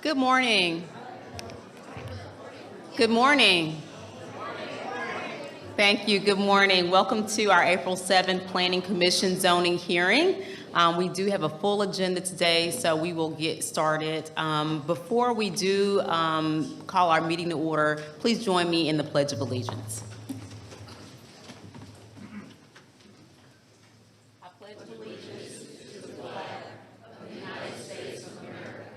Good morning. Good morning. Thank you. Good morning. Welcome to our April 7th Planning Commission zoning hearing. We do have a full agenda today, so we will get started. Before we do call our meeting to order, please join me in the Pledge of Allegiance. I pledge allegiance to the flag of the United States of America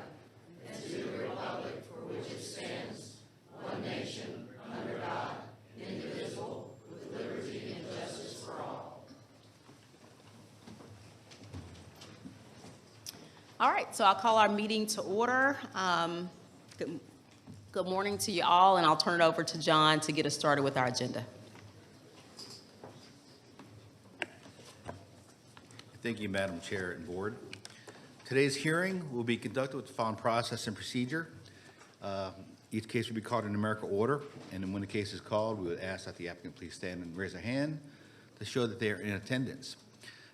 and to the republic for which it stands, one nation, under God, indivisible, with liberty and justice for all. All right, so I'll call our meeting to order. Good morning to you all, and I'll turn it over to John to get us started with our agenda. Thank you, Madam Chair and Board. Today's hearing will be conducted with the following process and procedure. Each case will be called in numerical order, and then when the case is called, we would ask that the applicant please stand and raise their hand to show that they are in attendance.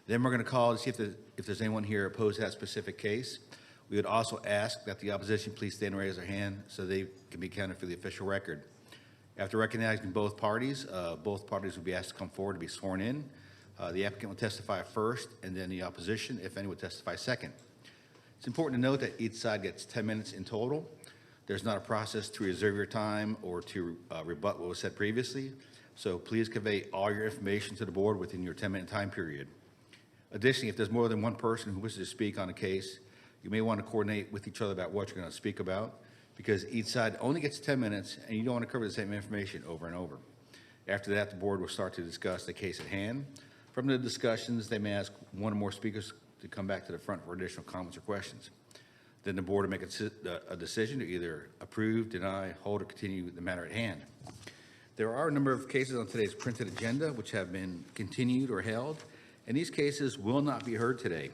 Then we're going to call to see if there's anyone here opposed to that specific case. We would also ask that the opposition please stand and raise their hand so they can be counted for the official record. After recognizing both parties will be asked to come forward to be sworn in. The applicant will testify first, and then the opposition, if any, will testify second. It's important to note that each side gets 10 minutes in total. There's not a process to reserve your time or to rebut what was said previously, so please convey all your information to the board within your 10-minute time period. Additionally, if there's more than one person who wishes to speak on a case, you may want to coordinate with each other about what you're going to speak about, because each side only gets 10 minutes, and you don't want to cover the same information over and over. After that, the board will start to discuss the case at hand. From the discussions, they may ask one or more speakers to come back to the front for additional comments or questions. Then the board will make a decision to either approve, deny, hold, or continue the matter at hand. There are a number of cases on today's printed agenda which have been continued or held, and these cases will not be heard today.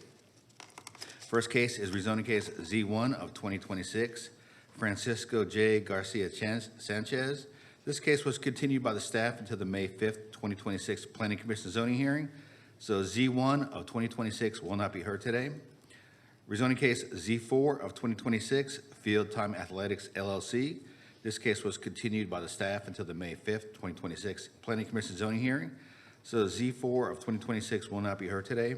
First case is rezoning case Z1 of 2026, Francisco J. Garcia Sanchez. This case was continued by the staff until the May 5th, 2026 Planning Commission zoning hearing. So Z1 of 2026 will not be heard today. Rezoning case Z4 of 2026, Field Time Athletics LLC. This case was continued by the staff until the May 5th, 2026 Planning Commission zoning hearing. So Z4 of 2026 will not be heard today.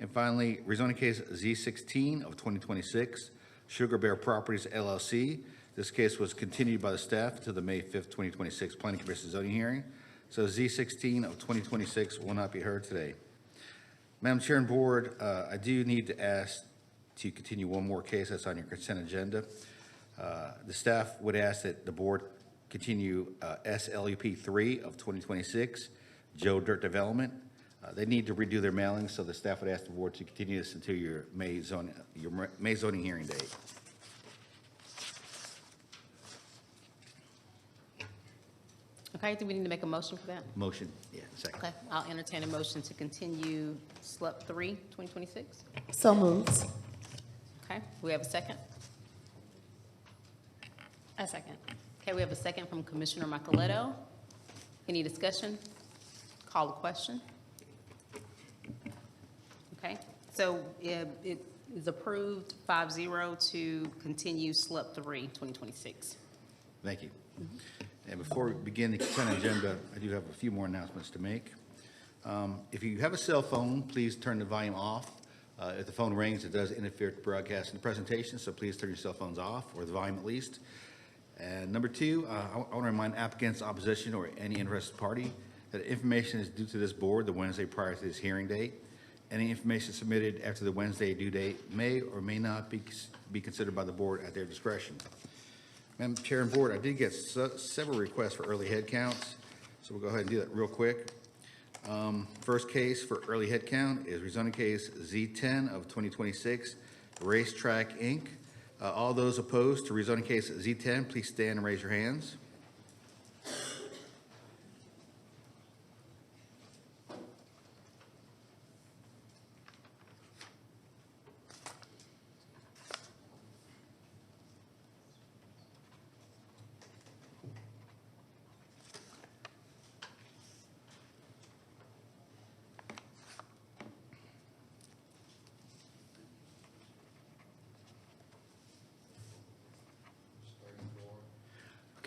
And finally, rezoning case Z16 of 2026, Sugar Bear Properties LLC. This case was continued by the staff to the May 5th, 2026 Planning Commission zoning hearing. So Z16 of 2026 will not be heard today. Madam Chair and Board, I do need to ask to continue one more case that's on your consent agenda. The staff would ask that the board continue SLUP 3 of 2026, Joe Dirt Development. They need to redo their mailing, so the staff would ask the board to continue this until your May zoning hearing date. Okay, do we need to make a motion for that? Motion, yeah, second. Okay, I'll entertain a motion to continue SLUP 3, 2026. So moved. Okay, we have a second? A second. Okay, we have a second from Commissioner Micheletto. Any discussion? Call the question. Okay, so it is approved 5-0 to continue SLUP 3, 2026. Thank you. And before we begin the consent agenda, I do have a few more announcements to make. If you have a cell phone, please turn the volume off. If the phone rings, it does interfere with broadcasting the presentation, so please turn your cell phones off, or the volume at least. And number two, I want to remind applicants, opposition, or any interested party that information is due to this board the Wednesday prior to this hearing date. Any information submitted after the Wednesday due date may or may not be considered by the board at their discretion. Madam Chair and Board, I did get several requests for early head counts, so we'll go ahead and do that real quick. First case for early head count is rezoning case Z10 of 2026, Racetrack Inc. All those opposed to rezoning case Z10, please stand and raise your hands.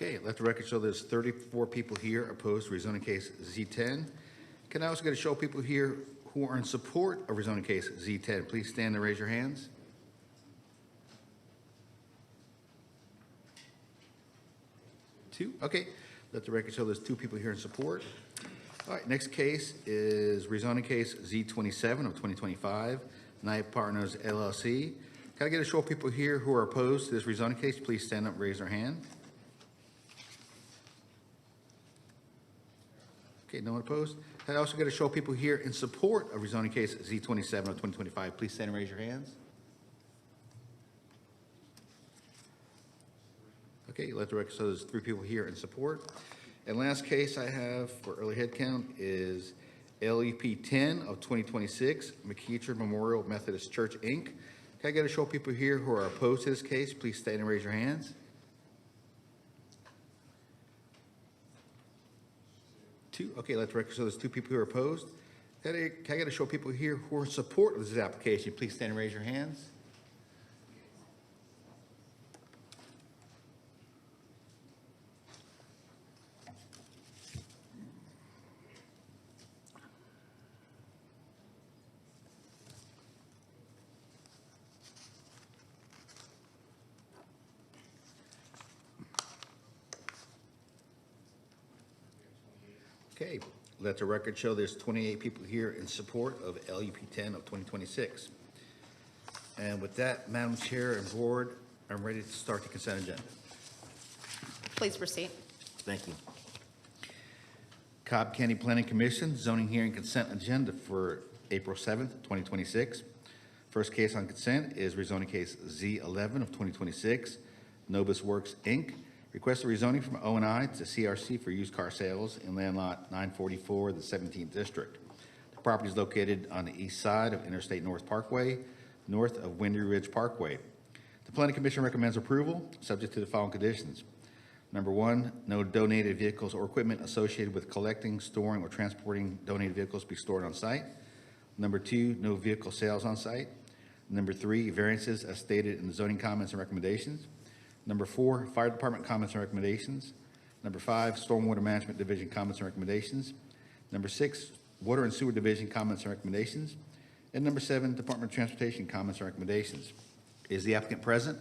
Okay, let the record show there's 34 people here opposed to rezoning case Z10. Can I also get a show of people here who are in support of rezoning case Z10? Please stand and raise your hands. Two, okay. Let the record show there's 2 people here in support. All right, next case is rezoning case Z27 of 2025, Knight Partners LLC. Can I get a show of people here who are opposed to this rezoning case? Please stand up and raise their hand. Okay, no one opposed. Can I also get a show of people here in support of rezoning case Z27 of 2025? Please stand and raise your hands. Okay, let the record show there's 3 people here in support. And last case I have for early head count is LEP 10 of 2026, McKeecher Memorial Methodist Church, Inc. Can I get a show of people here who are opposed to this case? Please stand and raise your hands. 2, okay, let the record show there's 2 people who are opposed. Can I get a show of people here who are in support of this application? Please stand and raise your hands. Okay, let the record show there's 28 people here in support of LUP 10 of 2026. And with that, Madam Chair and Board, I'm ready to start the consent agenda. Please proceed. Thank you. Cobb County Planning Commission zoning hearing consent agenda for April 7th, 2026. First case on consent is rezoning case Z11 of 2026, Novus Works, Inc. Request a rezoning from O&I to CRC for used car sales in land lot 944, the 17th District. The property is located on the east side of Interstate North Parkway, north of Windy Ridge Parkway. The Planning Commission recommends approval, subject to the following conditions. Number 1, no donated vehicles or equipment associated with collecting, storing, or transporting donated vehicles be stored on site. Number 2, no vehicle sales on site. Number 3, variances as stated in the zoning comments and recommendations. Number 4, Fire Department comments and recommendations. Number 5, Stormwater Management Division comments and recommendations. Number 6, Water and Sewer Division comments and recommendations. And number 7, Department of Transportation comments and recommendations. Is the applicant present?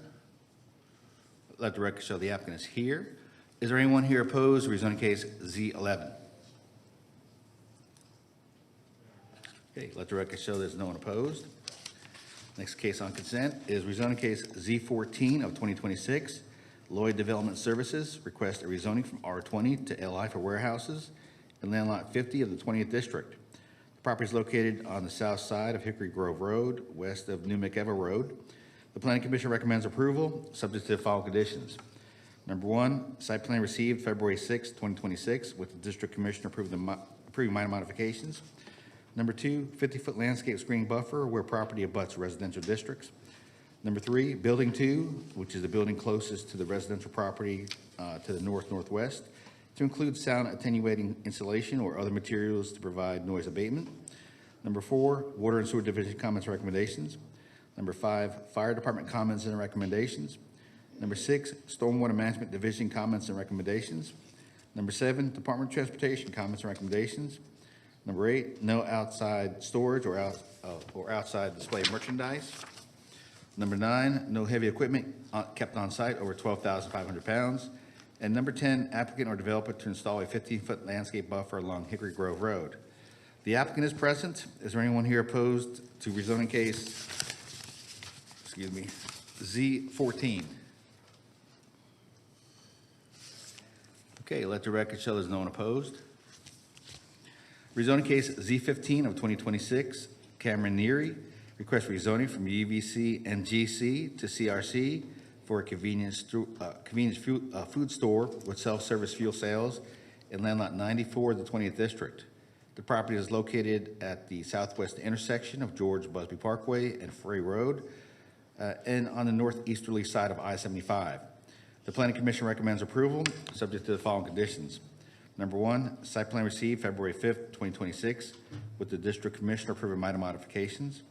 Let the record show the applicant is here. Is there anyone here opposed to rezoning case Z11? Okay, let the record show there's no one opposed. Next case on consent is rezoning case Z14 of 2026, Lloyd Development Services, request a rezoning from R20 to LI for warehouses in land lot 50 of the 20th District. The property is located on the south side of Hickory Grove Road, west of New McEva Road. The Planning Commission recommends approval, subject to the following conditions. Number 1, site plan received February 6, 2026, with the District Commissioner approving minor modifications. Number 2, 50-foot landscape screening buffer where property abuts residential districts. Number 3, building 2, which is the building closest to the residential property to the northwest, to include sound attenuating insulation or other materials to provide noise abatement. Number 4, Water and Sewer Division comments and recommendations. Number 5, Fire Department comments and recommendations. Number 6, Stormwater Management Division comments and recommendations. Number 7, Department of Transportation comments and recommendations. Number 8, no outside storage or outside display of merchandise. Number 9, no heavy equipment kept on site over 12,500 pounds. And number 10, applicant or developer to install a 15-foot landscape buffer along Hickory Grove Road. The applicant is present. Is there anyone here opposed to rezoning case, Z14? Okay, let the record show there's no one opposed. Rezoning case Z15 of 2026, Cameron Neary, request rezoning from UVC and GC to CRC for a convenience food store with self-service fuel sales in land lot 94 of the 20th District. The property is located at the southwest intersection of George Busby Parkway and Frey Road and on the northeasterly side of I-75. The Planning Commission recommends approval, subject to the following conditions. Number 1, site plan received February 5th, 2026, with the District Commissioner approving minor modifications.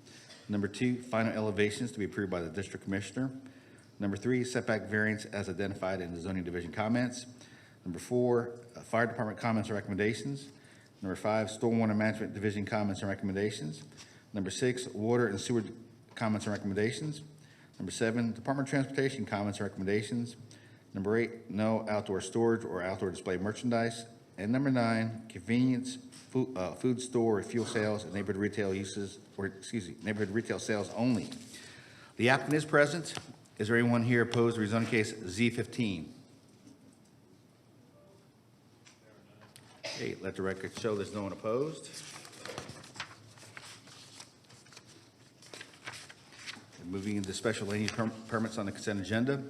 Number 2, final elevations to be approved by the District Commissioner. Number 3, setback variance as identified in the zoning division comments. Number 4, fire department comments and recommendations. Number 5, stormwater management division comments and recommendations. Number 6, water and sewer comments and recommendations. Number 7, Department of Transportation comments and recommendations. Number 8, no outdoor storage or outdoor display merchandise. And number 9, convenience, food store, or fuel sales, and neighborhood retail uses, neighborhood retail sales only. The applicant is present. Is there anyone here opposed to rezoning case Z15? Okay, let the record show there's no one opposed. Moving into special land use permits on the consent agenda.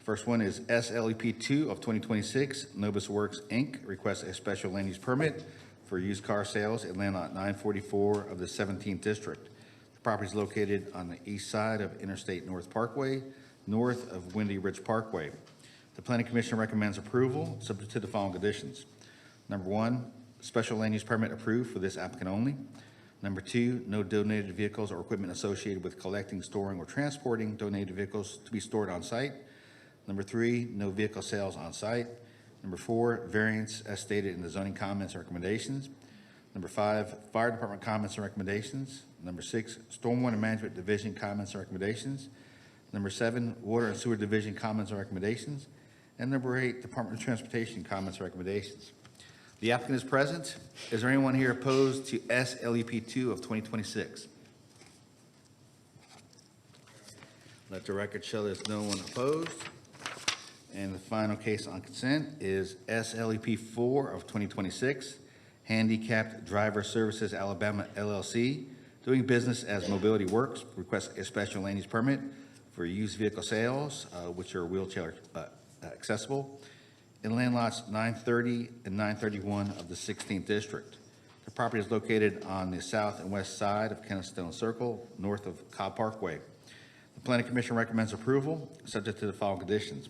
First one is SLEP 2 of 2026. Novus Works, Inc. requests a special land use permit for used car sales at land lot 944 of the 17th District. The property is located on the east side of Interstate North Parkway, north of Windy Ridge Parkway. The Planning Commission recommends approval, subject to the following conditions. Number 1, special land use permit approved for this applicant only. Number 2, no donated vehicles or equipment associated with collecting, storing, or transporting donated vehicles to be stored on site. Number 3, no vehicle sales on site. Number 4, variance as stated in the zoning comments and recommendations. Number 5, fire department comments and recommendations. Number 6, stormwater management division comments and recommendations. Number 7, water and sewer division comments and recommendations. And number 8, Department of Transportation comments and recommendations. The applicant is present. Is there anyone here opposed to SLEP 2 of 2026? Let the record show there's no one opposed. And the final case on consent is SLEP 4 of 2026, Handicapped Driver Services Alabama LLC, doing business as Mobility Works, requests a special land use permit for used vehicle sales, which are wheelchair accessible, in land lots 930 and 931 of the 16th District. The property is located on the south and west side of Kennestone Circle, north of Cobb Parkway. The Planning Commission recommends approval, subject to the following conditions.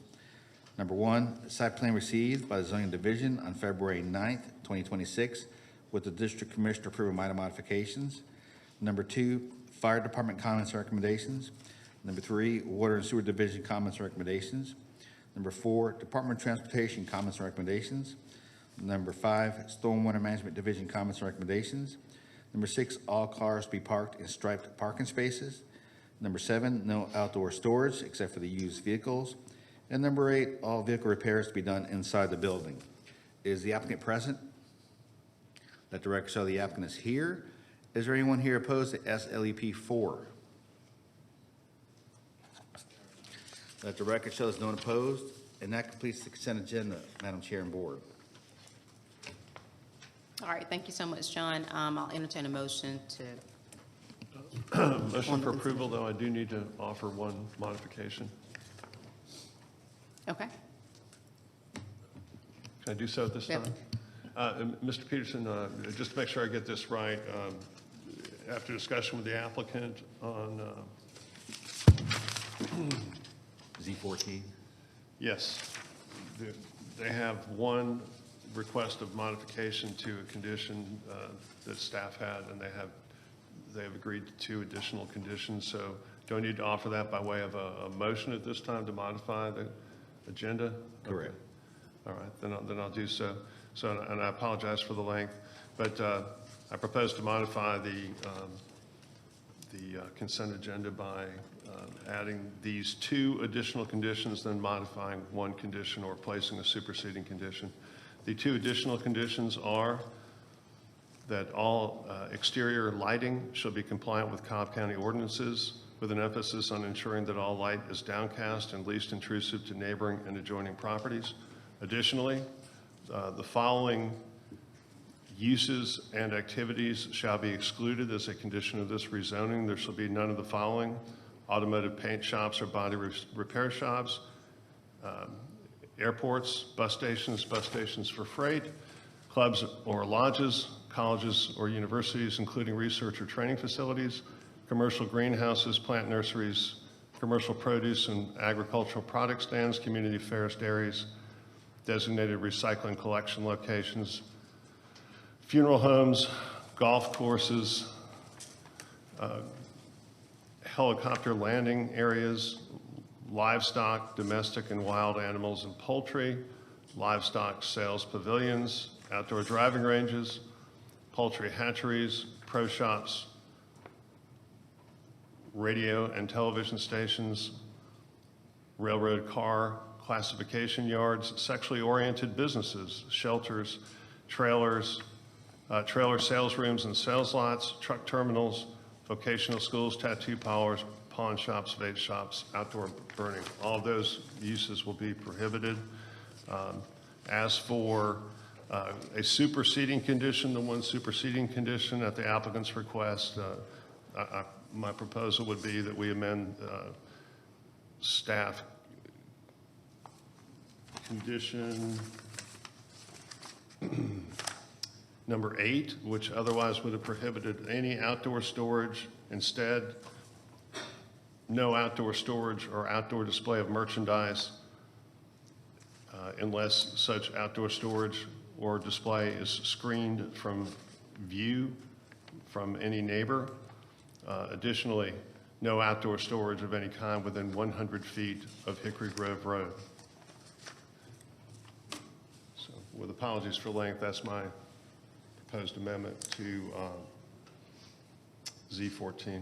Number 1, site plan received by the zoning division on February 9th, 2026, with the district commissioner approving minor modifications. Number 2, fire department comments and recommendations. Number 3, water and sewer division comments and recommendations. Number 4, Department of Transportation comments and recommendations. Number 5, stormwater management division comments and recommendations. Number 6, all cars be parked in striped parking spaces. Number 7, no outdoor storage except for the used vehicles. And number 8, all vehicle repairs to be done inside the building. Is the applicant present? Let the record show the applicant is here. Is there anyone here opposed to SLEP 4? Let the record show there's no one opposed. And that completes the consent agenda, Madam Chair and Board. All right, thank you so much, John. I'll entertain a motion to, Motion for approval, though I do need to offer one modification. okay. Can I do so at this time? Mr. Peterson, just to make sure I get this right, after discussion with the applicant on, Z14. yes, they have one request of modification to a condition that staff had, and they have agreed to 2 additional conditions. So do I need to offer that by way of a motion at this time to modify the agenda? Correct. Okay. All right, then I'll do so. And I apologize for the length, but I propose to modify the consent agenda by adding these 2 additional conditions, then modifying 1 condition or placing a superseding condition. The 2 additional conditions are that all exterior lighting shall be compliant with Cobb County ordinances, with an emphasis on ensuring that all light is downcast and least intrusive to neighboring and adjoining properties. Additionally, the following uses and activities shall be excluded as a condition of this rezoning. There shall be none of the following: automotive paint shops or body repair shops, airports, bus stations for freight, clubs or lodges, colleges or universities, including research or training facilities, commercial greenhouses, plant nurseries, commercial produce and agricultural product stands, community fairs, dairies, designated recycling collection locations, funeral homes, golf courses, helicopter landing areas, livestock, domestic and wild animals and poultry, livestock sales pavilions, outdoor driving ranges, poultry hatcheries, pro shops, radio and television stations, railroad car classification yards, sexually oriented businesses, shelters, trailers, trailer sales rooms and sales lots, truck terminals, vocational schools, tattoo parlors, pawn shops, vape shops, outdoor burning. All of those uses will be prohibited. As for a superseding condition, the one superseding condition at the applicant's request, my proposal would be that we amend staff condition number 8, which otherwise would have prohibited any outdoor storage. Instead, no outdoor storage or outdoor display of merchandise unless such outdoor storage or display is screened from view from any neighbor. Additionally, no outdoor storage of any kind within 100 feet of Hickory Grove Road. So with apologies for length, that's my proposed amendment to Z14.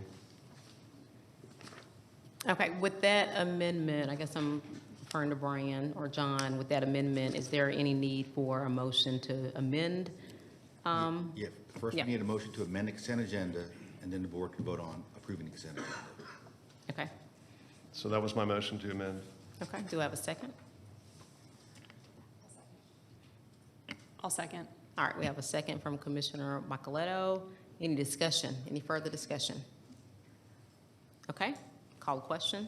Okay, with that amendment, I guess I'm referring to Brian or John, with that amendment, is there any need for a motion to amend? Yeah, first we Yeah. need a motion to amend the consent agenda, and then the board can vote on approving the consent agenda. Okay, So that was my motion to amend. okay, do I have a second? I'll second. All right, we have a second from Commissioner Micheletto. Any discussion, any further discussion? Okay, call the question.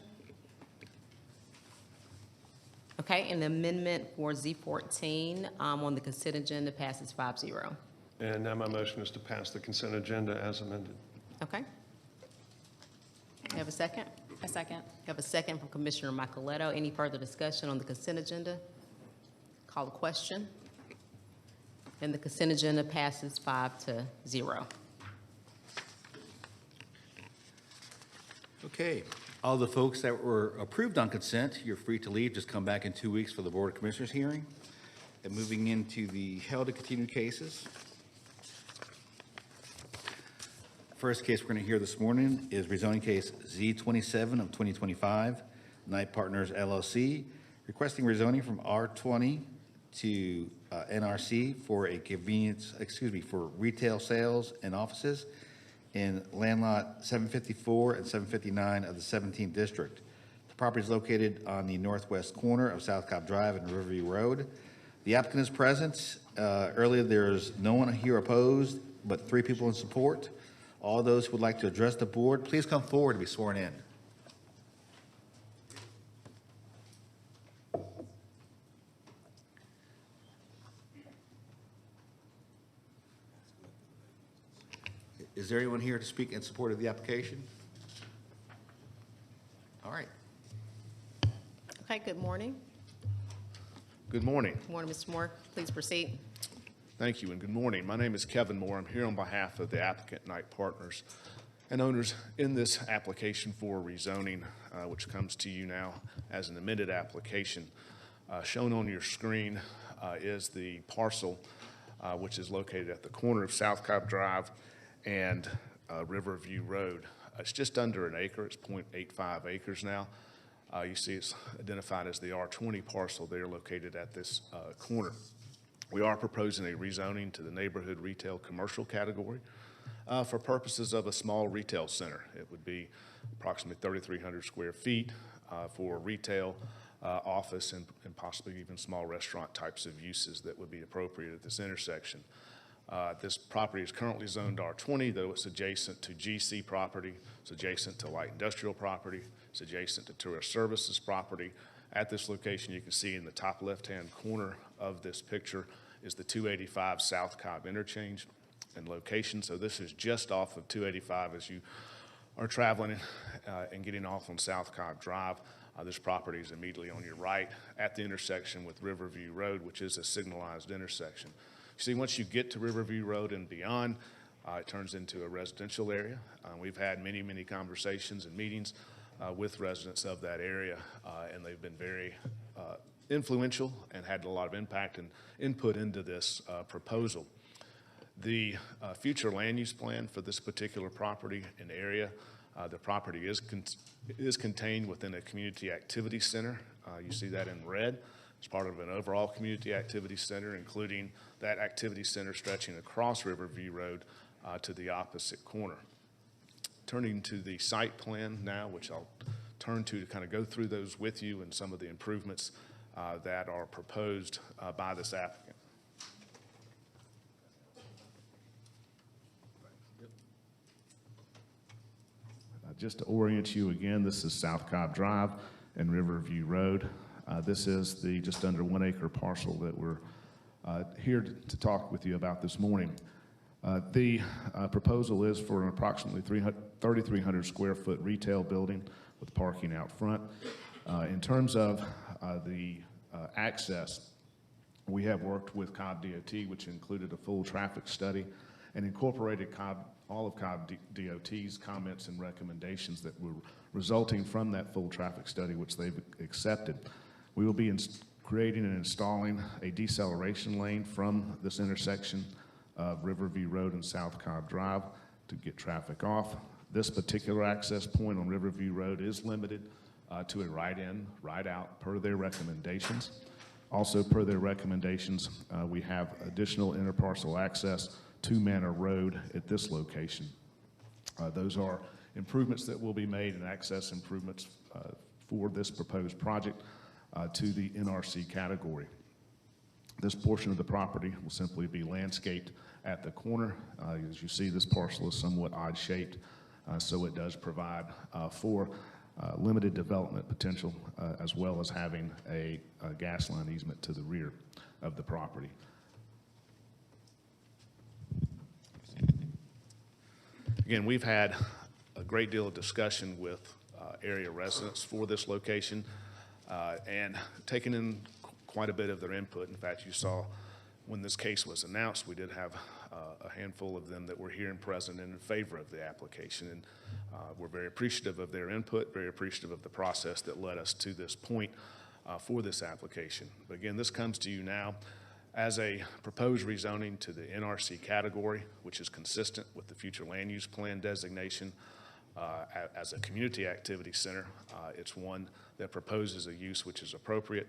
Okay, and the amendment for Z14 on the consent agenda passes 5-0. And now my motion is to pass the consent agenda as amended. Okay. You have a second? A second. You have a second from Commissioner Micheletto. Any further discussion on the consent agenda? Call the question. And the consent agenda passes 5-0. Okay, all the folks that were approved on consent, you're free to leave. Just come back in 2 weeks for the Board of Commissioners hearing. And moving into the held and continued cases. First case we're going to hear this morning is rezoning case Z27 of 2025, Knight Partners LLC, requesting rezoning from R20 to NRC for a for retail sales and offices in land lot 754 and 759 of the 17th District. The property is located on the northwest corner of South Cobb Drive and Riverview Road. The applicant is present. Earlier, there's no one here opposed, but 3 people in support. All those who would like to address the board, please come forward to be sworn in. Is there anyone here to speak in support of the application? All right. Okay, good morning. Good morning. Good morning, Mr. Moore. Please proceed. Thank you, and good morning. My name is Kevin Moore. I'm here on behalf of the applicant Knight Partners and owners in this application for rezoning, which comes to you now as an amended application. Shown on your screen is the parcel which is located at the corner of South Cobb Drive and Riverview Road. It's just under an acre. It's 0.85 acres now. You see it's identified as the R20 parcel there located at this corner. We are proposing a rezoning to the neighborhood retail commercial category for purposes of a small retail center. It would be approximately 3,300 square feet for retail, office, and possibly even small restaurant types of uses that would be appropriate at this intersection. This property is currently zoned R20, though it's adjacent to GC property. It's adjacent to light industrial property. It's adjacent to tourist services property. At this location, you can see in the top left-hand corner of this picture is the 285 South Cobb interchange and location. So this is just off of 285 as you are traveling and getting off on South Cobb Drive. This property is immediately on your right at the intersection with Riverview Road, which is a signalized intersection. You see, once you get to Riverview Road and beyond, it turns into a residential area. We've had many, many conversations and meetings with residents of that area, and they've been very influential and had a lot of impact and input into this proposal. The future land use plan for this particular property and area, the property is contained within a community activity center. You see that in red. It's part of an overall community activity center, including that activity center stretching across Riverview Road to the opposite corner. Turning to the site plan now, which I'll turn to kind of go through those with you and some of the improvements that are proposed by this applicant. Just to orient you again, this is South Cobb Drive and Riverview Road. This is the just under 1 acre parcel that we're here to talk with you about this morning. The proposal is for an approximately 3,300 square foot retail building with parking out front. In terms of the access, we have worked with Cobb DOT, which included a full traffic study and incorporated all of Cobb DOT's comments and recommendations that were resulting from that full traffic study, which they've accepted. We will be creating and installing a deceleration lane from this intersection of Riverview Road and South Cobb Drive to get traffic off. This particular access point on Riverview Road is limited to a right-in, right-out per their recommendations. Also, per their recommendations, we have additional interparcel access to Manor Road at this location. Those are improvements that will be made and access improvements for this proposed project to the NRC category. This portion of the property will simply be landscaped at the corner. As you see, this parcel is somewhat odd shaped, so it does provide for limited development potential as well as having a gas line easement to the rear of the property. Again, we've had a great deal of discussion with area residents for this location and taken in quite a bit of their input. In fact, you saw when this case was announced, we did have a handful of them that were here and present and in favor of the application. And we're very appreciative of their input, very appreciative of the process that led us to this point for this application. But again, this comes to you now as a proposed rezoning to the NRC category, which is consistent with the future land use plan designation as a community activity center. It's one that proposes a use which is appropriate,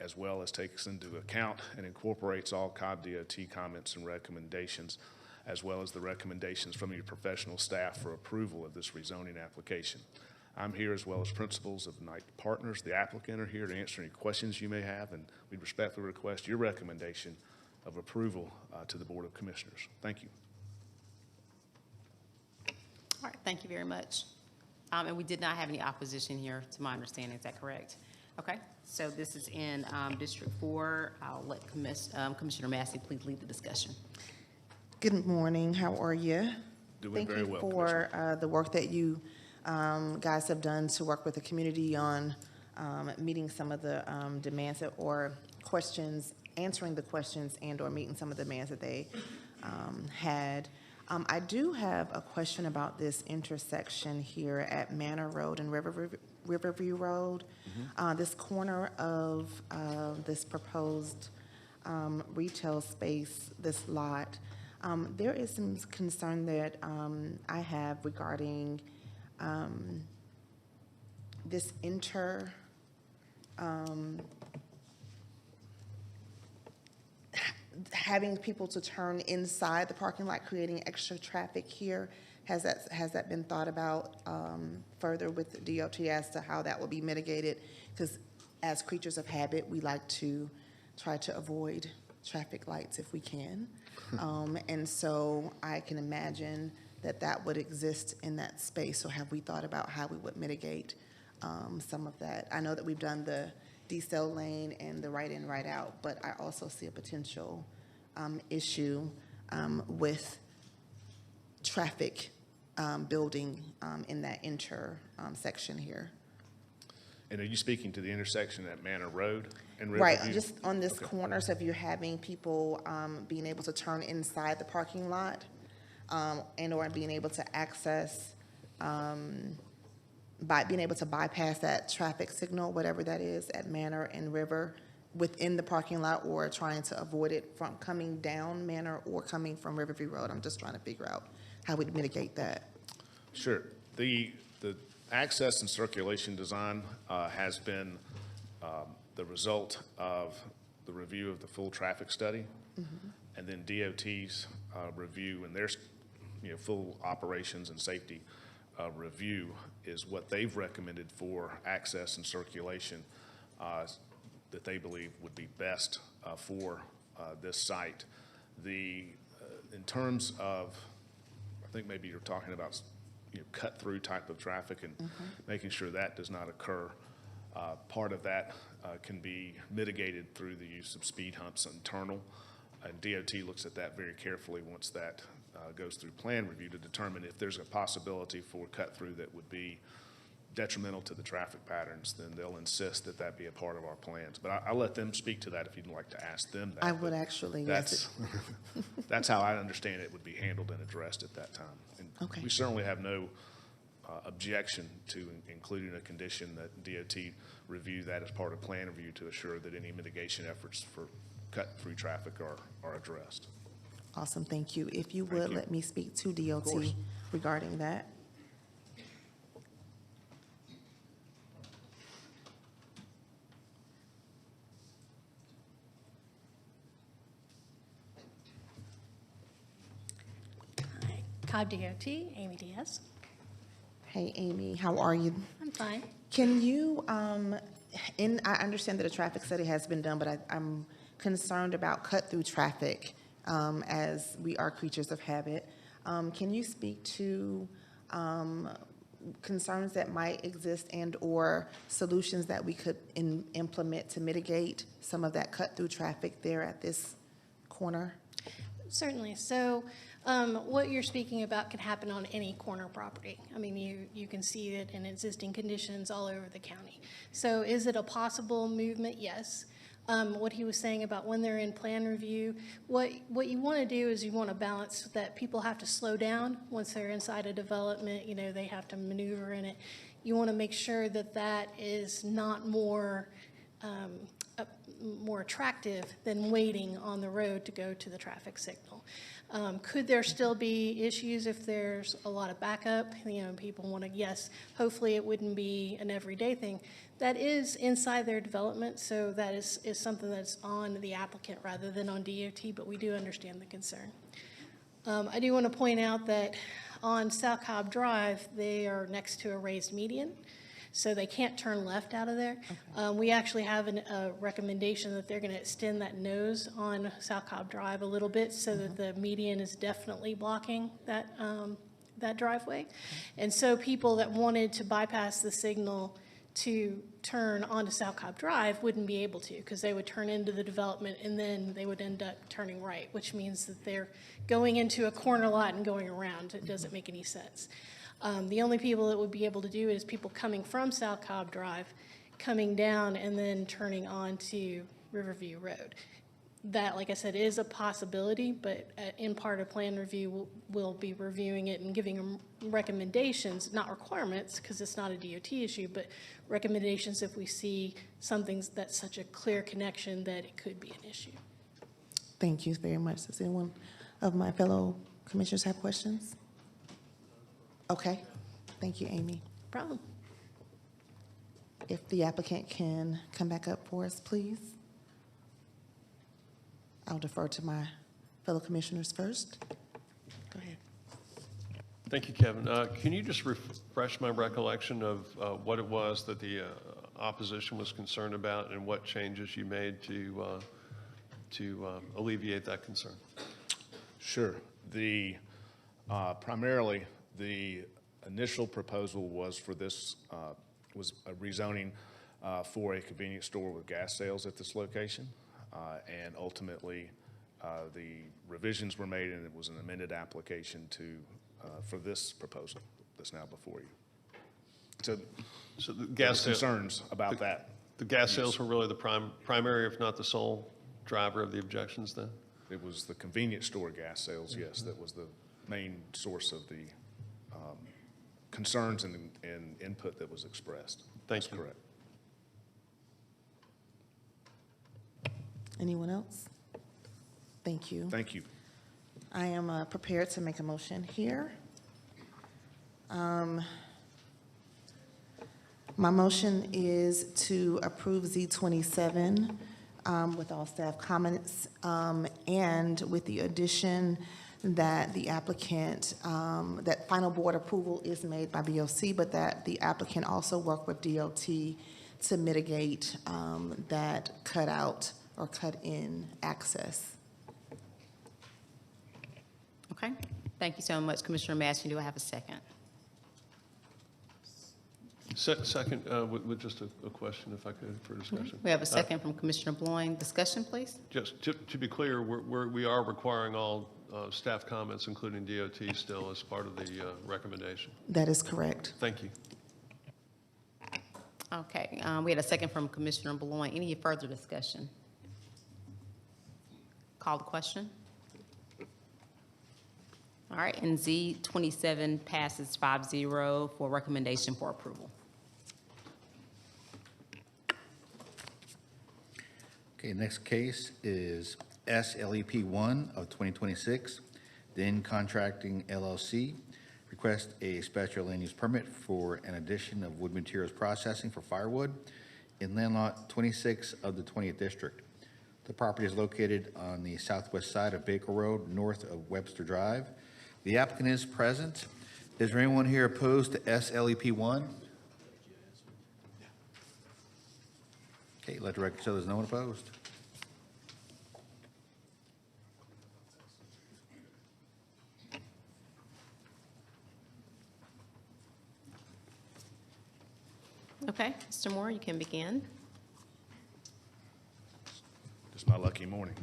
as well as takes into account and incorporates all Cobb DOT comments and recommendations, as well as the recommendations from your professional staff for approval of this rezoning application. I'm here as well as principals of Knight Partners. The applicant are here to answer any questions you may have, and we respectfully request your recommendation of approval to the Board of Commissioners. Thank you. All right, thank you very much. And we did not have any opposition here, to my understanding. Is that correct? Okay, so this is in District 4. I'll let Commissioner Massey please lead the discussion. Good morning. How are you? Doing very well, Thank you for the work that you guys have done to work with the community on meeting some of the demands or questions, answering the questions and or meeting some of the demands that they had. I do have a question about this intersection here at Manor Road and Riverview Road. Mm-hmm. This corner of this proposed retail space, this lot, there is some concern that I have regarding this having people to turn inside the parking lot, creating extra traffic here. Has that been thought about further with the DOT as to how that will be mitigated? Because as creatures of habit, we like to try to avoid traffic lights if we can. And so I can imagine that would exist in that space. So have we thought about how we would mitigate some of that? I know that we've done the decel lane and the right in, right out, but I also see a potential issue with traffic building in that intersection here. And are you speaking to the intersection at Manor Road and Riverview? Right, just on this corner, so if you're having people being able to turn inside the parking lot and or being able to access by being able to bypass that traffic signal, whatever that is, at Manor and River within the parking lot, or trying to avoid it from coming down Manor or coming from Riverview Road? I'm just trying to figure out how we'd mitigate that. Sure. The access and circulation design has been the result of the review of the full traffic study, and then DOT's review and their full operations and safety review is what they've recommended for access and circulation that they believe would be best for this site. In terms of, I think maybe you're talking about cut-through type of traffic and making sure that does not occur. Part of that can be mitigated through the use of speed humps internal, and DOT looks at that very carefully once that goes through plan review to determine if there's a possibility for cut-through that would be detrimental to the traffic patterns, then they'll insist that that be a part of our plans. But I'll let them speak to that if you'd like to ask them that. I would actually, yes. That's how I understand it would be handled and addressed at that time. And Okay. we certainly have no objection to including a condition that DOT review that as part of plan review to assure that any mitigation efforts for cut-through traffic are addressed. Awesome, thank you. If you would, you. let me speak to DOT course. regarding that. Hi, Cobb DOT, Amy Diaz. Hey, Amy, how are you? I'm fine. Can you, I understand that a traffic study has been done, but I'm concerned about cut-through traffic, as we are creatures of habit. Can you speak to concerns that might exist and/or solutions that we could implement to mitigate some of that cut-through traffic there at this corner? Certainly. So what you're speaking about can happen on any corner property. I mean, you can see it in existing conditions all over the county. So is it a possible movement? Yes. What he was saying about when they're in plan review, what you want to do is you want to balance that people have to slow down once they're inside a development, they have to maneuver in it. You want to make sure that that is not more attractive than waiting on the road to go to the traffic signal. Could there still be issues if there's a lot of backup? People want to, yes, hopefully it wouldn't be an everyday thing. That is inside their development, so that is something that's on the applicant rather than on DOT, but we do understand the concern. I do want to point out that on South Cobb Drive, they are next to a raised median, so they can't turn left out of there. Okay. We actually have a recommendation that they're going to extend that nose on South Cobb Drive a little bit so that the median is definitely blocking that driveway. And so people that wanted to bypass the signal to turn onto South Cobb Drive wouldn't be able to, because they would turn into the development and then they would end up turning right, which means that they're going into a corner lot and going around. It doesn't make any sense. The only people that would be able to do it is people coming from South Cobb Drive, coming down and then turning onto Riverview Road. That, like I said, is a possibility, but in part of plan review, we'll be reviewing it and giving them recommendations, not requirements, because it's not a DOT issue, but recommendations if we see something that's such a clear connection that it could be an issue. Thank you very much. Does anyone of my fellow commissioners have questions? Okay, thank you, Amy. Problem. If the applicant can come back up for us, please. I'll defer to my fellow commissioners first. Go ahead. Thank you, Kevin. Can you just refresh my recollection of what it was that the opposition was concerned about and what changes you made to alleviate that concern? Sure. Primarily, the initial proposal was for this, was a rezoning for a convenience store with gas sales at this location. And ultimately, the revisions were made and it was an amended application for this proposal that's now before you. So the gas concerns about that. The gas sales were really the primary, if not the sole, driver of the objections then? It was the convenience store gas sales, yes, that was the main source of the concerns and input that was expressed. Thank That's you. correct. Anyone else? Thank you. Thank you. I am prepared to make a motion here. My motion is to approve Z27 with all staff comments and with the addition that the applicant, that final board approval is made by BOC, but that the applicant also work with DOT to mitigate that cutout or cut-in access. Okay, thank you so much, Commissioner Massey. Do I have a second? Second, with just a question, if I could, for discussion. We have a second from Commissioner Bloin. Discussion, please. Just to be clear, we are requiring all staff comments, including DOT, still as part of the recommendation. That is correct. Thank you. Okay, we had a second from Commissioner Bloin. Any further discussion? Call the question. All right, and Z27 passes 5-0 for recommendation for approval. Okay, next case is SLEP 1 of 2026, Then Contracting LLC. Request a special land use permit for an addition of wood materials processing for firewood in land lot 26 of the 20th District. The property is located on the southwest side of Baker Road, north of Webster Drive. The applicant is present. Is there anyone here opposed to SLEP 1? Okay, let the record show there's no one opposed. Okay, Mr. Moore, you can begin. Just my lucky morning.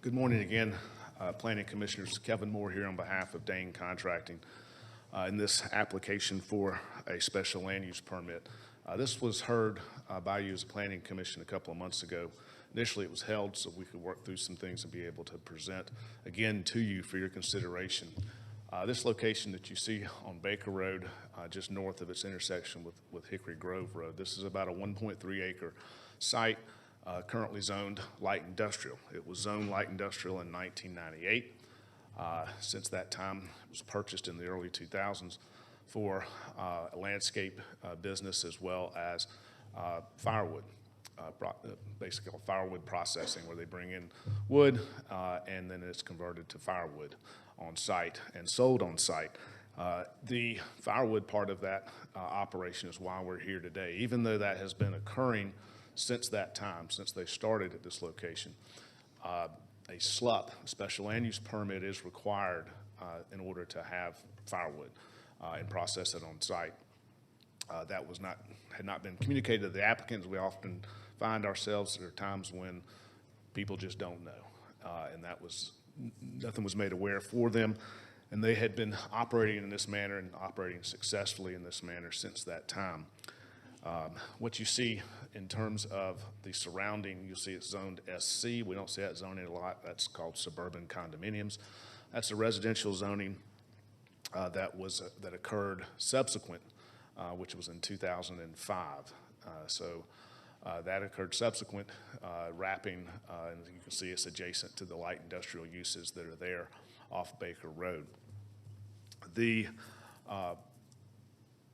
Good morning again, Planning Commissioners. Kevin Moore here on behalf of Dane Contracting in this application for a special land use permit. This was heard by you as a Planning Commission a couple of months ago. Initially, it was held so we could work through some things and be able to present again to you for your consideration. This location that you see on Baker Road, just north of its intersection with Hickory Grove Road, this is about a 1.3 acre site currently zoned light industrial. It was zoned light industrial in 1998. Since that time, it was purchased in the early 2000s for a landscape business as well as firewood. Basically firewood processing, where they bring in wood and then it's converted to firewood on site and sold on site. The firewood part of that operation is why we're here today. Even though that has been occurring since that time, since they started at this location, a SLUP, special land use permit, is required in order to have firewood and process it on site. That had not been communicated to the applicants. We often find ourselves, there are times when people just don't know, and nothing was made aware for them, and they had been operating in this manner and operating successfully in this manner since that time. What you see in terms of the surrounding, you'll see it's zoned SC. We don't see that zoning a lot. That's called suburban condominiums. That's a residential zoning that occurred subsequent, which was in 2005. That occurred subsequent, wrapping, and you can see it's adjacent to the light industrial uses that are there off Baker Road. The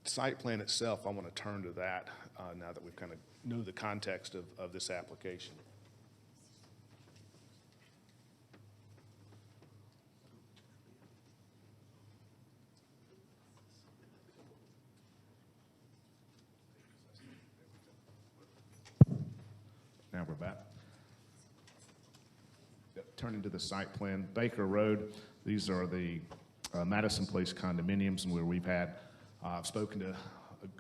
site plan itself, I want to turn to that now that we kind of know the context of this application. Now we're back. Turning to the site plan, Baker Road, these are the Madison Place condominiums, and where we've had, I've spoken to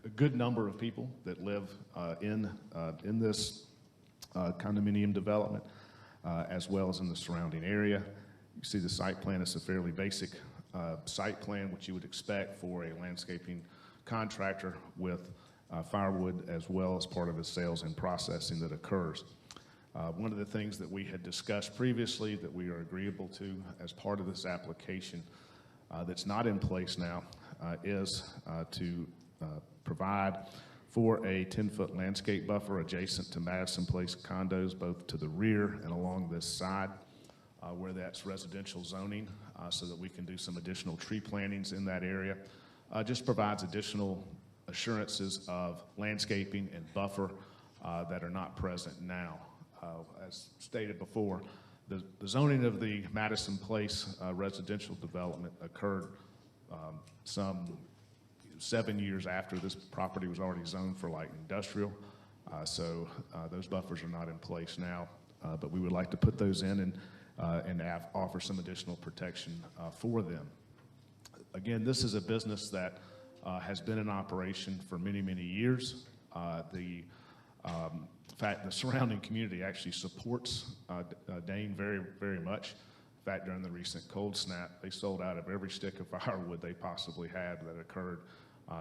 a good number of people that live in this condominium development, as well as in the surrounding area. You see the site plan is a fairly basic site plan, which you would expect for a landscaping contractor with firewood as well as part of his sales and processing that occurs. One of the things that we had discussed previously that we are agreeable to as part of this application that's not in place now is to provide for a 10-foot landscape buffer adjacent to Madison Place condos, both to the rear and along this side, where that's residential zoning, so that we can do some additional tree plantings in that area. Just provides additional assurances of landscaping and buffer that are not present now. As stated before, the zoning of the Madison Place residential development occurred some 7 years after this property was already zoned for light industrial. So those buffers are not in place now, but we would like to put those in and offer some additional protection for them. Again, this is a business that has been in operation for many, many years. In fact, the surrounding community actually supports Dane very, very much. In fact, during the recent cold snap, they sold out of every stick of firewood they possibly had that occurred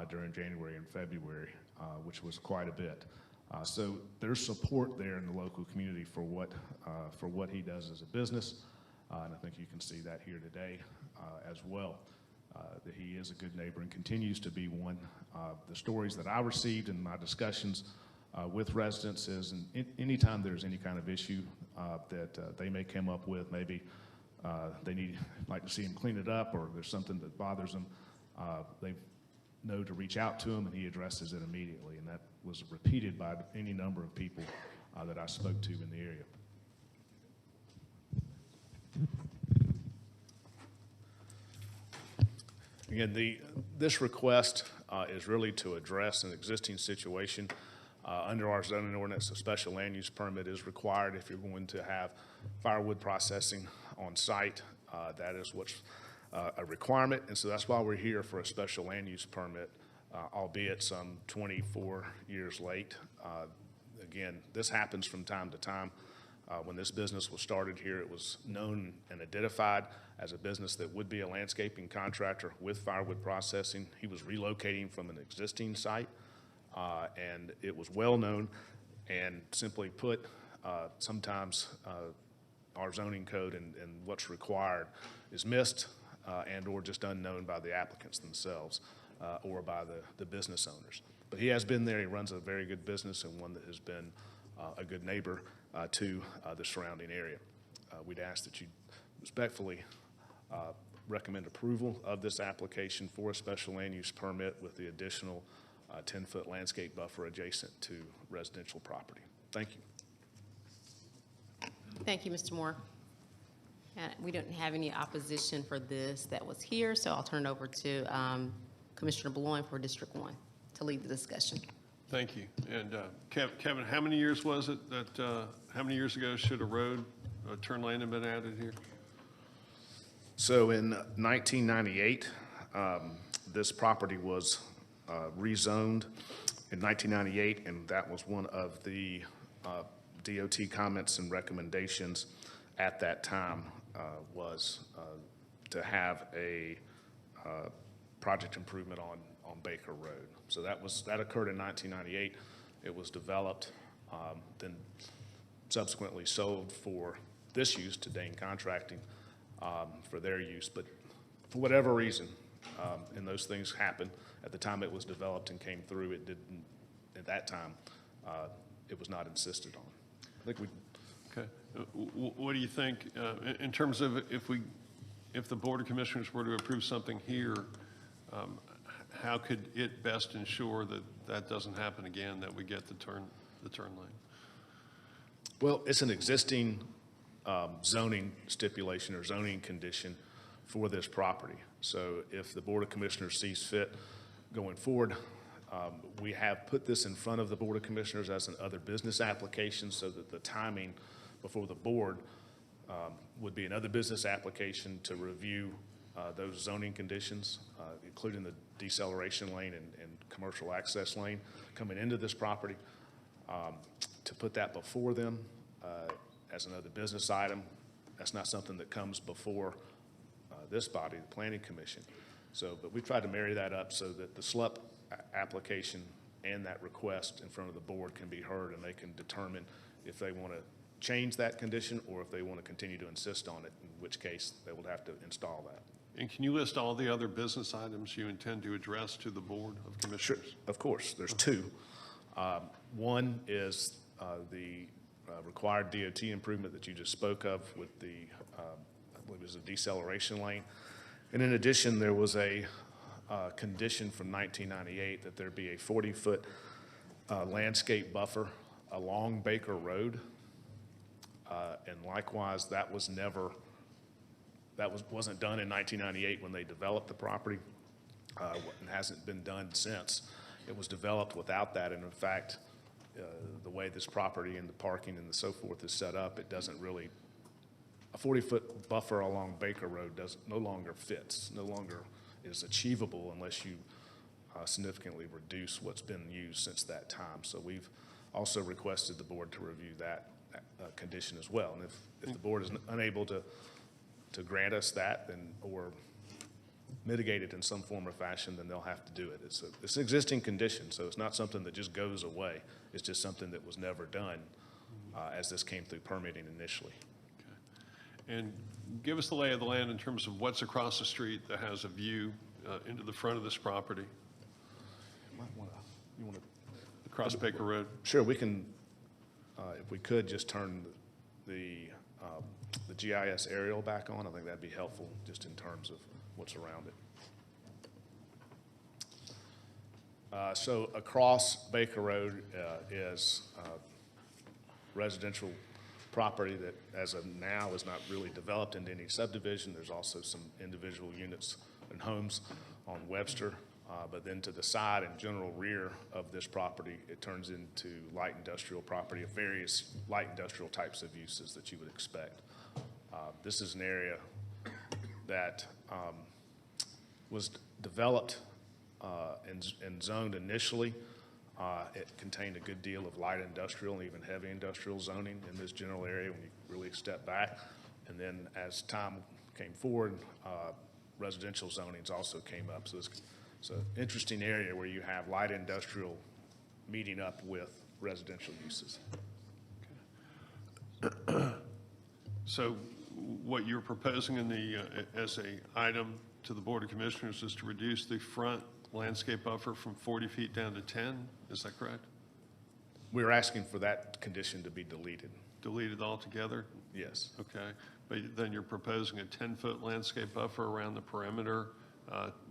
during January and February, which was quite a bit. So there's support there in the local community for what he does as a business, and I think you can see that here today as well. That he is a good neighbor and continues to be one. The stories that I received in my discussions with residents is, anytime there's any kind of issue that they may come up with, maybe they like to see him clean it up, or there's something that bothers them, they know to reach out to him, and he addresses it immediately. And that was repeated by any number of people that I spoke to in the area. Again, this request is really to address an existing situation. Under our zoning ordinance, a special land use permit is required if you're going to have firewood processing on site. That is what's a requirement, and so that's why we're here for a special land use permit, albeit some 24 years late. Again, this happens from time to time. When this business was started here, it was known and identified as a business that would be a landscaping contractor with firewood processing. He was relocating from an existing site, and it was well known, and simply put, sometimes our zoning code and what's required is missed and or just unknown by the applicants themselves or by the business owners. But he has been there. He runs a very good business and one that has been a good neighbor to the surrounding area. We'd ask that you respectfully recommend approval of this application for a special land use permit with the additional 10-foot landscape buffer adjacent to residential property. Thank you. Thank you, Mr. Moore. And we don't have any opposition for this that was here, so I'll turn it over to Commissioner Blouin for District 1 to lead the discussion. Thank you. And Kevin, how many years was it that, how many years ago should a road, a turn lane have been added here? So in 1998, this property was rezoned in 1998, and that was one of the DOT comments and recommendations at that time was to have a project improvement on Baker Road. So that occurred in 1998. It was developed, then subsequently sold for this use to Dane Contracting for their use. But for whatever reason, and those things happen, at the time it was developed and came through, it didn't, at that time, it was not insisted on. I think we. Okay. What do you think in terms of if the Board of Commissioners were to approve something here, how could it best ensure that that doesn't happen again, that we get the turn lane? Well, it's an existing zoning stipulation or zoning condition for this property. So if the Board of Commissioners sees fit going forward, we have put this in front of the Board of Commissioners as an other business application so that the timing before the board would be another business application to review those zoning conditions, including the deceleration lane and commercial access lane coming into this property, to put that before them as another business item. That's not something that comes before this body, the Planning Commission. So, but we tried to marry that up so that the SLUP application and that request in front of the board can be heard, and they can determine if they want to change that condition or if they want to continue to insist on it, in which case they would have to install that. And can you list all the other business items you intend to address to the Board of Sure, Commissioners? of course, there's two. One is the required DOT improvement that you just spoke of with the, I believe it was a deceleration lane. And in addition, there was a condition from 1998 that there be a 40-foot landscape buffer along Baker Road. And likewise, that was never, wasn't done in 1998 when they developed the property, and hasn't been done since. It was developed without that, and in fact, the way this property and the parking and so forth is set up, it doesn't really, a 40-foot buffer along Baker Road no longer fits, no longer is achievable unless you significantly reduce what's been used since that time. So we've also requested the board to review that condition as well. And if the board is unable to grant us that, then, or mitigate it in some form or fashion, then they'll have to do it. It's an existing condition, so it's not something that just goes away. It's just something that was never done as this came through permitting initially. And give us the lay of the land in terms of what's across the street that has a view into the front of this property, You want to? across Baker Road. Sure, we can, if we could just turn the GIS aerial back on, I think that'd be helpful just in terms of what's around it. So across Baker Road is residential property that as of now is not really developed into any subdivision. There's also some individual units and homes on Webster. But then to the side and general rear of this property, it turns into light industrial property of various light industrial types of uses that you would expect. This is an area that was developed and zoned initially. It contained a good deal of light industrial and even heavy industrial zoning in this general area when you really step back. And then as time came forward, residential zonings also came up. So it's an interesting area where you have light industrial meeting up with residential uses. So what you're proposing in the, as a item to the Board of Commissioners is to reduce the front landscape buffer from 40 feet down to 10, is that correct? We're asking for that condition to be deleted. Deleted altogether? Yes. Okay, but then you're proposing a 10-foot landscape buffer around the perimeter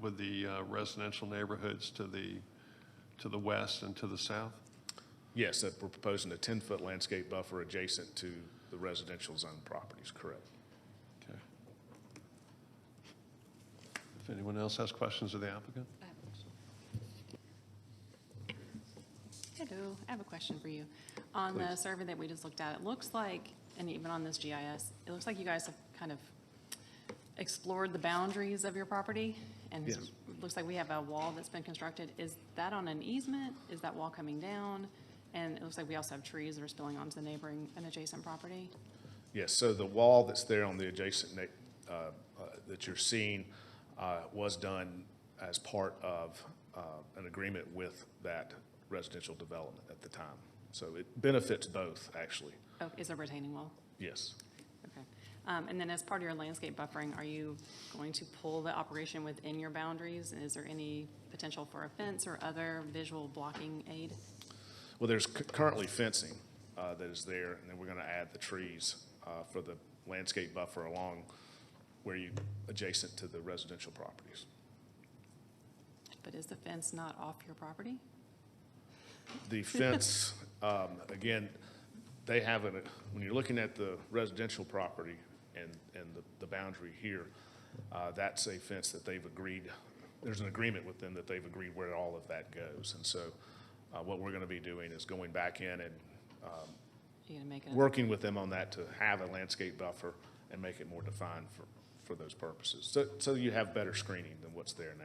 with the residential neighborhoods to the west and to the south? Yes, that we're proposing a 10-foot landscape buffer adjacent to the residential zone properties, correct. Okay. If anyone else has questions of the applicant? Hello, I have a question for you. On the survey that we just looked at, it looks like, and even on this GIS, it looks like you guys have kind of explored the boundaries of your property. And Yes. it looks like we have a wall that's been constructed. Is that on an easement? Is that wall coming down? And it looks like we also have trees that are spilling onto the neighboring and adjacent property. Yes, so the wall that's there on the adjacent, that you're seeing was done as part of an agreement with that residential development at the time. So it benefits both, actually. Oh, is a retaining wall? Yes. Okay. And then as part of your landscape buffering, are you going to pull the operation within your boundaries? And is there any potential for a fence or other visual blocking aid? Well, there's currently fencing that is there, and then we're going to add the trees for the landscape buffer along where you, adjacent to the residential properties. But is the fence not off your property? The fence, again, they have when you're looking at the residential property and the boundary here, that's a fence that they've agreed, there's an agreement with them that they've agreed where all of that goes. And so what we're going to be doing is going back in and You're gonna make it? working with them on that to have a landscape buffer and make it more defined for those purposes. So you have better screening than what's there now.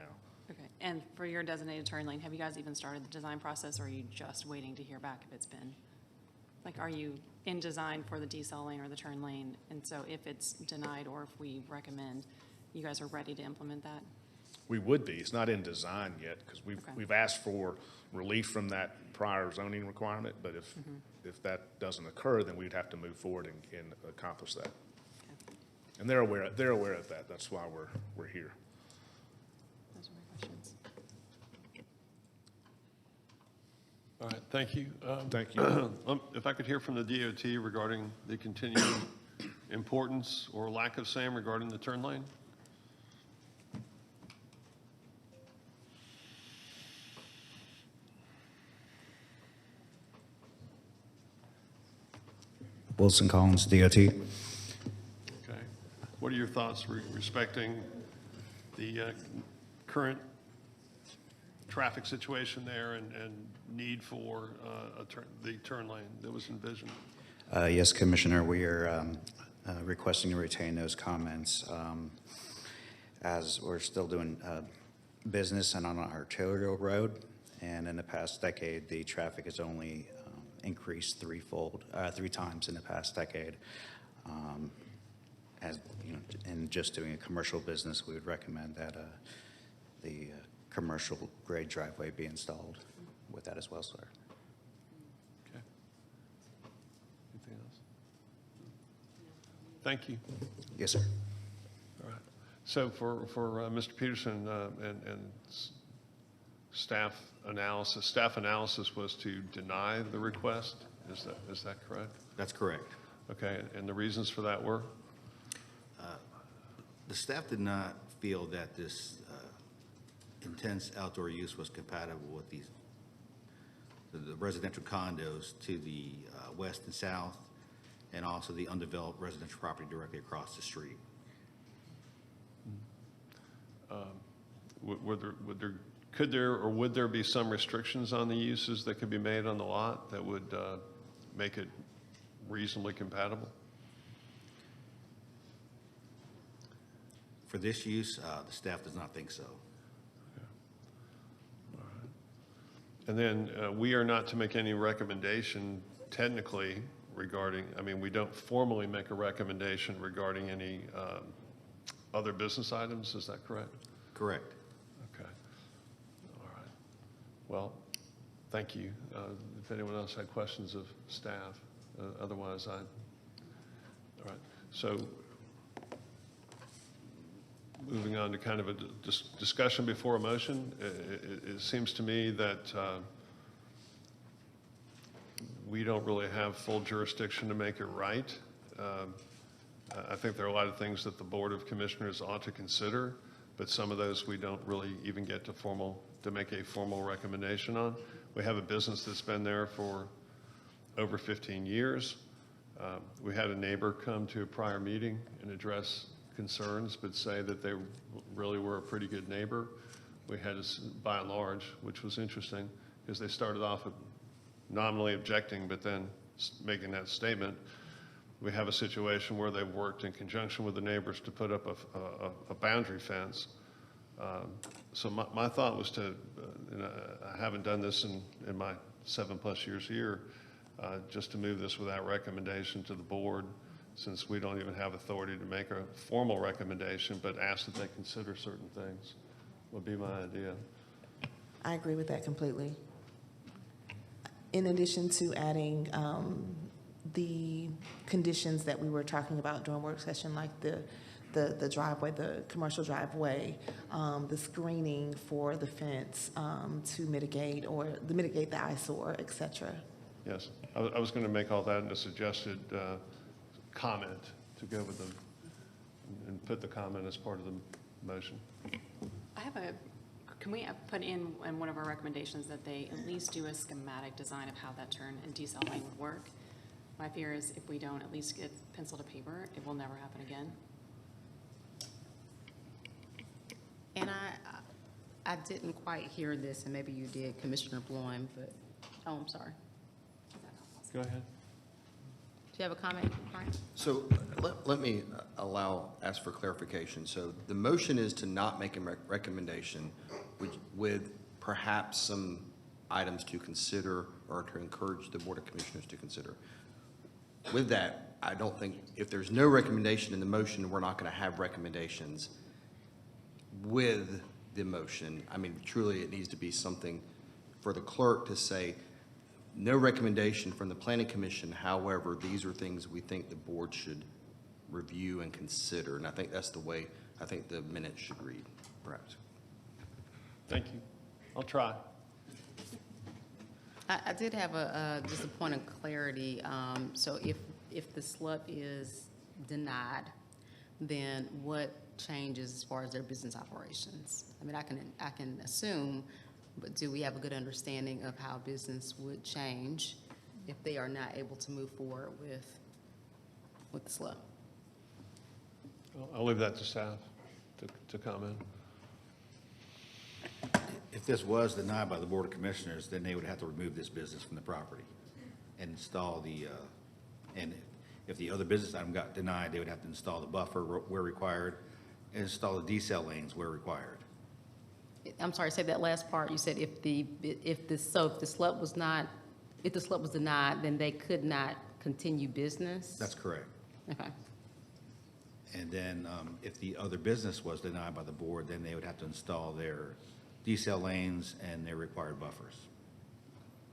Okay. And for your designated turn lane, have you guys even started the design process, or are you just waiting to hear back if it's been? Like, are you in design for the decel lane or the turn lane? And so if it's denied or if we recommend, you guys are ready to implement that? We would be. It's not in design yet because Okay. we've asked for relief from that prior zoning requirement. But if that doesn't occur, then we'd have to move forward and accomplish that. Okay. And they're aware of that. That's why we're here. Those are my questions. All right, thank you. Thank you. If I could hear from the DOT regarding the continued importance or lack of same regarding the turn lane? Wilson Collins, DOT. Okay. What are your thoughts respecting the current traffic situation there and need for the turn lane that was envisioned? Yes, Commissioner, we are requesting to retain those comments as we're still doing business and on our arterial road. And in the past decade, the traffic has only increased three times in the past decade. As you know, in just doing a commercial business, we would recommend that the commercial grade driveway be installed with that as well, sir. Okay. Anything else? Thank you. Yes, sir. All right. So for Mr. Peterson and staff analysis was to deny the request? Is that correct? That's correct. Okay, and the reasons for that were? The staff did not feel that this intense outdoor use was compatible with the residential condos to the west and south, and also the undeveloped residential property directly across the street. Could there be some restrictions on the uses that could be made on the lot that would make it reasonably compatible? For this use, the staff does not think so. And then we are not to make any recommendation technically regarding, we don't formally make a recommendation regarding any other business items, is that correct? Correct. Okay. All right. Well, thank you. If anyone else had questions of staff, otherwise all right. So moving on to kind of a discussion before a motion, it seems to me that we don't really have full jurisdiction to make it right. I think there are a lot of things that the Board of Commissioners ought to consider, but some of those we don't really even get to make a formal recommendation on. We have a business that's been there for over 15 years. We had a neighbor come to a prior meeting and address concerns, but say that they really were a pretty good neighbor. We had, by and large, which was interesting, because they started off nominally objecting, but then making that statement. We have a situation where they've worked in conjunction with the neighbors to put up a boundary fence. So my thought was to, I haven't done this in my 7+ years here, just to move this without recommendation to the board, since we don't even have authority to make a formal recommendation, but ask that they consider certain things, would be my idea. I agree with that completely. In addition to adding the conditions that we were talking about during work session, like the driveway, the commercial driveway, the screening for the fence to mitigate the eyesore, et cetera. Yes, I was going to make all that in a suggested comment to go with them and put the comment as part of the motion. Can we put in one of our recommendations that they at least do a schematic design of how that turn and decel lane would work? My fear is if we don't at least get pencil to paper, it will never happen again. And I didn't quite hear this, and maybe you did, Commissioner Bloom, but, oh, I'm sorry. Go ahead. Do you have a comment, Brian? So let me ask for clarification. So the motion is to not make a recommendation with perhaps some items to consider or to encourage the Board of Commissioners to consider. With that, I don't think, if there's no recommendation in the motion, we're not going to have recommendations with the motion. Truly, it needs to be something for the clerk to say, no recommendation from the Planning Commission. However, these are things we think the board should review and consider. And I think that's the way I think the minutes should read, perhaps. Thank you. I'll try. I did have just a point of clarity. So if the SLUP is denied, then what changes as far as their business operations? I mean, I can assume, but do we have a good understanding of how business would change if they are not able to move forward with the SLUP? I'll leave that to staff to comment. If this was denied by the Board of Commissioners, then they would have to remove this business from the property and install and if the other business item got denied, they would have to install the buffer where required, and install the decel lanes where required. I'm sorry, say that last part. You said if the SLUP was denied, then they could not continue business? That's correct. Okay. And then if the other business was denied by the board, then they would have to install their decel lanes and their required buffers.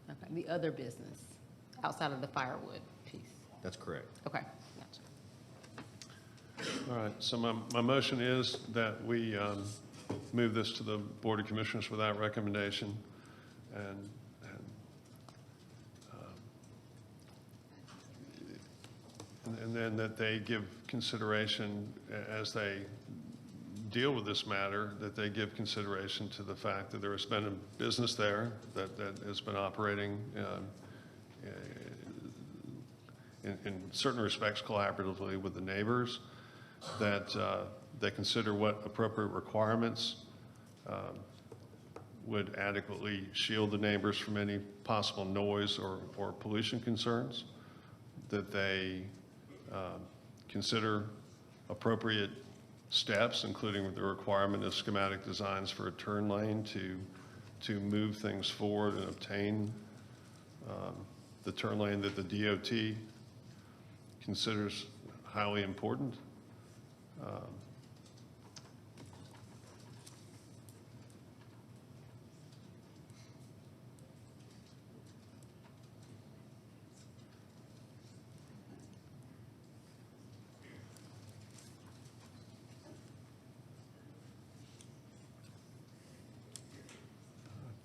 Okay, the other business outside of the firewood piece. That's correct. Okay, gotcha. All right, so my motion is that we move this to the Board of Commissioners without recommendation, and then that they give consideration as they deal with this matter, that they give consideration to the fact that there has been a business there that has been operating in certain respects collaboratively with the neighbors, that they consider what appropriate requirements would adequately shield the neighbors from any possible noise or pollution concerns, that they consider appropriate steps, including the requirement of schematic designs for a turn lane to move things forward and obtain the turn lane that the DOT considers highly important.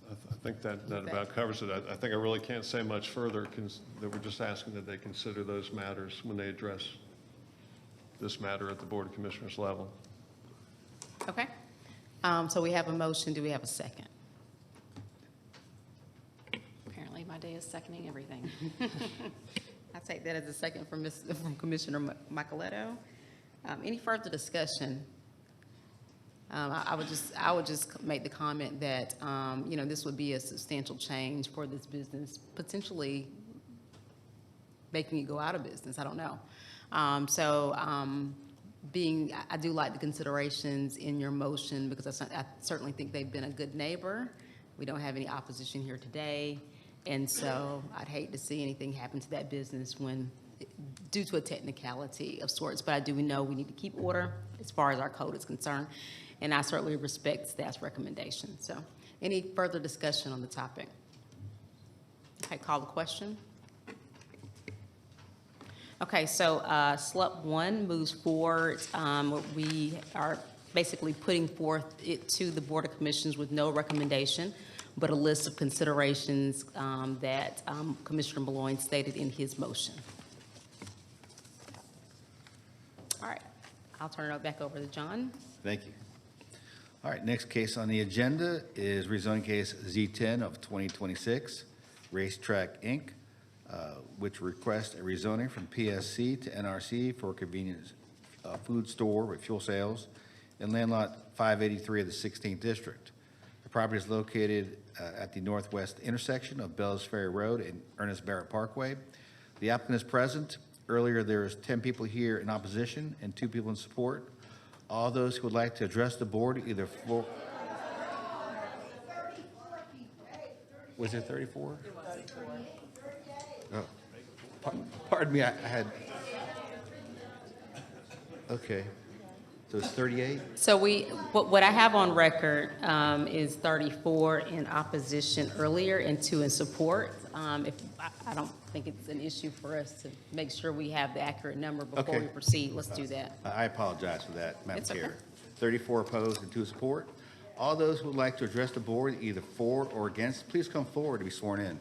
I think that about covers it. I think I really can't say much further, that we're just asking that they consider those matters when they address this matter at the Board of Commissioners level. Okay. So we have a motion. Do we have a second? Apparently, my day is seconding everything. I take that as a second from Commissioner Micheletto. Any further discussion? I would just make the comment that, this would be a substantial change for this business, potentially making it go out of business. I don't know. I do like the considerations in your motion because I certainly think they've been a good neighbor. We don't have any opposition here today. And so I'd hate to see anything happen to that business due to a technicality of sorts. But I do know we need to keep order as far as our code is concerned. And I certainly respect staff's recommendation. So any further discussion on the topic? Okay, call the question. Okay, so SLUP 1 moves forward. We are basically putting forth it to the Board of Commissioners with no recommendation, but a list of considerations that Commissioner Malloy stated in his motion. All right, I'll turn it back over to John. Thank you. All right, next case on the agenda is rezoning case Z10 of 2026, Racetrack, Inc., which requests a rezoning from PSC to NRC for a convenience food store with fuel sales in land lot 583 of the 16th District. The property is located at the northwest intersection of Bells Ferry Road and Ernest Barrett Parkway. The applicant is present. Earlier, there was 10 people here in opposition and 2 people in support. All those who would like to address the board, either floor. Was it 34? It was 34. Oh. Pardon me, I had. Okay. So it's 38? So what I have on record is 34 in opposition earlier and 2 in support. I don't think it's an issue for us to make sure we have the accurate number before we Okay. proceed. Let's do that. I apologize for that, Madam It's okay. Chair. 34 opposed and 2 support. All those who would like to address the board, either for or against, please come forward to be sworn in.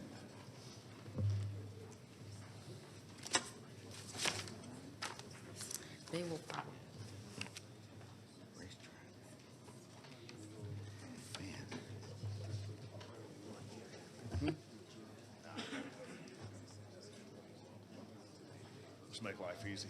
They will probably. Just make life easy.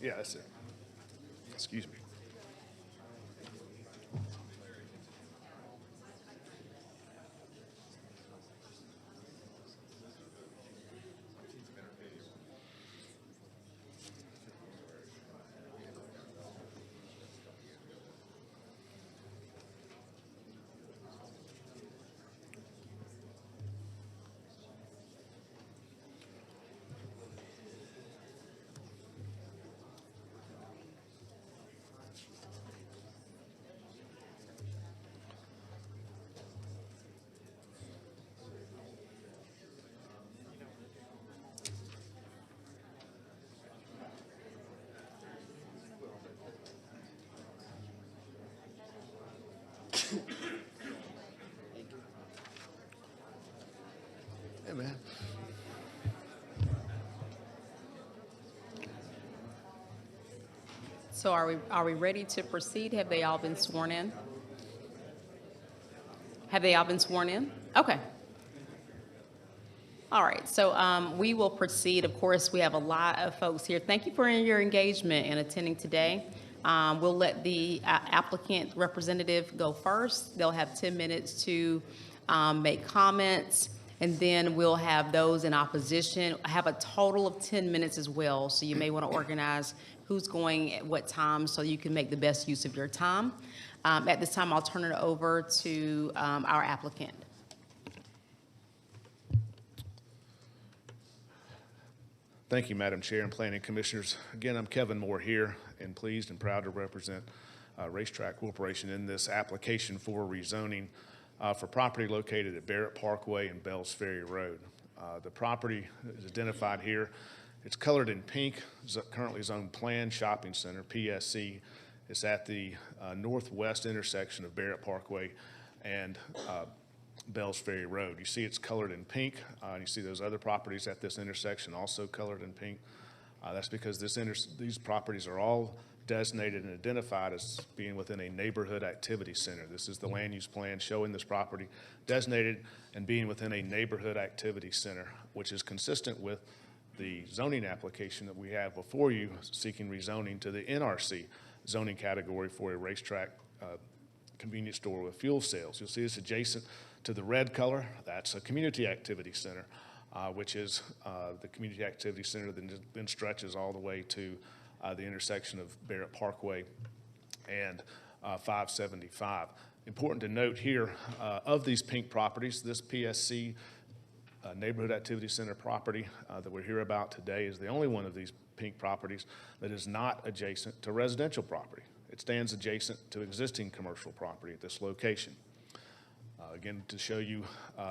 Yeah, that's it. Excuse me. Hey, man. So are we ready to proceed? Have they all been sworn in? Have they all been sworn in? Okay. All right, so we will proceed. Of course, we have a lot of folks here. Thank you for your engagement and attending today. We'll let the applicant representative go first. They'll have 10 minutes to make comments, and then we'll have those in opposition. I have a total of 10 minutes as well, so you may want to organize who's going at what time so you can make the best use of your time. At this time, I'll turn it over to our applicant. Thank you, Madam Chair and Planning Commissioners. Again, I'm Kevin Moore here, and pleased and proud to represent Racetrack Corporation in this application for rezoning for property located at Barrett Parkway and Bells Ferry Road. The property is identified here. It's colored in pink, currently zoned Planned Shopping Center, PSC. It's at the northwest intersection of Barrett Parkway and Bells Ferry Road. You see it's colored in pink. You see those other properties at this intersection also colored in pink. That's because these properties are all designated and identified as being within a neighborhood activity center. This is the land use plan showing this property designated and being within a neighborhood activity center, which is consistent with the zoning application that we have before you seeking rezoning to the NRC zoning category for a racetrack convenience store with fuel sales. You'll see it's adjacent to the red color. That's a community activity center, which is the community activity center that then stretches all the way to the intersection of Barrett Parkway and 575. Important to note here, of these pink properties, this PSC Neighborhood Activity Center property that we're here about today is the only one of these pink properties that is not adjacent to residential property. It stands adjacent to existing commercial property at this location. Again, to show you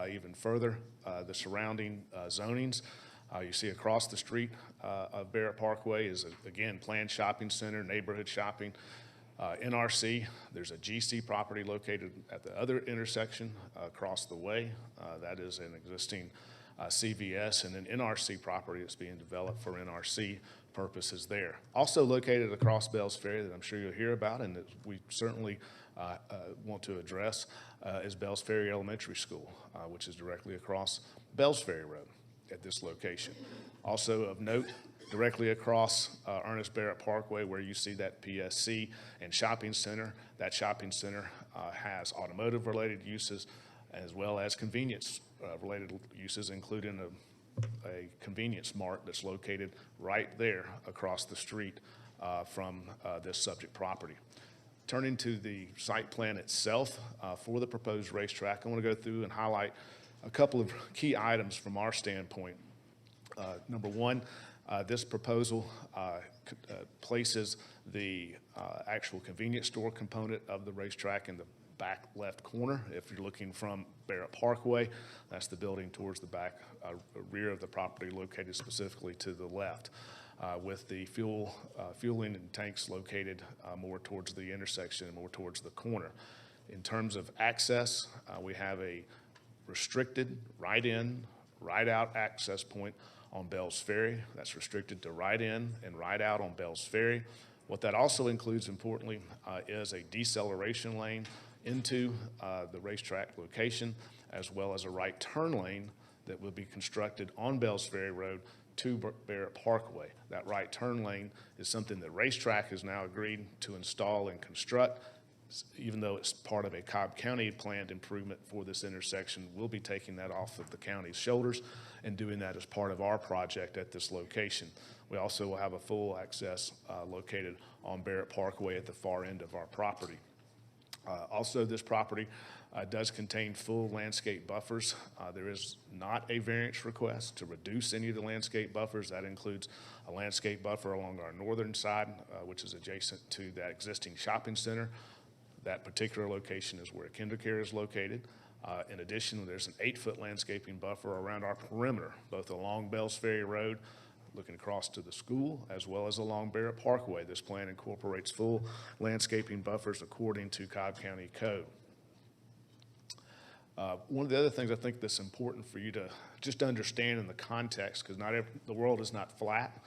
even further the surrounding zonings, you see across the street of Barrett Parkway is, again, Planned Shopping Center, neighborhood shopping. NRC, there's a GC property located at the other intersection across the way. That is an existing CVS, and an NRC property that's being developed for NRC purposes there. Also located across Bells Ferry that I'm sure you'll hear about and that we certainly want to address is Bells Ferry Elementary School, which is directly across Bells Ferry Road at this location. Also of note, directly across Ernest Barrett Parkway where you see that PSC and shopping center. That shopping center has automotive-related uses as well as convenience-related uses, including a convenience mart that's located right there across the street from this subject property. Turning to the site plan itself for the proposed racetrack, I want to go through and highlight a couple of key items from our standpoint. Number one, this proposal places the actual convenience store component of the racetrack in the back left corner. If you're looking from Barrett Parkway, that's the building towards the back rear of the property located specifically to the left, with the fueling and tanks located more towards the intersection and more towards the corner. In terms of access, we have a restricted right-in, right-out access point on Bells Ferry. That's restricted to right-in and right-out on Bells Ferry. What that also includes, importantly, is a deceleration lane into the racetrack location, as well as a right turn lane that will be constructed on Bells Ferry Road to Barrett Parkway. That right turn lane is something that Racetrack has now agreed to install and construct. Even though it's part of a Cobb County planned improvement for this intersection, we'll be taking that off of the county's shoulders and doing that as part of our project at this location. We also will have a full access located on Barrett Parkway at the far end of our property. Also, this property does contain full landscape buffers. There is not a variance request to reduce any of the landscape buffers. That includes a landscape buffer along our northern side, which is adjacent to that existing shopping center. That particular location is where KinderCare is located. In addition, there's an 8-foot landscaping buffer around our perimeter, both along Bells Ferry Road, looking across to the school, as well as along Barrett Parkway. This plan incorporates full landscaping buffers according to Cobb County Code. One of the other things I think that's important for you to just understand in the context, because the world is not flat.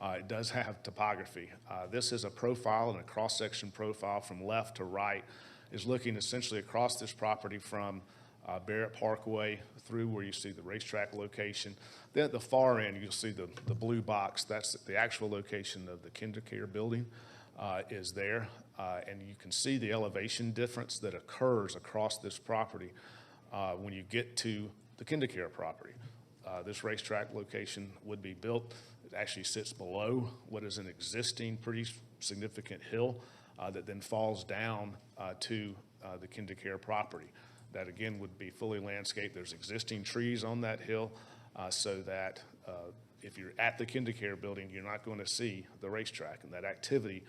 It does have topography. This is a profile and a cross-section profile from left to right, is looking essentially across this property from Barrett Parkway through where you see the racetrack location. Then at the far end, you'll see the blue box. That's the actual location of the KinderCare building is there. And you can see the elevation difference that occurs across this property when you get to the KinderCare property. This racetrack location would be built. It actually sits below what is an existing pretty significant hill that then falls down to the KinderCare property. That again would be fully landscaped. There's existing trees on that hill so that if you're at the KinderCare building, you're not going to see the racetrack, and that activity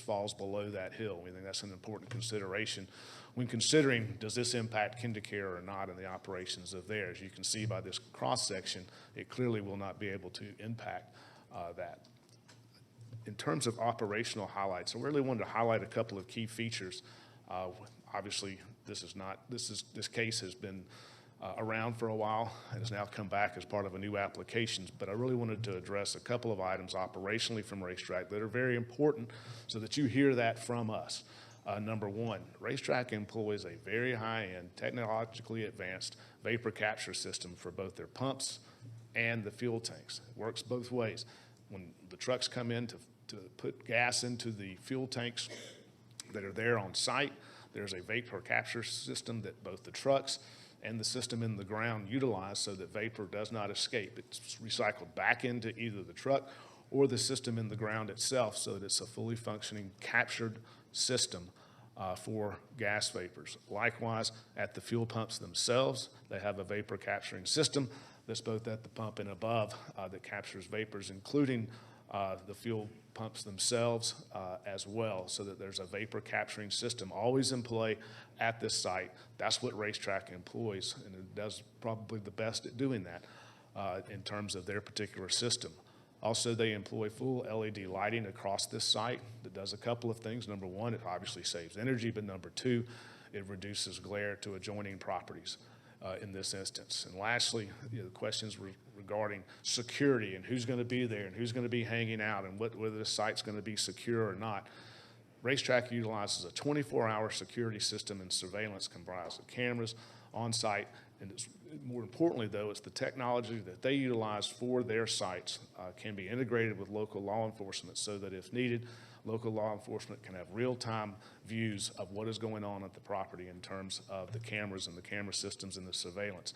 falls below that hill. We think that's an important consideration when considering, does this impact KinderCare or not in the operations of theirs? You can see by this cross-section, it clearly will not be able to impact that. In terms of operational highlights, I really wanted to highlight a couple of key features. Obviously, this case has been around for a while and has now come back as part of a new application, but I really wanted to address a couple of items operationally from Racetrack that are very important so that you hear that from us. Number one, Racetrack employs a very high-end, technologically advanced vapor capture system for both their pumps and the fuel tanks. It works both ways. When the trucks come in to put gas into the fuel tanks that are there on site, there's a vapor capture system that both the trucks and the system in the ground utilize so that vapor does not escape. It's recycled back into either the truck or the system in the ground itself so that it's a fully functioning captured system for gas vapors. Likewise, at the fuel pumps themselves, they have a vapor capturing system that's both at the pump and above that captures vapors, including the fuel pumps themselves as well, so that there's a vapor capturing system always in play at this site. That's what Racetrack employs, and it does probably the best at doing that in terms of their particular system. Also, they employ full LED lighting across this site that does a couple of things. Number one, it obviously saves energy, but number two, it reduces glare to adjoining properties in this instance. And lastly, the questions regarding security and who's going to be there and who's going to be hanging out and whether the site's going to be secure or not. Racetrack utilizes a 24-hour security system and surveillance comprised of cameras on site. And it's, more importantly, though, it's the technology that they utilize for their sites can be integrated with local law enforcement so that if needed, local law enforcement can have real-time views of what is going on at the property in terms of the cameras and the camera systems and the surveillance.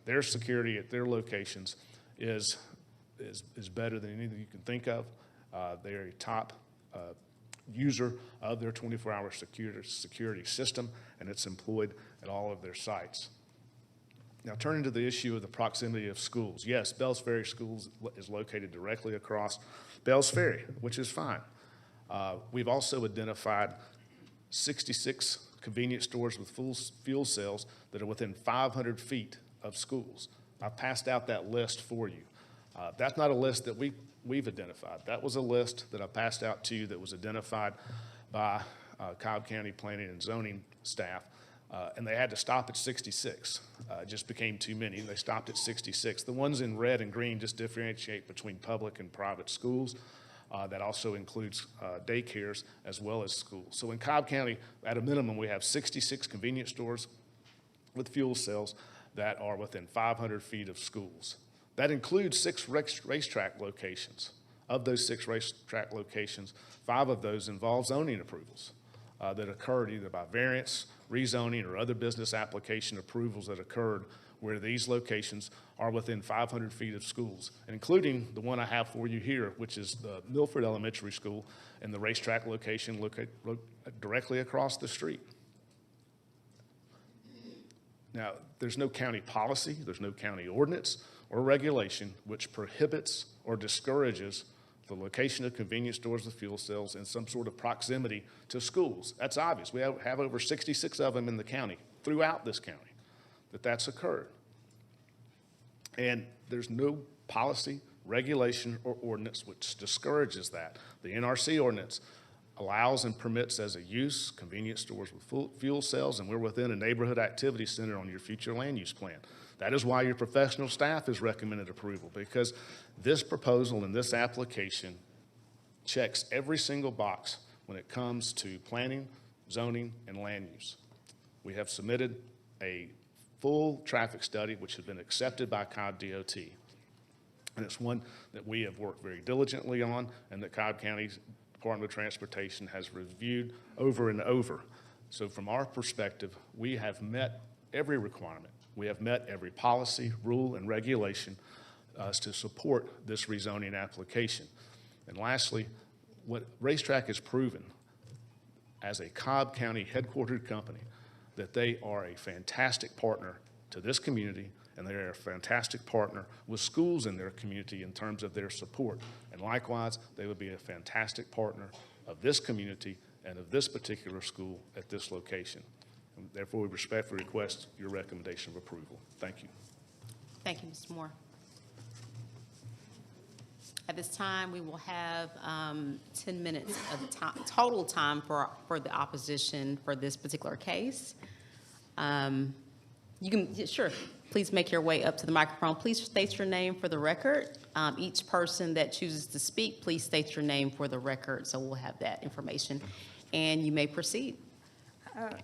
Their security at their locations is better than anything you can think of. They're a top user of their 24-hour security system, and it's employed at all of their sites. Now, turning to the issue of the proximity of schools. Yes, Bells Ferry Schools is located directly across Bells Ferry, which is fine. We've also identified 66 convenience stores with full fuel cells that are within 500 feet of schools. I've passed out that list for you. That's not a list that we've identified. That was a list that I passed out to you that was identified by Cobb County Planning and Zoning staff, and they had to stop at 66. It just became too many. They stopped at 66. The ones in red and green just differentiate between public and private schools. That also includes daycares as well as schools. So in Cobb County, at a minimum, we have 66 convenience stores with fuel cells that are within 500 feet of schools. That includes 6 racetrack locations. Of those 6 racetrack locations, 5 of those involve zoning approvals that occurred either by variance, rezoning, or other business application approvals that occurred where these locations are within 500 feet of schools, including the one I have for you here, which is the Milford Elementary School and the racetrack location located directly across the street. Now, there's no county policy, there's no county ordinance or regulation which prohibits or discourages the location of convenience stores with fuel cells in some sort of proximity to schools. That's obvious. We have over 66 of them in the county, throughout this county, that's occurred. And there's no policy, regulation, or ordinance which discourages that. The NRC ordinance allows and permits as a use convenience stores with fuel cells, and we're within a neighborhood activity center on your future land use plan. That is why your professional staff has recommended approval, because this proposal and this application checks every single box when it comes to planning, zoning, and land use. We have submitted a full traffic study which has been accepted by Cobb DOT. And it's one that we have worked very diligently on and that Cobb County's Department of Transportation has reviewed over and over. So from our perspective, we have met every requirement. We have met every policy, rule, and regulation to support this rezoning application. And lastly, what Racetrack has proven as a Cobb County headquartered company, that they are a fantastic partner to this community, and they are a fantastic partner with schools in their community in terms of their support. And likewise, they would be a fantastic partner of this community and of this particular school at this location. And therefore, we respectfully request your recommendation of approval. Thank you. Thank you, Mr. Moore. At this time, we will have 10 minutes of total time for the opposition for this particular case. You can, sure, please make your way up to the microphone. Please state your name for the record. Each person that chooses to speak, please state your name for the record, so we'll have that information. And you may proceed.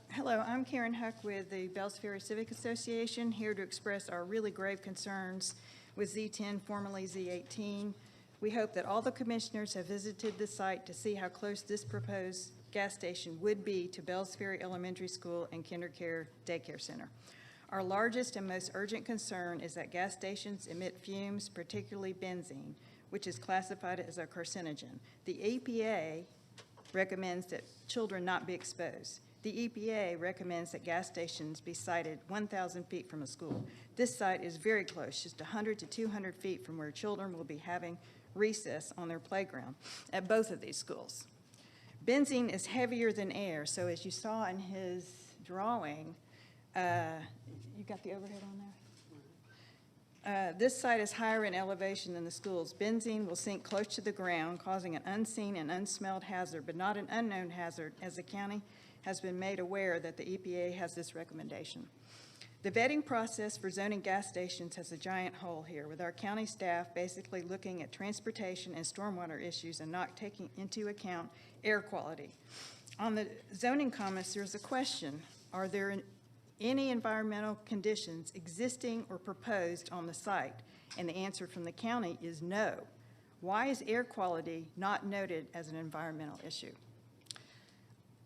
Hello, I'm Karen Huck with the Bells Ferry Civic Association, here to express our really grave concerns with Z10, formerly Z18. We hope that all the commissioners have visited the site to see how close this proposed gas station would be to Bells Ferry Elementary School and Kindercare Daycare Center. Our largest and most urgent concern is that gas stations emit fumes, particularly benzene, which is classified as a carcinogen. The EPA recommends that children not be exposed. The EPA recommends that gas stations be sited 1,000 feet from a school. This site is very close, just 100 to 200 feet from where children will be having recess on their playground at both of these schools. Benzene is heavier than air, so as you saw in his drawing, you got the overhead on there? This site is higher in elevation than the schools. Benzene will sink close to the ground, causing an unseen and unsmelled hazard, but not an unknown hazard, as the county has been made aware that the EPA has this recommendation. The vetting process for zoning gas stations has a giant hole here, with our county staff basically looking at transportation and stormwater issues and not taking into account air quality. On the zoning comments, there's a question. Are there any environmental conditions existing or proposed on the site? And the answer from the county is no. Why is air quality not noted as an environmental issue?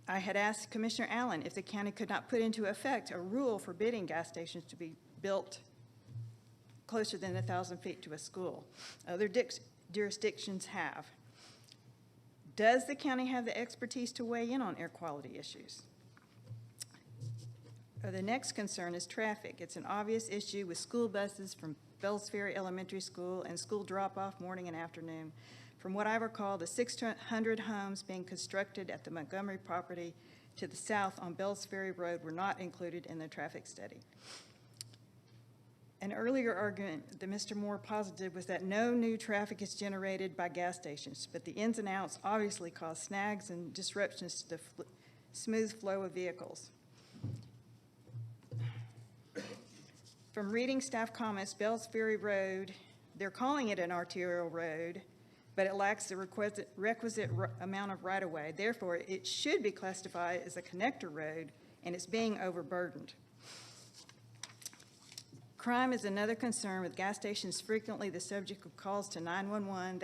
I had asked Commissioner Allen if the county could not put into effect a rule forbidding gas stations to be built closer than 1,000 feet to a school. Other jurisdictions have. Does the county have the expertise to weigh in on air quality issues? The next concern is traffic. It's an obvious issue with school buses from Bells Ferry Elementary School and school drop-off morning and afternoon. From what I recall, the 600 homes being constructed at the Montgomery property to the south on Bells Ferry Road were not included in the traffic study. An earlier argument that Mr. Moore posited was that no new traffic is generated by gas stations, but the ins and outs obviously cause snags and disruptions to the smooth flow of vehicles. From reading staff comments, Bells Ferry Road, they're calling it an arterial road, but it lacks the requisite amount of right-of-way. Therefore, it should be classified as a connector road, and it's being overburdened. Crime is another concern, with gas stations frequently the subject of calls to 911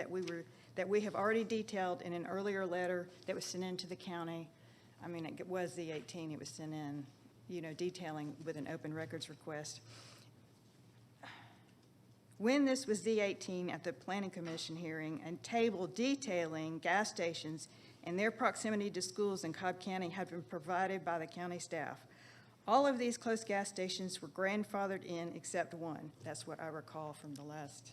that we have already detailed in an earlier letter that was sent in to the county. I mean, it was the 18, it was sent in, detailing with an open records request. When this was Z18 at the Planning Commission hearing, and table detailing gas stations and their proximity to schools in Cobb County had been provided by the county staff. All of these close gas stations were grandfathered in except one. That's what I recall from the last.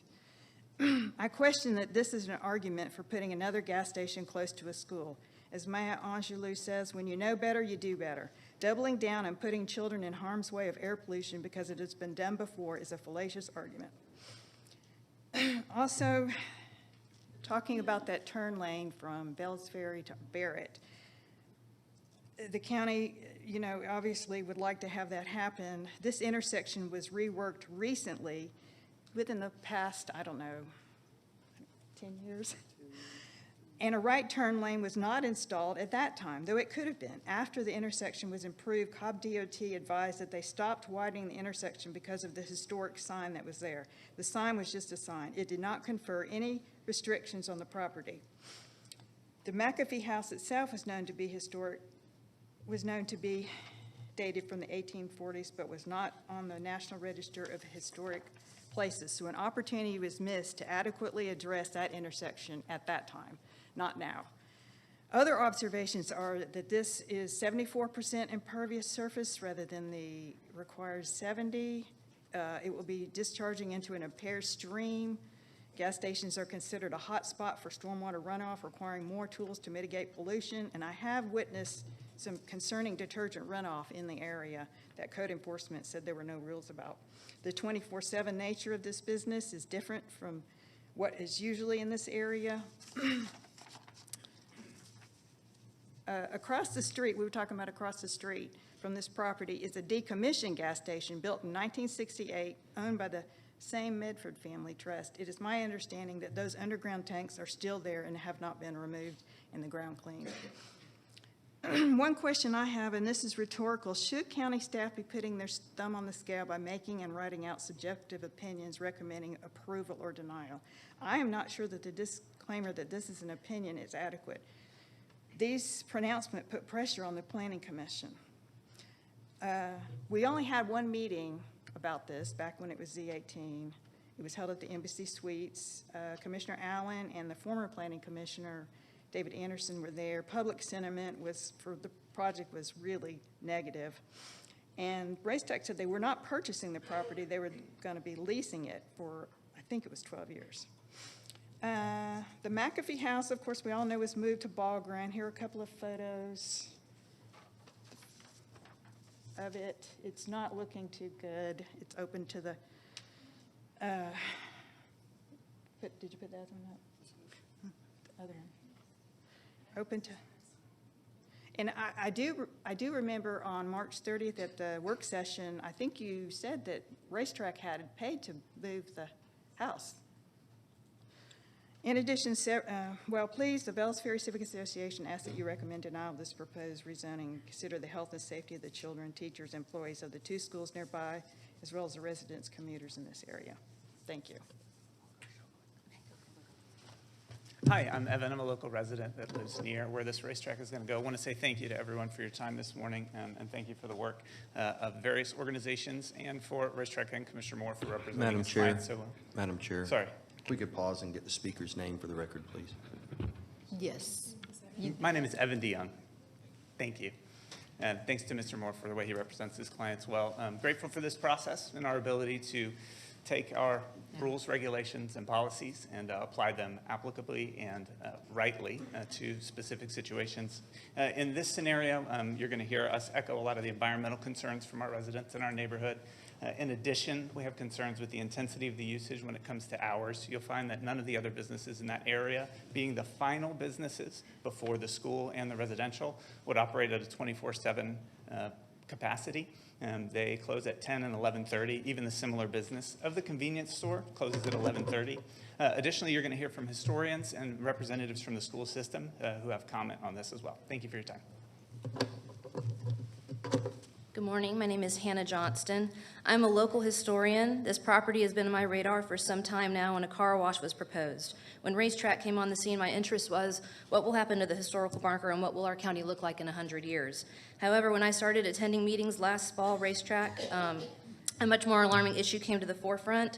I question that this is an argument for putting another gas station close to a school. As Maya Angelou says, when you know better, you do better. Doubling down and putting children in harm's way of air pollution because it has been done before is a fallacious argument. Also, talking about that turn lane from Bells Ferry to Barrett, the county, obviously would like to have that happen. This intersection was reworked recently, within the past, 10 years. And a right turn lane was not installed at that time, though it could have been. After the intersection was improved, Cobb DOT advised that they stopped widening the intersection because of the historic sign that was there. The sign was just a sign. It did not confer any restrictions on the property. The McAfee house itself was known to be historic, was known to be dated from the 1840s, but was not on the National Register of Historic Places. So an opportunity was missed to adequately address that intersection at that time. Not now. Other observations are that this is 74% impervious surface rather than the required 70. It will be discharging into an impaired stream. Gas stations are considered a hot spot for stormwater runoff, requiring more tools to mitigate pollution. And I have witnessed some concerning detergent runoff in the area that code enforcement said there were no rules about. The 24/7 nature of this business is different from what is usually in this area. Across the street, we were talking about across the street from this property, is a decommissioned gas station built in 1968, owned by the same Medford family trust. It is my understanding that those underground tanks are still there and have not been removed and the ground cleaned. One question I have, and this is rhetorical, should county staff be putting their thumb on the scale by making and writing out subjective opinions recommending approval or denial? I am not sure that the disclaimer that this is an opinion is adequate. These pronouncements put pressure on the Planning Commission. We only had one meeting about this back when it was Z18. It was held at the Embassy Suites. Commissioner Allen and the former Planning Commissioner, David Anderson, were there. Public sentiment for the project was really negative. And Racetech said they were not purchasing the property. They were going to be leasing it for, I think it was 12 years. The McAfee house, of course, we all know was moved to Ball Ground. Here are a couple of photos of it. It's not looking too good. It's open to the, did you put that one up? The other one. Open to, and I do remember on March 30th at the work session, I think you said that Racetrack had paid to move the house. In addition, well, please, the Bells Ferry Civic Association asks that you recommend denial of this proposed rezoning and consider the health and safety of the children, teachers, employees of the 2 schools nearby, as well as the residents, commuters in this area. Thank you. Hi, I'm Evan. I'm a local resident that lives near where this racetrack is going to go. I want to say thank you to everyone for your time this morning, and thank you for the work of various organizations and for Racetrack and Commissioner Moore for representing Madam us Chair, tonight. So, Madam Chair. sorry. If we could pause and get the speaker's name for the record, please. Yes. My name is Evan DeYoung. Thank you. And thanks to Mr. Moore for the way he represents his clients well. I'm grateful for this process and our ability to take our rules, regulations, and policies and apply them applicably and rightly to specific situations. In this scenario, you're going to hear us echo a lot of the environmental concerns from our residents in our neighborhood. In addition, we have concerns with the intensity of the usage when it comes to hours. You'll find that none of the other businesses in that area, being the final businesses before the school and the residential, would operate at a 24/7 capacity. They close at 10 and 11:30. Even the similar business of the convenience store closes at 11:30. Additionally, you're going to hear from historians and representatives from the school system who have comment on this as well. Thank you for your time. Good morning. My name is Hannah Johnston. I'm a local historian. This property has been on my radar for some time now, and a car wash was proposed. When Racetrack came on the scene, my interest was what will happen to the historical marker and what will our county look like in 100 years. However, when I started attending meetings last fall, Racetrack, a much more alarming issue came to the forefront.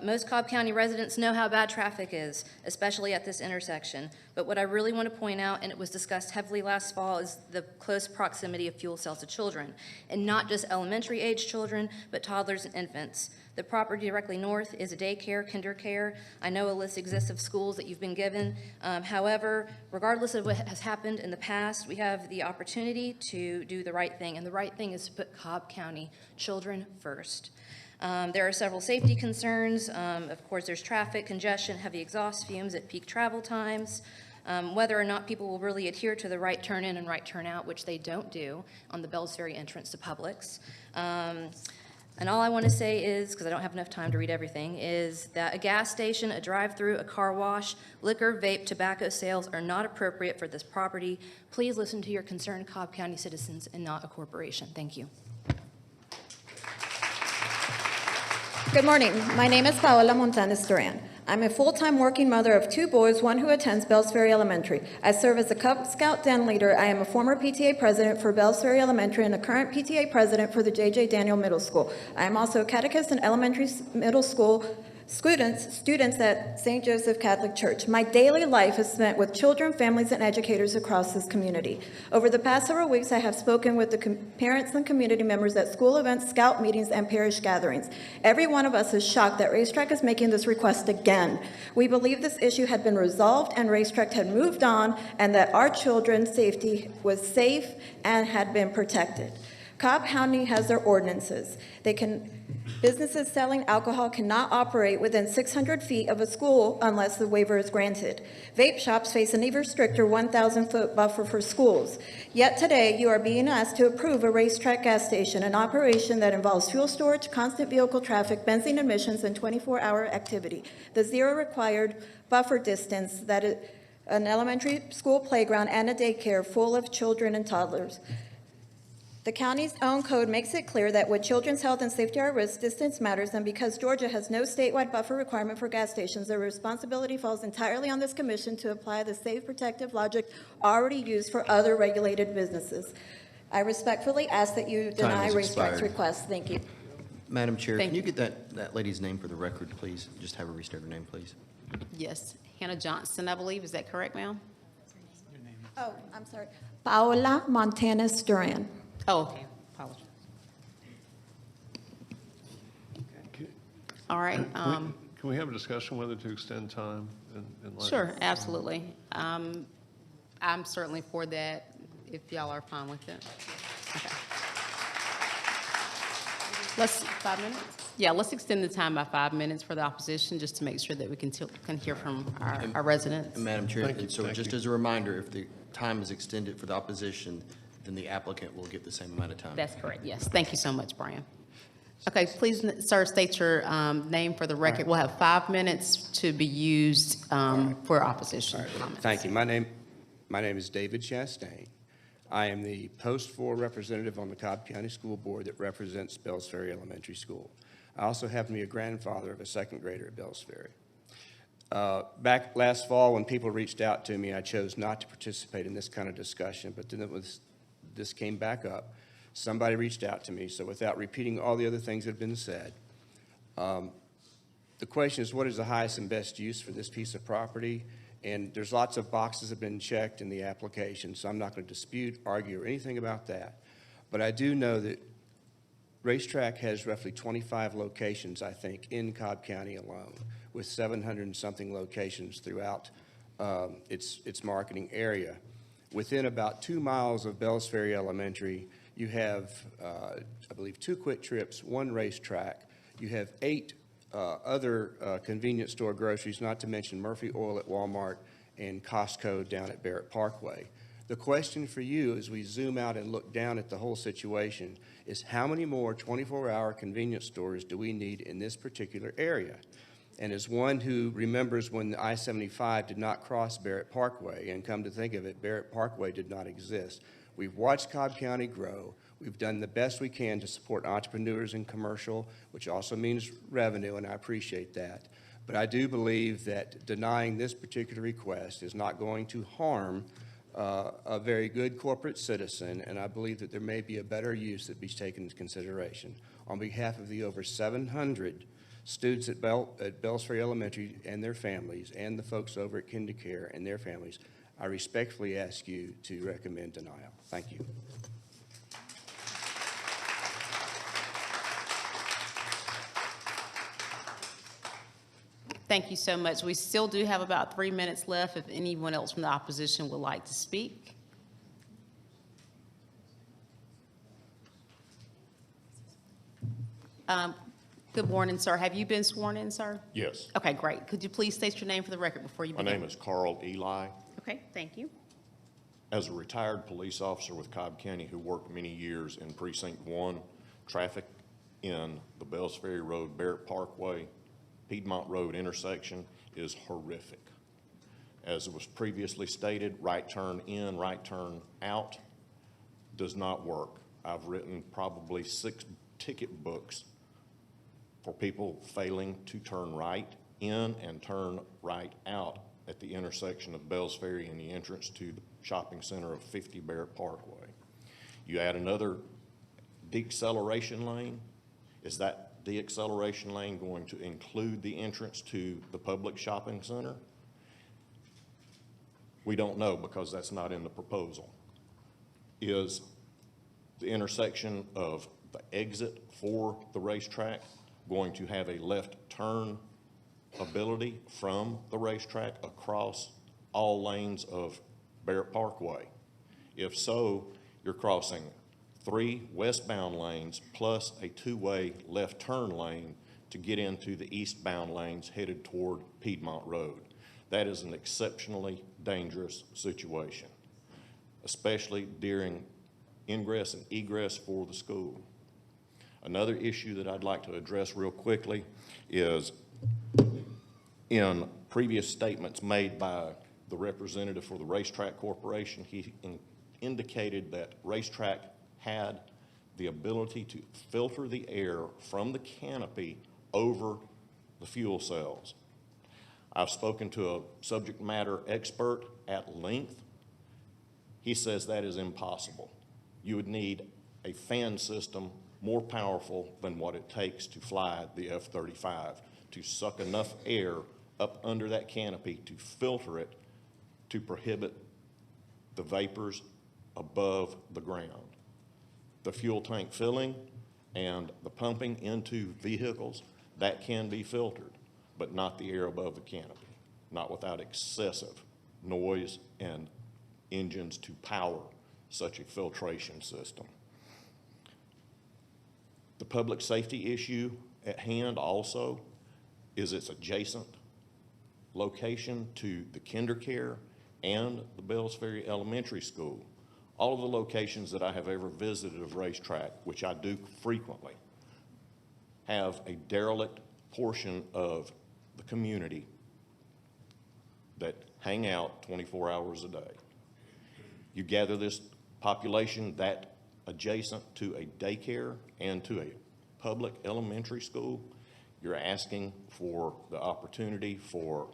Most Cobb County residents know how bad traffic is, especially at this intersection. But what I really want to point out, and it was discussed heavily last fall, is the close proximity of fuel cells to children, and not just elementary age children, but toddlers and infants. The property directly north is a daycare, kindercare. I know a list exists of schools that you've been given. However, regardless of what has happened in the past, we have the opportunity to do the right thing, and the right thing is to put Cobb County children first. There are several safety concerns. Of course, there's traffic, congestion, heavy exhaust fumes at peak travel times, whether or not people will really adhere to the right turn in and right turn out, which they don't do on the Bells Ferry entrance to Publix. And all I want to say is, because I don't have enough time to read everything, is that a gas station, a drive-through, a car wash, liquor, vape, tobacco sales are not appropriate for this property. Please listen to your concerned Cobb County citizens and not a corporation. Thank you. Good morning. My name is Paola Montanez Duran. I'm a full-time working mother of 2 boys, one who attends Bells Ferry Elementary. I serve as a Cub Scout Den leader. I am a former PTA president for Bells Ferry Elementary and a current PTA president for the J.J. Daniel Middle School. I am also a catechist in elementary middle school students at St. Joseph Catholic Church. My daily life is spent with children, families, and educators across this community. Over the past several weeks, I have spoken with the parents and community members at school events, scout meetings, and parish gatherings. Every one of us is shocked that Racetrack is making this request again. We believe this issue had been resolved and Racetrack had moved on and that our children's safety was safe and had been protected. Cobb County has their ordinances. Businesses selling alcohol cannot operate within 600 feet of a school unless the waiver is granted. Vape shops face an even stricter 1,000-foot buffer for schools. Yet today, you are being asked to approve a Racetrack gas station, an operation that involves fuel storage, constant vehicle traffic, benzene emissions, and 24-hour activity. The zero required buffer distance that an elementary school playground and a daycare full of children and toddlers. The county's own code makes it clear that when children's health and safety are at risk, distance matters, and because Georgia has no statewide buffer requirement for gas stations, the responsibility falls entirely on this commission to apply the safe, protective logic already used for other regulated businesses. I respectfully ask that you deny Racetrack's request. Thank you. Madam Chair, can you get that lady's name for the record, please? Just have her restate her name, please. Yes, Hannah Johnston, I believe. Is that correct, ma'am? Oh, I'm sorry. Paola Montanez Duran. Oh, okay. Apologize. All right. Can we have a discussion whether to extend time? Sure, absolutely. I'm certainly for that, if y'all are fine with it. Okay. 5 minutes? Yeah, let's extend the time by 5 minutes for the opposition, just to make sure that we can hear from our residents. Madam Chair, so just as a reminder, if the time is extended for the opposition, then the applicant will get the same amount of time. That's correct, yes. Thank you so much, Brian. Okay, please, sir, state your name for the record. We'll have 5 minutes to be used for opposition comments. Thank you. My name is David Chastain. I am the Post 4 representative on the Cobb County School Board that represents Bells Ferry Elementary School. I also happen to be a grandfather of a second grader at Bells Ferry. Back last fall, when people reached out to me, I chose not to participate in this kind of discussion, but then this came back up. Somebody reached out to me, so without repeating all the other things that have been said, the question is, what is the highest and best use for this piece of property? And there's lots of boxes that have been checked in the application, so I'm not going to dispute, argue, or anything about that. But I do know that Racetrack has roughly 25 locations, I think, in Cobb County alone, with 700 and something locations throughout its marketing area. Within about 2 miles of Bells Ferry Elementary, you have, I believe, 2 Quick Trips, 1 Racetrack. You have 8 other convenience store groceries, not to mention Murphy Oil at Walmart and Costco down at Barrett Parkway. The question for you as we zoom out and look down at the whole situation is how many more 24-hour convenience stores do we need in this particular area? And as one who remembers when the I-75 did not cross Barrett Parkway, and come to think of it, Barrett Parkway did not exist. We've watched Cobb County grow. We've done the best we can to support entrepreneurs in commercial, which also means revenue, and I appreciate that. But I do believe that denying this particular request is not going to harm a very good corporate citizen, and I believe that there may be a better use that be taken into consideration. On behalf of the over 700 students at Bells Ferry Elementary and their families, and the folks over at KinderCare and their families, I respectfully ask you to recommend denial. Thank you. Thank you so much. We still do have about 3 minutes left if anyone else from the opposition would like to speak. Good morning, sir. Have you been sworn in, sir? Yes. Okay, great. Could you please state your name for the record before you My begin? name is Carl Eli. Okay, thank you. As a retired police officer with Cobb County who worked many years in Precinct 1, traffic in the Bells Ferry Road, Barrett Parkway, Piedmont Road intersection is horrific. As it was previously stated, right turn in, right turn out does not work. I've written probably 6 ticket books for people failing to turn right in and turn right out at the intersection of Bells Ferry and the entrance to the shopping center of 50 Barrett Parkway. You add another deceleration lane. Is that deceleration lane going to include the entrance to the public shopping center? We don't know because that's not in the proposal. Is the intersection of the exit for the racetrack going to have a left turn ability from the racetrack across all lanes of Barrett Parkway? If so, you're crossing 3 westbound lanes plus a 2-way left turn lane to get into the eastbound lanes headed toward Piedmont Road. That is an exceptionally dangerous situation, especially during ingress and egress for the school. Another issue that I'd like to address real quickly is in previous statements made by the representative for the Racetrack Corporation, he indicated that Racetrack had the ability to filter the air from the canopy over the fuel cells. I've spoken to a subject matter expert at length. He says that is impossible. You would need a fan system more powerful than what it takes to fly the F-35 to suck enough air up under that canopy to filter it to prohibit the vapors above the ground. The fuel tank filling and the pumping into vehicles, that can be filtered, but not the air above the canopy, not without excessive noise and engines to power such a filtration system. The public safety issue at hand also is its adjacent location to the KinderCare and the Bells Ferry Elementary School. All of the locations that I have ever visited of Racetrack, which I do frequently, have a derelict portion of the community that hang out 24 hours a day. You gather this population that adjacent to a daycare and to a public elementary school, you're asking for the opportunity for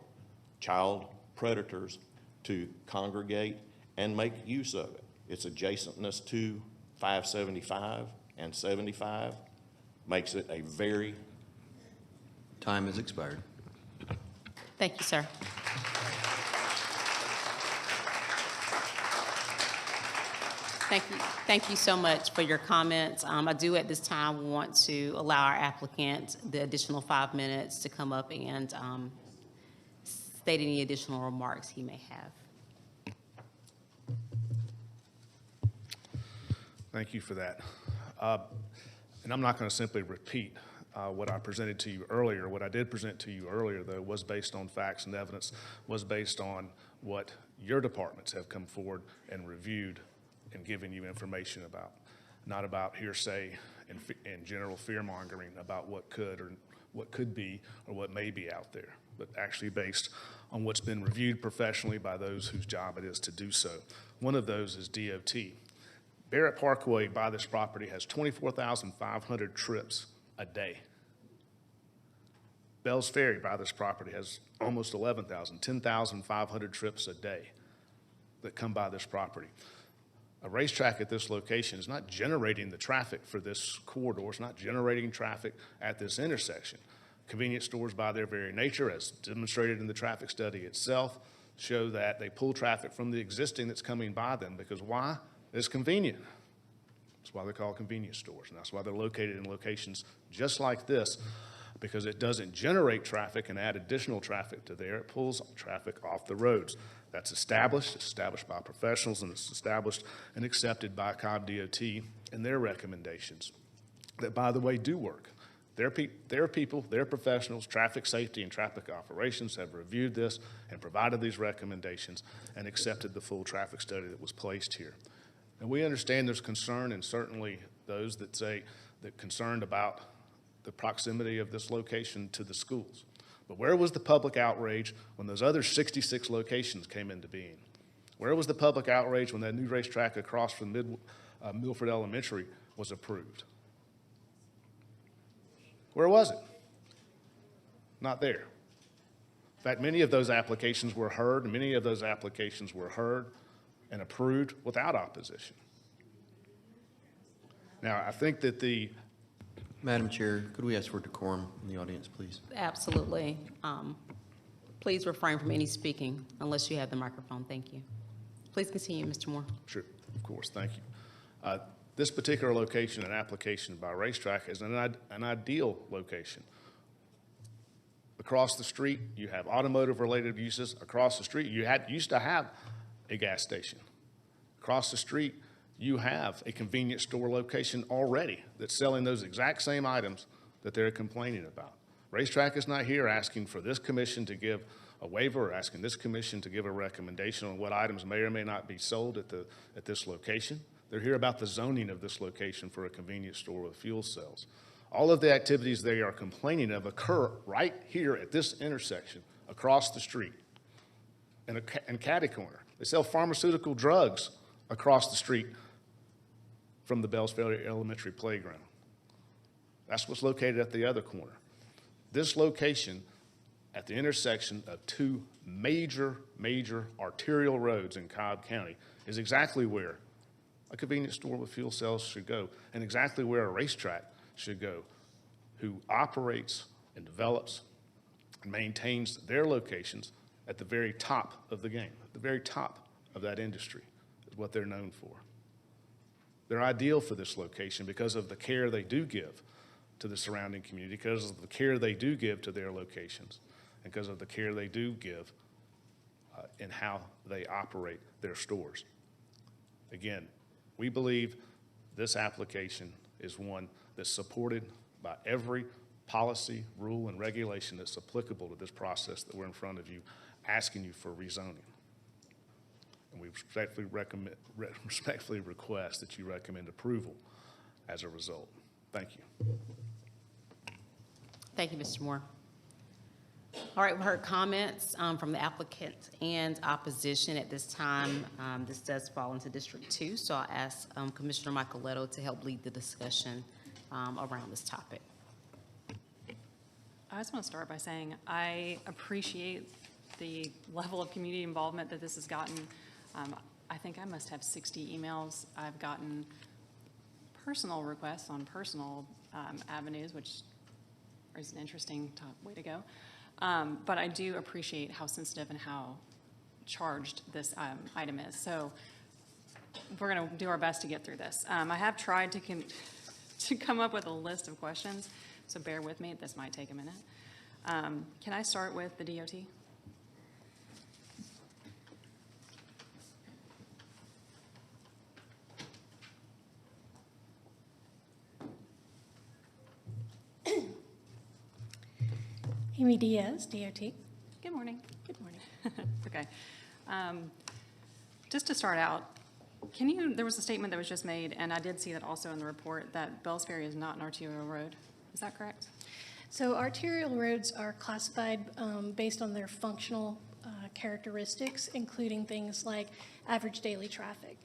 child predators to congregate and make use of it. Its adjacentness to 575 and 75 makes it a very... Time has expired. Thank you, sir. Thank you so much for your comments. I do at this time want to allow our applicant the additional 5 minutes to come up and state any additional remarks he may have. Thank you for that. And I'm not going to simply repeat what I presented to you earlier. What I did present to you earlier, though, was based on facts and evidence, was based on what your departments have come forward and reviewed and given you information about, not about hearsay and general fear-mongering about what could be or what may be out there, but actually based on what's been reviewed professionally by those whose job it is to do so. One of those is DOT. Barrett Parkway by this property has 24,500 trips a day. Bells Ferry by this property has almost 11,000, 10,500 trips a day that come by this property. A racetrack at this location is not generating the traffic for this corridor. It's not generating traffic at this intersection. Convenience stores, by their very nature, as demonstrated in the traffic study itself, show that they pull traffic from the existing that's coming by them. Because why? It's convenient. That's why they're called convenience stores, and that's why they're located in locations just like this, because it doesn't generate traffic and add additional traffic to there. It pulls traffic off the roads. That's established. It's established by professionals, and it's established and accepted by Cobb DOT and their recommendations that, by the way, do work. Their people, their professionals, traffic safety and traffic operations have reviewed this and provided these recommendations and accepted the full traffic study that was placed here. And we understand there's concern, and certainly those that say that concerned about the proximity of this location to the schools. But where was the public outrage when those other 66 locations came into being? Where was the public outrage when that new racetrack across from Milford Elementary was approved? Where was it? Not there. In fact, many of those applications were heard, and many of those applications were heard and approved without opposition. Now, I think that Madam Chair, could we ask for decorum in the audience, please? Absolutely. Please refrain from any speaking unless you have the microphone. Thank you. Please continue, Mr. Moore. Sure, of course, thank you. This particular location and application by Racetrack is an ideal location. Across the street, you have automotive-related uses. Across the street, you used to have a gas station. Across the street, you have a convenience store location already that's selling those exact same items that they're complaining about. Racetrack is not here asking for this commission to give a waiver or asking this commission to give a recommendation on what items may or may not be sold at this location. They're here about the zoning of this location for a convenience store with fuel cells. All of the activities they are complaining of occur right here at this intersection across the street in Caddy Corner. They sell pharmaceutical drugs across the street from the Bells Ferry Elementary Playground. That's what's located at the other corner. This location at the intersection of two major arterial roads in Cobb County is exactly where a convenience store with fuel cells should go, and exactly where a racetrack should go, who operates and develops and maintains their locations at the very top of the game, the very top of that industry is what they're known for. They're ideal for this location because of the care they do give to the surrounding community, because of the care they do give to their locations, and because of the care they do give in how they operate their stores. Again, we believe this application is one that's supported by every policy, rule, and regulation that's applicable to this process that we're in front of you, asking you for rezoning. And we respectfully request that you recommend approval as a result. Thank you. Thank you, Mr. Moore. All right, we heard comments from the applicant and opposition at this time. This does fall into District 2, so I'll ask Commissioner Michaeletto to help lead the discussion around this topic. I just want to start by saying I appreciate the level of community involvement that this has gotten. I think I must have 60 emails. I've gotten personal requests on personal avenues, which is an interesting way to go. But I do appreciate how sensitive and how charged this item is. So we're going to do our best to get through this. I have tried to come up with a list of questions, so bear with me. This might take a minute. Can I start with the DOT? Amy Diaz, DOT. Good morning. Good morning. Okay. Just to start out, there was a statement that was just made, and I did see that also in the report, that Bells Ferry is not an arterial road. Is that correct? So arterial roads are classified based on their functional characteristics, including things like average daily traffic.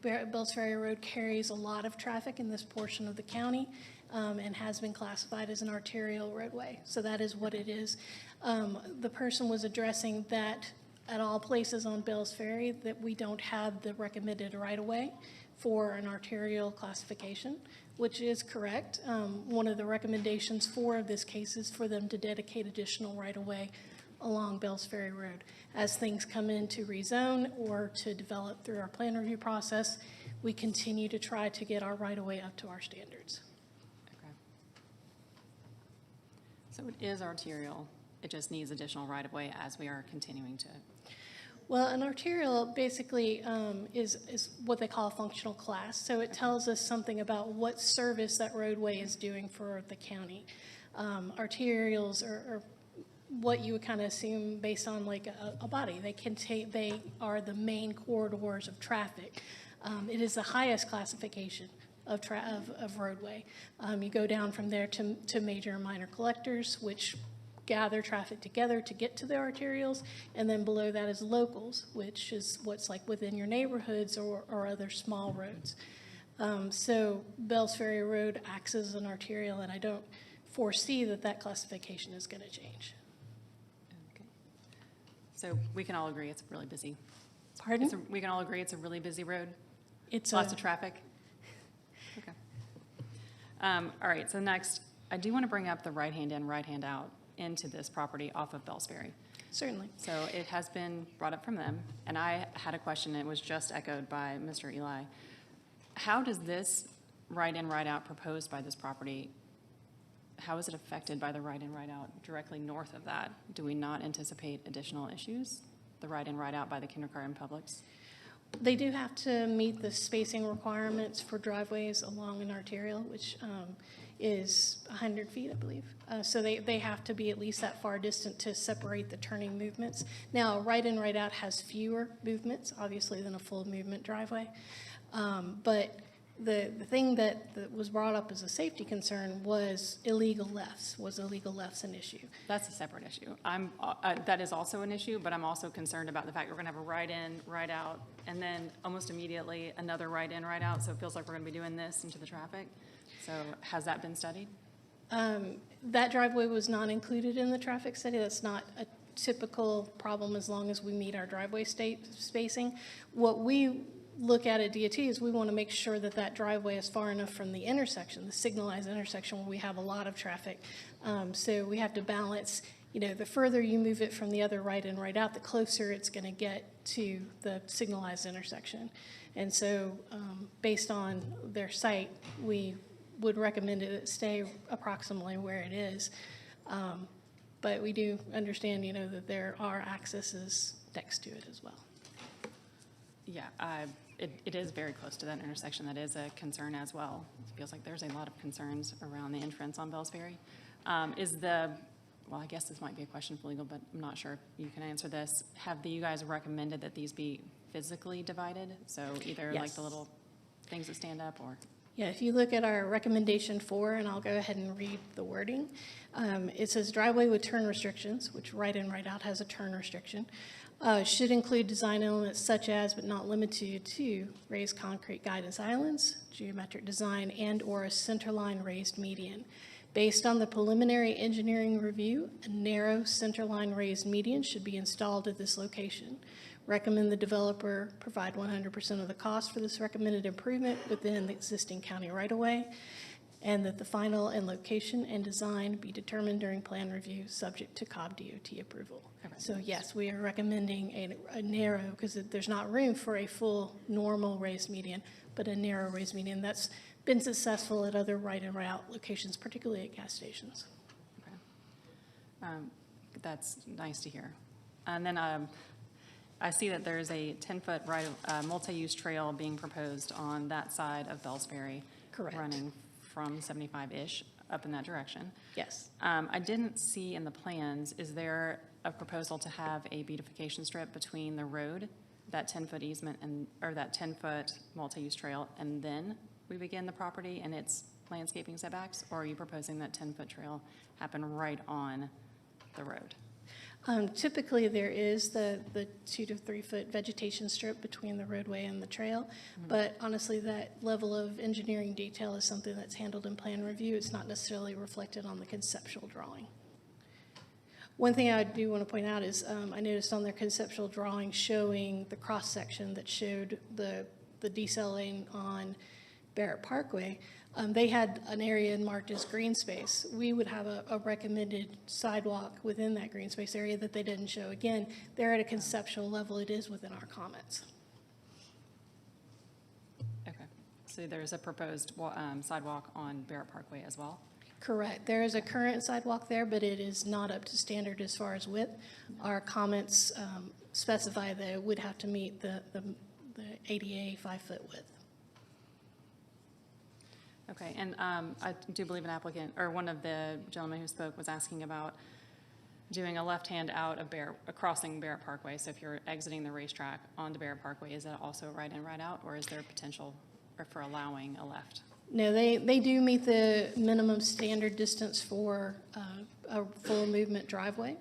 Bells Ferry Road carries a lot of traffic in this portion of the county and has been classified as an arterial roadway. So that is what it is. The person was addressing that at all places on Bells Ferry that we don't have the recommended right-of-way for an arterial classification, which is correct. One of the recommendations for this case is for them to dedicate additional right-of-way along Bells Ferry Road. As things come in to rezone or to develop through our plan review process, we continue to try to get our right-of-way up to our standards. Okay. So it is arterial. It just needs additional right-of-way as we are continuing to. Well, an arterial basically is what they call a functional class. So it tells us something about what service that roadway is doing for the county. Arterials are what you would kind of assume based on like a body. They are the main corridors of traffic. It is the highest classification of roadway. You go down from there to major and minor collectors, which gather traffic together to get to the arterials, and then below that is locals, which is what's like within your neighborhoods or other small roads. So Bells Ferry Road acts as an arterial, and I don't foresee that classification is going to change. Okay. So we can all agree it's really busy. Pardon? We can all agree it's a really busy road? It's lots of traffic? Okay. All right, so next, I do want to bring up the right-hand in, right-hand out into this property off of Bells Ferry. Certainly. So it has been brought up from them, and I had a question, and it was just echoed by Mr. Eli. How does this right-in, right-out proposed by this property, how is it affected by the right-in, right-out directly north of that? Do we not anticipate additional issues, the right-in, right-out by the kindergarten Publix? They do have to meet the spacing requirements for driveways along an arterial, which is 100 feet, I believe. So they have to be at least that far distant to separate the turning movements. Now, right in, right out has fewer movements, obviously, than a full movement driveway. But the thing that was brought up as a safety concern was illegal lefts. Was illegal lefts an issue? That's a separate issue. That is also an issue, but I'm also concerned about the fact we're going to have a right in, right out, and then almost immediately another right in, right out. So it feels like we're going to be doing this into the traffic. So has that been studied? That driveway was not included in the traffic study. That's not a typical problem as long as we meet our driveway spacing. What we look at DOT is we want to make sure that driveway is far enough from the intersection, the signalized intersection where we have a lot of traffic. So we have to balance, the further you move it from the other right in, right out, the closer it's going to get to the signalized intersection. And so based on their site, we would recommend it stay approximately where it is. But we do understand, that there are accesses next to it as well. Yeah, it is very close to that intersection. That is a concern as well. It feels like there's a lot of concerns around the entrance on Bells Ferry. Well, I guess this might be a question for legal, but I'm not sure if you can answer this. Have you guys recommended that these be physically divided? So either like Yes. the little things that stand up or? Yeah, if you look at our recommendation 4, and I'll go ahead and read the wording, it says driveway with turn restrictions, which right in, right out has a turn restriction, should include design elements such as, but not limited to, raised concrete guidance islands, geometric design, and/or a centerline raised median. Based on the preliminary engineering review, a narrow centerline raised median should be installed at this location. Recommend the developer provide 100% of the cost for this recommended improvement within the existing county right-of-way, and that the final and location and design be determined during plan review, subject to Cobb DOT approval. So yes, we are recommending a narrow, because there's not room for a full normal raised median, but a narrow raised median that's been successful at other right-and-route locations, particularly at gas stations. Okay. That's nice to hear. And then I see that there's a 10-foot multi-use trail being proposed on that side of Bellsbury. Correct. Running from 75-ish up in that direction. Yes. I didn't see in the plans, is there a proposal to have a beautification strip between the road, that 10-foot easement, or that 10-foot multi-use trail, and then we begin the property and its landscaping setbacks? Or are you proposing that 10-foot trail happen right on the road? Typically, there is the 2 to 3 foot vegetation strip between the roadway and the trail, but honestly, that level of engineering detail is something that's handled in plan review. It's not necessarily reflected on the conceptual drawing. One thing I do want to point out is I noticed on their conceptual drawing showing the cross-section that showed the decel lane on Barrett Parkway, they had an area marked as green space. We would have a recommended sidewalk within that green space area that they didn't show. Again, they're at a conceptual level. It is within our comments. Okay. So there's a proposed sidewalk on Barrett Parkway as well? Correct. There is a current sidewalk there, but it is not up to standard as far as width. Our comments specify that it would have to meet the ADA 5-foot width. Okay, and I do believe an applicant, or one of the gentlemen who spoke was asking about doing a left-hand out of crossing Barrett Parkway. So if you're exiting the racetrack onto Barrett Parkway, is that also right in, right out, or is there potential for allowing a left? No, they do meet the minimum standard distance for a full movement driveway.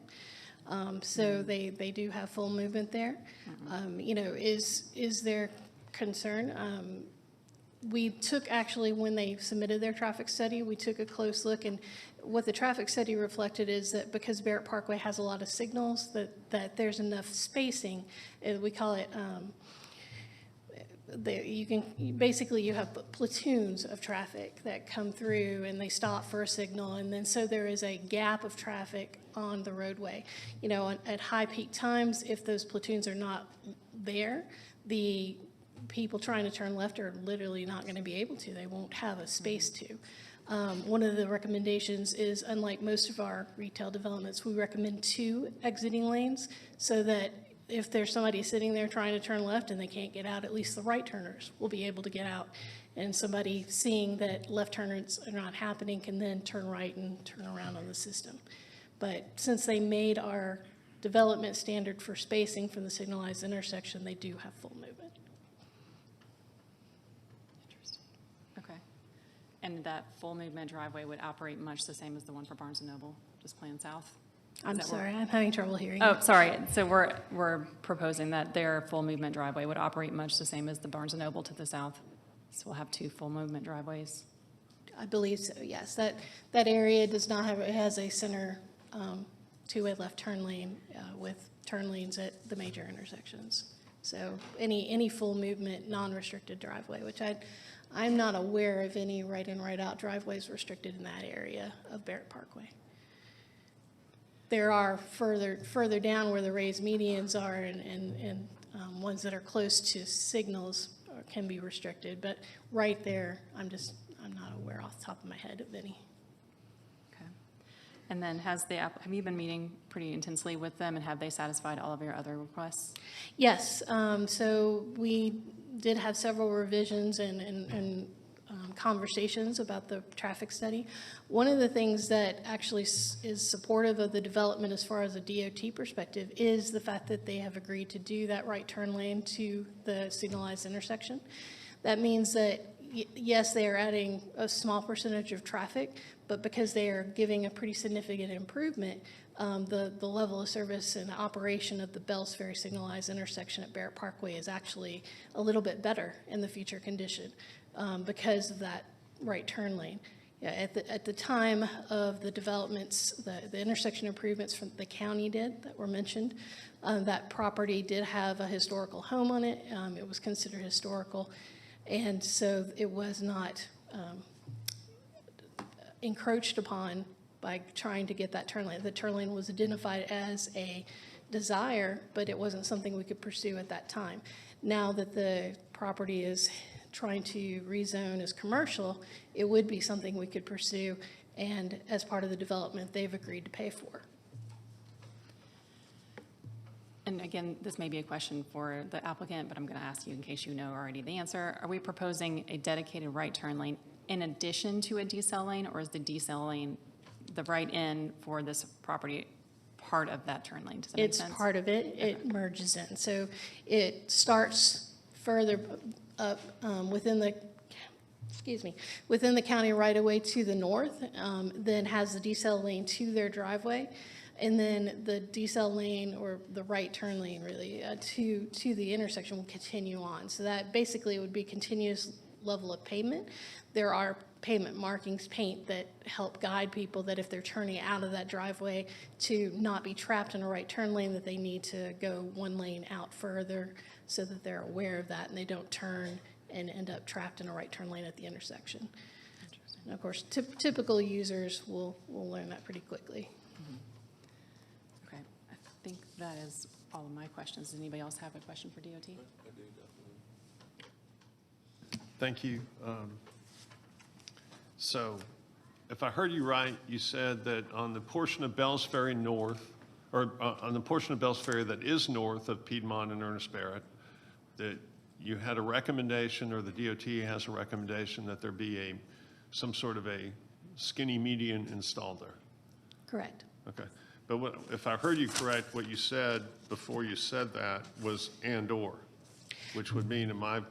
So they do have full movement there. You know, is there concern? We took, actually, when they submitted their traffic study, we took a close look, and what the traffic study reflected is that because Barrett Parkway has a lot of signals, that there's enough spacing. We call it, basically you have platoons of traffic that come through and they stop for a signal, and then so there is a gap of traffic on the roadway. You know, at high peak times, if those platoons are not there, the people trying to turn left are literally not going to be able to. They won't have a space to. One of the recommendations is, unlike most of our retail developments, we recommend 2 exiting lanes so that if there's somebody sitting there trying to turn left and they can't get out, at least the right turners will be able to get out. And somebody seeing that left turns are not happening can then turn right and turn around on the system. But since they made our development standard for spacing from the signalized intersection, they do have full movement. And that full movement driveway would operate much the same as the one for Barnes & Noble, just planned south? I'm sorry, I'm having trouble hearing Oh, you. sorry. So we're proposing that their full movement driveway would operate much the same as the Barnes & Noble to the south. So we'll have 2 full movement driveways. I believe so, yes. That area does not have, it has a center 2-way left turn lane with turn lanes at the major intersections. So any full movement, non-restricted driveway, which I'm not aware of any right in, right out driveways restricted in that area of Barrett Parkway. There are further down where the raised medians are and ones that are close to signals can be restricted, but right there, I'm not aware off the top of my head of any. Okay. And then have you been meeting pretty intensely with them, and have they satisfied all of your other requests? Yes, so we did have several revisions and conversations about the traffic study. One of the things that actually is supportive of the development as far as a DOT perspective is the fact that they have agreed to do that right turn lane to the signalized intersection. That means that yes, they are adding a small percentage of traffic, but because they are giving a pretty significant improvement, the level of service and operation of the Bells Ferry signalized intersection at Barrett Parkway is actually a little bit better in the future condition because of that right turn lane. Yeah, at the time of the developments, the intersection improvements from the county did that were mentioned, that property did have a historical home on it. It was considered historical, and so it was not encroached upon by trying to get that turn lane. The turn lane was identified as a desire, but it wasn't something we could pursue at that time. Now that the property is trying to rezone as commercial, it would be something we could pursue, and as part of the development, they've agreed to pay for. And again, this may be a question for the applicant, but I'm going to ask you in case you know already the answer. Are we proposing a dedicated right turn lane in addition to a decel lane, or is the decel lane the right in for this property part of that turn lane? Does that make sense? It's part of it. It merges in. So it starts further up within the county right away to the north, then has the decel lane to their driveway, and then the decel lane, or the right turn lane really, to the intersection will continue on. So that basically would be continuous level of pavement. There are pavement markings, paint, that help guide people that if they're turning out of that driveway to not be trapped in a right turn lane, that they need to go one lane out further so that they're aware of that and they don't turn and end up trapped in a right turn lane at the intersection. And of course, typical users will learn that pretty quickly. Okay, I think that is all of my questions. Does anybody else have a question for DOT? Thank you. So if I heard you right, you said that on the portion of Bells Ferry North, or on the portion of Bells Ferry that is north of Piedmont and Ernest Barrett, that you had a recommendation, or the DOT has a recommendation, that there be some sort of a skinny median installed there. Correct. Okay. But if I heard you correct, what you said before you said that was and/or, which would mean, in my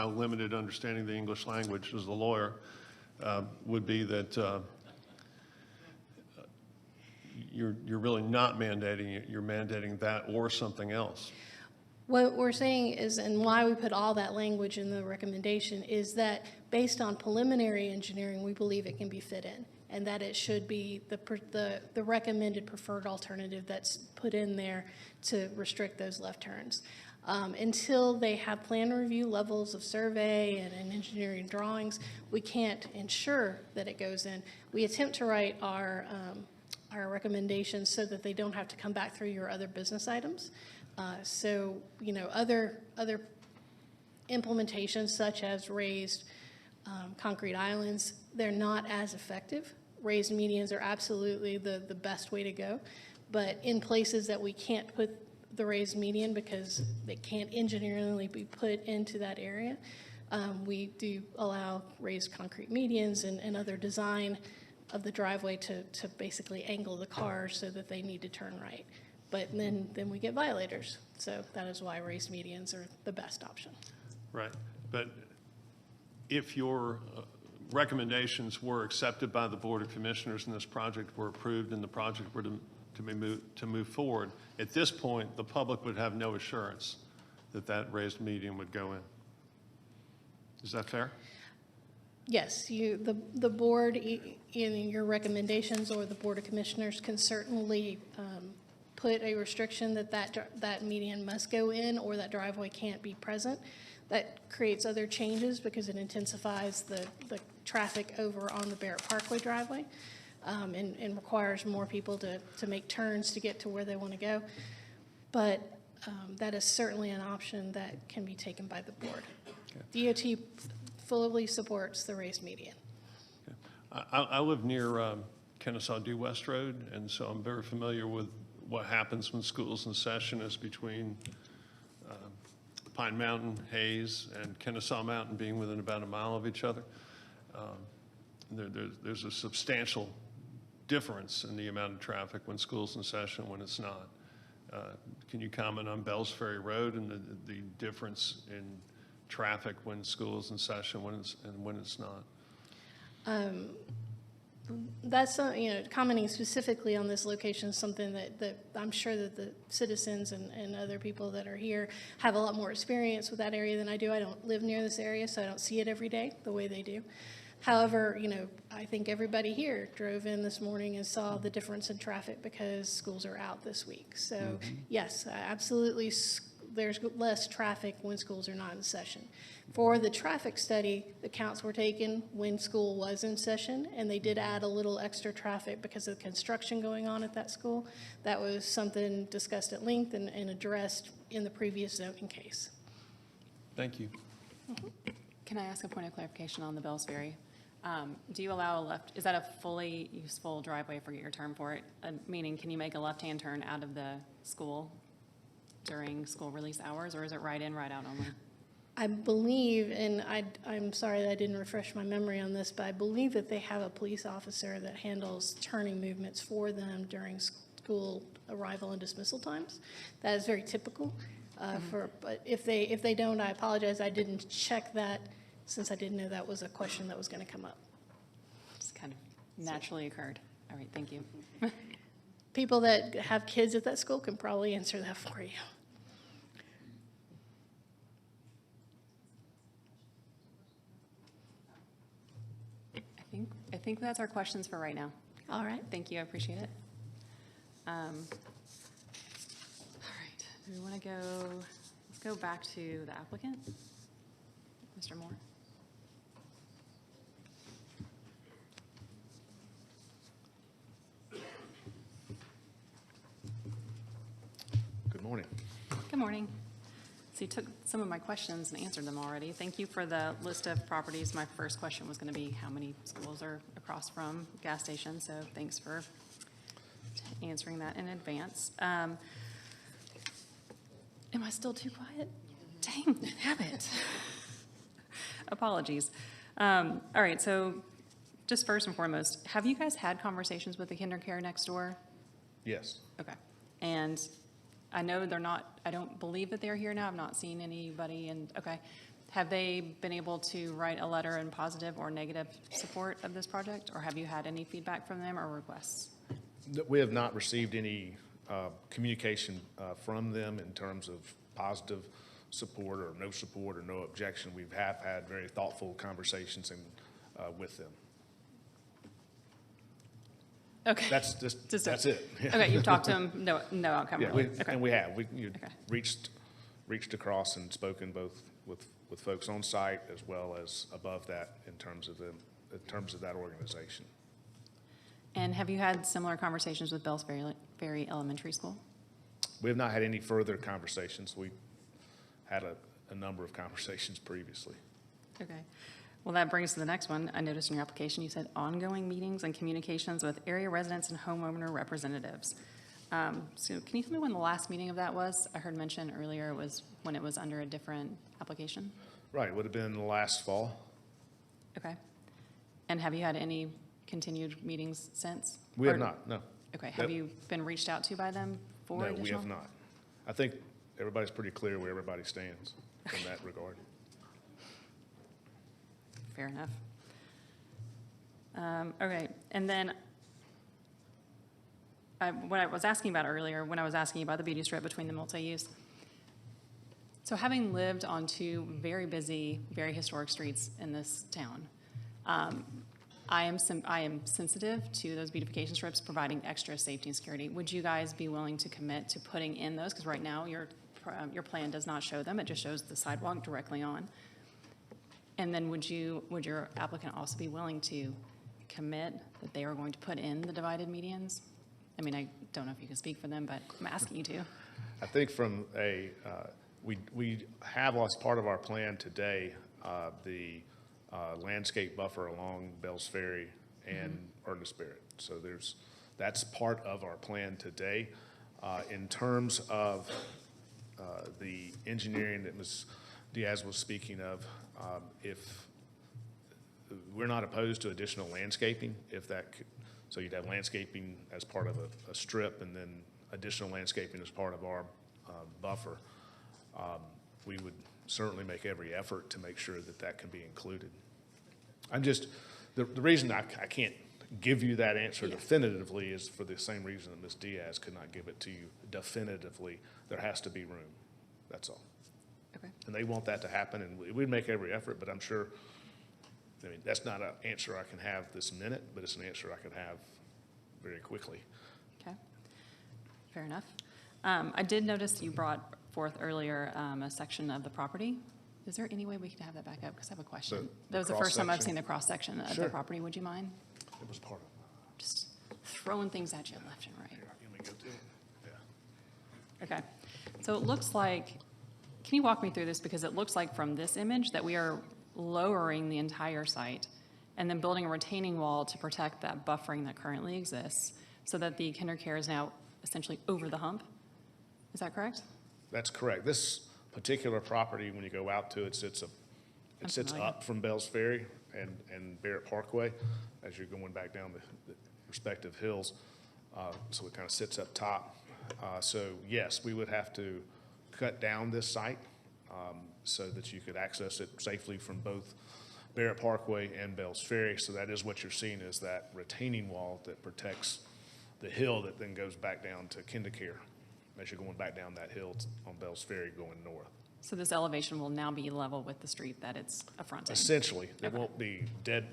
limited understanding of the English language as a lawyer, would be that you're really not mandating it, you're mandating that or something else. What we're saying is, and why we put all that language in the recommendation, is that based on preliminary engineering, we believe it can be fit in, and that it should be the recommended preferred alternative that's put in there to restrict those left turns. Until they have plan review levels of survey and engineering drawings, we can't ensure that it goes in. We attempt to write our recommendations so that they don't have to come back through your other business items. So, you know, other implementations such as raised concrete islands, they're not as effective. Raised medians are absolutely the best way to go. But in places that we can't put the raised median because they can't engineeringly be put into that area, we do allow raised concrete medians and other design of the driveway to basically angle the cars so that they need to turn right. But then we get violators. So that is why raised medians are the best option. Right. But if your recommendations were accepted by the Board of Commissioners and this project were approved and the project were to move forward, at this point, the public would have no assurance that that raised median would go in. Is that fair? Yes, the board, in your recommendations, or the Board of Commissioners can certainly put a restriction that median must go in or that driveway can't be present. That creates other changes because it intensifies the traffic over on the Barrett Parkway driveway and requires more people to make turns to get to where they want to go. But that is certainly an option that can be taken by the board. Okay. DOT fully supports the raised median. Okay. I live near Kennesaw Due West Road, and so I'm very familiar with what happens when school's in session is between Pine Mountain, Hayes, and Kennesaw Mountain being within about a mile of each other. There's a substantial difference in the amount of traffic when school's in session, when it's not. Can you comment on Bells Ferry Road and the difference in traffic when school's in session, and when it's not? That's, commenting specifically on this location is something that I'm sure that the citizens and other people that are here have a lot more experience with that area than I do. I don't live near this area, so I don't see it every day the way they do. However, I think everybody here drove in this morning and saw the difference in traffic because schools are out this week. So yes, absolutely, there's less traffic when schools are not in session. For the traffic study, the counts were taken when school was in session, and they did add a little extra traffic because of the construction going on at that school. That was something discussed at length and addressed in the previous zoning case. Thank you. Can I ask a point of clarification on the Bells Ferry? Do you allow a left, is that a fully useful driveway, I forget your term for it? Meaning, can you make a left-hand turn out of the school during school release hours, or is it right in, right out only? I believe, and I'm sorry that I didn't refresh my memory on this, but I believe that they have a police officer that handles turning movements for them during school arrival and dismissal times. That is very typical but if they don't, I apologize. I didn't check that since I didn't know that was a question that was going to come up. Just kind of naturally occurred. All right, thank you. People that have kids at that school can probably answer that for you. I think that's our questions for right now. All right. Thank you, I appreciate it. All right, do we want to let's go back to the applicant, Mr. Moore. Good morning. Good morning. So you took some of my questions and answered them already. Thank you for the list of properties. My first question was going to be how many schools are across from gas stations, so thanks for answering that in advance. Am I still too quiet? Dang, habit. Apologies. All right, so just first and foremost, have you guys had conversations with the KinderCare next door? Yes. Okay. And I know they're not, I don't believe that they're here now. I've not seen anybody, and okay. Have they been able to write a letter in positive or negative support of this project, or have you had any feedback from them or requests? We have not received any communication from them in terms of positive support or no objection. We have had very thoughtful conversations with them. Okay. That's that's it. Okay, you've talked to them, no outcome Yeah, really? Okay. and we have. We Okay. reached across and spoken both with folks on site as well as above that in terms of that organization. And have you had similar conversations with Bells Ferry Elementary School? We have not had any further conversations. We had a number of conversations previously. Okay. Well, that brings us to the next one. I noticed in your application, you said ongoing meetings and communications with area residents and homeowner representatives. So can you tell me when the last meeting of that was? I heard mention earlier it was when it was under a different application. Right, it would have been last fall. Okay. And have you had any continued meetings since? We have not, no. Okay. Have you been reached out to by them for No, additional? we have not. I think everybody's pretty clear where everybody stands in that regard. Fair enough. Okay, and then what I was asking about earlier, when I was asking about the beauty strip between the multi-use, so having lived on two very busy, very historic streets in this town, I am sensitive to those beautification strips providing extra safety and security. Would you guys be willing to commit to putting in those? Because right now your plan does not show them; it just shows the sidewalk directly on. And then would your applicant also be willing to commit that they are going to put in the divided medians? I mean, I don't know if you can speak for them, but I'm asking you to. I think from we have as part of our plan today, the landscape buffer along Bells Ferry and Ernest Barrett. So that's part of our plan today. In terms of the engineering that Ms. Diaz was speaking of, if we're not opposed to additional landscaping, so you'd have landscaping as part of a strip and then additional landscaping as part of our buffer, we would certainly make every effort to make sure that that can be included. I'm just, the reason I can't give you that answer definitively is for the same reason that Ms. Diaz could not give it to you definitively. There has to be room, that's all. Okay. And they want that to happen, and we'd make every effort, but I'm sure, I mean, that's not an answer I can have this minute, but it's an answer I can have very quickly. Okay, fair enough. I did notice you brought forth earlier a section of the property. Is there any way we could have that back up? Because I have a question. That was the first time I've seen the cross-section of the property. Would you mind? It was part of, Just throwing things at you left and right. let me go to it. Yeah. Okay, so it looks like, can you walk me through this? Because it looks like from this image that we are lowering the entire site and then building a retaining wall to protect that buffering that currently exists so that the KinderCare is now essentially over the hump. Is that correct? That's correct. This particular property, when you go out to it, sits up from Bells Ferry and Barrett Parkway as you're going back down the respective hills. So it kind of sits up top. So yes, we would have to cut down this site so that you could access it safely from both Barrett Parkway and Bells Ferry. So that is what you're seeing, is that retaining wall that protects the hill that then goes back down to KinderCare as you're going back down that hill on Bells Ferry going north. So this elevation will now be level with the street that it's affronting? Essentially, it won't be dead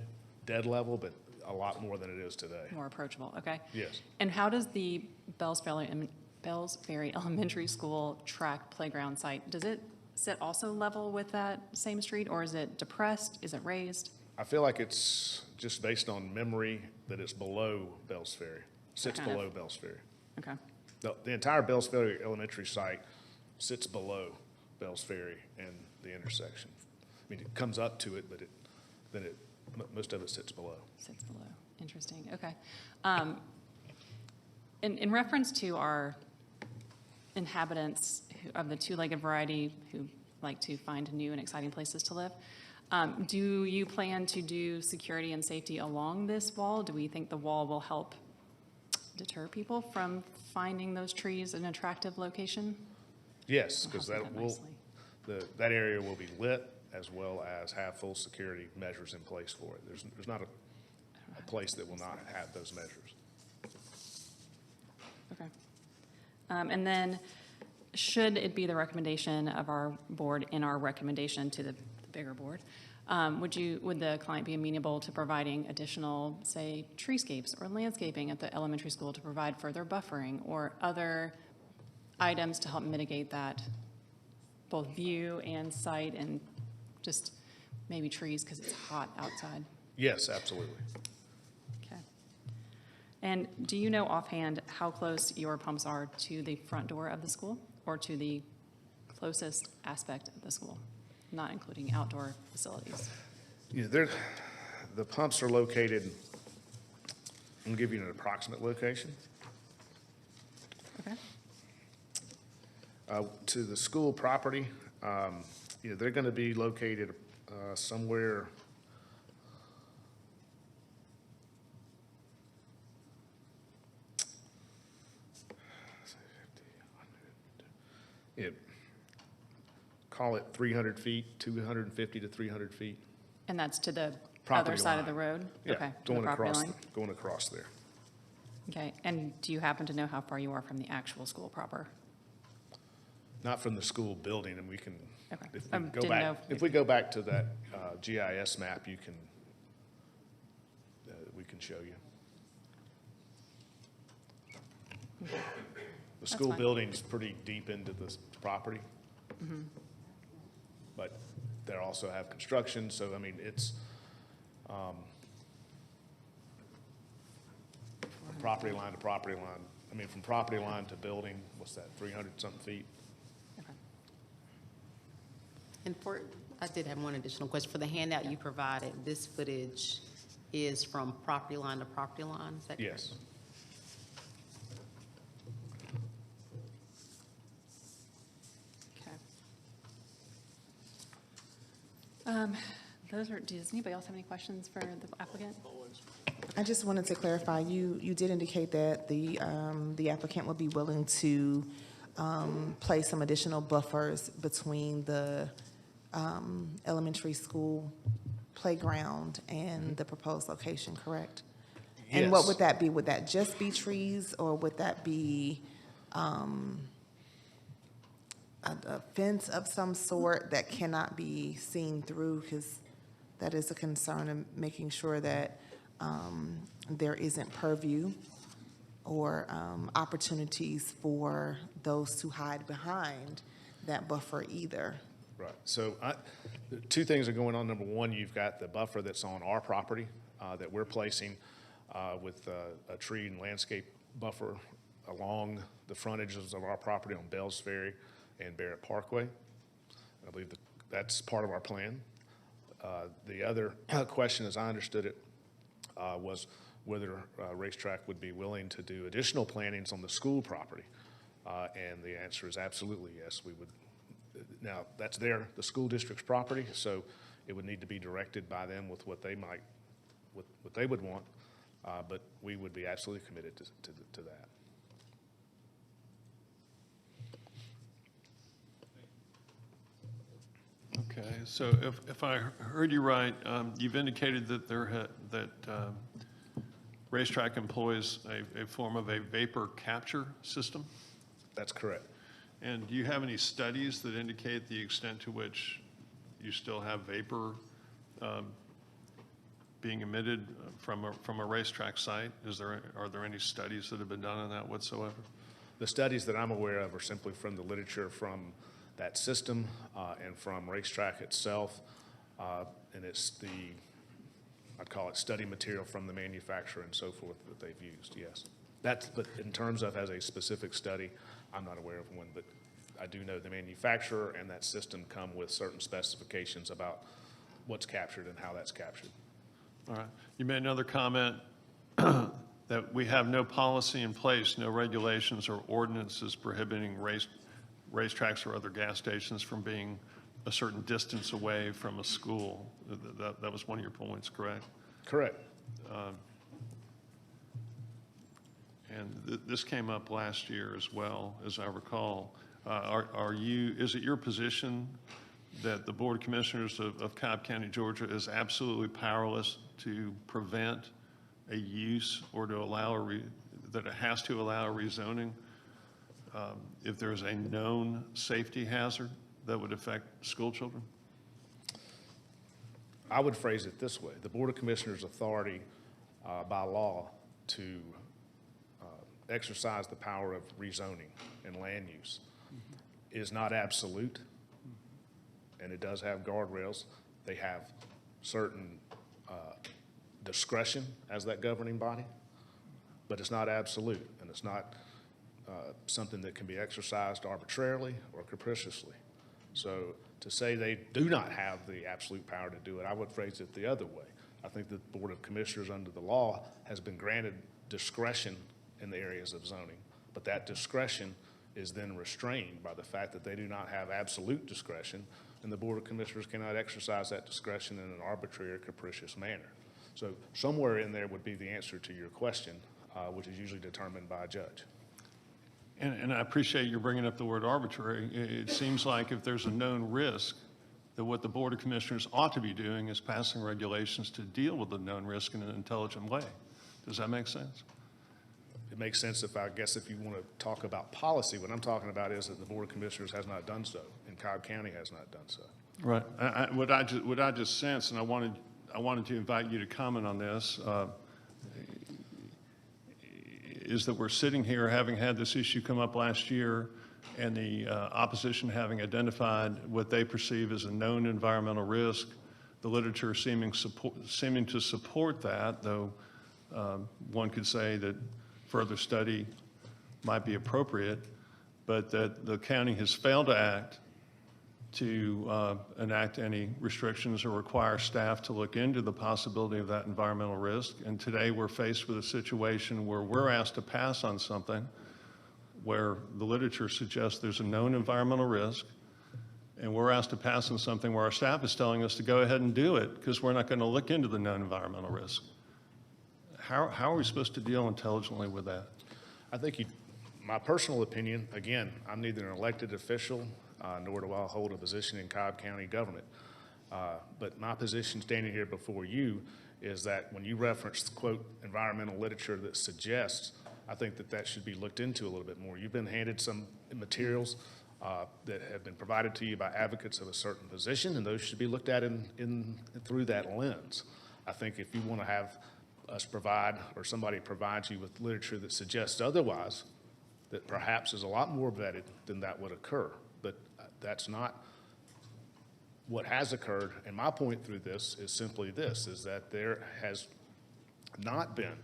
level, but a lot more than it is today. More approachable, okay. Yes. And how does the Bells Ferry Elementary School track playground site, does it sit also level with that same street, or is it depressed? Is it raised? I feel like it's just based on memory that it's below Bells Ferry, sits Kind of. below Bells Ferry. Okay, The entire Bells Ferry Elementary site sits below Bells Ferry and the intersection. I mean, it comes up to it, but most of it sits below. sits below, interesting, okay. In reference to our inhabitants of the two-legged variety who like to find new and exciting places to live, do you plan to do security and safety along this wall? Do we think the wall will help deter people from finding those trees an attractive location? Yes, because I'll put that nicely. that area will be lit as well as have full security measures in place for it. There's not a place that will not have those measures. Okay. And then, should it be the recommendation of our board in our recommendation to the bigger board, would the client be amenable to providing additional, say, treescapes or landscaping at the elementary school to provide further buffering or other items to help mitigate that both view and sight, and just maybe trees because it's hot outside? Yes, absolutely. Okay. And do you know offhand how close your pumps are to the front door of the school or to the closest aspect of the school, not including outdoor facilities? Yeah, the pumps are located, I'm gonna give you an approximate location. Okay. To the school property, they're gonna be located somewhere call it 300 feet, 250 to 300 feet. And that's to the Property other side of line. the road? Yeah, Okay, to the property line? going across there. Okay, and do you happen to know how far you are from the actual school proper? Not from the school building, and we can, Okay. if we go Didn't know back, if we go back to that GIS map, we can show you. The school fine. building's pretty deep into the property. Mm-hmm. But they also have construction, so I mean, it's property line to property line. I mean, from property line to building, what's that, 300-something feet? Okay. And I did have one additional question. For the handout you provided, this footage is from property line to property line, is that correct? Yes. Okay. Does anybody else have any questions for the applicant? I just wanted to clarify, you did indicate that the applicant would be willing to place some additional buffers between the elementary school playground and the proposed location, correct? And what Yes. would that be? Would that just be trees, or would that be a fence of some sort that cannot be seen through? Because that is a concern, in making sure that there isn't purview or opportunities for those to hide behind that buffer either. Right. So two things are going on. Number one, you've got the buffer that's on our property that we're placing with a tree and landscape buffer along the frontages of our property on Bells Ferry and Barrett Parkway. I believe that's part of our plan. The other question, as I understood it, was whether Racetrack would be willing to do additional plantings on the school property. And the answer is absolutely yes, we would. Now, that's the school district's property, so it would need to be directed by them with what they would want, but we would be absolutely committed to that. Okay, so if I heard you right, you've indicated that Racetrack employs a form of a vapor capture system? That's correct. And do you have any studies that indicate the extent to which you still have vapor being emitted from a racetrack site? Are there any studies that have been done on that whatsoever? The studies that I'm aware of are simply from the literature from that system and from Racetrack itself. And it's I'd call it study material from the manufacturer and so forth that they've used, yes. But in terms of as a specific study, I'm not aware of one, but I do know the manufacturer and that system come with certain specifications about what's captured and how that's captured. All right. You made another comment that we have no policy in place, no regulations or ordinances prohibiting racetracks or other gas stations from being a certain distance away from a school. That was one of your points, correct? Correct. And this came up last year as well, as I recall. Is it your position that the Board of Commissioners of Cobb County, Georgia is absolutely powerless to prevent a use or to allow that it has to allow a rezoning if there's a known safety hazard that would affect school children? I would phrase it this way. The Board of Commissioners' authority by law to exercise the power of rezoning and land use is not absolute, and it does have guardrails. They have certain discretion as that governing body, but it's not absolute, and it's not something that can be exercised arbitrarily or capriciously. So to say they do not have the absolute power to do it, I would phrase it the other way. I think the Board of Commissioners under the law has been granted discretion in the areas of zoning, but that discretion is then restrained by the fact that they do not have absolute discretion, and the Board of Commissioners cannot exercise that discretion in an arbitrary or capricious manner. So somewhere in there would be the answer to your question, which is usually determined by a judge. And I appreciate you bringing up the word arbitrary. It seems like if there's a known risk, that what the Board of Commissioners ought to be doing is passing regulations to deal with the known risk in an intelligent way. Does that make sense? It makes sense if you want to talk about policy. What I'm talking about is that the Board of Commissioners has not done so, and Cobb County has not done so. Right. What I just sensed, and I wanted to invite you to comment on this, is that we're sitting here having had this issue come up last year, and the opposition having identified what they perceive as a known environmental risk, the literature seeming to support that, though one could say that further study might be appropriate, but that the county has failed to act to enact any restrictions or require staff to look into the possibility of that environmental risk. And today we're faced with a situation where we're asked to pass on something where the literature suggests there's a known environmental risk, and we're asked to pass on something where our staff is telling us to go ahead and do it because we're not going to look into the known environmental risk. How are we supposed to deal intelligently with that? I think my personal opinion, again, I'm neither an elected official nor do I hold a position in Cobb County government. But my position standing here before you is that when you reference, quote, environmental literature that suggests, I think that that should be looked into a little bit more. You've been handed some materials that have been provided to you by advocates of a certain position, and those should be looked at through that lens. I think if you want to have us provide, or somebody provides you with literature that suggests otherwise, that perhaps is a lot more vetted, then that would occur. But that's not what has occurred. And my point through this is simply this, is that there has not been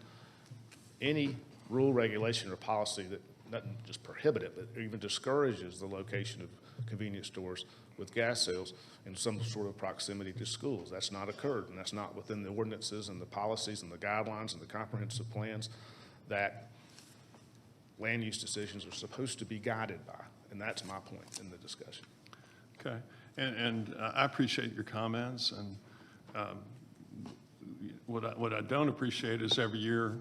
any rule, regulation, or policy that doesn't just prohibit it, but even discourages the location of convenience stores with gas sales in some sort of proximity to schools. That's not occurred, and that's not within the ordinances and the policies and the guidelines and the comprehensive plans that land use decisions are supposed to be guided by. And that's my point in the discussion. Okay, and I appreciate your comments, and what I don't appreciate is every year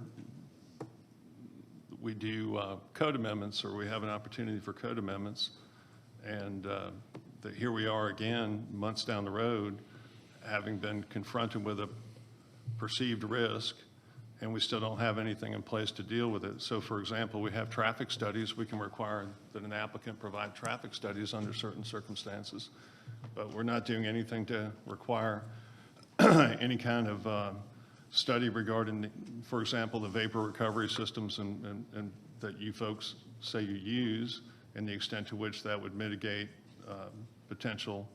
we do code amendments, or we have an opportunity for code amendments, and that here we are again, months down the road, having been confronted with a perceived risk, and we still don't have anything in place to deal with it. So for example, we have traffic studies. We can require that an applicant provide traffic studies under certain circumstances, but we're not doing anything to require any kind of study regarding, for example, the vapor recovery systems and that you folks say you use, and the extent to which that would mitigate potential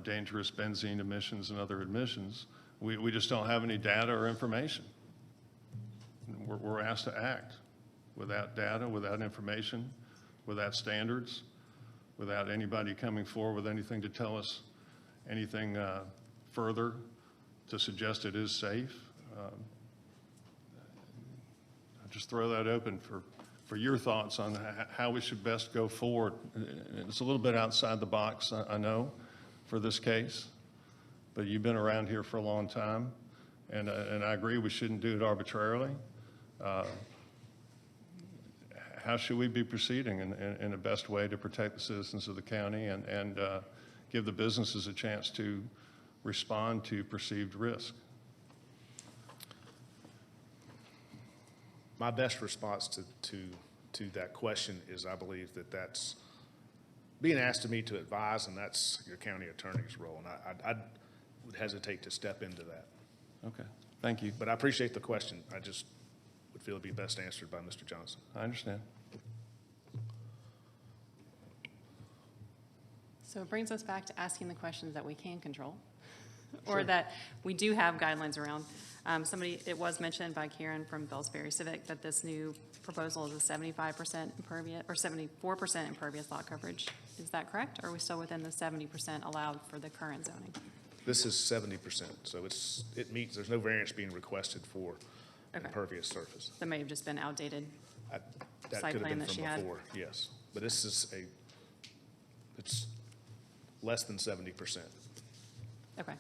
dangerous benzene emissions and other emissions. We just don't have any data or information. We're asked to act without data, without information, without standards, without anybody coming forward with anything to tell us anything further to suggest it is safe. I'll just throw that open for your thoughts on how we should best go forward. It's a little bit outside the box, I know, for this case, but you've been around here for a long time, and I agree we shouldn't do it arbitrarily. How should we be proceeding in the best way to protect the citizens of the county and give the businesses a chance to respond to perceived risk? My best response to that question is I believe that that's being asked of me to advise, and that's your county attorney's role, and I would hesitate to step into that. Okay, thank you. But I appreciate the question. I just would feel it'd be best answered by Mr. Johnson. I understand. So it brings us back to asking the questions that we can control, or that we do have guidelines around. It was mentioned by Karen from Bells Ferry Civic that this new proposal is a 75% impervious, or 74% impervious lot coverage. Is that correct? Or are we still within the 70% allowed for the current zoning? This is 70%, so it meets, there's no variance being requested for Okay. impervious surface. That may have just been outdated. That Site could have plan been that from she had. before, yes. But this is it's less than 70%. Okay.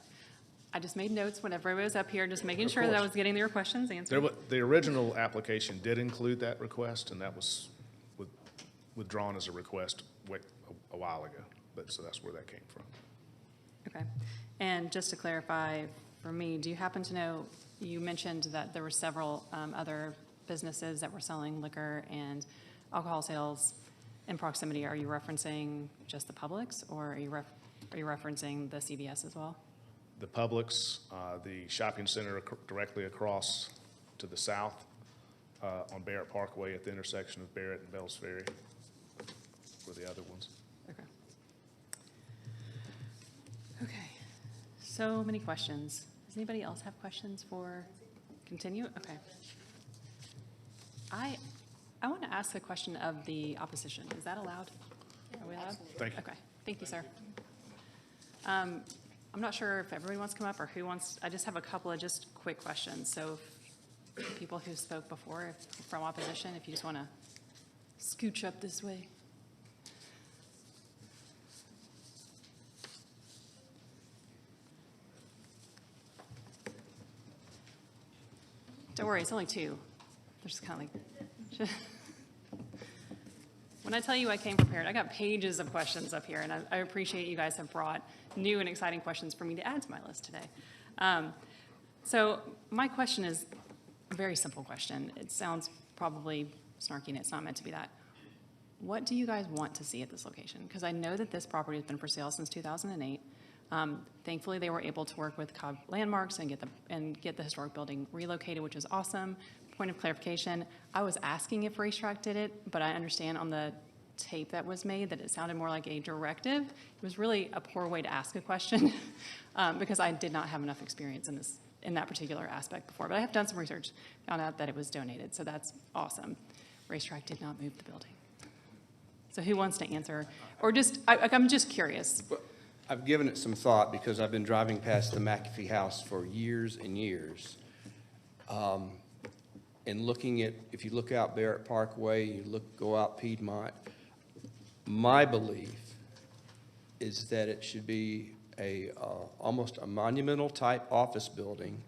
I just made notes when everybody was up here, just making sure that I was getting their questions answered. The original application did include that request, and that was withdrawn as a request a while ago. But so that's where that came from. Okay. And just to clarify for me, do you happen to know, you mentioned that there were several other businesses that were selling liquor and alcohol sales in proximity. Are you referencing just the Publix, or are you referencing the CVS as well? The Publix, the shopping center directly across to the south on Barrett Parkway at the intersection of Barrett and Bells Ferry were the other ones. Okay. Okay. So many questions. Does anybody else have questions for continue? Okay. I want to ask a question of the opposition. Is that allowed? Are we allowed? Thank you. Okay. Thank you, sir. I'm not sure if everybody wants to come up or who wants. I just have a couple of just quick questions. So if people who spoke before from opposition, if you just want to scooch up this way. Don't worry, it's only two. They're just kind of like, When I tell you I came prepared, I got pages of questions up here, and I appreciate you guys have brought new and exciting questions for me to add to my list today. So my question is a very simple question. It sounds probably snarky, and it's not meant to be that. What do you guys want to see at this location? Because I know that this property has been for sale since 2008. Thankfully, they were able to work with Cobb Landmarks and get the historic building relocated, which is awesome. Point of clarification, I was asking if Racetrack did it, but I understand on the tape that was made that it sounded more like a directive. It was really a poor way to ask a question because I did not have enough experience in that particular aspect before. But I have done some research, found out that it was donated, so that's awesome. Racetrack did not move the building. So who wants to answer? Or just, I'm just curious. I've given it some thought because I've been driving past the McAfee house for years and years. And looking at, if you look out Barrett Parkway, you go out Piedmont, my belief is that it should be almost a monumental type office building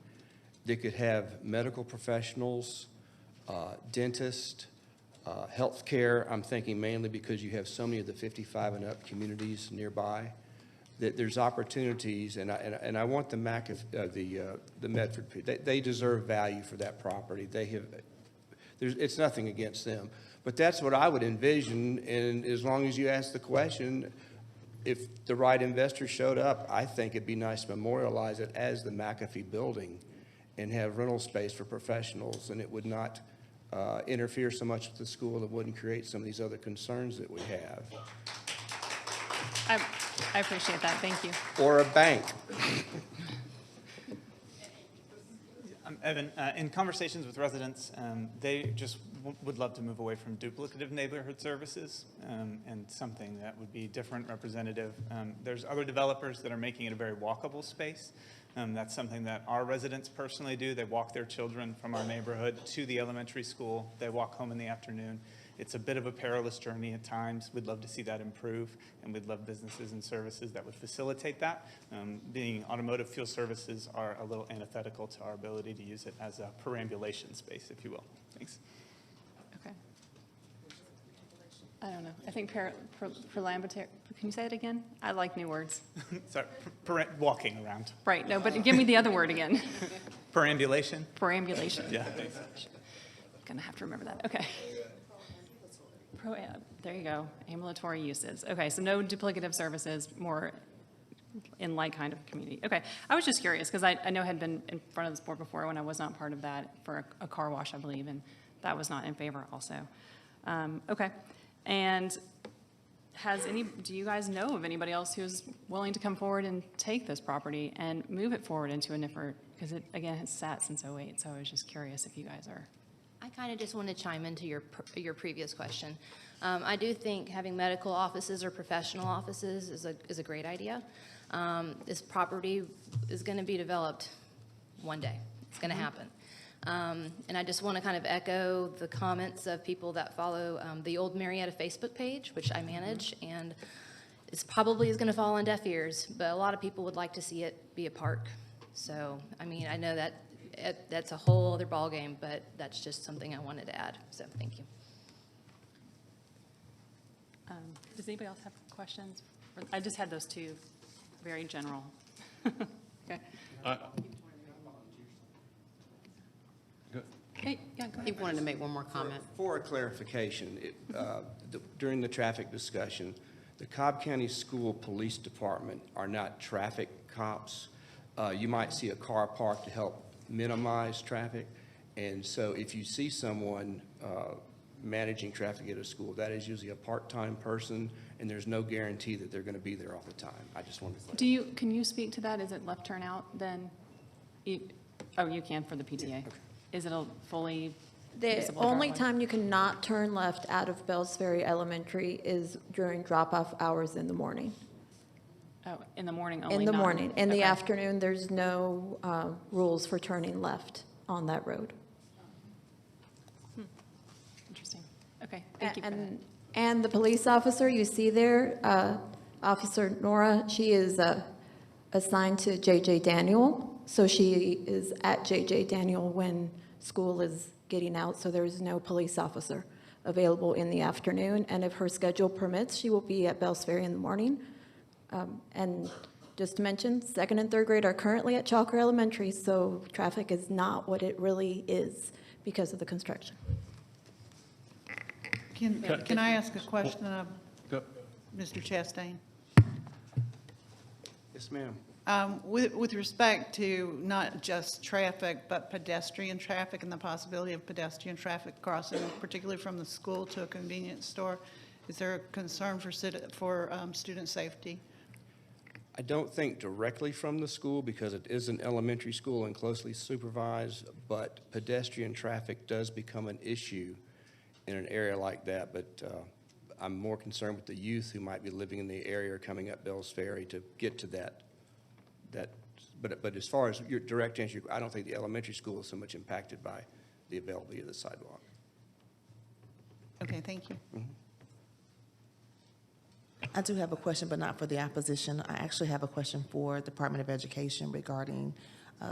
that could have medical professionals, dentists, healthcare. I'm thinking mainly because you have so many of the 55 and up communities nearby, that there's opportunities, and I want the Medford, they deserve value for that property. It's nothing against them, but that's what I would envision. And as long as you ask the question, if the right investor showed up, I think it'd be nice to memorialize it as the McAfee building and have rental space for professionals, and it would not interfere so much with the school. It wouldn't create some of these other concerns that we have. I appreciate that. Thank you. Or a bank. Evan, in conversations with residents, they just would love to move away from duplicative neighborhood services and something that would be different, representative. There's other developers that are making it a very walkable space. That's something that our residents personally do. They walk their children from our neighborhood to the elementary school. They walk home in the afternoon. It's a bit of a perilous journey at times. We'd love to see that improve, and we'd love businesses and services that would facilitate that. Being automotive fuel services are a little antithetical to our ability to use it as a perambulation space, if you will. Thanks. Okay. I don't know. I think perambulatory, can you say it again? I like new words. Sorry, walking around. Right, no, but give me the other word again. Perambulation? Perambulation. Yeah, thanks. Gonna have to remember that. Okay. There you go, ambulatory uses. Okay, so no duplicative services, more in like kind of community. Okay, I was just curious because I know I had been in front of this board before when I was not part of that for a car wash, I believe, and that was not in favor also. Okay, and do you guys know of anybody else who's willing to come forward and take this property and move it forward into a different, because it, again, has sat since 2008, so I was just curious if you guys are. I kind of just want to chime into your previous question. I do think having medical offices or professional offices is a great idea. This property is going to be developed one day. It's going to happen. And I just want to kind of echo the comments of people that follow the Old Marietta Facebook page, which I manage, and it's probably is going to fall on deaf ears, but a lot of people would like to see it be a park. So, I mean, I know that that's a whole other ballgame, but that's just something I wanted to add. So thank you. Does anybody else have questions? I just had those two, very general. Okay. Hey, yeah, go He ahead. wanted to make one more comment. For a clarification, during the traffic discussion, the Cobb County School Police Department are not traffic cops. You might see a car parked to help minimize traffic. And so if you see someone managing traffic at a school, that is usually a part-time person, and there's no guarantee that they're going to be there all the time. I just wanted to clarify. Can you speak to that? Is it left turn out then? You can for the PTA. Yeah, okay. Is it a fully The usable only driveway? time you cannot turn left out of Bells Ferry Elementary is during drop-off hours in the morning. Oh, in the morning only? In the not- morning. In the okay. afternoon, there's no rules for turning left on that road. Interesting. Okay, thank you for that. And the police officer you see there, Officer Nora, she is assigned to J.J. Daniel. So she is at J.J. Daniel when school is getting out, so there's no police officer available in the afternoon, and if her schedule permits, she will be at Bells Ferry in the morning. And just to mention, second and third grade are currently at Chalker Elementary, so traffic is not what it really is because of the construction. Can I ask a question of Go- Mr. Chastain? Yes, ma'am. With respect to not just traffic, but pedestrian traffic and the possibility of pedestrian traffic crossing, particularly from the school to a convenience store, is there a concern for student safety? I don't think directly from the school because it is an elementary school and closely supervised, but pedestrian traffic does become an issue in an area like that. But I'm more concerned with the youth who might be living in the area or coming up Bells Ferry to get to that. But as far as your direct answer, I don't think the elementary school is so much impacted by the availability of the sidewalk. Okay, thank you. I do have a question, but not for the opposition. I actually have a question for Department of Education regarding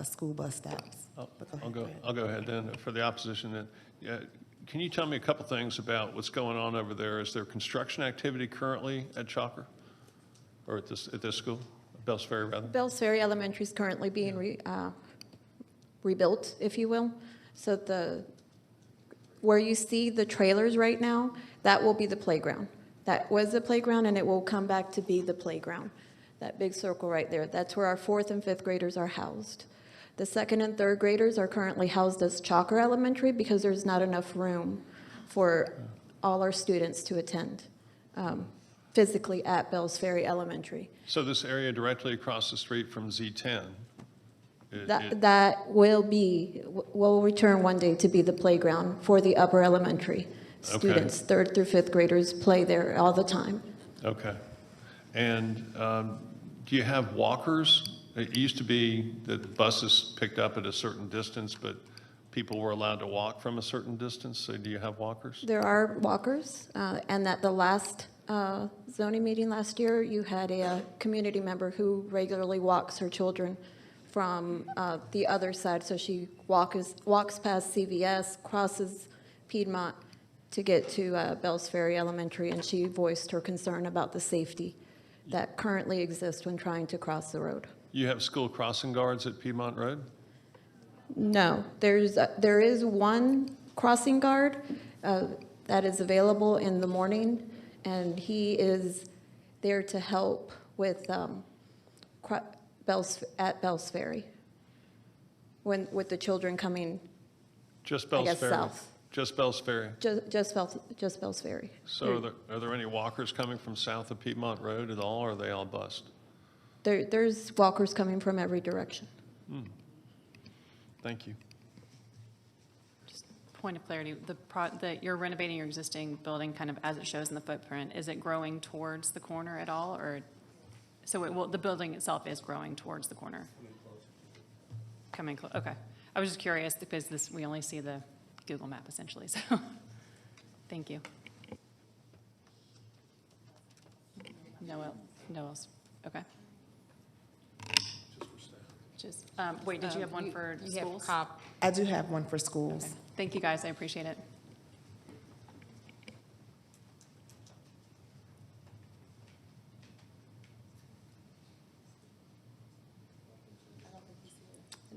school bus stops. But go ahead. I'll go ahead then. For the opposition then, can you tell me a couple things about what's going on over there? Is there construction activity currently at Chalker or at this school, Bells Ferry rather? Bells Ferry Elementary is currently being rebuilt, if you will. So where you see the trailers right now, that will be the playground. That was the playground, and it will come back to be the playground. That big circle right there, that's where our 4th and 5th graders are housed. The 2nd and 3rd graders are currently housed as Chalker Elementary because there's not enough room for all our students to attend physically at Bells Ferry Elementary. So this area directly across the street from Z10? That will return one day to be the playground for the upper elementary students. 3rd through 5th graders play there all the time. Okay. And do you have walkers? It used to be that buses picked up at a certain distance, but people were allowed to walk from a certain distance. So do you have walkers? There are walkers, and at the last zoning meeting last year, you had a community member who regularly walks her children from the other side. So she walks past CVS, crosses Piedmont to get to Bells Ferry Elementary, and she voiced her concern about the safety that currently exists when trying to cross the road. You have school crossing guards at Piedmont Road? No, there is one crossing guard that is available in the morning, and he is there to help with Bells Ferry with the children coming. Just Bells Ferry? South. Just Bells Ferry? Just Bells Ferry. So are there any walkers coming from south of Piedmont Road at all, or are they all bused? There's walkers coming from every direction. Thank you. Just point of clarity, you're renovating your existing building kind of as it shows in the footprint. Is it growing towards the corner at all, or? So the building itself is growing towards the corner? Coming close, okay. I was just curious because we only see the Google map essentially, so thank you. No else, okay. Just, wait, did you have one for schools? You have Cobb. I do have one for schools. Okay. Thank you, guys, I appreciate it.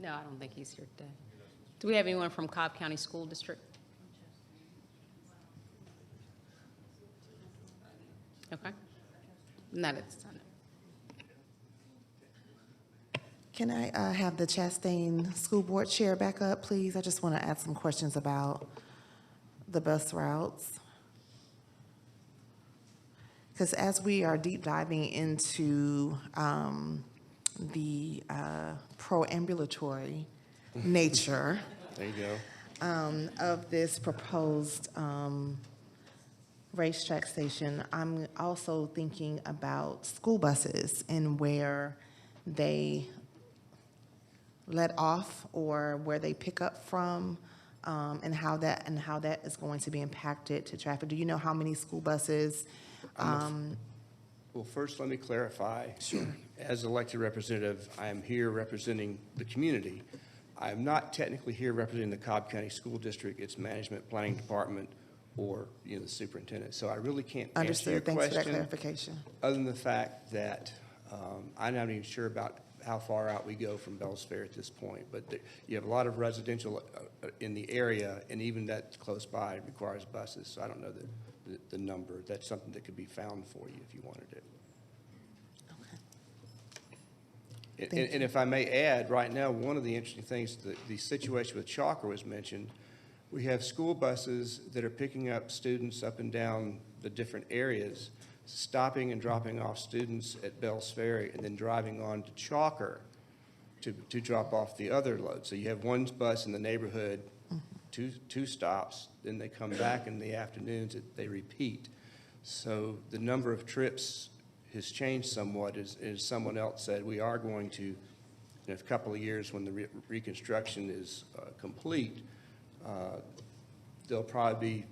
No, I don't think he's here today. Do we have anyone from Cobb County School District? Okay. Not at this time. Can I have the Chastain School Board Chair back up, please? I just want to ask some questions about the bus routes. Because as we are deep diving into the pro-ambulatory nature There you go. of this proposed racetrack station, I'm also thinking about school buses and where they let off or where they pick up from, and how that is going to be impacted to traffic. Do you know how many school buses? Well, first, let me clarify. Sure. As elected representative, I am here representing the community. I am not technically here representing the Cobb County School District, its management planning department, or, the superintendent. So I really can't answer your Understood. Thanks for that question, clarification. other than the fact that I'm not even sure about how far out we go from Bells Fair at this point. But you have a lot of residential in the area, and even that close by requires buses. So I don't know the number. That's something that could be found for you if you wanted it. And if I may add, right now, one of the interesting things, the situation with Chalker was mentioned. We have school buses that are picking up students up and down the different areas, stopping and dropping off students at Bells Ferry, and then driving on to Chalker to drop off the other load. So you have one bus in the neighborhood, two stops, then they come back in the afternoons, they repeat. So the number of trips has changed somewhat. As someone else said, we are going to, in a couple of years when the reconstruction is complete, there'll probably be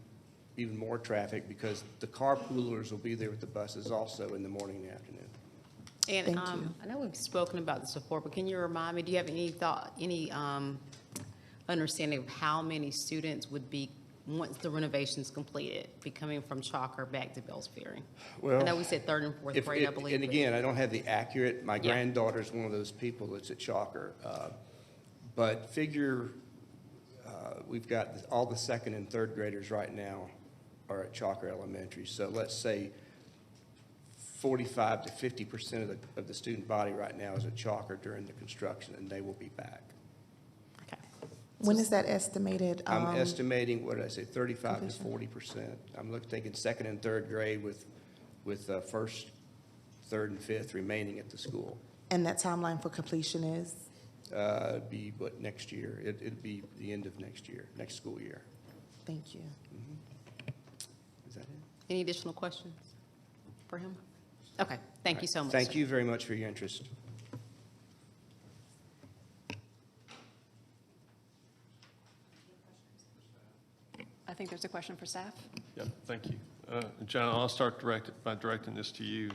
even more traffic because the carpoolers will be there with the buses also in the morning and afternoon. And Thank you. I know we've spoken about this before, but can you remind me, do you have any thought, any understanding of how many students would be, once the renovation's completed, be coming from Chalker back to Bells Ferry? Well, I know we said third and fourth grade, I believe. And but- again, I don't have the accurate, my Yeah. granddaughter's one of those people that's at Chalker. But figure, we've got all the second and third graders right now are at Chalker Elementary. So let's say 45 to 50% of the student body right now is at Chalker during the construction, and they will be back. Okay. When is that estimated? I'm estimating, what did I say, 35 to 40%. I'm thinking second and third grade with first, third, and fifth remaining at the school. And that timeline for completion is? It'd be, next year? It'd be the end of next year, next school year. Thank you. Is that it? Any additional questions for him? Okay, thank you so much. Thank sir. you very much for your interest. I think there's a question for staff. Yeah, thank you. John, I'll start by directing this to you.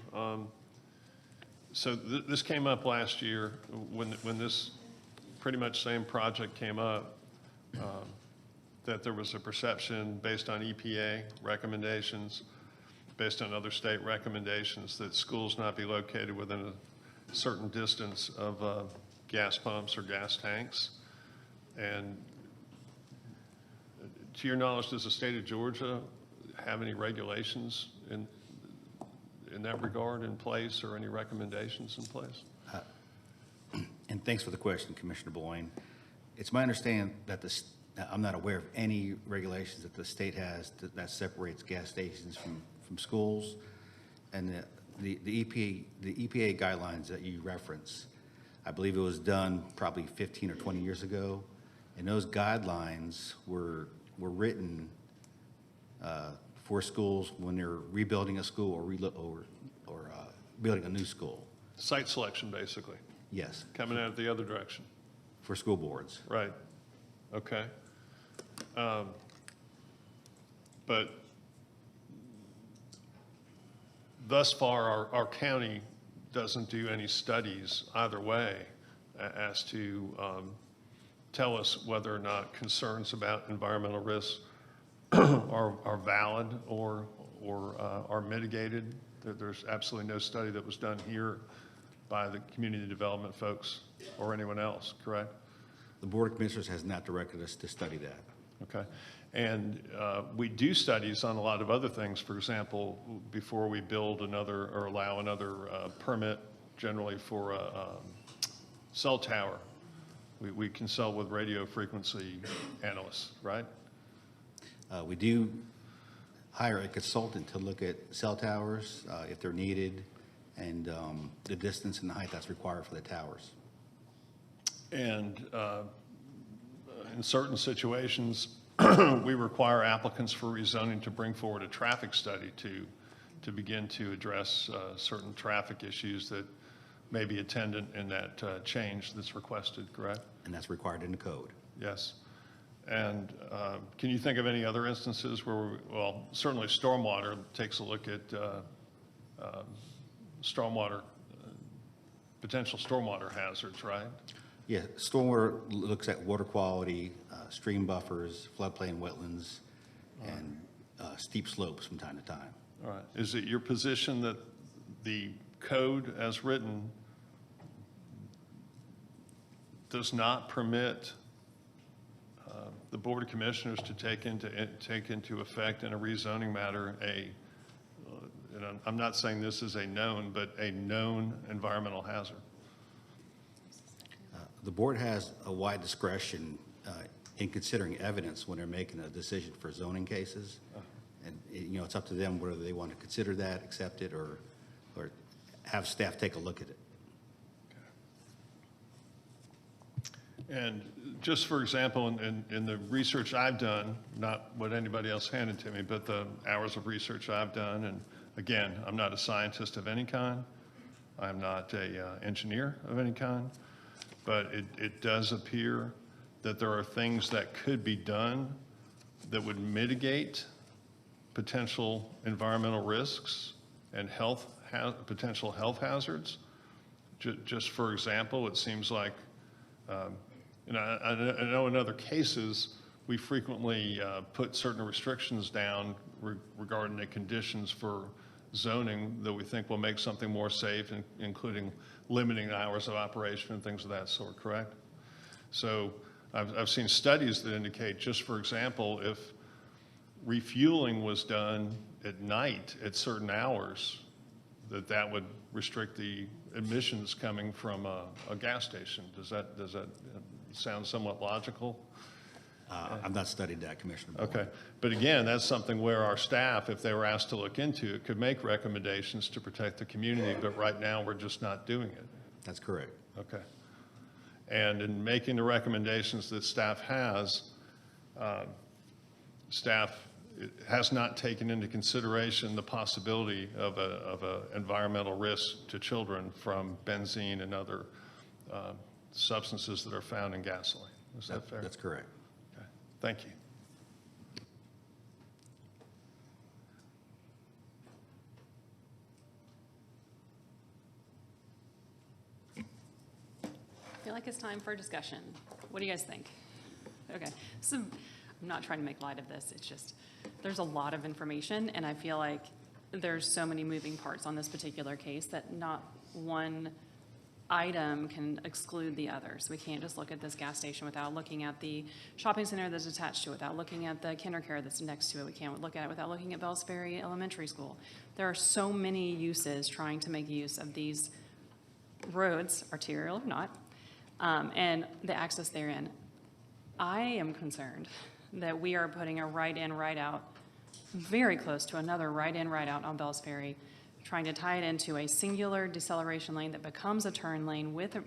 So this came up last year when this pretty much same project came up, that there was a perception based on EPA recommendations, based on other state recommendations, that schools not be located within a certain distance of gas pumps or gas tanks. And to your knowledge, does the state of Georgia have any regulations in that regard in place, or any recommendations in place? And thanks for the question, Commissioner Boyne. It's my understanding that I'm not aware of any regulations that the state has that separates gas stations from schools. And the EPA guidelines that you reference, I believe it was done probably 15 or 20 years ago. And those guidelines were written for schools when they're rebuilding a school or building a new school. Site selection, basically, Yes, coming out the other direction. for school boards. Right. Okay. But thus far, our county doesn't do any studies either way as to tell us whether or not concerns about environmental risks are valid or are mitigated. There's absolutely no study that was done here by the community development folks or anyone else, correct? The Board of Commissioners has not directed us to study that. Okay. And we do studies on a lot of other things. For example, before we build another or allow another permit, generally for a cell tower, we consult with radio frequency analysts, right? We do hire a consultant to look at cell towers if they're needed, and the distance and the height that's required for the towers. And in certain situations, we require applicants for rezoning to bring forward a traffic study to begin to address certain traffic issues that may be attendant in that change that's requested, correct? And that's required in the code. Yes. And can you think of any other instances where, well, certainly stormwater takes a look at stormwater, potential stormwater hazards, right? Yeah, stormwater looks at water quality, stream buffers, floodplain wetlands, and steep slopes from time to time. All right. Is it your position that the code as written does not permit the Board of Commissioners to take into effect in a rezoning matter and I'm not saying this is a known, but a known environmental hazard? The board has a wide discretion in considering evidence when they're making a decision for zoning cases. And, it's up to them whether they want to consider that, accept it, or have staff take a look at it. And just for example, in the research I've done, not what anybody else handed to me, but the hours of research I've done, and again, I'm not a scientist of any kind. I'm not a engineer of any kind, but it does appear that there are things that could be done that would mitigate potential environmental risks and potential health hazards. Just for example, it seems like, I know in other cases, we frequently put certain restrictions down regarding the conditions for zoning that we think will make something more safe, including limiting hours of operation and things of that sort, correct? So I've seen studies that indicate, just for example, if refueling was done at night at certain hours, that would restrict the emissions coming from a gas station. Does that sound somewhat logical? I've not studied that, Commissioner. Okay, but again, that's something where our staff, if they were asked to look into it, could make recommendations to protect the community, but right now we're just not doing it. That's correct. Okay. And in making the recommendations that staff has, staff has not taken into consideration the possibility of a environmental risk to children from benzene and other substances that are found in gasoline. Is that fair? That's correct. Okay. Thank you. I feel like it's time for discussion. What do you guys think? Okay, so I'm not trying to make light of this. It's just, there's a lot of information, and I feel like there's so many moving parts on this particular case that not one item can exclude the other. So we can't just look at this gas station without looking at the shopping center that's attached to it, without looking at the kinder care that's next to it. We can't look at it without looking at Bells Ferry Elementary School. There are so many uses trying to make use of these roads, arterial or not, and the access therein. I am concerned that we are putting a right in, right out, very close to another right in, right out on Bells Ferry, trying to tie it into a singular deceleration lane that becomes a turn lane with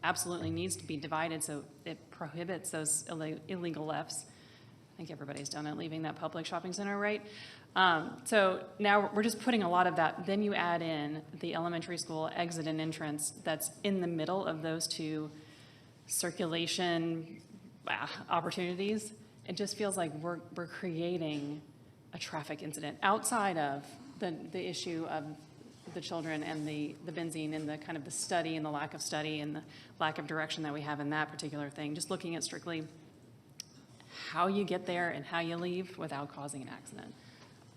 absolutely needs to be divided so it prohibits those illegal lefts. I think everybody's done it, leaving that public shopping center, right? So now we're just putting a lot of that. Then you add in the elementary school exit and entrance that's in the middle of those two circulation opportunities. It just feels like we're creating a traffic incident outside of the issue of the children and the benzene and the kind of the study and the lack of study and the lack of direction that we have in that particular thing. Just looking at strictly how you get there and how you leave without causing an accident.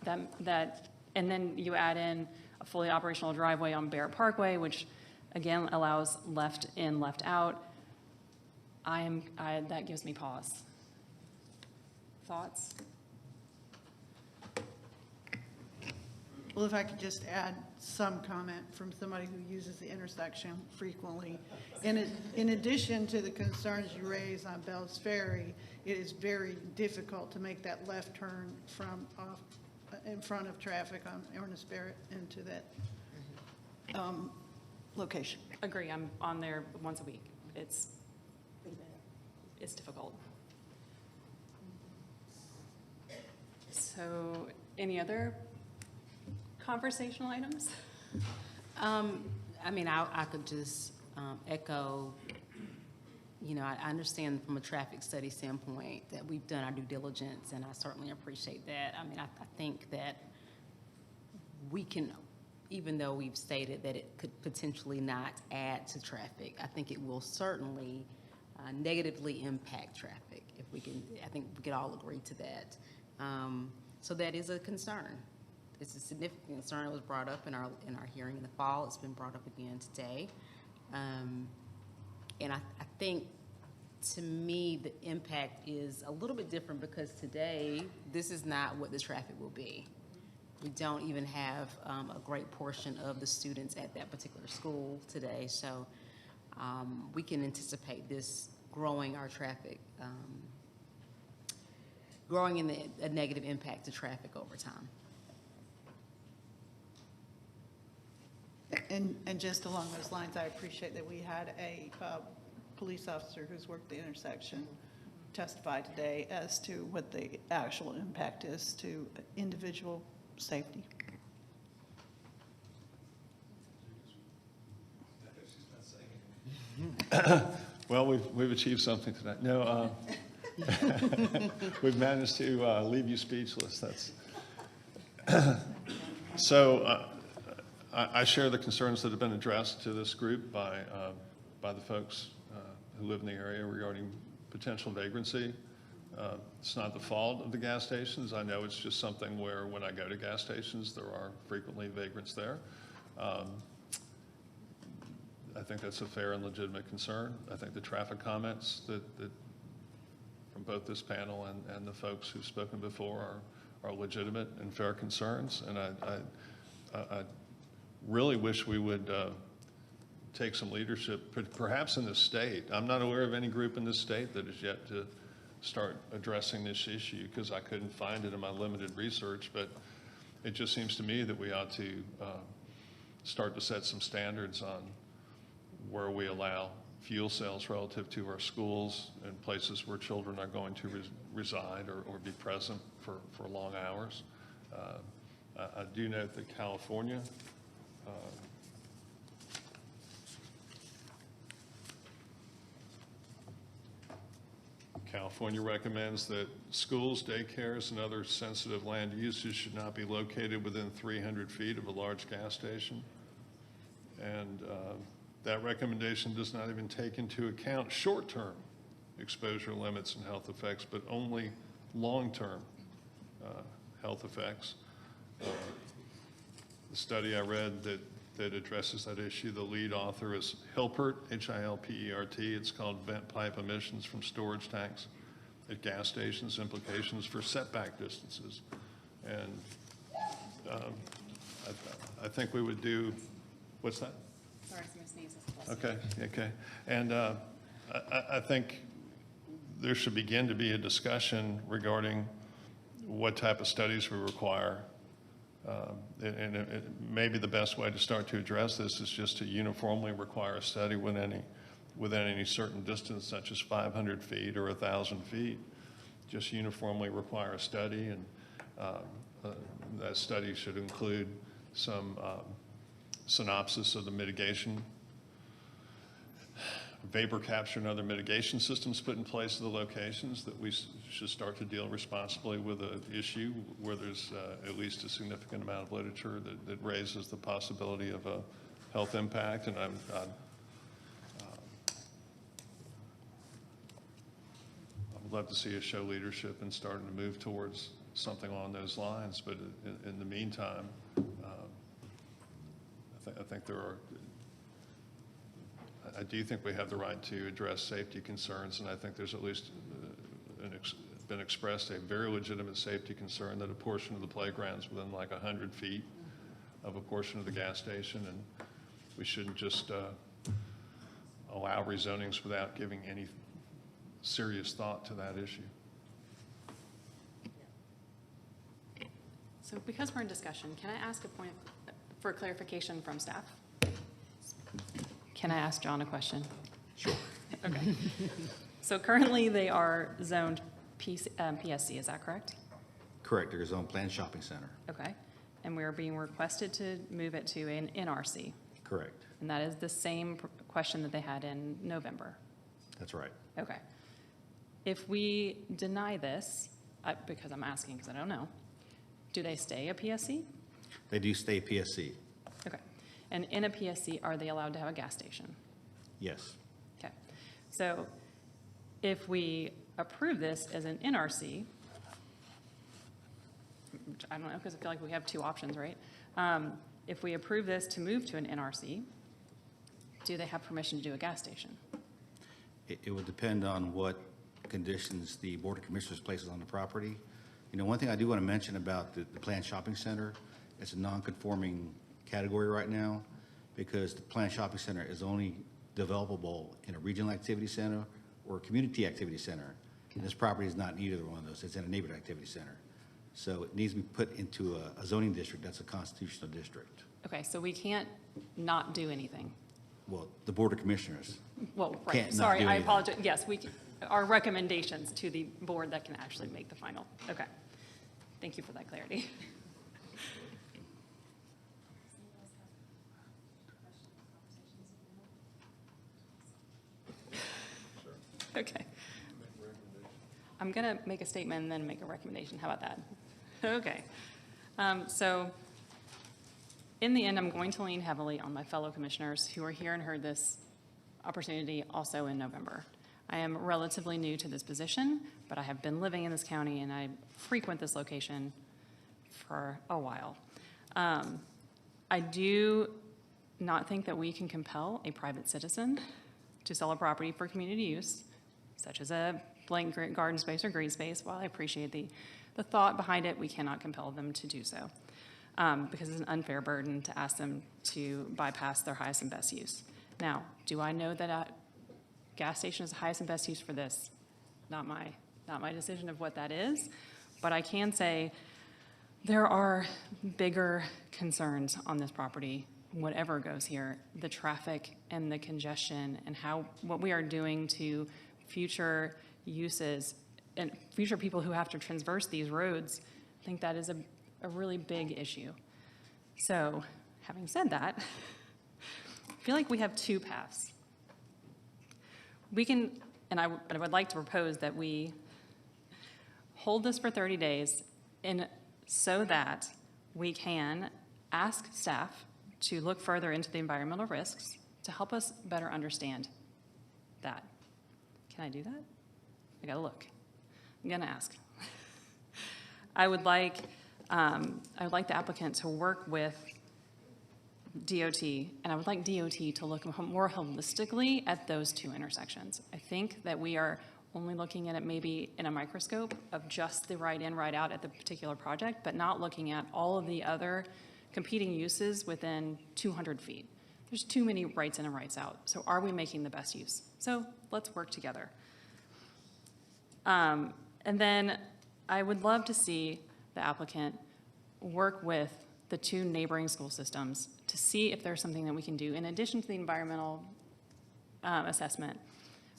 And then you add in a fully operational driveway on Barrett Parkway, which again allows left in, left out. That gives me pause. Thoughts? Well, if I could just add some comment from somebody who uses the intersection frequently. In addition to the concerns you raise on Bells Ferry, it is very difficult to make that left turn from in front of traffic on Ernest Barrett into that location. Agree. I'm on there once a week. It's difficult. So, any other conversational items? I mean, I could just echo, I understand from a traffic study standpoint that we've done our due diligence, and I certainly appreciate that. I mean, I think that we can, even though we've stated that it could potentially not add to traffic, I think it will certainly negatively impact traffic if we can. I think we could all agree to that. So that is a concern. It's a significant concern. It was brought up in our hearing in the fall. It's been brought up again today. And I think, to me, the impact is a little bit different because today, this is not what the traffic will be. We don't even have a great portion of the students at that particular school today. So we can anticipate this growing our traffic, growing in a negative impact to traffic over time. And just along those lines, I appreciate that we had a police officer who's worked the intersection testify today as to what the actual impact is to individual safety. Well, we've achieved something tonight. No, we've managed to leave you speechless. That's so. I share the concerns that have been addressed to this group by the folks who live in the area regarding potential vagrancy. It's not the fault of the gas stations. I know it's just something where when I go to gas stations, there are frequently vagrants there. I think that's a fair and legitimate concern. I think the traffic comments that from both this panel and the folks who've spoken before are legitimate and fair concerns. And I really wish we would take some leadership, perhaps in the state. I'm not aware of any group in this state that has yet to start addressing this issue because I couldn't find it in my limited research, but it just seems to me that we ought to start to set some standards on where we allow fuel cells relative to our schools and places where children are going to reside or be present for long hours. I do note that California recommends that schools, daycares, and other sensitive land uses should not be located within 300 feet of a large gas station. And that recommendation does not even take into account short-term exposure limits and health effects, but only long-term health effects. The study I read that addresses that issue, the lead author is Hilpert, H-I-L-P-E-R-T. It's called Vent Pipe Emissions from Storage Tanks at Gas Stations, Implications for Setback Distances. And I think we would do, what's that? Sorry, I'm going to sneeze. Okay. And I think there should begin to be a discussion regarding what type of studies we require. And maybe the best way to start to address this is just to uniformly require a study within any certain distance, such as 500 feet or 1,000 feet. Just uniformly require a study, and that study should include some synopsis of the mitigation, vapor capture and other mitigation systems put in place at the locations, that we should start to deal responsibly with an issue where there's at least a significant amount of literature that raises the possibility of a health impact. And I would love to see us show leadership in starting to move towards something along those lines. But in the meantime, I think I do think we have the right to address safety concerns, and I think there's at least been expressed a very legitimate safety concern that a portion of the playground's within like 100 feet of a portion of the gas station, and we shouldn't just allow rezonings without giving any serious thought to that issue. So because we're in discussion, can I ask a point for clarification from staff? Can I ask John a question? Sure. Okay. So currently they are zoned PSC, is that correct? Correct. There's own planned shopping center. Okay. And we're being requested to move it to an NRC. Correct. And that is the same question that they had in November. That's right. Okay. If we deny this, because I'm asking because I don't know, do they stay a PSC? They do stay PSC. Okay. And in a PSC, are they allowed to have a gas station? Yes. Okay. So if we approve this as an NRC, I don't know, because I feel like we have two options, right? If we approve this to move to an NRC, do they have permission to do a gas station? It would depend on what conditions the Board of Commissioners places on the property. You know, one thing I do want to mention about the planned shopping center, it's a non-conforming category right now because the planned shopping center is only developable in a regional activity center or a community activity center. And this property is not in either one of those. It's in a neighborhood activity center. So it needs to be put into a zoning district that's a constitutional district. Okay, so we can't not do anything. Well, the Board of Commissioners. Well, Can't right, not sorry, do I anything. apologize. Yes, our recommendations to the board that can actually make the final. Okay. Thank you for that clarity. Okay. I'm going to make a statement and then make a recommendation. How about that? Okay. So in the end, I'm going to lean heavily on my fellow commissioners who are here and heard this opportunity also in November. I am relatively new to this position, but I have been living in this county and I frequent this location for a while. I do not think that we can compel a private citizen to sell a property for community use, such as a blank garden space or green space. While I appreciate the thought behind it, we cannot compel them to do so because it's an unfair burden to ask them to bypass their highest and best use. Now, do I know that a gas station is the highest and best use for this? Not my decision of what that is, but I can say there are bigger concerns on this property, whatever goes here, the traffic and the congestion and what we are doing to future uses and future people who have to traverse these roads. I think that is a really big issue. So having said that, I feel like we have two paths. We can, and I would like to propose that we hold this for 30 days so that we can ask staff to look further into the environmental risks to help us better understand that. Can I do that? I gotta look. I'm gonna ask. I would like the applicant to work with DOT, and I would like DOT to look more holistically at those two intersections. I think that we are only looking at it maybe in a microscope of just the right in, right out at the particular project, but not looking at all of the other competing uses within 200 feet. There's too many rights in and rights out. So are we making the best use? So let's work together. And then I would love to see the applicant work with the two neighboring school systems to see if there's something that we can do in addition to the environmental assessment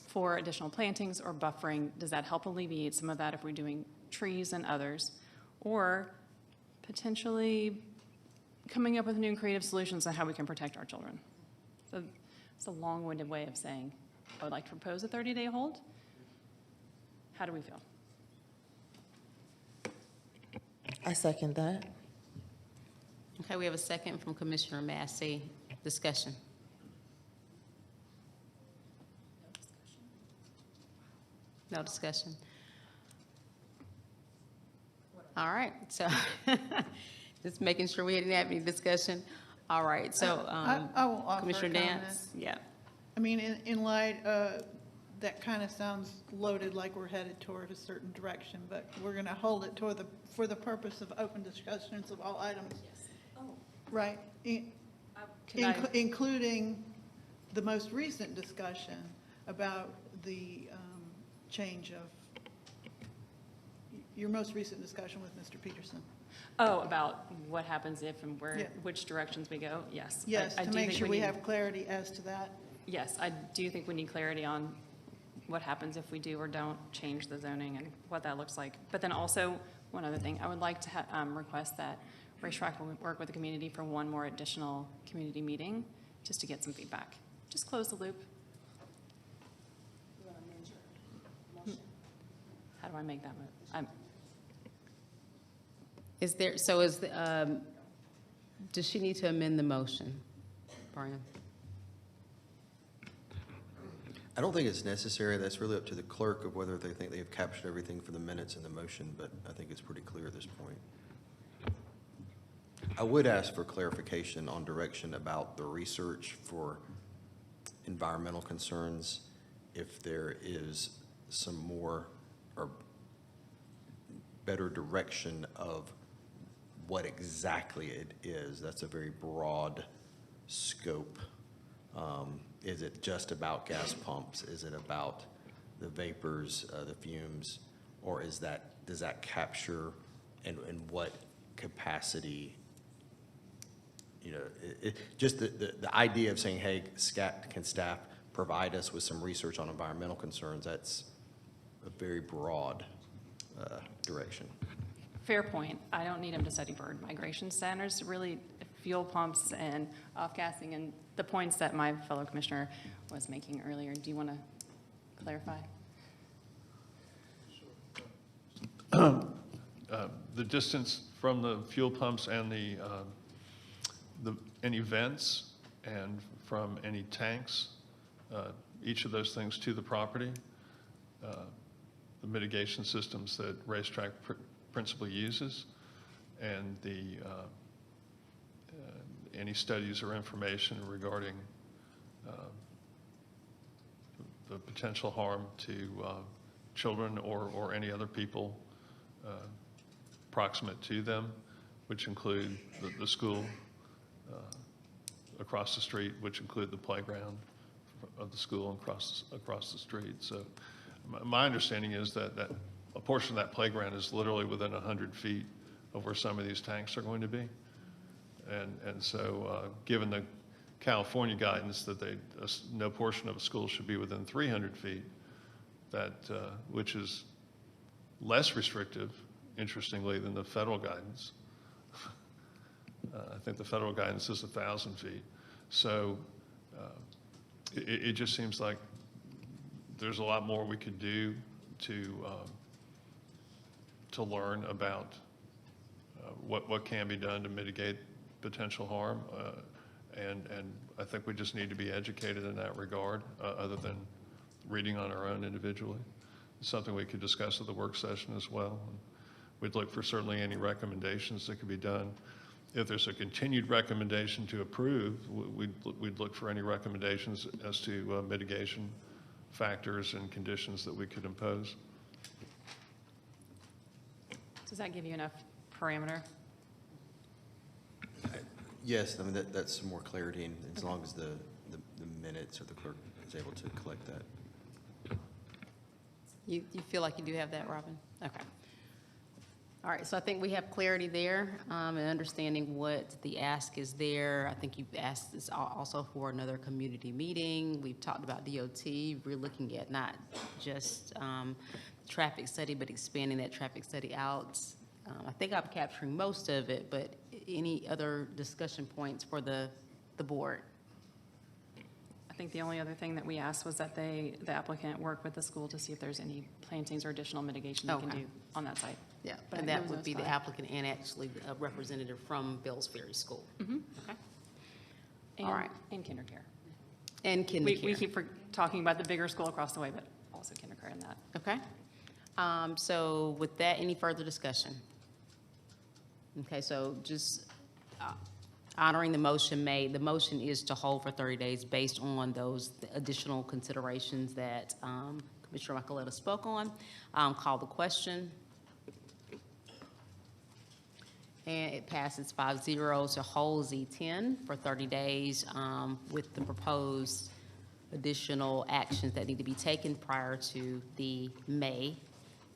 for additional plantings or buffering. Does that help alleviate some of that if we're doing trees and others? Or potentially coming up with new and creative solutions on how we can protect our children. So it's a long-winded way of saying, I would like to propose a 30-day hold. How do we feel? I second that. Okay, we have a second from Commissioner Massey. Discussion. No discussion. All right, so just making sure we didn't have any discussion. All right, so I will offer a Commissioner comment. Dance? Yeah. I mean, in light, that kind of sounds loaded, like we're headed toward a certain direction, but we're going to hold it for the purpose of open discussions of all items. Yes. Oh. Right? Including the most recent discussion about the change of, your most recent discussion with Mr. Peterson. Oh, about what happens if and where, Yeah. which directions we go? Yes. Yes, I to do make think sure we need- have clarity as to that. Yes, I do think we need clarity on what happens if we do or don't change the zoning and what that looks like. But then also, one other thing, I would like to request that Racetrack will work with the community for one more additional community meeting, just to get some feedback. Just close the loop. How do I make that move? Does she need to amend the motion, Brian? I don't think it's necessary. That's really up to the clerk of whether they think they have captured everything for the minutes in the motion, but I think it's pretty clear at this point. I would ask for clarification on direction about the research for environmental concerns, if there is some more or better direction of what exactly it is. That's a very broad scope. Is it just about gas pumps? Is it about the vapors, the fumes? Or does that capture and what capacity? You know, just the idea of saying, hey, can staff provide us with some research on environmental concerns? That's a very broad direction. Fair point. I don't need them to study bird migration centers, really fuel pumps and off-gassing and the points that my fellow commissioner was making earlier. Do you want to clarify? The distance from the fuel pumps and any vents and from any tanks, each of those things to the property, the mitigation systems that Racetrack principally uses, and any studies or information regarding the potential harm to children or any other people proximate to them, which include the school across the street, which include the playground of the school across the street. So my understanding is that a portion of that playground is literally within 100 feet of where some of these tanks are going to be. And so given the California guidance that no portion of a school should be within 300 feet, which is less restrictive, interestingly, than the federal guidance. I think the federal guidance is 1,000 feet. So it just seems like there's a lot more we could do to learn about what can be done to mitigate potential harm. And I think we just need to be educated in that regard, other than reading on our own individually. It's something we could discuss at the work session as well. And we'd look for certainly any recommendations that could be done. If there's a continued recommendation to approve, we'd look for any recommendations as to mitigation factors and conditions that we could impose. Does that give you enough parameter? Yes, I mean, that's some more clarity, and as long as the minutes or the clerk is able to collect that. You feel like you do have that, Robin? Okay. All right, so I think we have clarity there and understanding what the ask is there. I think you've asked this also for another community meeting. We've talked about DOT. We're looking at not just traffic study, but expanding that traffic study out. I think I'm capturing most of it, but any other discussion points for the board? I think the only other thing that we asked was that the applicant work with the school to see if there's any plantings or additional mitigation they can Okay. do on that site. Yeah, But and I think that those would be are the fine. applicant and actually a representative from Bells Ferry School. Mhm. Okay. And, All right. and kindergarten. And We kindergarten. keep talking about the bigger school across the way, but also kindergarten that. Okay. So with that, any further discussion? Okay, so just honoring the motion made, the motion is to hold for 30 days based on those additional considerations that Commissioner Michaeletta spoke on. Call the question. And it passes 5-0 to hold Z10 for 30 days with the proposed additional actions that need to be taken prior to the May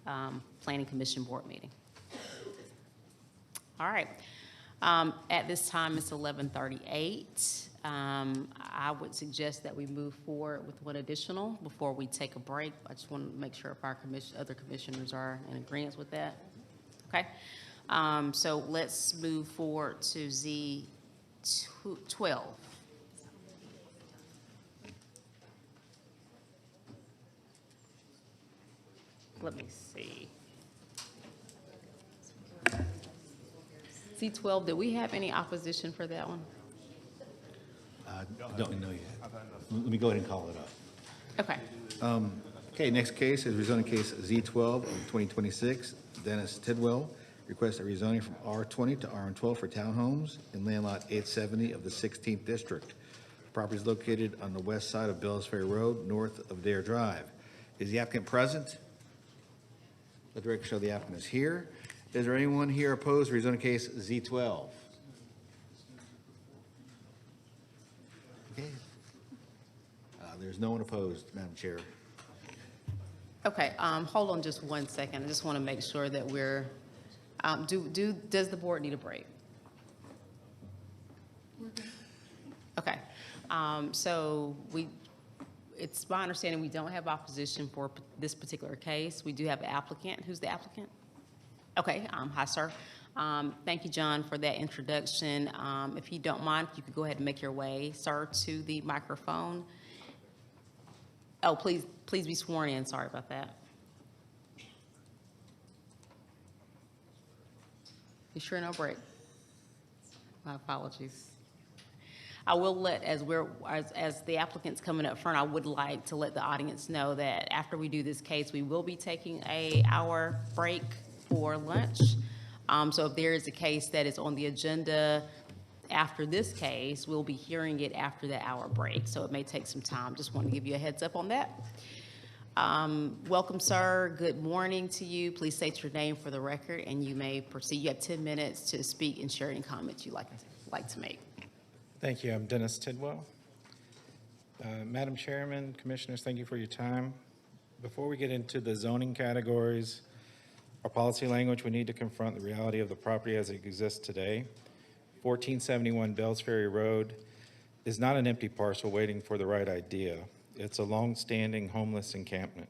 Planning Commission Board meeting. All right. At this time, it's 11:38. I would suggest that we move forward with one additional before we take a break. I just want to make sure if our other commissioners are in agreement with that. Okay. So let's move forward to Z12. Let me see. Z12, did we have any opposition for that one? Don't know yet. Let me go ahead and call it up. Okay. Okay, next case is rezoning case Z12 of 2026, Dennis Tidwell requests a rezoning from R20 to RM12 for townhomes in land lot 870 of the 16th District. The property is located on the west side of Bells Ferry Road, north of Dare Drive. Is the applicant present? Let the record show the applicant is here. Is there anyone here opposed to rezoning case Z12? Okay. There's no one opposed, Madam Chair. Okay, hold on just one second. I just want to make sure that we're, does the board need a break? Okay, so it's my understanding we don't have opposition for this particular case. We do have an applicant. Who's the applicant? Okay, hi, sir. Thank you, John, for that introduction. If you don't mind, if you could go ahead and make your way, sir, to the microphone. Oh, please be sworn in. Sorry about that. You sure no break? My apologies. I will let, as the applicant's coming up front, I would like to let the audience know that after we do this case, we will be taking an hour break for lunch. So if there is a case that is on the agenda after this case, we'll be hearing it after the hour break. So it may take some time. Just want to give you a heads up on that. Welcome, sir. Good morning to you. Please state your name for the record, and you may proceed. You have 10 minutes to speak and share any comments you'd like to make. Thank you. I'm Dennis Tidwell. Madam Chairman, Commissioners, thank you for your time. Before we get into the zoning categories, our policy language, we need to confront the reality of the property as it exists today. 1471 Bells Ferry Road is not an empty parcel waiting for the right idea. It's a long-standing homeless encampment.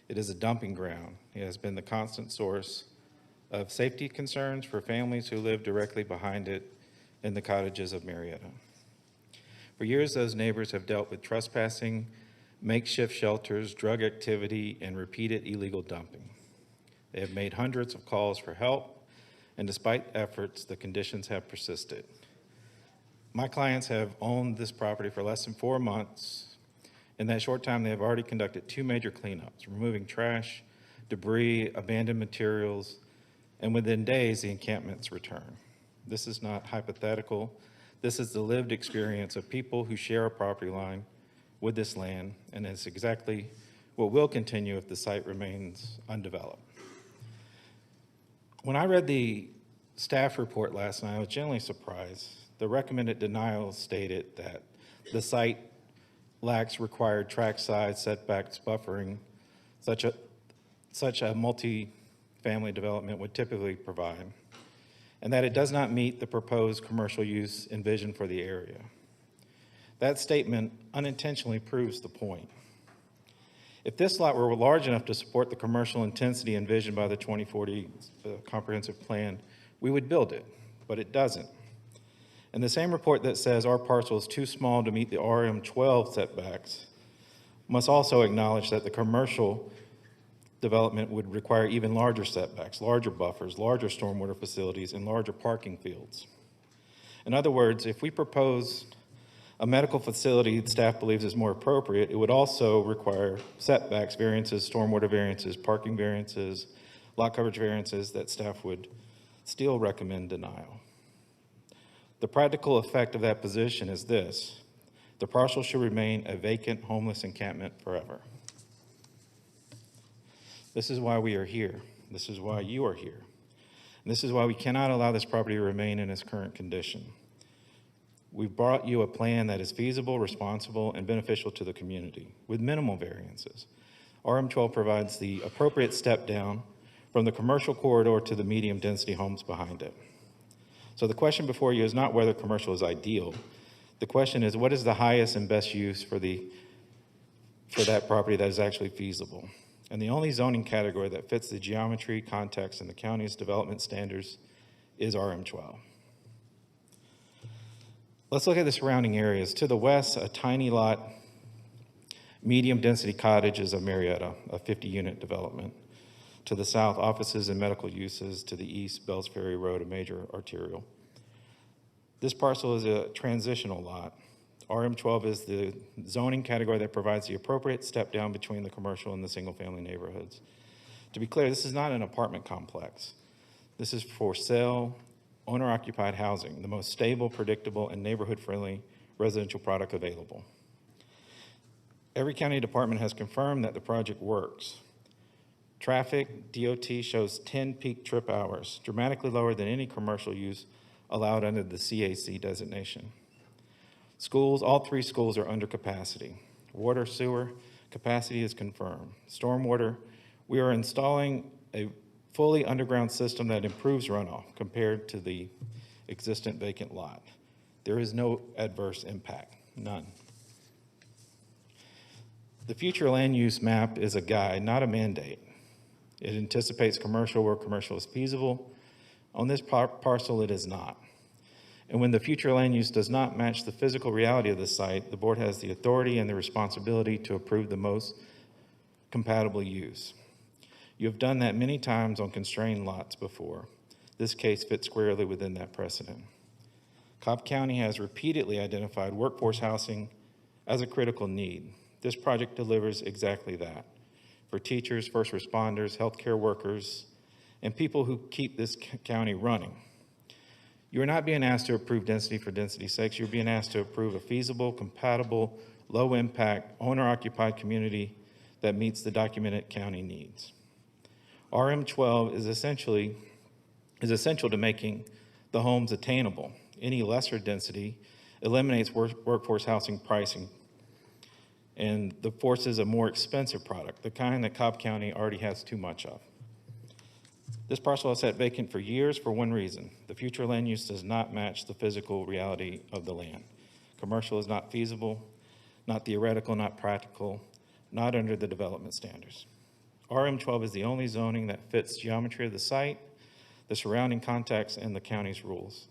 It is a dumping ground. It has been the constant source of safety concerns for families who live directly behind it in the cottages of Marietta. For years, those neighbors have dealt with trespassing, makeshift shelters, drug activity, and repeated illegal dumping. They have made hundreds of calls for help, and despite efforts, the conditions have persisted. My clients have owned this property for less than 4 months. In that short time, they have already conducted 2 major cleanups, removing trash, debris, abandoned materials, and within days, the encampments return. This is not hypothetical. This is the lived experience of people who share a property line with this land, and it's exactly what will continue if the site remains undeveloped. When I read the staff report last night, I was genuinely surprised. The recommended denial stated that the site lacks required track size, setbacks, buffering, such a multi-family development would typically provide, and that it does not meet the proposed commercial use envisioned for the area. That statement unintentionally proves the point. If this lot were large enough to support the commercial intensity envisioned by the 2040 comprehensive plan, we would build it, but it doesn't. And the same report that says our parcel is too small to meet the RM12 setbacks must also acknowledge that the commercial development would require even larger setbacks, larger buffers, larger stormwater facilities, and larger parking fields. In other words, if we proposed a medical facility that staff believes is more appropriate, it would also require setbacks, variances, stormwater variances, parking variances, lot coverage variances that staff would still recommend denial. The practical effect of that position is this: the parcel should remain a vacant homeless encampment forever. This is why we are here. This is why you are here. And this is why we cannot allow this property to remain in its current condition. We've brought you a plan that is feasible, responsible, and beneficial to the community with minimal variances. RM12 provides the appropriate step down from the commercial corridor to the medium density homes behind it. So the question before you is not whether commercial is ideal. The question is, what is the highest and best use for that property that is actually feasible? And the only zoning category that fits the geometry, context, and the county's development standards is RM12. Let's look at the surrounding areas. To the west, a tiny lot, medium-density cottages of Marietta, a 50-unit development. To the south, offices and medical uses. To the east, Bells Ferry Road, a major arterial. This parcel is a transitional lot. RM12 is the zoning category that provides the appropriate step down between the commercial and the single-family neighborhoods. To be clear, this is not an apartment complex. This is for sale, owner-occupied housing, the most stable, predictable, and neighborhood-friendly residential product available. Every county department has confirmed that the project works. Traffic, DOT shows 10 peak trip hours, dramatically lower than any commercial use allowed under the CAC designation. Schools, all 3 schools are under capacity. Water, sewer, capacity is confirmed. Stormwater, we are installing a fully underground system that improves runoff compared to the existent vacant lot. There is no adverse impact, none. The future land use map is a guide, not a mandate. It anticipates commercial where commercial is feasible. On this parcel, it is not. And when the future land use does not match the physical reality of the site, the board has the authority and the responsibility to approve the most compatible use. You have done that many times on constrained lots before. This case fits squarely within that precedent. Cobb County has repeatedly identified workforce housing as a critical need. This project delivers exactly that for teachers, first responders, healthcare workers, and people who keep this county running. You are not being asked to approve density for density's sake. You're being asked to approve a feasible, compatible, low-impact, owner-occupied community that meets the documented county needs. RM12 is essential to making the homes attainable. Any lesser density eliminates workforce housing pricing and forces a more expensive product, the kind that Cobb County already has too much of. This parcel has sat vacant for years for one reason. The future land use does not match the physical reality of the land. Commercial is not feasible, not theoretical, not practical, not under the development standards. RM12 is the only zoning that fits geometry of the site, the surrounding context, and the county's rules.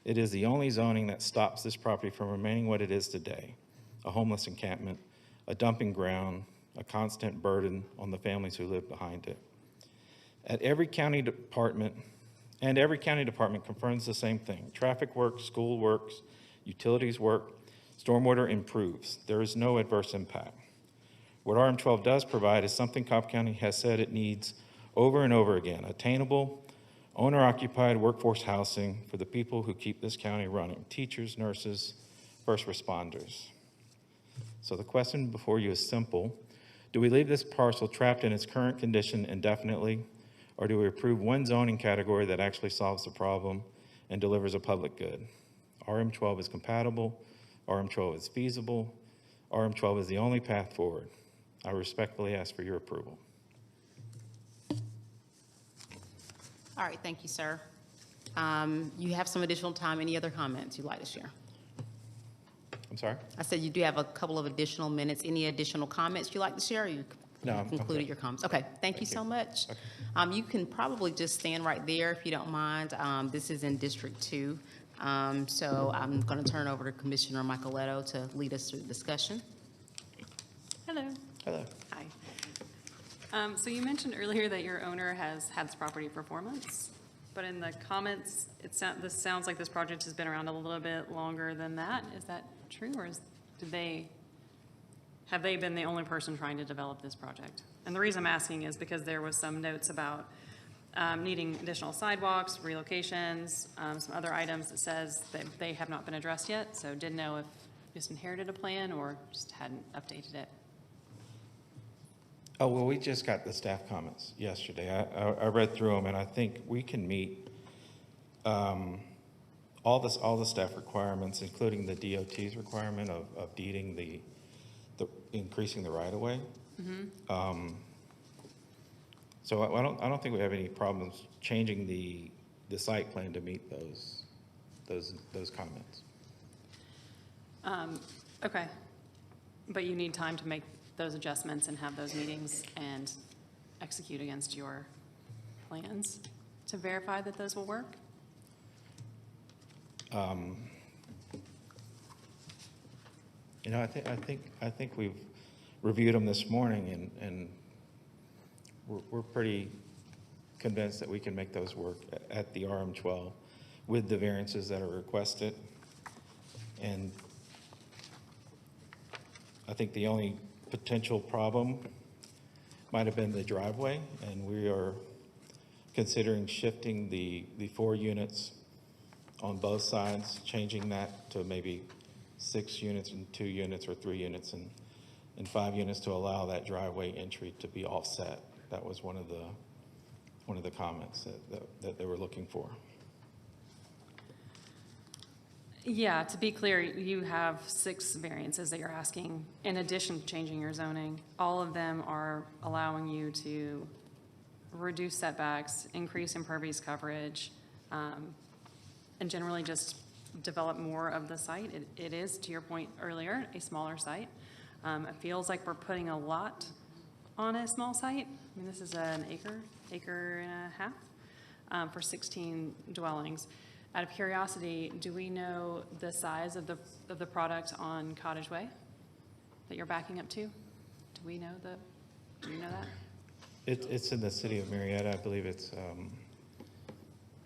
It is the only zoning that stops this property from remaining what it is today, a homeless encampment, a dumping ground, a constant burden on the families who live behind it. Every county department confirms the same thing. Traffic works, school works, utilities work, stormwater improves. There is no adverse impact. What RM12 does provide is something Cobb County has said it needs over and over again: attainable, owner-occupied workforce housing for the people who keep this county running: teachers, nurses, first responders. So the question before you is simple. Do we leave this parcel trapped in its current condition indefinitely, or do we approve one zoning category that actually solves the problem and delivers a public good? RM12 is compatible, RM12 is feasible, RM12 is the only path forward. I respectfully ask for your approval. All right, thank you, sir. You have some additional time. Any other comments you'd like to share? I'm sorry? I said you do have a couple of additional minutes. Any additional comments you'd like to share, or you No, I'm concluded good. your comments? Okay, thank you so much. You can probably just stand right there if you don't mind. This is in District 2. So I'm going to turn over to Commissioner Michaeletto to lead us through the discussion. Hello. Hello. Hi. So you mentioned earlier that your owner has had this property for 4 months, but in the comments, this sounds like this project has been around a little bit longer than that. Is that true, or have they been the only person trying to develop this project? And the reason I'm asking is because there was some notes about needing additional sidewalks, relocations, some other items that says that they have not been addressed yet. So didn't know if you just inherited a plan or just hadn't updated it. Oh, well, we just got the staff comments yesterday. I read through them, and I think we can meet all the staff requirements, including the DOT's requirement of deeding the increasing the right-of-way. So I don't think we have any problems changing the site plan to meet those comments. Okay, but you need time to make those adjustments and have those meetings and execute against your plans to verify that those will work? You know, I think we've reviewed them this morning, and we're pretty convinced that we can make those work at the RM12 with the variances that are requested. And I think the only potential problem might have been the driveway, and we are considering shifting the 4 units on both sides, changing that to maybe 6 units and 2 units, or 3 units and 5 units, to allow that driveway entry to be offset. That was one of the comments that they were looking for. Yeah, to be clear, you have 6 variances that you're asking, in addition to changing your zoning. All of them are allowing you to reduce setbacks, increase impervious coverage, and generally just develop more of the site. It is, to your point earlier, a smaller site. It feels like we're putting a lot on a small site. I mean, this is an acre and a half for 16 dwellings. Out of curiosity, do we know the size of the product on Cottage Way that you're backing up to? Do you know that? It's in the city of Marietta. I believe it's,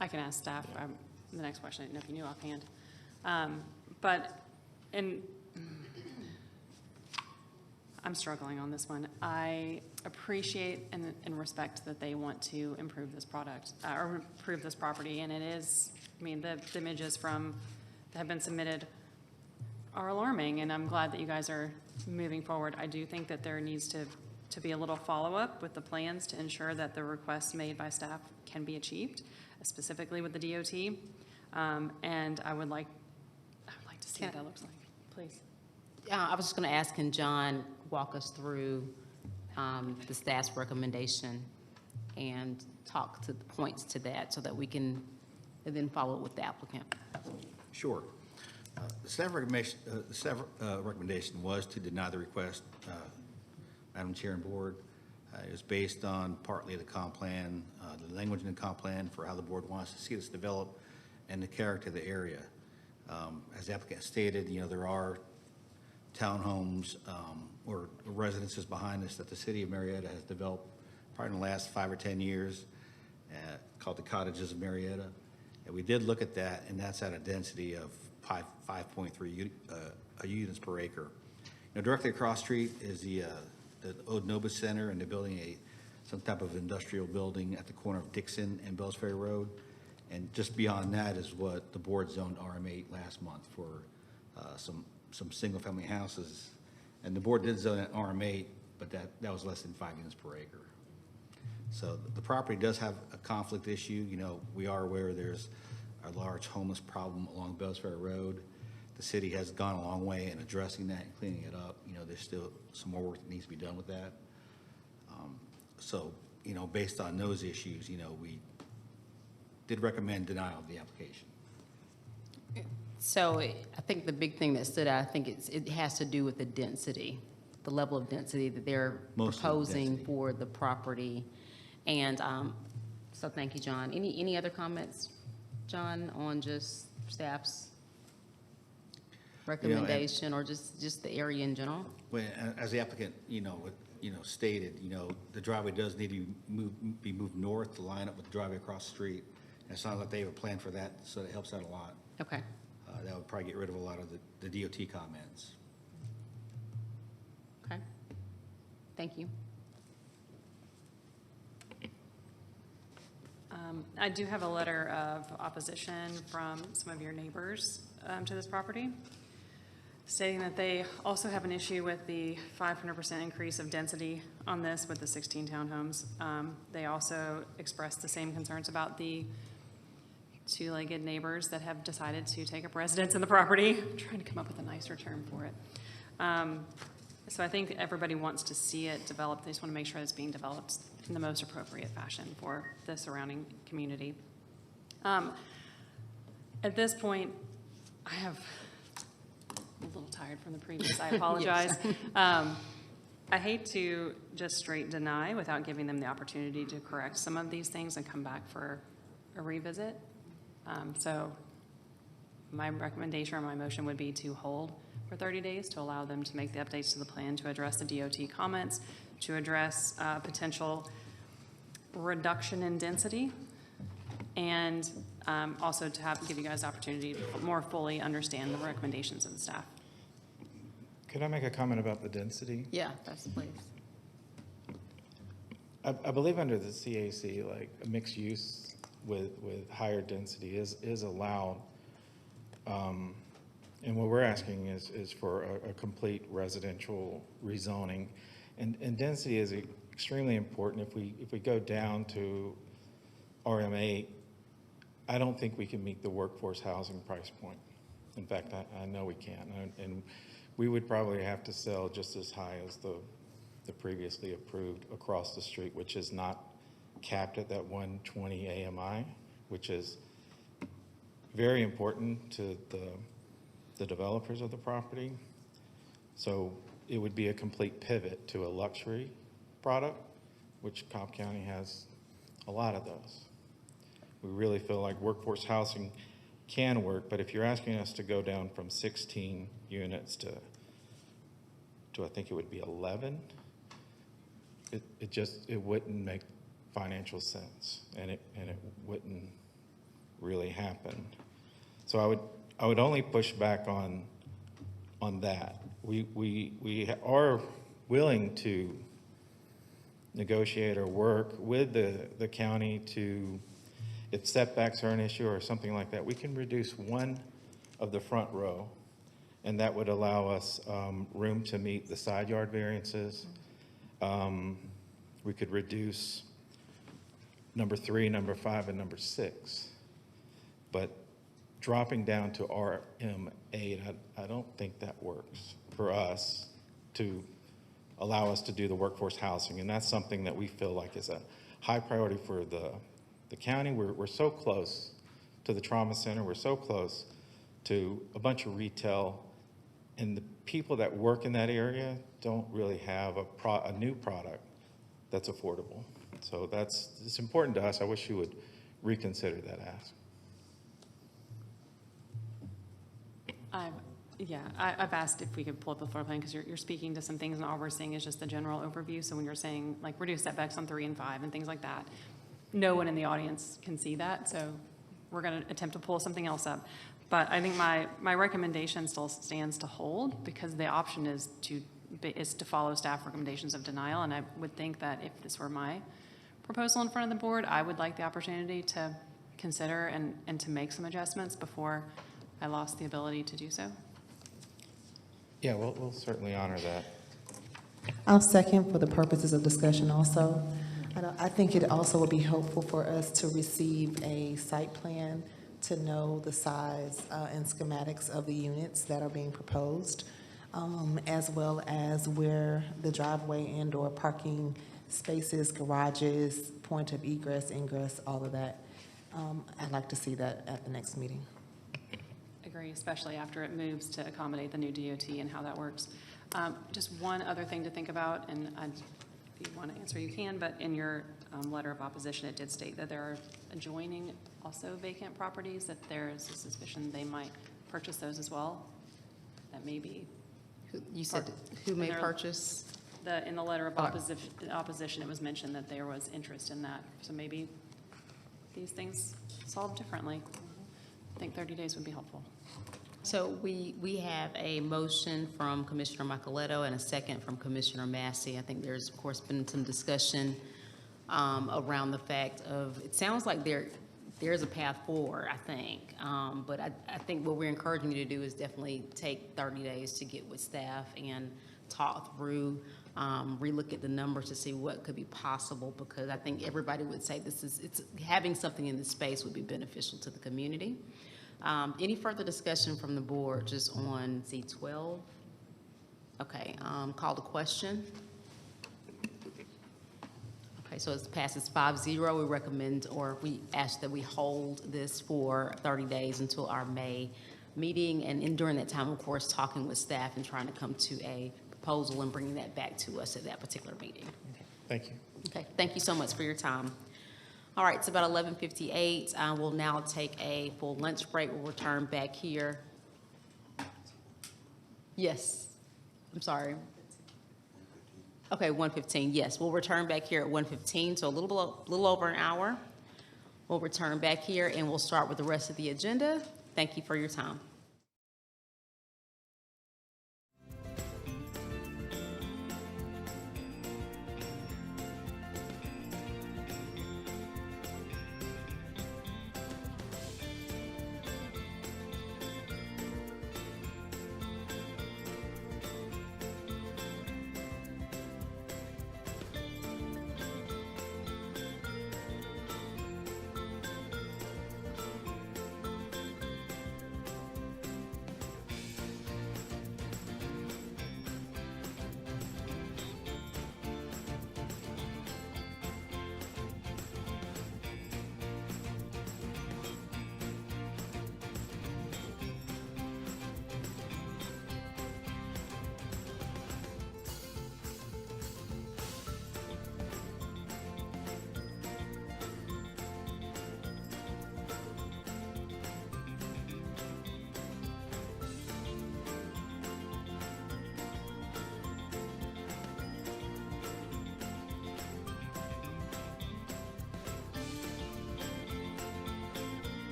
I can ask staff the next question. I didn't know if you knew offhand. I'm struggling on this one. I appreciate and respect that they want to improve this product, or improve this property, and it is, I mean, the images that have been submitted are alarming, and I'm glad that you guys are moving forward. I do think that there needs to be a little follow-up with the plans to ensure that the requests made by staff can be achieved, specifically with the DOT. And I would like to see what that looks like, please. I was just going to ask, can John walk us through the staff's recommendation and talk to the points to that, so that we can then follow it with the applicant? Sure. The staff recommendation was to deny the request, Madam Chair and Board. It was based on partly the comp plan, the language in the comp plan for how the board wants to see this develop, and the character of the area. As the applicant stated, there are townhomes or residences behind us that the city of Marietta has developed probably in the last 5 or 10 years, called the Cottages of Marietta. And we did look at that, and that's at a density of 5.3 units per acre. Directly across the street is the Ode Nobis Center, and they're building some type of industrial building at the corner of Dixon and Bells Ferry Road. And just beyond that is what the board zoned RM8 last month for some single-family houses. And the board did zone it RM8, but that was less than 5 units per acre. So the property does have a conflict issue. We are aware there's a large homeless problem along Bells Ferry Road. The city has gone a long way in addressing that and cleaning it up. There's still some more work that needs to be done with that. So, based on those issues, we did recommend denial of the application. So I think the big thing that stood out, I think it has to do with the density, the level of density that they're proposing for the property. And so thank you, John. Any other comments, John, on just staff's recommendation, or just the area in general? Well, as the applicant, stated, the driveway does need to be moved north to line up with the driveway across the street. And it sounds like they have a plan for that, so it helps out a lot. Okay. That would probably get rid of a lot of the DOT comments. Okay. Thank you. I do have a letter of opposition from some of your neighbors to this property, stating that they also have an issue with the 500% increase of density on this with the 16 townhomes. They also expressed the same concerns about the 2-legged neighbors that have decided to take up residence in the property. I'm trying to come up with a nicer term for it. So I think everybody wants to see it developed. They just want to make sure it's being developed in the most appropriate fashion for the surrounding community. At this point, I have a little tired from the previous. I apologize. I hate to just straight deny without giving them the opportunity to correct some of these things and come back for a revisit. So my recommendation or my motion would be to hold for 30 days to allow them to make the updates to the plan, to address the DOT comments, to address potential reduction in density, and also to give you guys the opportunity to more fully understand the recommendations of the staff. Could I make a comment about the density? Yeah, that's please. I believe under the CAC, like a mixed use with higher density is allowed. And what we're asking is for a complete residential rezoning. And density is extremely important. If we go down to RM8, I don't think we can meet the workforce housing price point. In fact, I know we can't. And we would probably have to sell just as high as the previously approved across the street, which is not capped at that 120 AMI, which is very important to the developers of the property. So it would be a complete pivot to a luxury product, which Cobb County has a lot of those. We really feel like workforce housing can work, but if you're asking us to go down from 16 units to I think it would be 11, it wouldn't make financial sense, and it wouldn't really happen. So I would only push back on that. We are willing to negotiate or work with the county to, if setbacks are an issue or something like that, we can reduce one of the front row, and that would allow us room to meet the side yard variances. We could reduce number 3, number 5, and number 6. But dropping down to RM8, I don't think that works for us to allow us to do the workforce housing. And that's something that we feel like is a high priority for the county. We're so close to the trauma center. We're so close to a bunch of retail. And the people that work in that area don't really have a new product that's affordable. So it's important to us. I wish you would reconsider that ask. I've asked if we could pull up the floor plan, because you're speaking to some things, and all we're seeing is just the general overview. So when you're saying like reduce setbacks on 3 and 5 and things like that, no one in the audience can see that. So we're going to attempt to pull something else up. But I think my recommendation still stands to hold, because the option is to follow staff recommendations of denial. And I would think that if this were my proposal in front of the board, I would like the opportunity to consider and to make some adjustments before I lost the ability to do so. Yeah, we'll certainly honor that. I'll second for the purposes of discussion also. I think it also would be helpful for us to receive a site plan to know the size and schematics of the units that are being proposed, as well as where the driveway and/or parking spaces, garages, point of egress, ingress, all of that. I'd like to see that at the next meeting. Agree, especially after it moves to accommodate the new DOT and how that works. Just one other thing to think about, and if you want to answer, you can, but in your letter of opposition, it did state that there are adjoining also vacant properties, that there is a suspicion they might purchase those as well. That may be. You said who may purchase? In the letter of opposition, it was mentioned that there was interest in that. So maybe these things solved differently. I think 30 days would be helpful. So we have a motion from Commissioner Micheletto and a second from Commissioner Massey. I think there's, of course, been some discussion around the fact of, it sounds like there's a path forward, I think. But I think what we're encouraging you to do is definitely take 30 days to get with staff and talk through, relook at the numbers to see what could be possible, because I think everybody would say having something in this space would be beneficial to the community. Any further discussion from the board just on Z12? Okay, call the question. Okay, so it passes 5-0. We recommend, or we ask that we hold this for 30 days until our May meeting, and during that time, of course, talking with staff and trying to come to a proposal and bringing that back to us at that particular meeting. Okay, thank you. Okay, thank you so much for your time. All right, it's about 11:58. We'll now take a full lunch break. We'll return back here. Yes, I'm sorry. Okay, 1:15, yes. We'll return back here at 1:15, so a little over an hour. We'll return back here and we'll start with the rest of the agenda. Thank you for your time.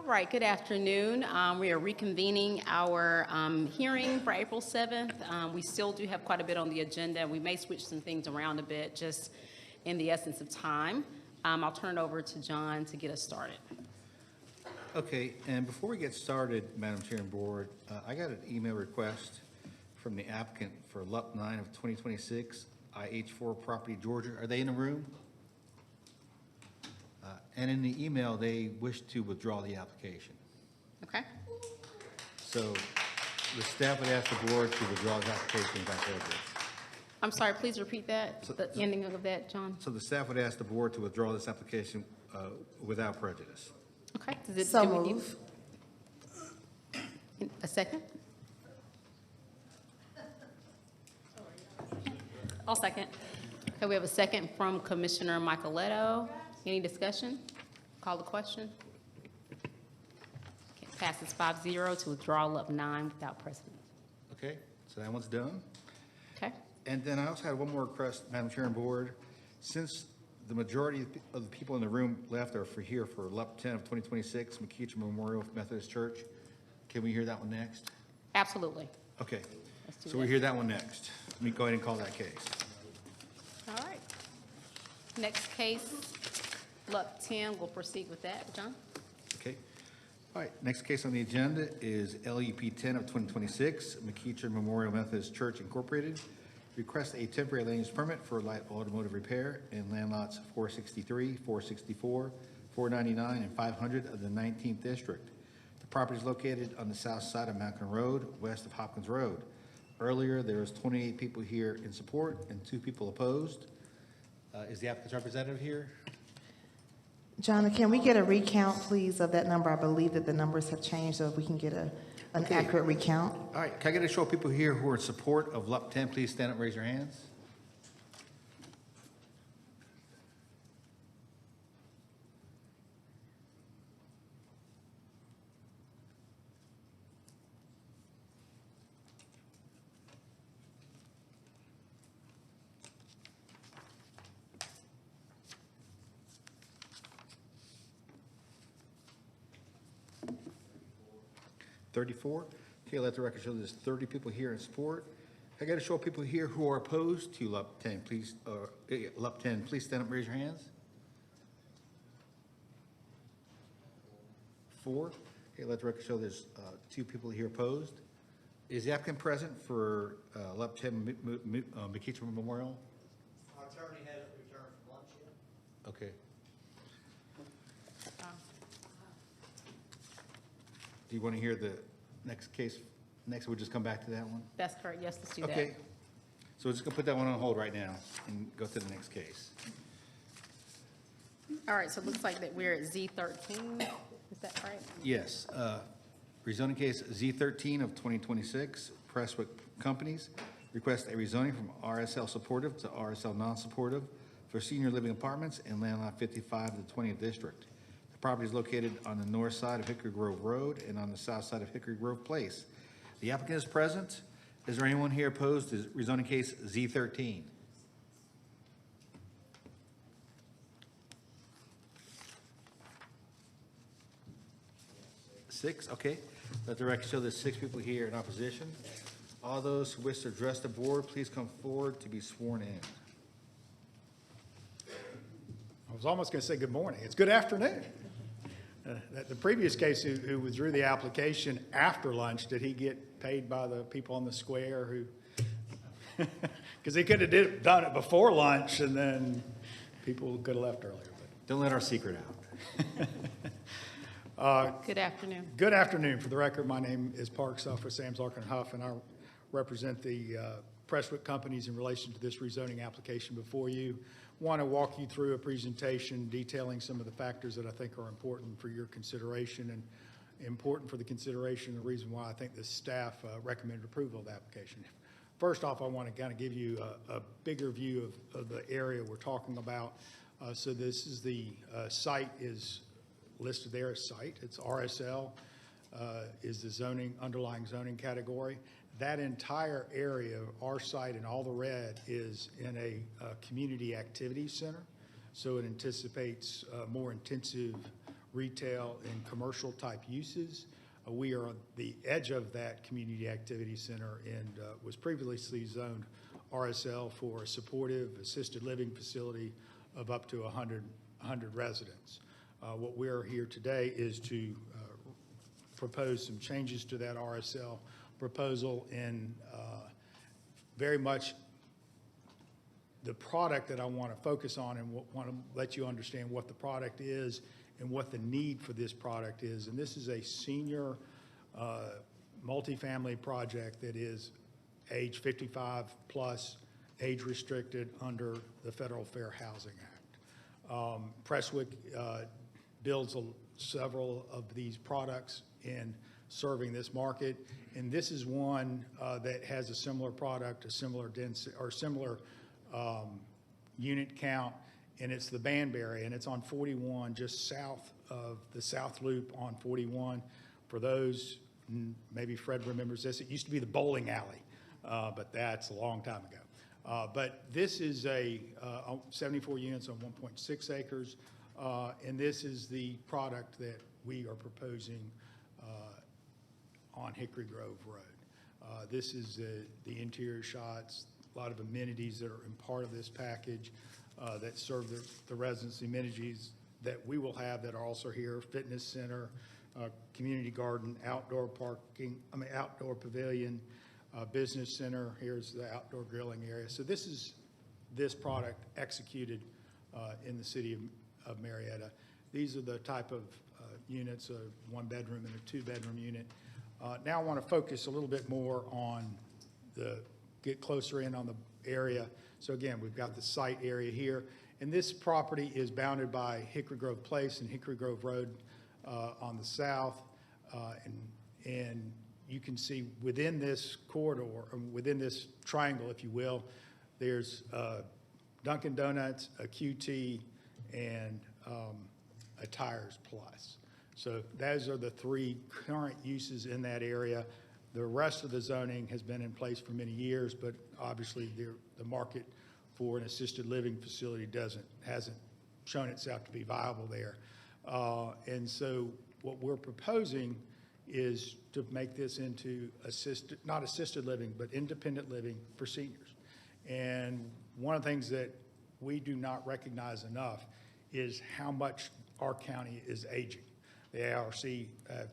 right, good afternoon. We are reconvening our hearing for April 7th. We still do have quite a bit on the agenda. We may switch some things around a bit just in the essence of time. I'll turn it over to John to get us started. Okay, and before we get started, Madam Chair and Board, I got an email request from the applicant for LUP 9 of 2026, IH4 property, Georgia. Are they in the room? And in the email, they wish to withdraw the application. Okay? So the staff would ask the board to withdraw the application without prejudice. I'm sorry, please repeat that, the ending of that, John. So the staff would ask the board to withdraw this application without prejudice. Okay. So do we need move. a second? I'll second. Okay, we have a second from Commissioner Michaeletto. Any discussion? Call the question. Okay, passes 5-0 to withdraw LUP 9 without precedent. Okay, so that one's done. Okay? And then I also had one more request, Madam Chair and Board. Since the majority of the people in the room left are here for LUP 10 of 2026, McKeachum Memorial Methodist Church, can we hear that one next? Absolutely. Okay, Let's do so we that. hear that one next. Let me go ahead and call that case. All right. Next case, LUP 10, we'll proceed with that. John? Okay. All right, next case on the agenda is LUP 10 of 2026, McKeachum Memorial Methodist Church Incorporated. Request a temporary land use permit for light automotive repair in land lots 463, 464, 499, and 500 of the 19th District. The property is located on the south side of Malcolm Road, west of Hopkins Road. Earlier, there was 28 people here in support and 2 people opposed. Is the applicant's representative here? John, can we get a recount, please, of that number? I believe that the numbers have changed, so if we can get an accurate recount. All right, can I get a show of people here who are in support of LUP 10? Please stand up and raise your hands. $34. Okay, let the record show there's 30 people here in support. I got to show people here who are opposed to LUP 10. Please, LUP 10, please stand up and raise your hands. 4. Okay, let the record show there's 2 people here opposed. Is the applicant present for LUP 10 McKeachum Memorial? Our attorney hasn't returned from lunch yet. Okay. Do you want to hear the next case? Next, we'll just come back to that one? That's correct. Yes, let's do that. Okay. So we're just going to put that one on hold right now and go to the next case. All right, so it looks like that we're at Z13. Is that right? Yes. Rezoning case Z13 of 2026, Presswick Companies. Request a rezoning from RSL supportive to RSL non-supportive for senior living apartments in land lot 55 of the 20th District. The property is located on the north side of Hickory Grove Road and on the south side of Hickory Grove Place. The applicant is present. Is there anyone here opposed to rezoning case Z13? Six, okay. Let the record show there's 6 people here in opposition. All those who wish to address the board, please come forward to be sworn in. I was almost going to say good morning. It's good afternoon. The previous case who withdrew the application after lunch, did he get paid by the people on the square who, because he could have done it before lunch and then people could have left earlier. Don't let our secret out. Good afternoon. Good afternoon. For the record, my name is Parks Huff with Sam's Larkin Huff, and I represent the Presswick Companies in relation to this rezoning application before you. Want to walk you through a presentation detailing some of the factors that I think are important for your consideration and important for the consideration, the reason why I think the staff recommended approval of the application. First off, I want to kind of give you a bigger view of the area we're talking about. So this is the site is listed there as site. It's RSL is the underlying zoning category. That entire area, our site and all the red, is in a community activity center. So it anticipates more intensive retail, and commercial-type uses. We are on the edge of that community activity center and was previously zoned RSL for a supportive assisted living facility of up to 100 residents. What we're here today is to propose some changes to that RSL proposal and very much the product that I want to focus on and want to let you understand what the product is and what the need for this product is. And this is a senior multifamily project that is age 55 plus, age restricted under the Federal Fair Housing Act. Prestwick builds several of these products in serving this market, and this is one that has a similar product, a similar density or similar unit count, and it's the Banbury, and it's on 41, just south of the South Loop on 41. For those, maybe Fred remembers this, it used to be the bowling alley, but that's a long time ago. But this is a 74 units on 1.6 acres, and this is the product that we are proposing on Hickory Grove Road. This is the interior shots, a lot of amenities that are in part of this package that serve the residents, the amenities that we will have that are also here: fitness center, community garden, outdoor parking, outdoor pavilion, business center. Here's the outdoor grilling area. So this is this product executed in the city of Marietta. These are the type of units, a 1-bedroom and a 2-bedroom unit. Now I want to focus a little bit more on get closer in on the area. So again, we've got the site area here, and this property is bounded by Hickory Grove Place and Hickory Grove Road on the south, and you can see within this corridor, or within this triangle, if you will, there's Dunkin' Donuts, a QT, and a Tires Plus. So those are the three current uses in that area. The rest of the zoning has been in place for many years, but obviously the market for an assisted living facility hasn't shown itself to be viable there. And so what we're proposing is to make this into not assisted living, but independent living for seniors. And one of the things that we do not recognize enough is how much our county is aging. The ARC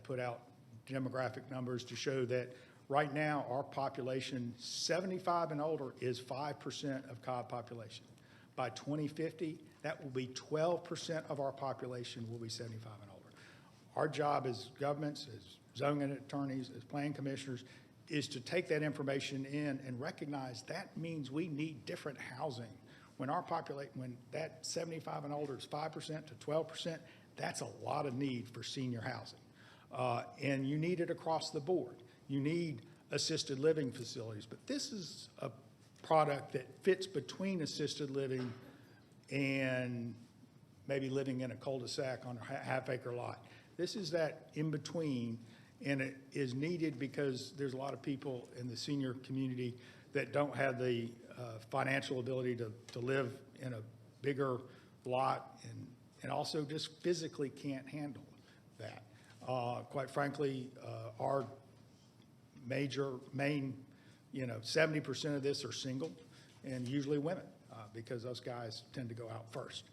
put out demographic numbers to show that right now our population 75 and older is 5% of Cobb population. By 2050, that will be 12% of our population will be 75 and older. Our job as governments, as zoning attorneys, as planning commissioners, is to take that information in and recognize that means we need different housing. When that 75 and older is 5% to 12%, that's a lot of need for senior housing. And you need it across the board. You need assisted living facilities, but this is a product that fits between assisted living and maybe living in a cul-de-sac on a half-acre lot. This is that in between, and it is needed because there's a lot of people in the senior community that don't have the financial ability to live in a bigger lot and also just physically can't handle that. Quite frankly, our main, 70% of this are single and usually women because those guys tend to go out first.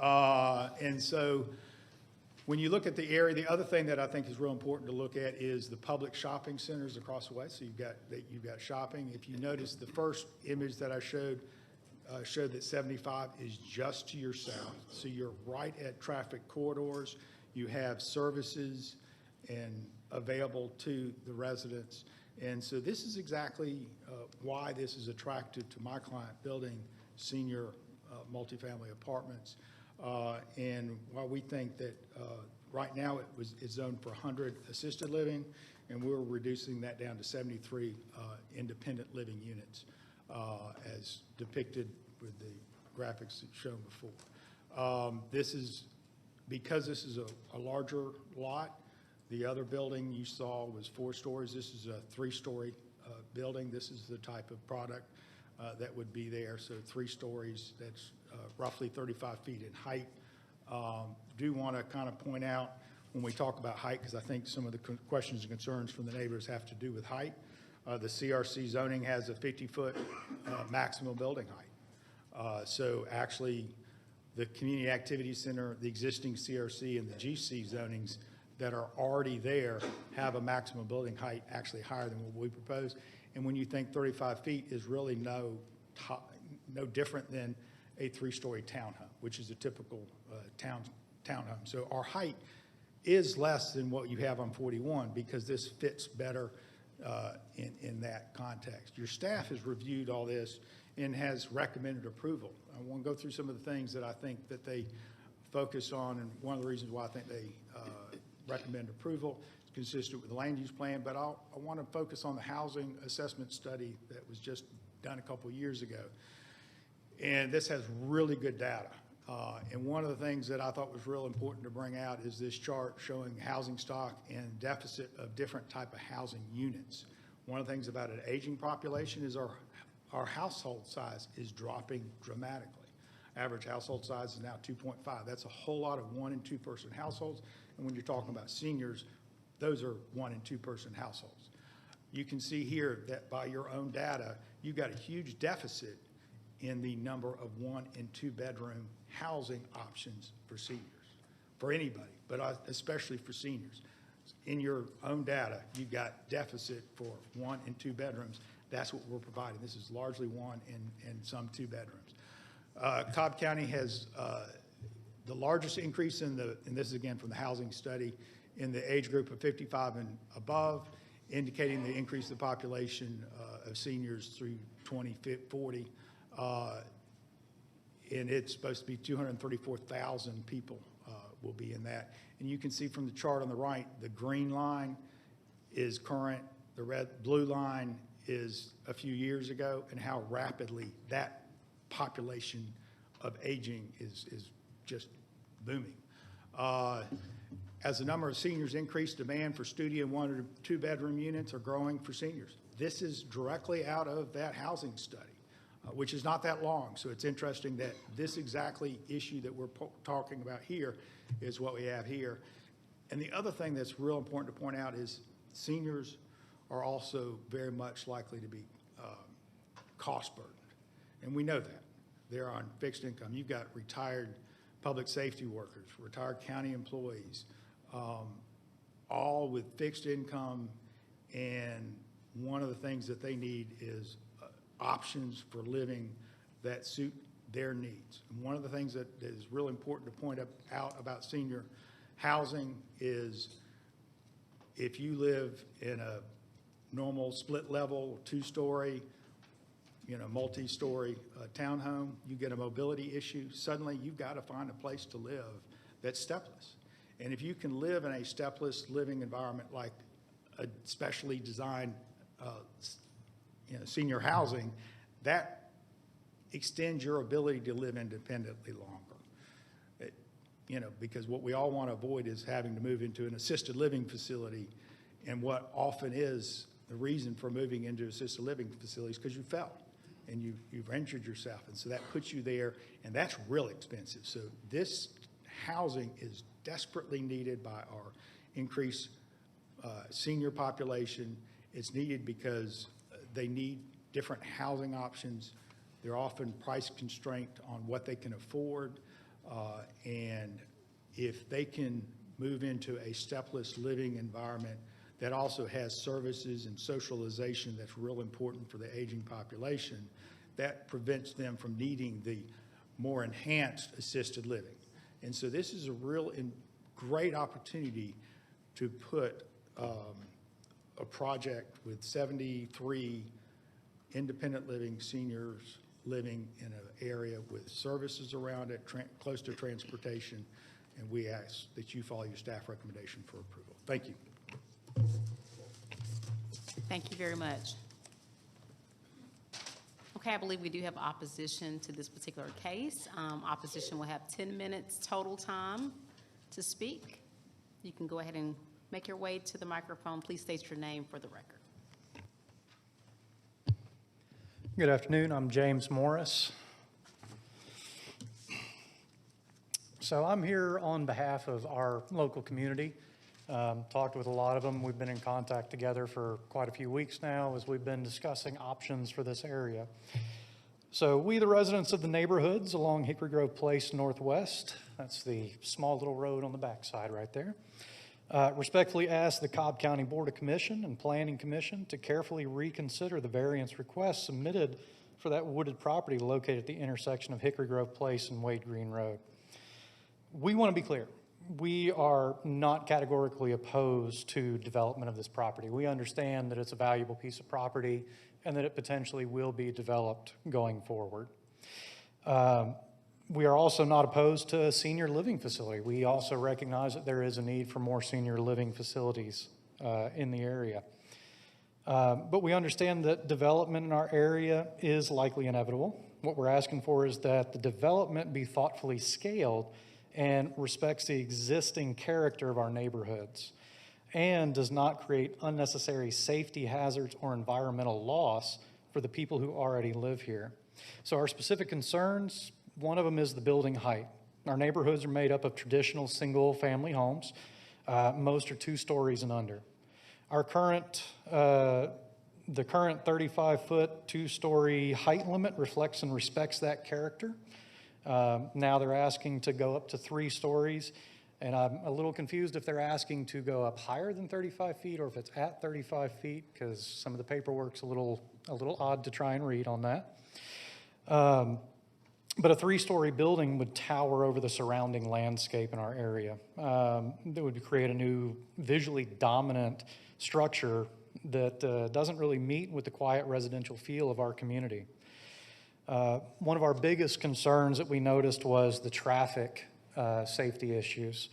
And so when you look at the area, the other thing that I think is real important to look at is the public shopping centers across the way. So you've got shopping. If you notice, the first image that I showed that 75 is just to your south. So you're right at traffic corridors. You have services and available to the residents. And so this is exactly why this is attractive to my client building senior multifamily apartments. And while we think that right now it's zoned for 100 assisted living, and we're reducing that down to 73 independent living units as depicted with the graphics shown before. Because this is a larger lot. The other building you saw was 4 stories. This is a 3-story building. This is the type of product that would be there. So 3 stories, that's roughly 35 feet in height. Do want to kind of point out when we talk about height, because I think some of the questions and concerns from the neighbors have to do with height. The CRC zoning has a 50-foot maximum building height. So actually, the Community Activity Center, the existing CRC and the GC zonings that are already there have a maximum building height actually higher than what we propose. And when you think 35 feet is really no different than a 3-story townhome, which is a typical townhome. So our height is less than what you have on 41 because this fits better in that context. Your staff has reviewed all this and has recommended approval. I want to go through some of the things that I think that they focus on, and one of the reasons why I think they recommend approval is consistent with the land use plan, but I want to focus on the housing assessment study that was just done a couple of years ago. And this has really good data. And one of the things that I thought was real important to bring out is this chart showing housing stock and deficit of different type of housing units. One of the things about an aging population is our household size is dropping dramatically. Average household size is now 2.5. That's a whole lot of 1- and 2-person households. And when you're talking about seniors, those are 1- and 2-person households. You can see here that by your own data, you've got a huge deficit in the number of 1- and 2-bedroom housing options for seniors, for anybody, but especially for seniors. In your own data, you've got deficit for 1- and 2 bedrooms. That's what we're providing. This is largely 1 and some 2 bedrooms. Cobb County has the largest increase and this is again from the housing study, in the age group of 55 and above, indicating the increase of the population of seniors through 2040. And it's supposed to be 234,000 people will be in that. And you can see from the chart on the right, the green line is current, the blue line is a few years ago, and how rapidly that population of aging is just booming. As the number of seniors increase, demand for studio 1- or 2-bedroom units are growing for seniors. This is directly out of that housing study, which is not that long. So it's interesting that this exactly issue that we're talking about here is what we have here. And the other thing that's real important to point out is seniors are also very much likely to be cost burdened. And we know that. They're on fixed income. You've got retired public safety workers, retired county employees, all with fixed income. And one of the things that they need is options for living that suit their needs. And one of the things that is really important to point out about senior housing is if you live in a normal split level, 2-story, multi-story townhome, you get a mobility issue, suddenly you've got to find a place to live that's stepless. And if you can live in a stepless living environment like a specially designed senior housing, that extends your ability to live independently longer. Because what we all want to avoid is having to move into an assisted living facility, and what often is the reason for moving into assisted living facilities because you fell and you've injured yourself, and so that puts you there, and that's really expensive. So this housing is desperately needed by our increased senior population. It's needed because they need different housing options. They're often price constrained on what they can afford. And if they can move into a stepless living environment that also has services and socialization that's real important for the aging population, that prevents them from needing the more enhanced assisted living. And so this is a real great opportunity to put a project with 73 independent living seniors living in an area with services around it, close to transportation, and we ask that you follow your staff recommendation for approval. Thank you. Thank you very much. Okay, I believe we do have opposition to this particular case. Opposition will have 10 minutes total time to speak. You can go ahead and make your way to the microphone. Please state your name for the record. Good afternoon. I'm James Morris. So I'm here on behalf of our local community. Talked with a lot of them. We've been in contact together for quite a few weeks now as we've been discussing options for this area. So we, the residents of the neighborhoods along Hickory Grove Place Northwest, that's the small little road on the backside right there, respectfully ask the Cobb County Board of Commission and Planning Commission to carefully reconsider the variance request submitted for that wooded property located at the intersection of Hickory Grove Place and Wade Green Road. We want to be clear. We are not categorically opposed to development of this property. We understand that it's a valuable piece of property and that it potentially will be developed going forward. We are also not opposed to a senior living facility. We also recognize that there is a need for more senior living facilities in the area. But we understand that development in our area is likely inevitable. What we're asking for is that the development be thoughtfully scaled and respects the existing character of our neighborhoods and does not create unnecessary safety hazards or environmental loss for the people who already live here. So our specific concerns, one of them is the building height. Our neighborhoods are made up of traditional single-family homes. Most are 2 stories and under. Our current, the current 35-foot, 2-story height limit reflects and respects that character. Now they're asking to go up to 3 stories. And I'm a little confused if they're asking to go up higher than 35 feet or if it's at 35 feet, because some of the paperwork's a little odd to try and read on that. But a 3-story building would tower over the surrounding landscape in our area. That would create a new visually dominant structure that doesn't really meet with the quiet residential feel of our community. One of our biggest concerns that we noticed was the traffic safety issues.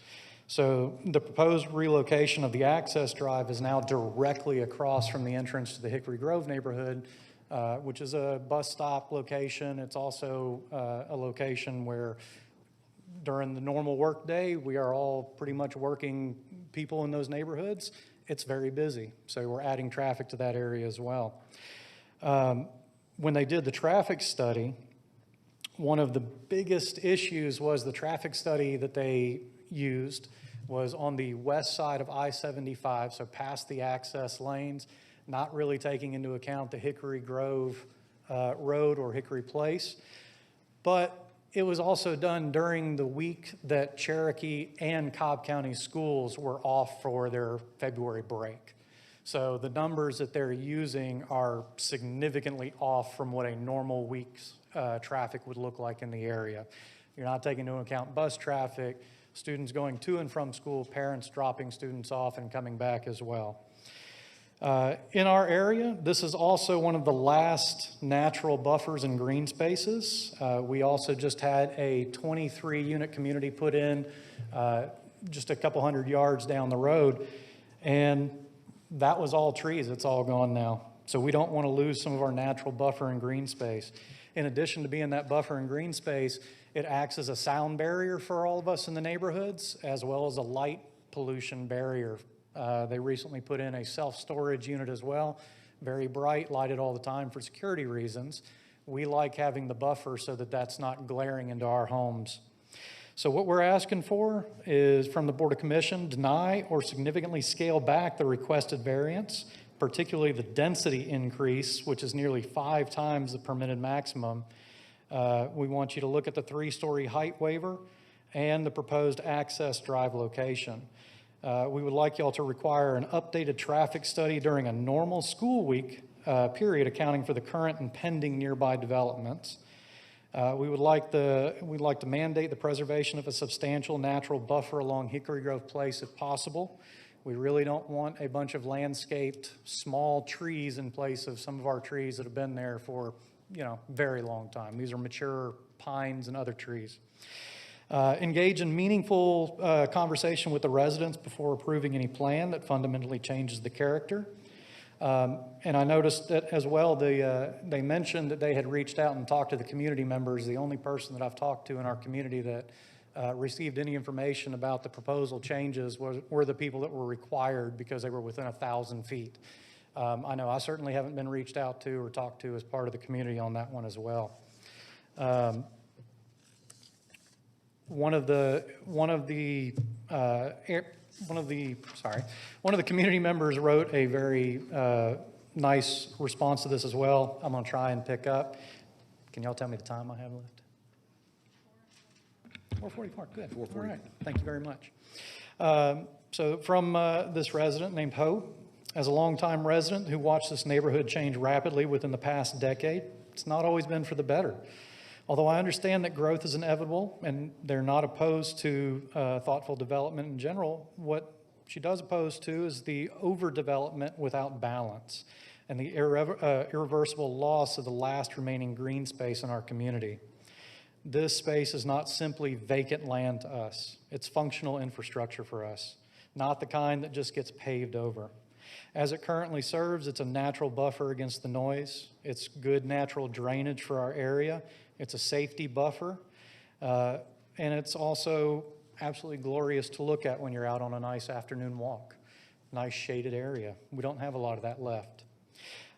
So the proposed relocation of the access drive is now directly across from the entrance to the Hickory Grove neighborhood, which is a bus stop location. It's also a location where during the normal work day, we are all pretty much working people in those neighborhoods. It's very busy, so we're adding traffic to that area as well. When they did the traffic study, one of the biggest issues was the traffic study that they used was on the west side of I-75, so past the access lanes, not really taking into account the Hickory Grove Road or Hickory Place. But it was also done during the week that Cherokee and Cobb County schools were off for their February break. So the numbers that they're using are significantly off from what a normal week's traffic would look like in the area. You're not taking into account bus traffic, students going to and from school, parents dropping students off and coming back as well. In our area, this is also one of the last natural buffers and green spaces. We also just had a 23-unit community put in just a couple hundred yards down the road, and that was all trees. It's all gone now. So we don't want to lose some of our natural buffer and green space. In addition to being that buffer and green space, it acts as a sound barrier for all of us in the neighborhoods, as well as a light pollution barrier. They recently put in a self-storage unit as well, very bright, lighted all the time for security reasons. We like having the buffer so that that's not glaring into our homes. So what we're asking for is from the Board of Commission, deny or significantly scale back the requested variance, particularly the density increase, which is nearly 5 times the permitted maximum. We want you to look at the 3-story height waiver and the proposed access drive location. We would like y'all to require an updated traffic study during a normal school week period, accounting for the current and pending nearby developments. We'd like to mandate the preservation of a substantial natural buffer along Hickory Grove Place if possible. We really don't want a bunch of landscaped small trees in place of some of our trees that have been there for, very long time. These are mature pines and other trees. Engage in meaningful conversation with the residents before approving any plan that fundamentally changes the character. And I noticed that as well, they mentioned that they had reached out and talked to the community members. The only person that I've talked to in our community that received any information about the proposal changes were the people that were required because they were within 1,000 feet. I know I certainly haven't been reached out to or talked to as part of the community on that one as well. One of the community members wrote a very nice response to this as well. I'm going to try and pick up. Can y'all tell me the time I have left? 4:44, good. 4:40. All right, thank you very much. So from this resident named Ho, as a longtime resident who watched this neighborhood change rapidly within the past decade, it's not always been for the better. Although I understand that growth is inevitable and they're not opposed to thoughtful development in general, what she does oppose to is the overdevelopment without balance and the irreversible loss of the last remaining green space in our community. This space is not simply vacant land to us. It's functional infrastructure for us, not the kind that just gets paved over. As it currently serves, it's a natural buffer against the noise. It's good natural drainage for our area. It's a safety buffer. And it's also absolutely glorious to look at when you're out on a nice afternoon walk. Nice shaded area. We don't have a lot of that left.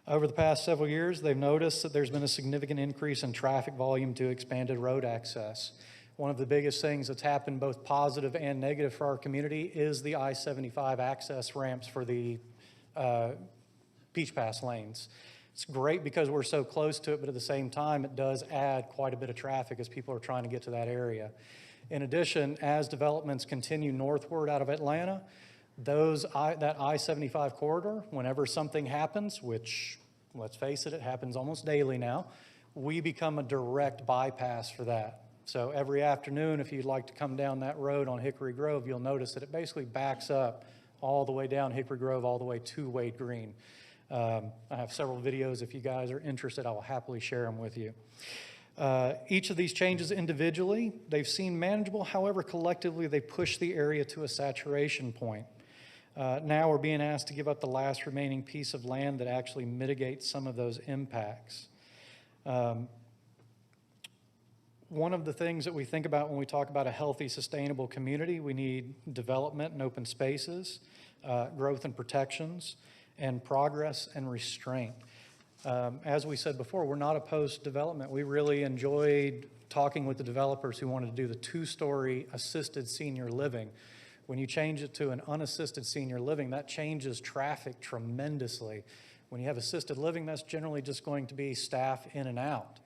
Over the past several years, they've noticed that there's been a significant increase in traffic volume to expanded road access. One of the biggest things that's happened, both positive and negative for our community, is the I-75 access ramps for the Peach Pass lanes. It's great because we're so close to it, but at the same time, it does add quite a bit of traffic as people are trying to get to that area. In addition, as developments continue northward out of Atlanta, that I-75 corridor, whenever something happens, which, let's face it, it happens almost daily now, we become a direct bypass for that. So every afternoon, if you'd like to come down that road on Hickory Grove, you'll notice that it basically backs up all the way down Hickory Grove, all the way to Wade Green. I have several videos. If you guys are interested, I will happily share them with you. Each of these changes individually, they've seemed manageable. However, collectively, they push the area to a saturation point. Now we're being asked to give up the last remaining piece of land that actually mitigates some of those impacts. One of the things that we think about when we talk about a healthy, sustainable community, we need development and open spaces, growth and protections, and progress and restraint. As we said before, we're not opposed to development. We really enjoyed talking with the developers who wanted to do the 2-story assisted senior living. When you change it to an unassisted senior living, that changes traffic tremendously. When you have assisted living, that's generally just going to be staff in and out.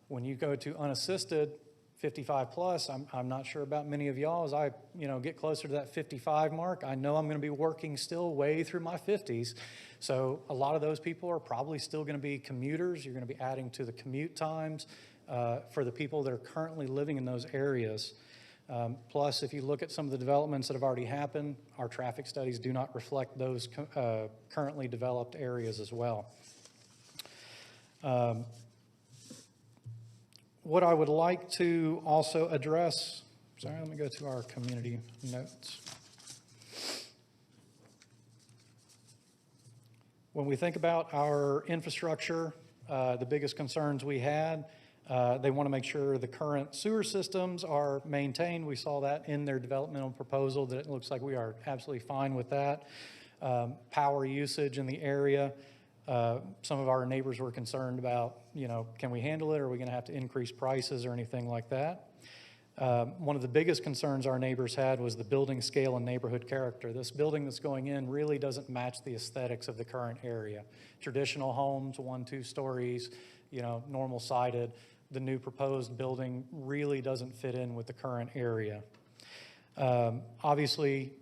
When you go to unassisted, 55 plus, I'm not sure about many of y'all, as I get closer to that 55 mark, I know I'm going to be working still way through my 50s. So a lot of those people are probably still going to be commuters. You're going to be adding to the commute times for the people that are currently living in those areas. Plus, if you look at some of the developments that have already happened, our traffic studies do not reflect those currently developed areas as well. What I would like to also address, sorry, let me go to our community notes. When we think about our infrastructure, the biggest concerns we had, they want to make sure the current sewer systems are maintained. We saw that in their developmental proposal, that it looks like we are absolutely fine with that. Power usage in the area. Some of our neighbors were concerned about, can we handle it? Or are we going to have to increase prices or anything like that? One of the biggest concerns our neighbors had was the building scale and neighborhood character. This building that's going in really doesn't match the aesthetics of the current area. Traditional homes, 1-2 stories, normal sided. The new proposed building really doesn't fit in with the current area. Obviously,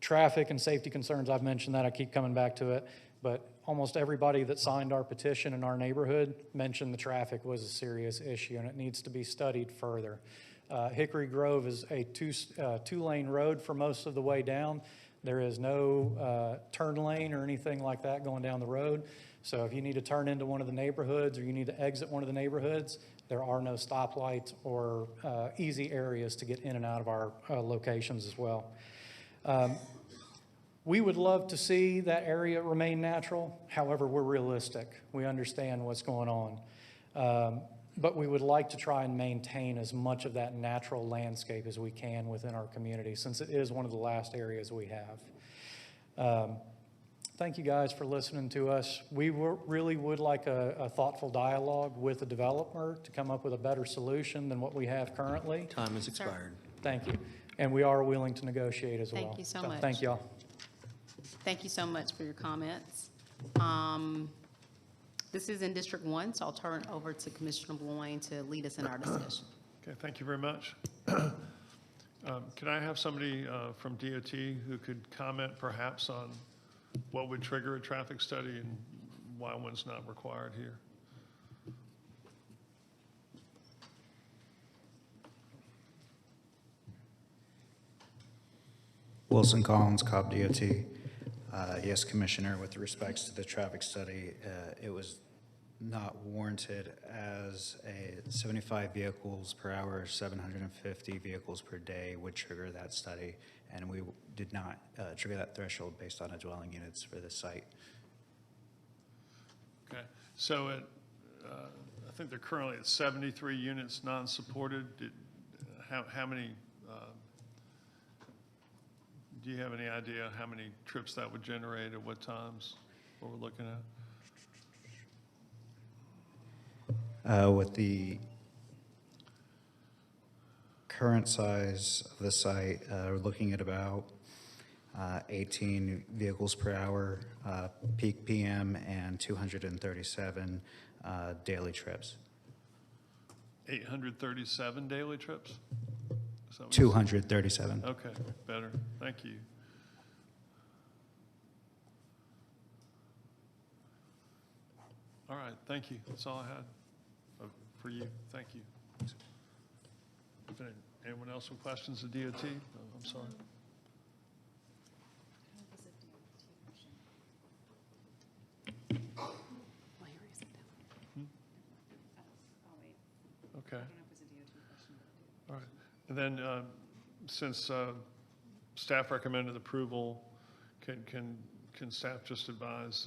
traffic and safety concerns, I've mentioned that, I keep coming back to it, but almost everybody that signed our petition in our neighborhood mentioned the traffic was a serious issue and it needs to be studied further. Hickory Grove is a two-lane road for most of the way down. There is no turn lane or anything like that going down the road. So if you need to turn into one of the neighborhoods or you need to exit one of the neighborhoods, there are no stoplights or easy areas to get in and out of our locations as well. We would love to see that area remain natural. However, we're realistic. We understand what's going on. But we would like to try and maintain as much of that natural landscape as we can within our community, since it is one of the last areas we have. Thank you guys for listening to us. We really would like a thoughtful dialogue with the developer to come up with a better solution than what we have currently. Time has expired. Thank you. And we are willing to negotiate as well. Thank you so much. Thank you all. Thank you so much for your comments. This is in District 1, so I'll turn it over to Commissioner Bloin to lead us in our discussion. Okay, thank you very much. Could I have somebody from DOT who could comment perhaps on what would trigger a traffic study and why one's not required here? Wilson Collins, Cobb DOT. Yes, Commissioner, with respects to the traffic study, it was not warranted as a 75 vehicles per hour, 750 vehicles per day would trigger that study, and we did not trigger that threshold based on a dwelling units for this site. Okay, so I think they're currently at 73 units non-supported. How many, do you have any idea how many trips that would generate at what times, what we're looking at? With the current size of the site, we're looking at about 18 vehicles per hour, peak PM, and 237 daily trips. 837 daily trips? 237. Okay, better. Thank you. All right, thank you. That's all I had for you. Thank you. Anyone else with questions of DOT? Oh, I'm sorry. Okay. All right. And then, since staff recommended approval, can staff just advise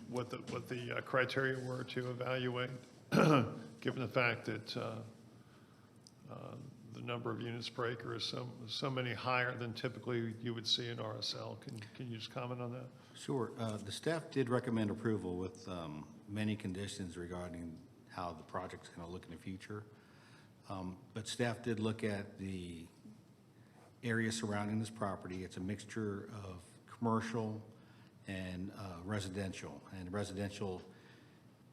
what the criteria were to evaluate, given the fact that the number of units per acre is so many higher than typically you would see in RSL? Can you just comment on that? Sure. The staff did recommend approval with many conditions regarding how the project's going to look in the future. But staff did look at the area surrounding this property. It's a mixture of commercial and residential. And residential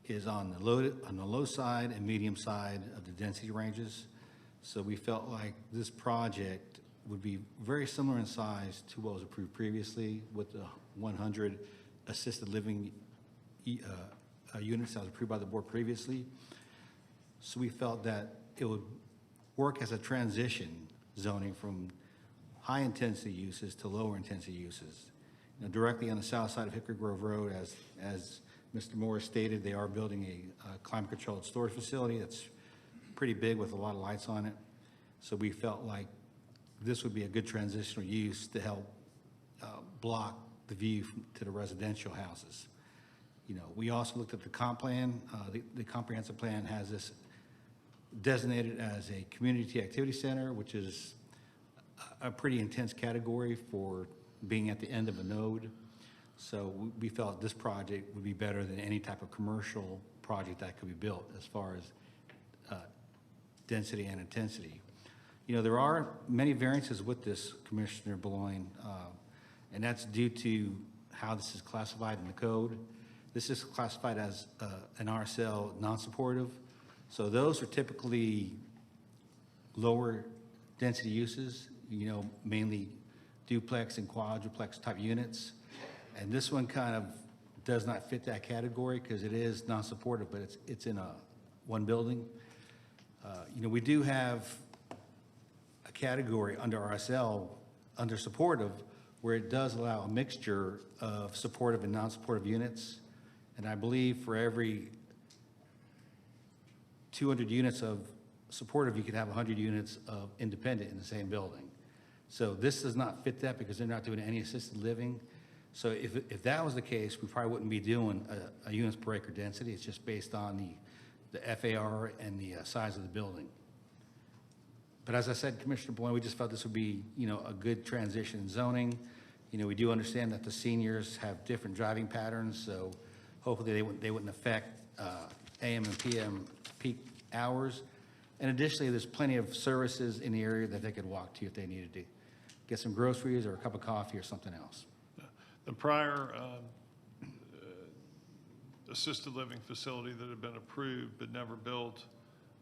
is on the low side and medium side of the density ranges. So we felt like this project would be very similar in size to what was approved previously with the 100 assisted living units that was approved by the board previously. So we felt that it would work as a transition zoning from high intensity uses to lower intensity uses. You know, directly on the south side of Hickory Grove Road, as Mr. Morris stated, they are building a climate controlled storage facility that's pretty big with a lot of lights on it. So we felt like this would be a good transitional use to help block the view to the residential houses. You know, we also looked at the comp plan. The comprehensive plan has this designated as a community activity center, which is a pretty intense category for being at the end of a node. So we felt this project would be better than any type of commercial project that could be built as far as density and intensity. You know, there are many variances with this, Commissioner Bloin, and that's due to how this is classified in the code. This is classified as an RSL non-supportive. So those are typically lower density uses, you know, mainly duplex and quadruplex type units. And this one kind of does not fit that category because it is non-supportive, but it's in one building. You know, we do have a category under RSL, under supportive, where it does allow a mixture of supportive and non-supportive units. And I believe for every 200 units of supportive, you could have 100 units of independent in the same building. So this does not fit that because they're not doing any assisted living. So if that was the case, we probably wouldn't be doing a units per acre density. It's just based on the FAR and the size of the building. But as I said, Commissioner Bloin, we just felt this would be, you know, a good transition in zoning. You know, we do understand that the seniors have different driving patterns, so hopefully they wouldn't affect AM and PM peak hours. And additionally, there's plenty of services in the area that they could walk to if they needed to get some groceries or a cup of coffee or something else. The prior assisted living facility that had been approved but never built,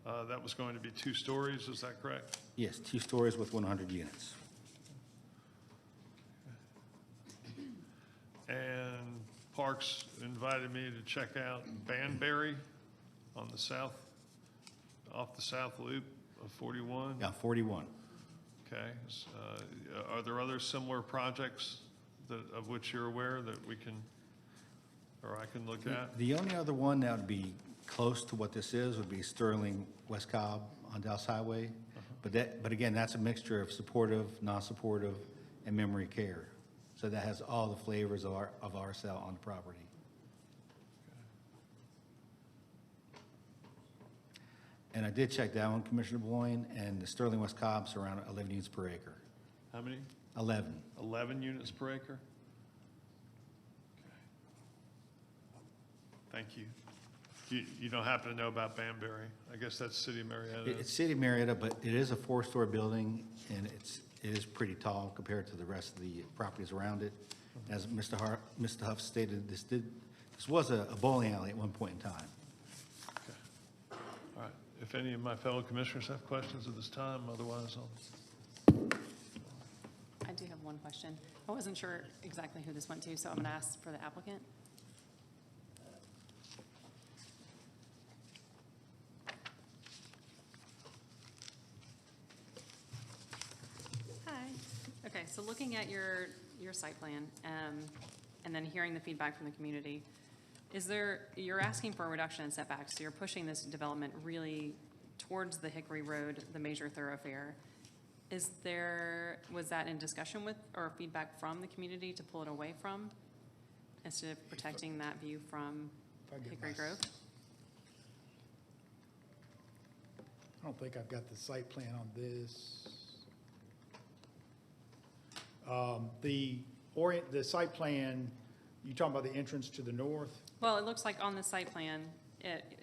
that was going to be 2 stories, is that correct? Yes, 2 stories with 100 units. And Parks invited me to check out Banbury on the south, off the south loop of 41. Yeah, 41. Okay. Are there other similar projects of which you're aware that we can, or I can look at? The only other one that would be close to what this is would be Sterling West Cobb on Dallas Highway. But again, that's a mixture of supportive, non-supportive, and memory care. So that has all the flavors of our cell on the property. And I did check that one, Commissioner Boyne, and the Sterling West Cobb's around 11 units per acre. How many? 11. 11 units per acre? Okay. Thank you. You don't happen to know about Banbury? I guess that's City of Marietta. It's City of Marietta, but it is a 4-story building, and it is pretty tall compared to the rest of the properties around it. As Mr. Huff stated, this was a bowling alley at one point in time. Okay. All right. If any of my fellow commissioners have questions at this time, otherwise I do have one question. I wasn't sure exactly who this went to, so I'm going to ask for the applicant. Hi. Okay, so looking at your site plan, and then hearing the feedback from the community, you're asking for a reduction in setbacks, so you're pushing this development really towards the Hickory Road, the major thoroughfare. Was that in discussion with or feedback from the community to pull it away from, instead of protecting that view from Hickory Grove? I don't think I've got the site plan on this. The site plan, you talking about the entrance to the north? Well, it looks like on the site plan,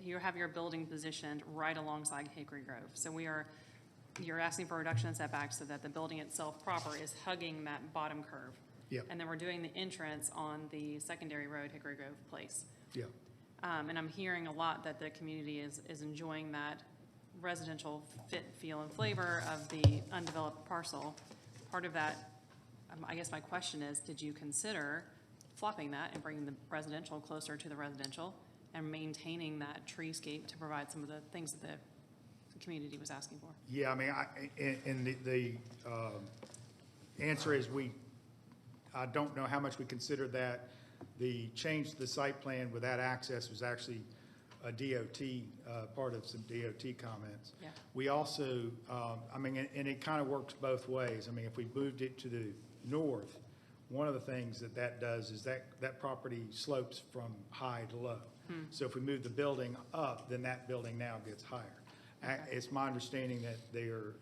you have your building positioned right alongside Hickory Grove. So you're asking for a reduction in setbacks so that the building itself proper is hugging that bottom curve. Yep. And then we're doing the entrance on the secondary road, Hickory Grove Place. Yeah. And I'm hearing a lot that the community is enjoying that residential fit, feel, and flavor of the undeveloped parcel. Part of that, I guess my question is, did you consider flopping that and bringing the residential closer to the residential and maintaining that treescape to provide some of the things that the community was asking for? Yeah, I mean, the answer is I don't know how much we considered that. The change to the site plan with that access was actually a DOT, part of some DOT comments. Yeah. We also, and it kind of works both ways. I mean, if we moved it to the north, one of the things that does is that property slopes from high to low. So if we move the building up, then that building now gets higher. Okay. It's my understanding that their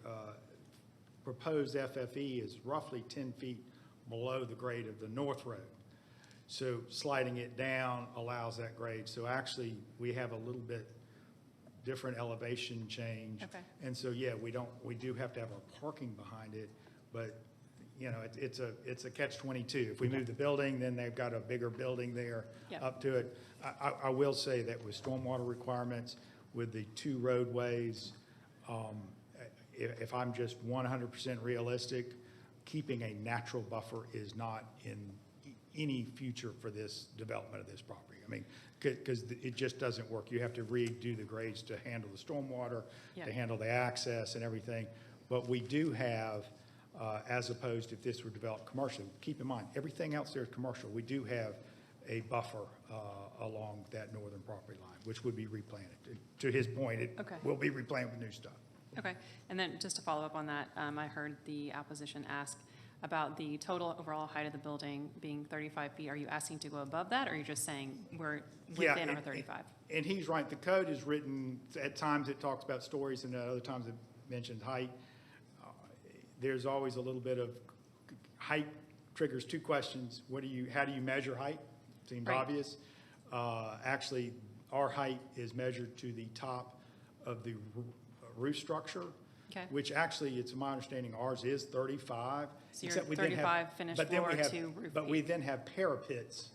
proposed FFE is roughly 10 feet below the grade of the north road. So sliding it down allows that grade. So actually, we have a little bit different elevation change. Okay. And so, yeah, we do have to have our parking behind it, but, you know, it's a catch-22. If we move the building, then they've got a bigger building there Yep. up to it. I will say that with stormwater requirements, with the 2 roadways, if I'm just 100% realistic, keeping a natural buffer is not in any future for this development of this property. I mean, because it just doesn't work. You have to redo the grades to handle the stormwater, Yeah. to handle the access and everything. But we do have, as opposed if this were developed commercially, keep in mind, everything else there is commercial. We do have a buffer along that northern property line, which would be replanted. To his point, it Okay. will be replanted with new stuff. Okay, and then just to follow up on that, I heard the opposition ask about the total overall height of the building being 35 feet. Are you asking to go above that, or are you just saying we're within our 35? And he's right. The code is written, at times it talks about stories and at other times it mentions height. There's always a little bit of height triggers 2 questions. How do you measure height? Seems Right. obvious. Actually, our height is measured to the top of the roof structure. Okay. Which actually, it's my understanding ours is 35. So you're except we then have- 35 finished but then we floor have- to roof But we peak. then have parapets,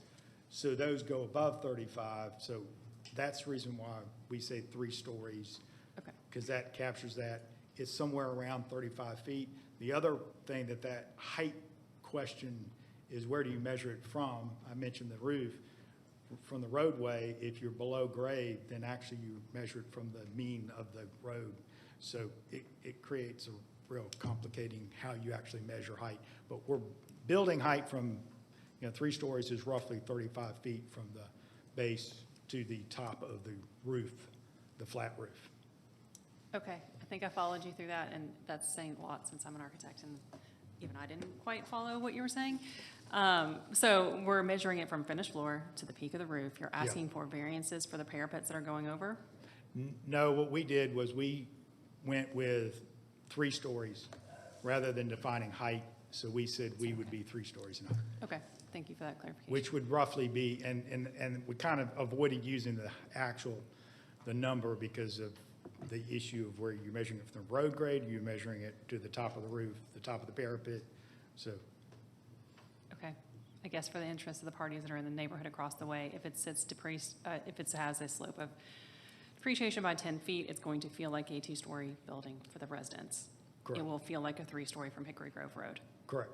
so those go above 35. So that's the reason why we say 3 stories. Okay. Because that captures that. It's somewhere around 35 feet. The other thing that height question is, where do you measure it from? I mentioned the roof. From the roadway, if you're below grade, then actually you measure it from the mean of the road. So it creates a real complicating how you actually measure height. But we're building height from, 3 stories is roughly 35 feet from the base to the top of the roof, the flat roof. Okay, I think I followed you through that, and that's saying a lot since I'm an architect, and even I didn't quite follow what you were saying. So we're measuring it from finished floor to the peak of the roof. You're asking for variances for the parapets that are going over? No, what we did was we went with 3 stories rather than defining height. So we said we would be 3 stories and higher, Okay, thank you for that clarification. which would roughly be, and we kind of avoided using the number because of the issue of where you're measuring it from the road grade, you're measuring it to the top of the roof, the top of the parapet. So Okay, I guess for the interest of the parties that are in the neighborhood across the way, if it if it has a slope of depreciation by 10 feet, it's going to feel like a 2-story building for the residents. Correct. It will feel like a 3-story from Hickory Grove Road. correct.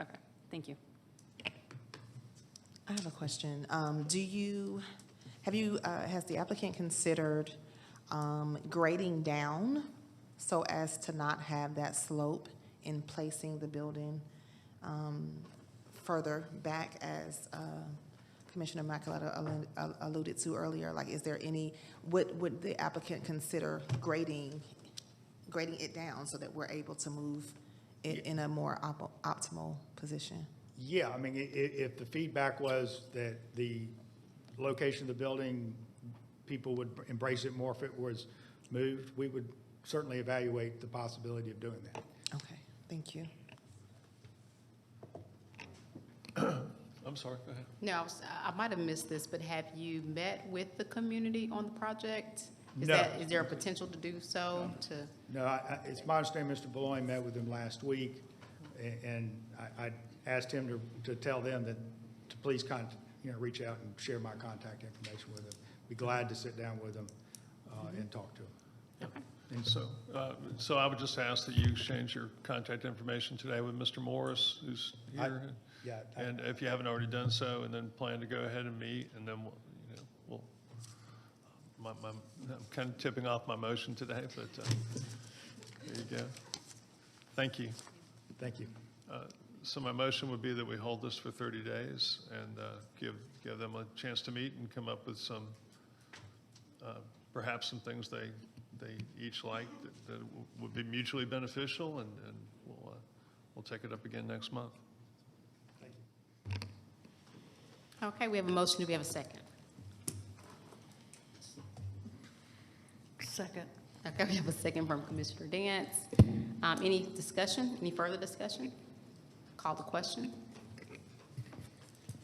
Okay, thank you. I have a question. Has the applicant considered grading down so as to not have that slope in placing the building further back, as Commissioner Immaculata alluded to earlier? Like, is there would the applicant consider grading it down so that we're able to move it in a more optimal position? Yeah, I mean, if the feedback was that the location of the building, people would embrace it more if it was moved, we would certainly evaluate the possibility of doing that. Okay, thank you. I'm sorry, go ahead. No, I might have missed this, but have you met with the community on the project? No. Is there a potential to do so? No, it's my understanding Mr. Beloin met with them last week, and I asked him to tell them that to please reach out and share my contact information with them. Be glad to sit down with them and talk to them. And so I would just ask that you exchange your contact information today with Mr. Morris, who's here. And if you haven't already done so, and then plan to go ahead and meet, and then I'm kind of tipping off my motion today, but there you go. Thank you. Thank you. So my motion would be that we hold this for 30 days and give them a chance to meet and come up with some, perhaps some things they each like that would be mutually beneficial, and we'll take it up again next month. Okay, we have a motion. Do we have a second? Second. Okay, we have a second from Commissioner Dance. Any discussion? Any further discussion? Call the question.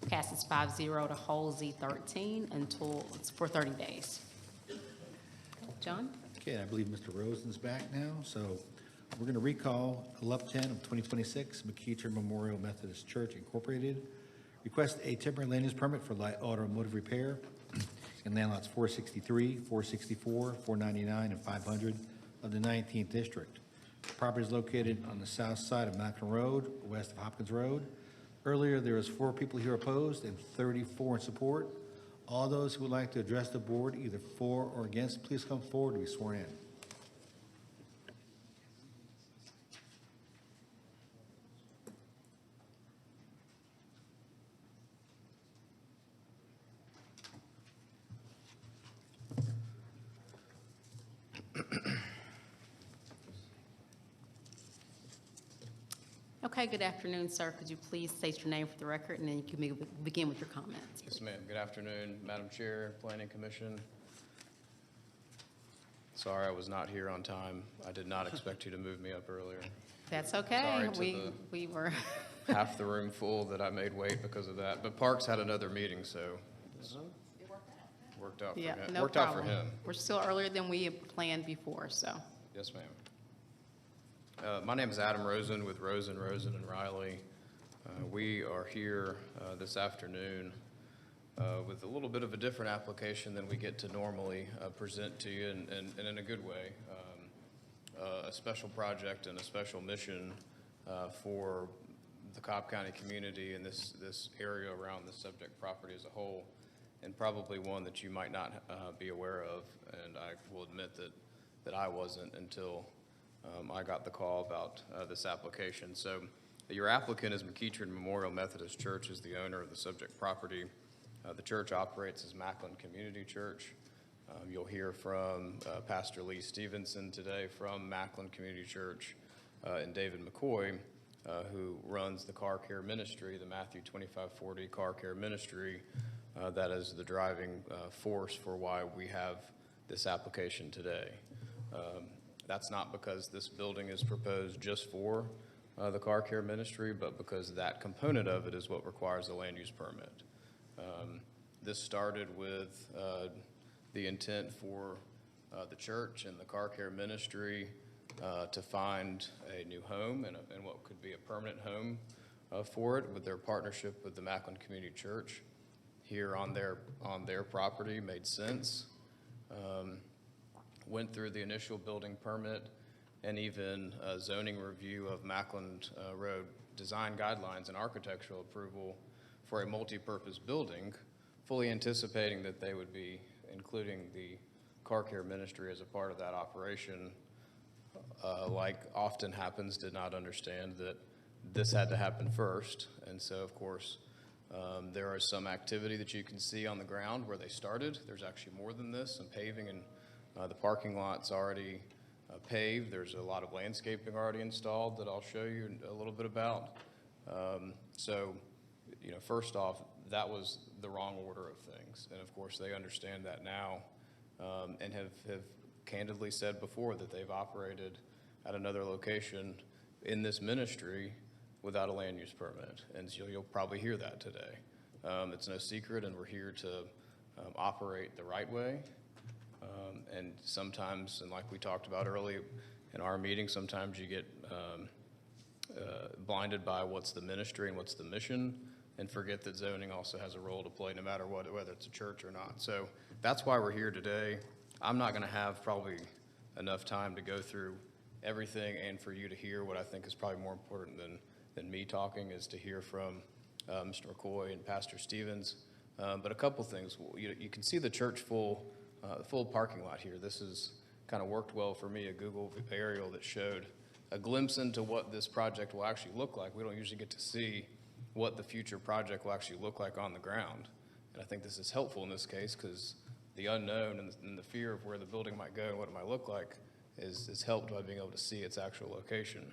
Passes 5-0 to hold Z13 until it's for 30 days. John? Okay, I believe Mr. Rosen's back now, so we're going to recall 11/10 of 2026, McKeecher Memorial Methodist Church Incorporated. Request a temporary land use permit for light automotive repair in land lots 463, 464, 499, and 500 of the 19th District. The property is located on the south side of Malcolm Road, west of Hopkins Road. Earlier, there was 4 people here opposed and 34 in support. All those who would like to address the board, either for or against, please come forward to be sworn in. Okay, good afternoon, sir. Could you please state your name for the record, and then you can begin with your comments. Yes, ma'am. Good afternoon, Madam Chair, Planning Commission. Sorry I was not here on time. I did not expect you to move me up earlier. That's okay. Sorry to We were. half the room full that I made wait because of that. But Parks had another meeting, so Worked out for Yeah, him. no Worked out for problem. him. We're still earlier than we had planned before, so. Yes, ma'am. My name is Adam Rosen with Rosen, and Riley. We are here this afternoon with a little bit of a different application than we get to normally present to you, and in a good way. A special project and a special mission for the Cobb County community and this area around the subject property as a whole, and probably one that you might not be aware of, and I will admit that I wasn't until I got the call about this application. So your applicant is McEachern Memorial Methodist Church, is the owner of the subject property. The church operates as Macklin Community Church. You'll hear from Pastor Lee Stevenson today from Macklin Community Church, and David McCoy, who runs the car care ministry, the Matthew 2540 car care ministry. That is the driving force for why we have this application today. That's not because this building is proposed just for the car care ministry, but because that component of it is what requires a land use permit. This started with the intent for the church and the car care ministry to find a new home and what could be a permanent home for it, with their partnership with the Macklin Community Church here on their property. Made sense. Went through the initial building permit and even a zoning review of Macklin Road design guidelines and architectural approval for a multi-purpose building, fully anticipating that they would be including the car care ministry as a part of that operation. Like often happens, did not understand that this had to happen first. And so, of course, there is some activity that you can see on the ground where they started. There's actually more than this, some paving, and the parking lot's already paved. There's a lot of landscaping already installed that I'll show you a little bit about. So, first off, that was the wrong order of things. And of course, they understand that now, and have candidly said before that they've operated at another location in this ministry without a land use permit. And so you'll probably hear that today. It's no secret, and we're here to operate the right way. And sometimes, and like we talked about early in our meeting, sometimes you get blinded by what's the ministry and what's the mission, and forget that zoning also has a role to play no matter what, whether it's a church or not. So that's why we're here today. I'm not going to have probably enough time to go through everything, and for you to hear what I think is probably more important than me talking is to hear from Mr. McCoy and Pastor Stevens. But a couple things. You can see the church full parking lot here. This has kind of worked well for me, a Google aerial that showed a glimpse into what this project will actually look like. We don't usually get to see what the future project will actually look like on the ground. And I think this is helpful in this case because the unknown and the fear of where the building might go and what it might look like is helped by being able to see its actual location.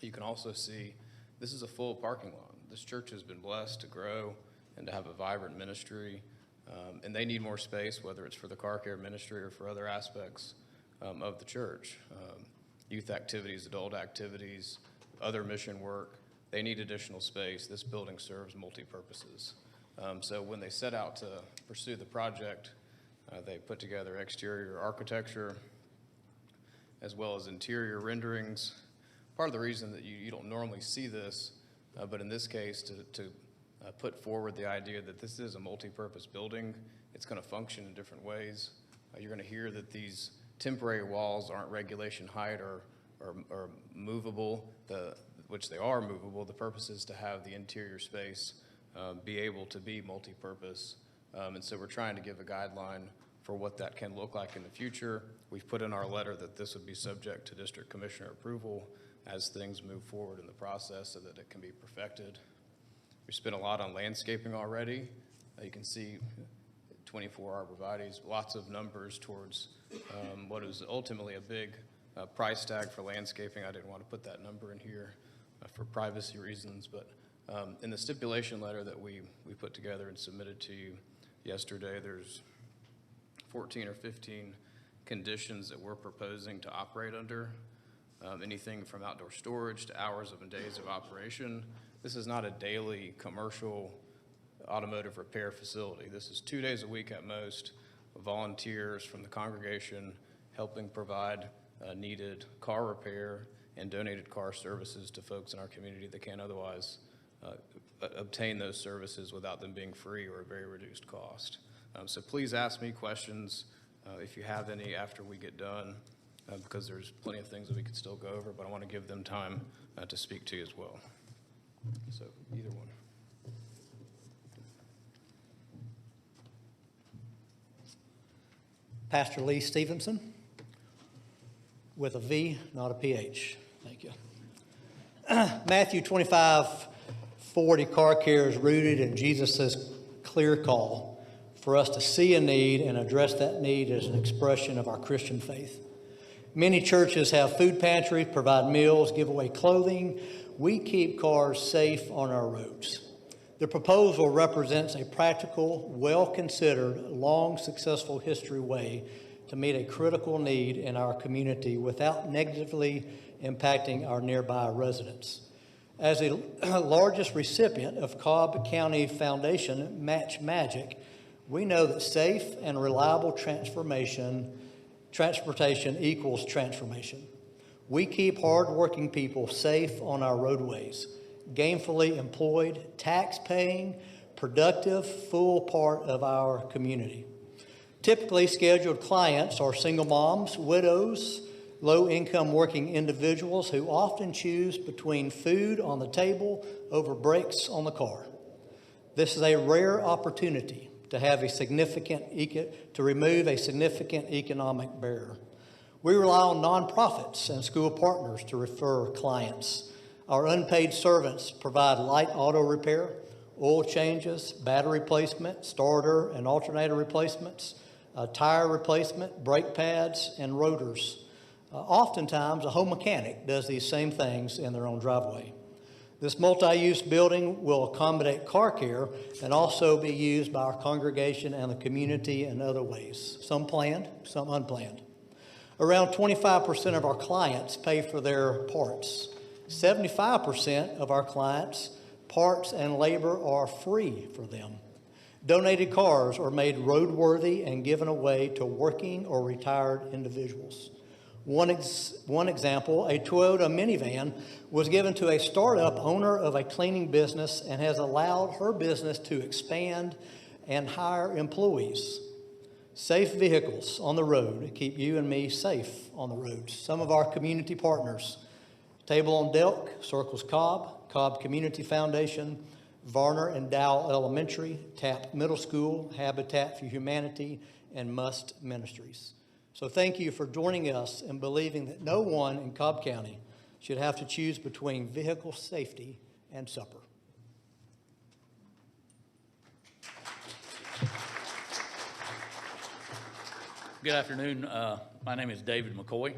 You can also see this is a full parking lot. This church has been blessed to grow and to have a vibrant ministry, and they need more space, whether it's for the car care ministry or for other aspects of the church. Youth activities, adult activities, other mission work, they need additional space. This building serves multi-purposes. So when they set out to pursue the project, they put together exterior architecture as well as interior renderings. Part of the reason that you don't normally see this, but in this case, to put forward the idea that this is a multi-purpose building, it's going to function in different ways. You're going to hear that these temporary walls aren't regulation height or movable, which they are movable. The purpose is to have the interior space be able to be multi-purpose. And so we're trying to give a guideline for what that can look like in the future. We've put in our letter that this would be subject to district commissioner approval as things move forward in the process so that it can be perfected. We spent a lot on landscaping already. You can see 24 arborvitaes, lots of numbers towards what is ultimately a big price tag for landscaping. I didn't want to put that number in here for privacy reasons, but in the stipulation letter that we put together and submitted to you yesterday, there's 14 or 15 conditions that we're proposing to operate under. Anything from outdoor storage to hours and days of operation. This is not a daily commercial automotive repair facility. This is 2 days a week at most. volunteers from the congregation helping provide needed car repair and donated car services to folks in our community that can't otherwise obtain those services without them being free or a very reduced cost. So please ask me questions if you have any after we get done, because there's plenty of things that we could still go over, but I want to give them time to speak to you as well. So either one. Pastor Lee Stevenson, with a V, not a PH. Thank you. Matthew 25:40, car care is rooted in Jesus' clear call for us to see a need and address that need as an expression of our Christian faith. Many churches have food pantries, provide meals, give away clothing. We keep cars safe on our roads. The proposal represents a practical, well-considered, long, successful history way to meet a critical need in our community without negatively impacting our nearby residents. As the largest recipient of Cobb County Foundation Match Magic, we know that safe and reliable transportation equals transformation. We keep hardworking people safe on our roadways, gainfully employed, tax-paying, productive, full part of our community. Typically, scheduled clients are single moms, widows, low-income working individuals who often choose between food on the table over brakes on the car. This is a rare opportunity to have to remove a significant economic barrier. We rely on nonprofits and school partners to refer clients. Our unpaid servants provide light auto repair, oil changes, battery replacement, starter and alternator replacements, tire replacement, brake pads, and rotors. Oftentimes, a home mechanic does these same things in their own driveway. This multi-use building will accommodate car care and also be used by our congregation and the community in other ways, some planned, some unplanned. Around 25% of our clients pay for their parts. 75% of our clients' parts and labor are free for them. Donated cars are made roadworthy and given away to working or retired individuals. One example, a Toyota minivan was given to a startup owner of a cleaning business and has allowed her business to expand and hire employees. Safe vehicles on the road keep you and me safe on the roads. Some of our community partners, Table on Delk, Circles Cobb, Cobb Community Foundation, Varner and Dowell Elementary, TAP Middle School, Habitat for Humanity, and Must Ministries. So thank you for joining us in believing that no one in Cobb County should have to choose between vehicle safety and supper. Good afternoon. My name is David McCoy.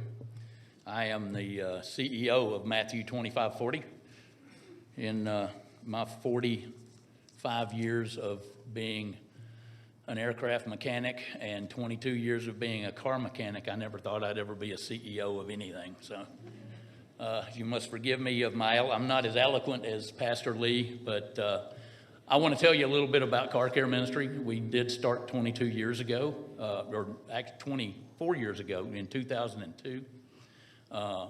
I am the CEO of Matthew 2540. In my 45 years of being an aircraft mechanic and 22 years of being a car mechanic, I never thought I'd ever be a CEO of anything. So you must forgive me of I'm not as eloquent as Pastor Lee, but I want to tell you a little bit about Car Care Ministry. We did start 22 years ago, or actually 24 years ago in 2002.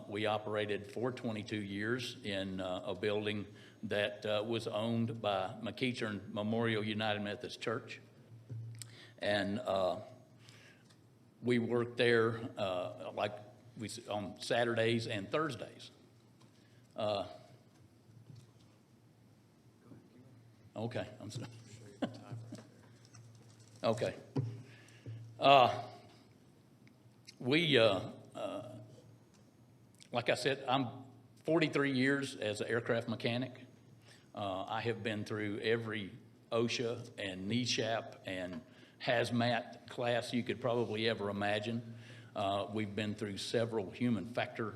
We operated for 22 years in a building that was owned by McEachern Memorial United Methodist Church. And we worked there on Saturdays and Thursdays. Okay, I'm sorry. Okay. Like I said, I'm 43 years as an aircraft mechanic. I have been through every OSHA and NESHAP and hazmat class you could probably ever imagine. We've been through several human factor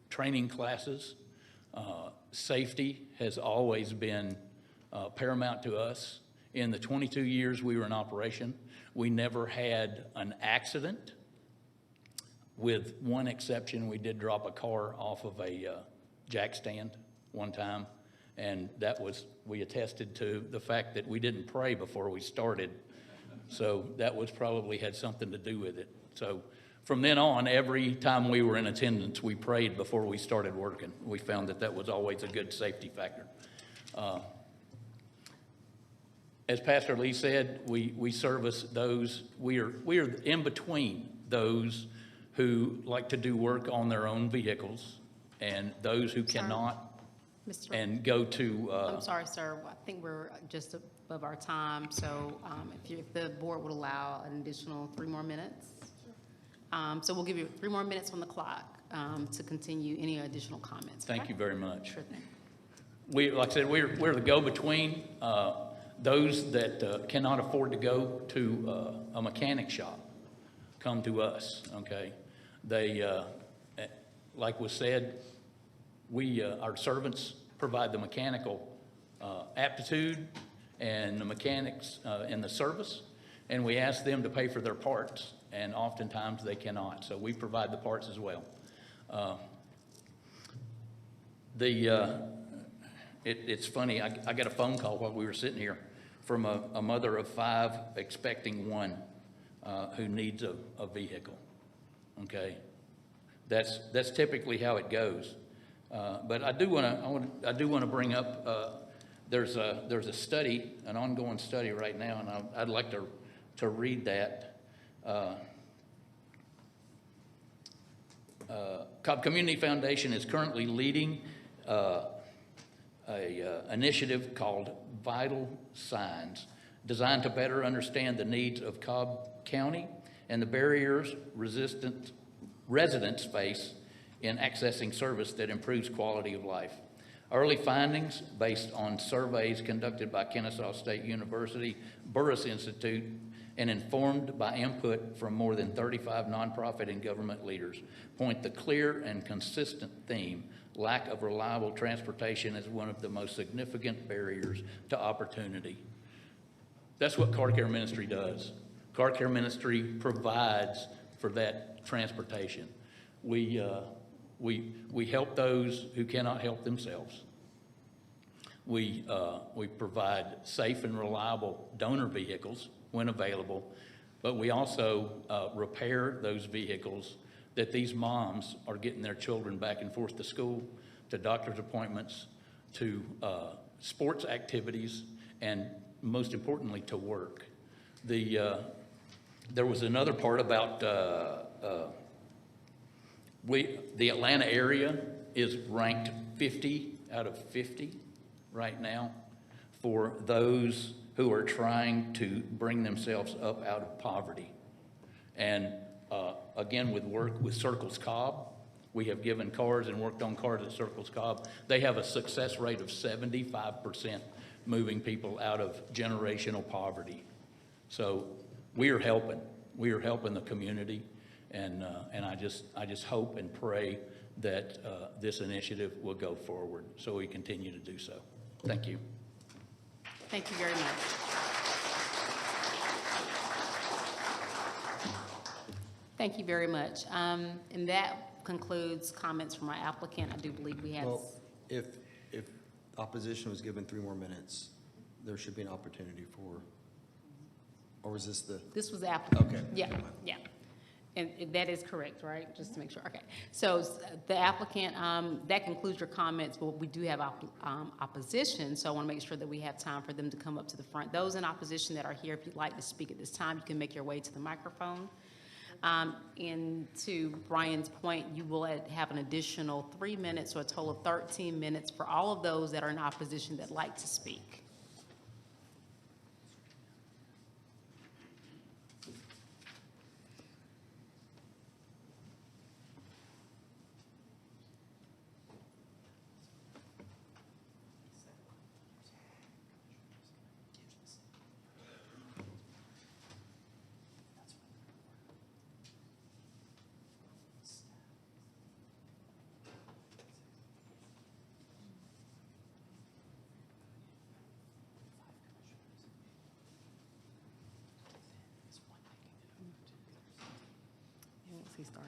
training classes. Safety has always been paramount to us. In the 22 years we were in operation, we never had an accident. With one exception, we did drop a car off of a jack stand one time, and we attested to the fact that we didn't pray before we started So that was probably had something to do with it. So from then on, every time we were in attendance, we prayed before we started working. We found that that was always a good safety factor. As Pastor Lee said, we service those, we are in between those who like to do work on their own vehicles and those who cannot Mr. and go to, I'm sorry, sir. I think we're just above our time, so if the board would allow an additional 3 more minutes. So we'll give you 3 more minutes on the clock to continue any additional comments. thank okay? you very much. Sure thing. Like I said, we're the go-between. Those that cannot afford to go to a mechanic shop come to us, okay? They, like was said, our servants provide the mechanical aptitude and the mechanics in the service, and we ask them to pay for their parts, and oftentimes they cannot, so we provide the parts as well. It's funny, I got a phone call while we were sitting here from a mother of 5 expecting 1 who needs a vehicle, okay? That's typically how it goes. But I do want to bring up, there's a study, an ongoing study right now, and I'd like to read that. Cobb Community Foundation is currently leading a initiative called Vital Signs, designed to better understand the needs of Cobb County and the barriers residents face in accessing service that improves quality of life. Early findings based on surveys conducted by Kennesaw State University, Burris Institute, and informed by input from more than 35 nonprofit and government leaders point the clear and consistent theme: lack of reliable transportation is one of the most significant barriers to opportunity. That's what Car Care Ministry does. Car Care Ministry provides for that transportation. We help those who cannot help themselves. We provide safe and reliable donor vehicles when available, but we also repair those vehicles that these moms are getting their children back and forth to school, to doctor's appointments, to sports activities, and most importantly, to work. There was another part about the Atlanta area is ranked 50 out of 50 right now for those who are trying to bring themselves up out of poverty. And again, with work with Circles Cobb, we have given cars and worked on cars at Circles Cobb. They have a success rate of 75% moving people out of generational poverty. So we are helping. We are helping the community, and I just hope and pray that this initiative will go forward, so we continue to do so. Thank you. Thank you very much. Thank you very much. And that concludes comments from our applicant. I do believe we have. Well, if opposition was given 3 more minutes, there should be an opportunity for, or was this the? This was the applicant. Okay. Yeah. And that is correct, right? Just to make sure. Okay. So the applicant, that concludes your comments, but we do have opposition, so I want to make sure that we have time for them to come up to the front. Those in opposition that are here, if you'd like to speak at this time, you can make your way to the microphone. And to Brian's point, you will have an additional 3 minutes, so a total of 13 minutes for all of those that are in opposition that like to speak. Once he starts.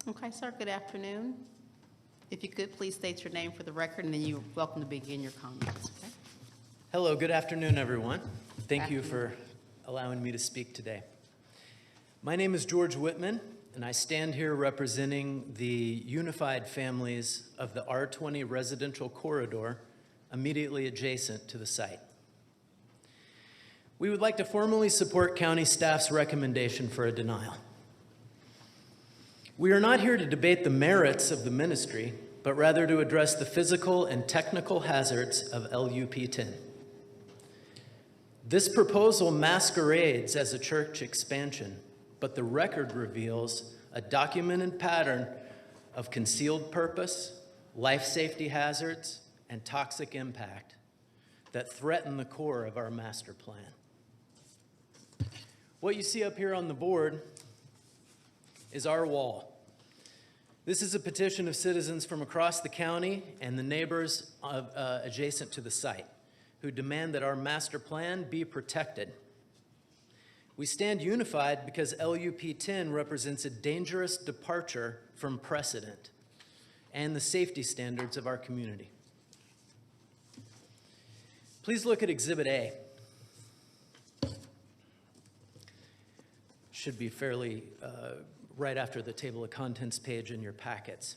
Okay, sir, good afternoon. If you could, please state your name for the record, and then you're welcome to begin your comments, okay? Hello, good afternoon, everyone. Thank you for allowing me to speak today. My name is George Whitman, and I stand here representing the unified families of the R20 residential corridor immediately adjacent to the site. We would like to formally support county staff's recommendation for a denial. We are not here to debate the merits of the ministry, but rather to address the physical and technical hazards of LUP 10. This proposal masquerades as a church expansion, but the record reveals a documented pattern of concealed purpose, life safety hazards, and toxic impact that threaten the core of our master plan. What you see up here on the board is our wall. This is a petition of citizens from across the county and the neighbors adjacent to the site who demand that our master plan be protected. We stand unified because LUP 10 represents a dangerous departure from precedent and the safety standards of our community. Please look at Exhibit A. Should be fairly right after the table of contents page in your packets.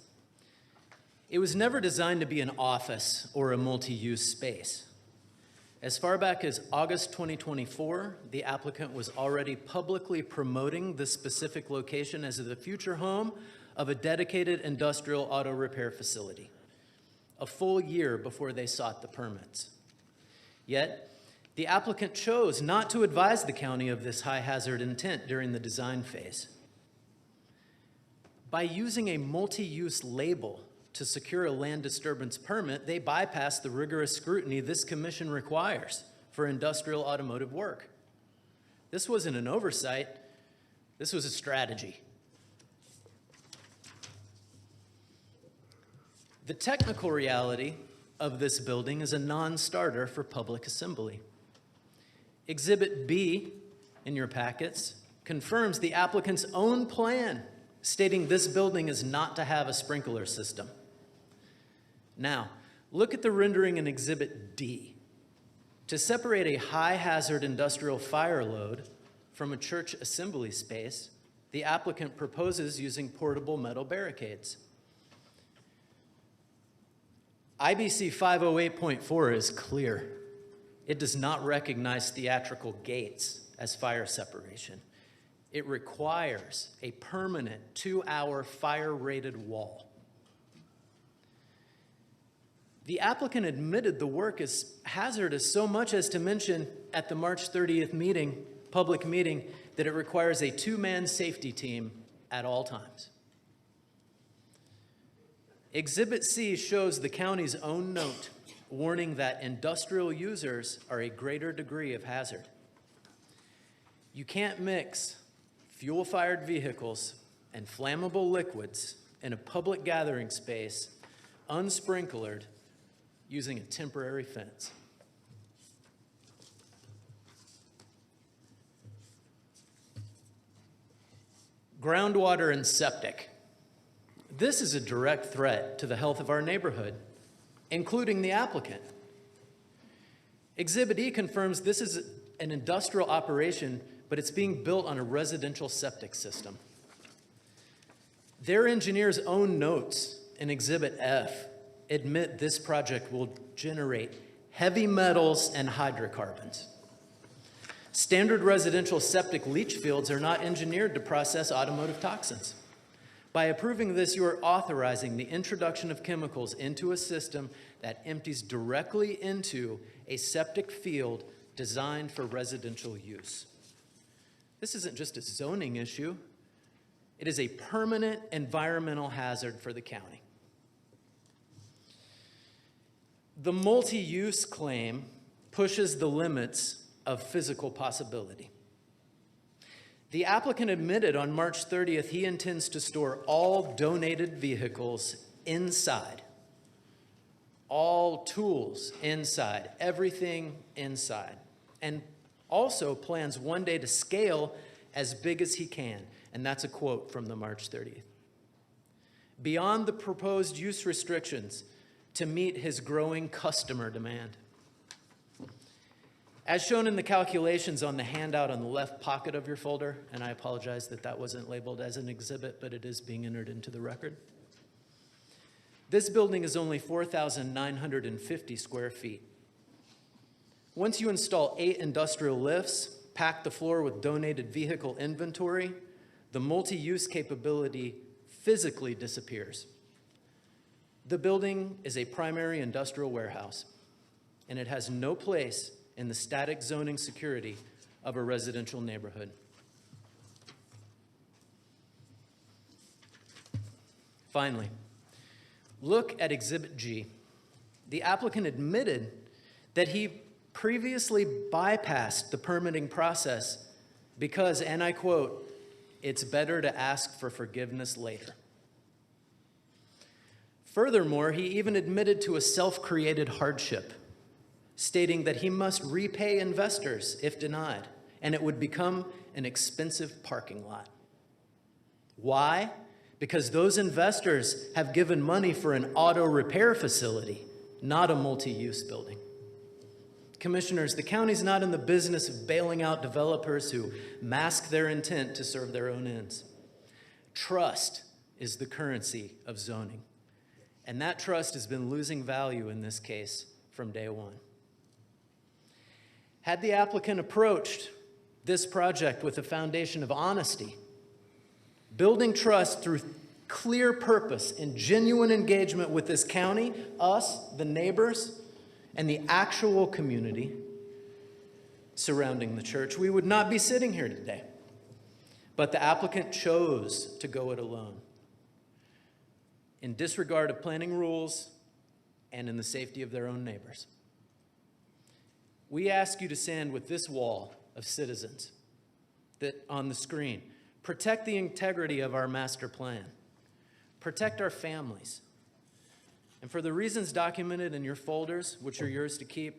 It was never designed to be an office or a multi-use space. As far back as August 2024, the applicant was already publicly promoting this specific location as the future home of a dedicated industrial auto repair facility, a full year before they sought the permits. Yet, the applicant chose not to advise the county of this high hazard intent during the design phase. By using a multi-use label to secure a land disturbance permit, they bypassed the rigorous scrutiny this commission requires for industrial automotive work. This wasn't an oversight, this was a strategy. The technical reality of this building is a non-starter for public assembly. Exhibit B in your packets confirms the applicant's own plan, stating this building is not to have a sprinkler system. Now, look at the rendering in Exhibit D. To separate a high-hazard industrial fire load from a church assembly space, the applicant proposes using portable metal barricades. IBC 508.4 is clear. It does not recognize theatrical gates as fire separation. It requires a permanent 2-hour fire-rated wall. The applicant admitted the work is hazardous so much as to mention at the March 30th public meeting, that it requires a 2-man safety team at all times. Exhibit C shows the county's own note warning that industrial users are a greater degree of hazard. You can't mix fuel-fired vehicles and flammable liquids in a public gathering space unsprinklered using a temporary fence. Groundwater and septic. This is a direct threat to the health of our neighborhood, including the applicant. Exhibit E confirms this is an industrial operation, but it's being built on a residential septic system. Their engineer's own notes in Exhibit F admit this project will generate heavy metals and hydrocarbons. Standard residential septic leach fields are not engineered to process automotive toxins. By approving this, you are authorizing the introduction of chemicals into a system that empties directly into a septic field designed for residential use. This isn't just a zoning issue. It is a permanent environmental hazard for the county. The multi-use claim pushes the limits of physical possibility. The applicant admitted on March 30th he intends to store all donated vehicles inside, all tools inside, everything inside, and also plans one day to scale as big as he can. And that's a quote from the March 30th beyond the proposed use restrictions to meet his growing customer demand. As shown in the calculations on the handout on the left pocket of your folder, and I apologize that that wasn't labeled as an exhibit, but it is being entered into the record. This building is only 4,950 square feet. Once you install 8 industrial lifts, pack the floor with donated vehicle inventory, the multi-use capability physically disappears. The building is a primary industrial warehouse, and it has no place in the static zoning security of a residential neighborhood. Finally, look at Exhibit G. The applicant admitted that he previously bypassed the permitting process because, and I quote, "It's better to ask for forgiveness later." Furthermore, he even admitted to a self-created hardship, stating that he must repay investors if denied, and it would become an expensive parking lot. Why? Because those investors have given money for an auto repair facility, not a multi-use building. Commissioners, the county's not in the business of bailing out developers who mask their intent to serve their own ends. Trust is the currency of zoning, and that trust has been losing value in this case from day one. Had the applicant approached this project with a foundation of honesty, building trust through clear purpose and genuine engagement with this county, us, the neighbors, and the actual community surrounding the church, we would not be sitting here today. But the applicant chose to go it alone, in disregard of planning rules and in the safety of their own neighbors. We ask you to stand with this wall of citizens that on the screen. Protect the integrity of our master plan. Protect our families. And for the reasons documented in your folders, which are yours to keep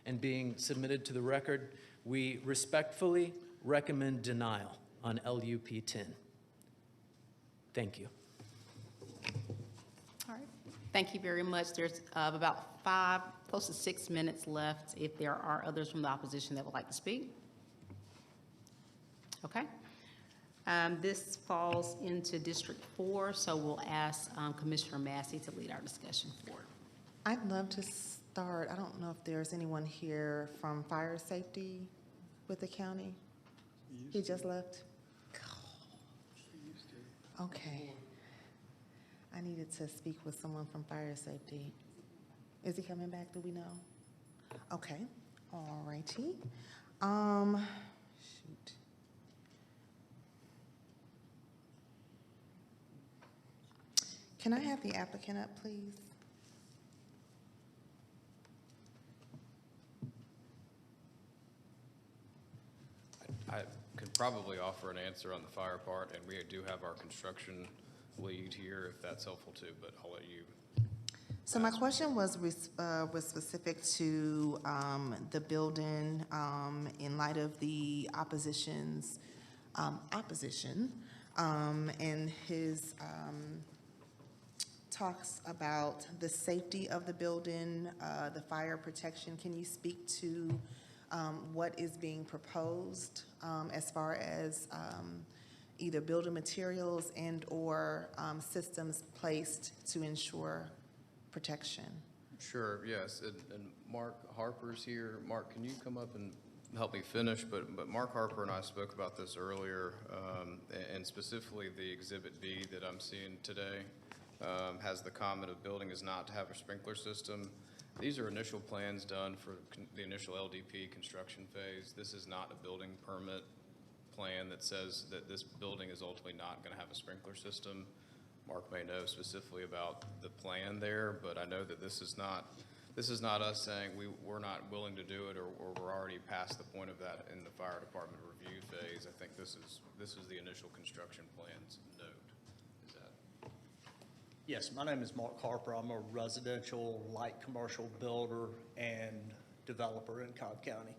and being submitted to the record, we respectfully recommend denial on LUP 10. Thank you. All right. Thank you very much. There's about 5, close to 6 minutes left if there are others from the opposition that would like to speak. Okay. This falls into District 4, so we'll ask Commissioner Massey to lead our discussion forward. I'd love to start, I don't know if there's anyone here from fire safety with the county? He just left? Okay. I needed to speak with someone from fire safety. Is he coming back? Do we know? Okay. All righty. Shoot. Can I have the applicant up, please? I could probably offer an answer on the fire part, and we do have our construction lead here, if that's helpful too, but I'll let you. So my question was specific to the building in light of the opposition's opposition and his talks about the safety of the building, the fire protection. Can you speak to what is being proposed as far as either building materials and or systems placed to ensure protection? Sure, yes, and Mark Harper's here. Mark, can you come up and help me finish? But Mark Harper and I spoke about this earlier, and specifically the Exhibit B that I'm seeing today has the comment of building is not to have a sprinkler system. These are initial plans done for the initial LDP construction phase. This is not a building permit plan that says that this building is ultimately not going to have a sprinkler system. Mark may know specifically about the plan there, but I know that this is not us saying we're not willing to do it, or we're already past the point of that in the fire department review phase. I think this is the initial construction plans note. Is that? Yes, my name is Mark Harper. I'm a residential light commercial builder and developer in Cobb County.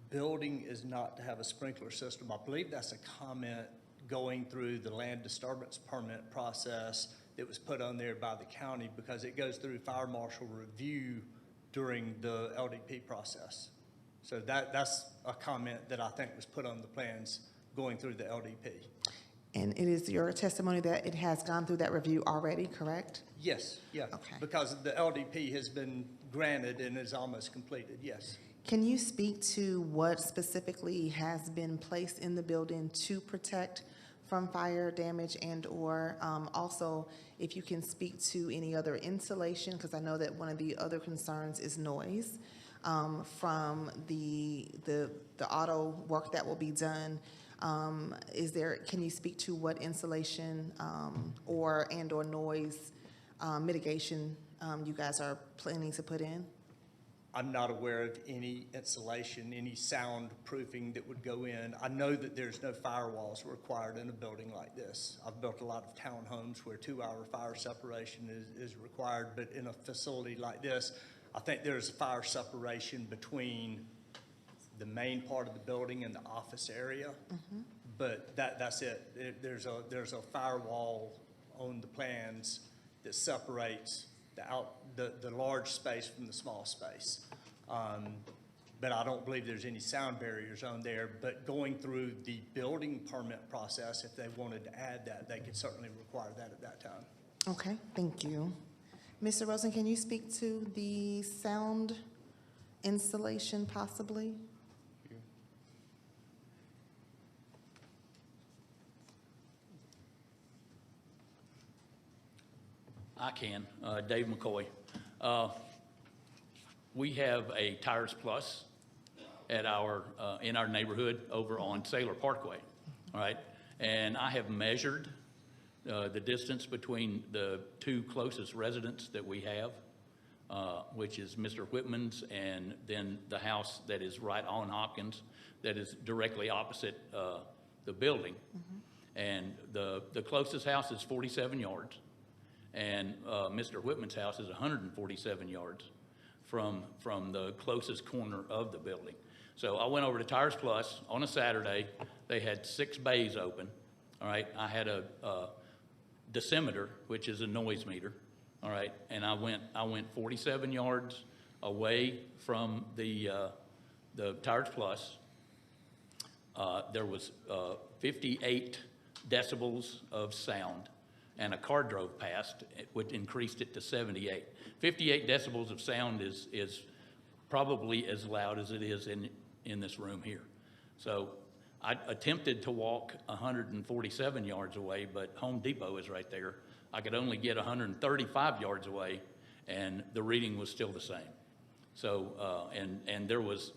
Building is not to have a sprinkler system. I believe that's a comment going through the land disturbance permit process that was put on there by the county, because it goes through fire marshal review during the LDP process. So that's a comment that I think was put on the plans going through the LDP. And it is your testimony that it has gone through that review already, correct? Yes, yeah. Okay. Because the LDP has been granted and is almost completed, yes. Can you speak to what specifically has been placed in the building to protect from fire damage and/or also if you can speak to any other insulation, because I know that one of the other concerns is noise from the auto work that will be done. Can you speak to what insulation or noise mitigation you guys are planning to put in? I'm not aware of any insulation, any soundproofing that would go in. I know that there's no firewalls required in a building like this. I've built a lot of townhomes where 2-hour fire separation is required, but in a facility like this, I think there's a fire separation between the main part of the building and the office area. But that's it. There's a firewall on the plans that separates the large space from the small space. But I don't believe there's any sound barriers on there. But going through the building permit process, if they wanted to add that, they could certainly require that at that time. Okay, thank you. Mr. Rosen, can you speak to the sound installation possibly? I can. Dave McCoy. We have a Tires Plus at in our neighborhood over on Sailor Parkway, all right? And I have measured the distance between the two closest residents that we have, which is Mr. Whitman's and then the house that is right on Hopkins that is directly opposite the building. And the closest house is 47 yards. And Mr. Whitman's house is 147 yards from the closest corner of the building. So I went over to Tires Plus on a Saturday. They had 6 bays open, all right? I had a decimeter, which is a noise meter, all right? And I went 47 yards away from the Tires Plus. There was 58 decibels of sound, and a car drove past, which increased it to 78. 58 decibels of sound is probably as loud as it is in this room here. So I attempted to walk 147 yards away, but Home Depot is right there. I could only get 135 yards away, and the reading was still the same. So, and there was,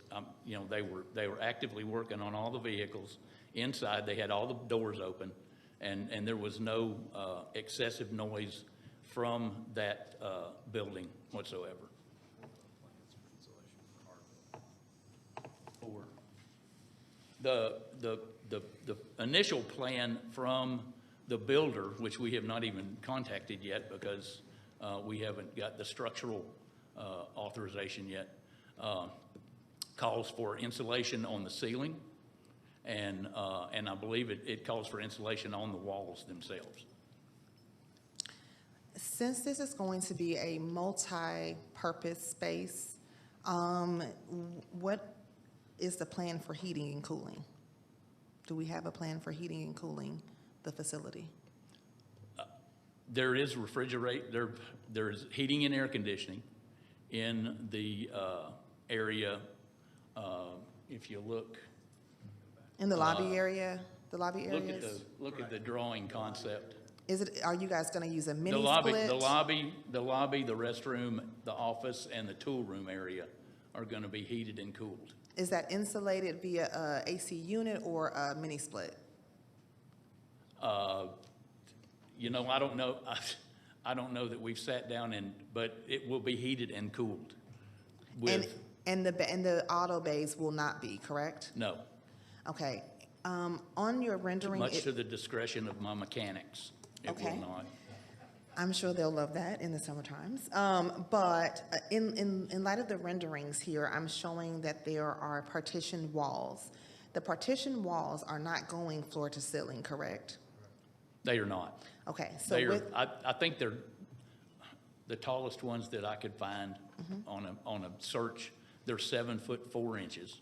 you know, they were actively working on all the vehicles inside. They had all the doors open. And there was no excessive noise from that building whatsoever. The initial plan from the builder, which we have not even contacted yet because we haven't got the structural authorization yet, calls for insulation on the ceiling. And I believe it calls for insulation on the walls themselves. Since this is going to be a multi-purpose space, what is the plan for heating and cooling? Do we have a plan for heating and cooling the facility? There is there's heating and air conditioning in the area. If you look. In the lobby area, the lobby areas? Look at the drawing concept. Are you guys gonna use a mini The split? the lobby, the restroom, the office, and the tool room area are gonna be heated and cooled. Is that insulated via a AC unit or a mini split? You know, I don't know. I don't know that we've sat down but it will be heated and cooled. And the auto bays will not be, correct? No. Okay, on your rendering. Much to the discretion of my mechanics, it will not. I'm sure they'll love that in the summer times. But in light of the renderings here, I'm showing that there are partition walls the partition walls are not going floor to ceiling, correct? They are not. Okay, so They are, with, I think they're the tallest ones that I could find on a search. They're 7'4".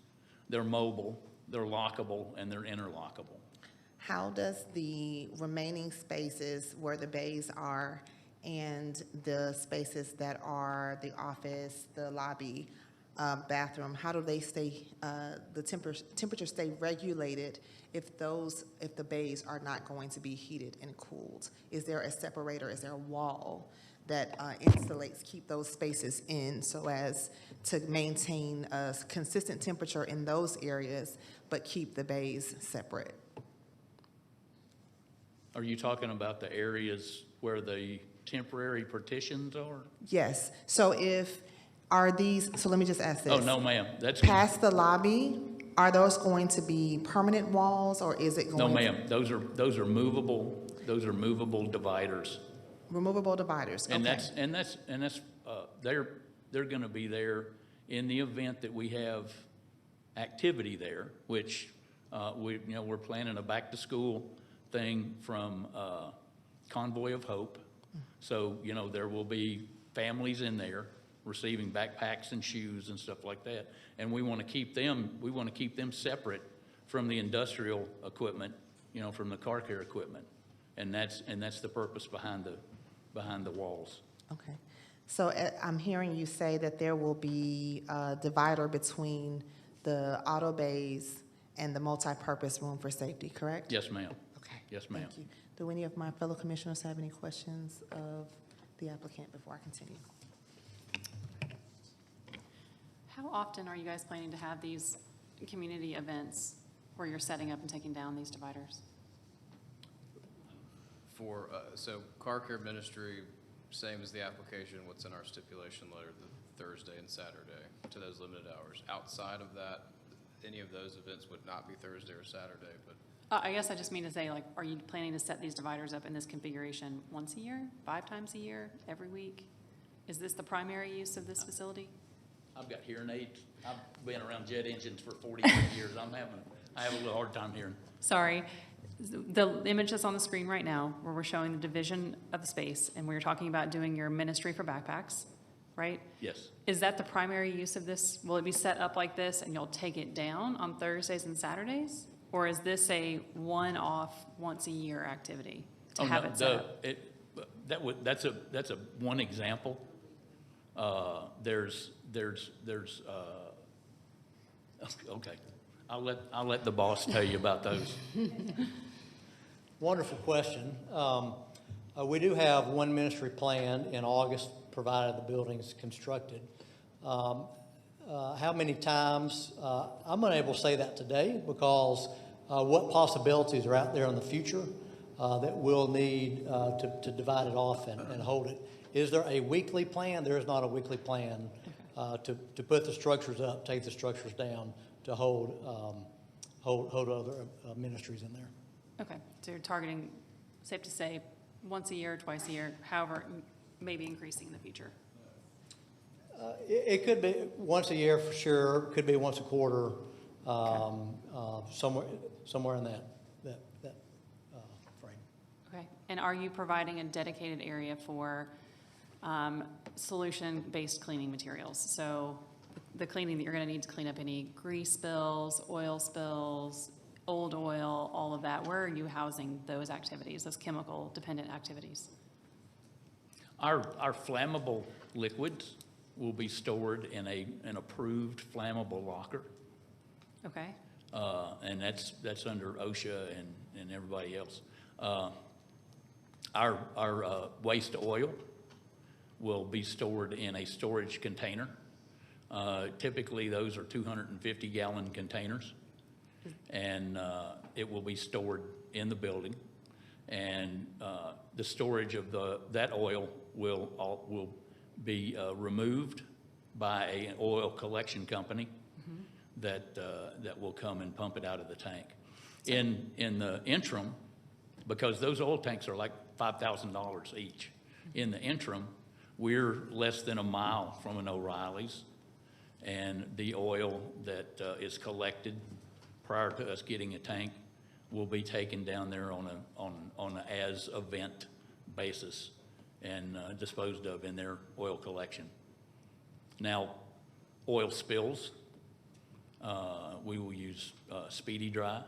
They're mobile, they're lockable, and they're interlockable. how does the remaining spaces where the bays are and the spaces that are the office, the lobby, bathroom, how do they stay, the temperature stay regulated if the bays are not going to be heated and cooled? Is there a separator, is there a wall that insulates, keep those spaces in so as to maintain a consistent temperature in those areas, but keep the bays separate? Are you talking about the areas where the temporary partitions are? Yes, so so let me just ask this. Oh, no, ma'am, that's. Past the lobby, are those going to be permanent walls, or is it going? No, ma'am, those are movable dividers. Removable dividers, okay. And that's, they're gonna be there in the event that we have activity there, which, we're planning a back-to-school thing from, Convoy of Hope. So, there will be families in there receiving backpacks and shoes and stuff like that. And we want to keep them separate from the industrial equipment, from the car care equipment. And that's the purpose behind the walls. Okay. So I'm hearing you say that there will be a divider between the auto bays and the multi-purpose room for safety, correct? Yes, ma'am. Okay. Yes, ma'am. Thank you. Do any of my fellow commissioners have any questions of the applicant before I continue? How often are you guys planning to have these community events where you're setting up and taking down these dividers? So car care ministry, same as the application, what's in our stipulation letter, the Thursday and Saturday to those limited hours. Outside of that, any of those events would not be Thursday or Saturday, but. I guess I just mean to say, like, are you planning to set these dividers up in this configuration once a year, 5 times a year, every week? Is this the primary use of this facility? I've got hearing aids. I've been around jet engines for 40 years. I have a little hard time hearing. Sorry. The image that's on the screen right now, where we're showing the division of the space, and we're talking about doing your ministry for backpacks, right? Yes. Is that the primary use of this? Will it be set up like this and you'll take it down on Thursdays and Saturdays? Or is this a one-off, once-a-year activity to have it set up? That's a one example. There's okay. I'll let the boss tell you about those. Wonderful question. We do have one ministry planned in August, provided the building's constructed. How many times? I'm unable to say that today because what possibilities are out there in the future that we'll need to divide it off and hold it. Is there a weekly plan? There is not a weekly plan to put the structures up, take the structures down, to hold other ministries in there. Okay, so you're targeting, safe to say, once a year, twice a year, however, maybe increasing in the future. It could be once a year for sure. Could be once a quarter, somewhere in that frame. Okay, and are you providing a dedicated area for solution-based cleaning materials? So the cleaning that you're going to need to clean up any grease spills, oil spills, old oil, all of that. Where are you housing those activities, those chemical-dependent activities? Our flammable liquids will be stored in an approved flammable locker. Okay. And that's under OSHA and everybody else. Our waste oil will be stored in a storage container. Typically, those are 250-gallon containers, and it will be stored in the building. And the storage of that oil will be removed by an oil collection company that will come and pump it out of the tank. In the interim, because those oil tanks are like $5,000 each. In the interim, we're less than a mile from an O'Reilly's, and the oil that is collected prior to us getting a tank, will be taken down there on an as-event basis and disposed of in their oil collection. Now, oil spills, we will use Speedy Dry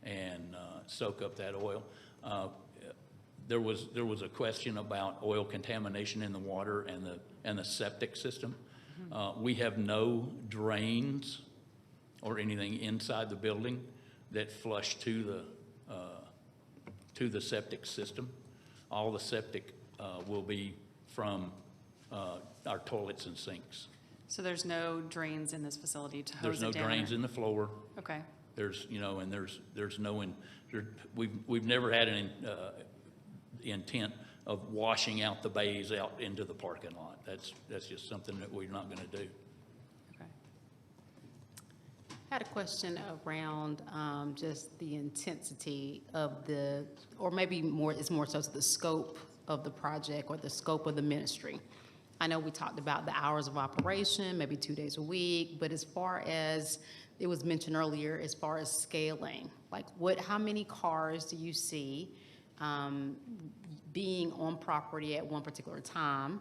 and soak up that oil. There was a question about oil contamination in the water and the septic system. We have no drains or anything inside the building that flush to the septic system. All the septic will be from our toilets and sinks. So there's no drains in this facility to hose There's it no down? drains in the floor. Okay. There's, and there's no, we've never had an intent of washing out the bays out into the parking lot. That's just something that we're not gonna do. I had a question around just the intensity of the, or maybe more, it's more so the scope of the project or the scope of the ministry. I know we talked about the hours of operation, maybe 2 days a week, but as far as, it was mentioned earlier, as far as scaling, like how many cars do you see being on property at one particular time?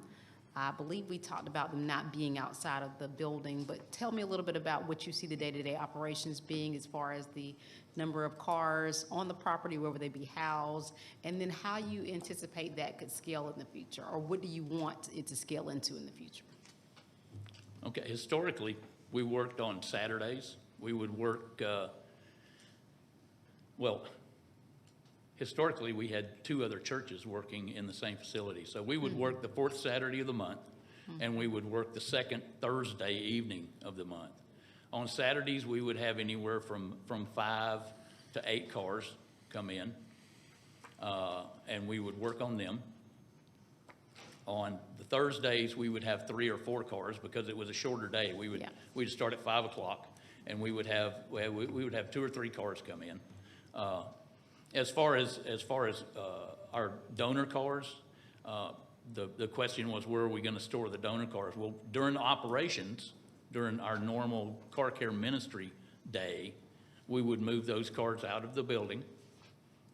I believe we talked about them not being outside of the building, but tell me a little bit about what you see the day-to-day operations being as far as the number of cars on the property, where would they be housed, and then how you anticipate that could scale in the future, or what do you want it to scale into in the future? Okay, historically, we worked on Saturdays. We would work, historically, we had 2 other churches working in the same facility. So we would work the 4th Saturday of the month, and we would work the 2nd Thursday evening of the month. On Saturdays, we would have anywhere from 5 to 8 cars come in, and we would work on them. On the Thursdays, we would have 3 or 4 cars because it was a shorter day. We'd start at 5 o'clock, and we would have 2 or 3 cars come in. As far as our donor cars, the question was, where are we going to store the donor cars? Well, during operations, during our normal car care ministry day, we would move those cars out of the building,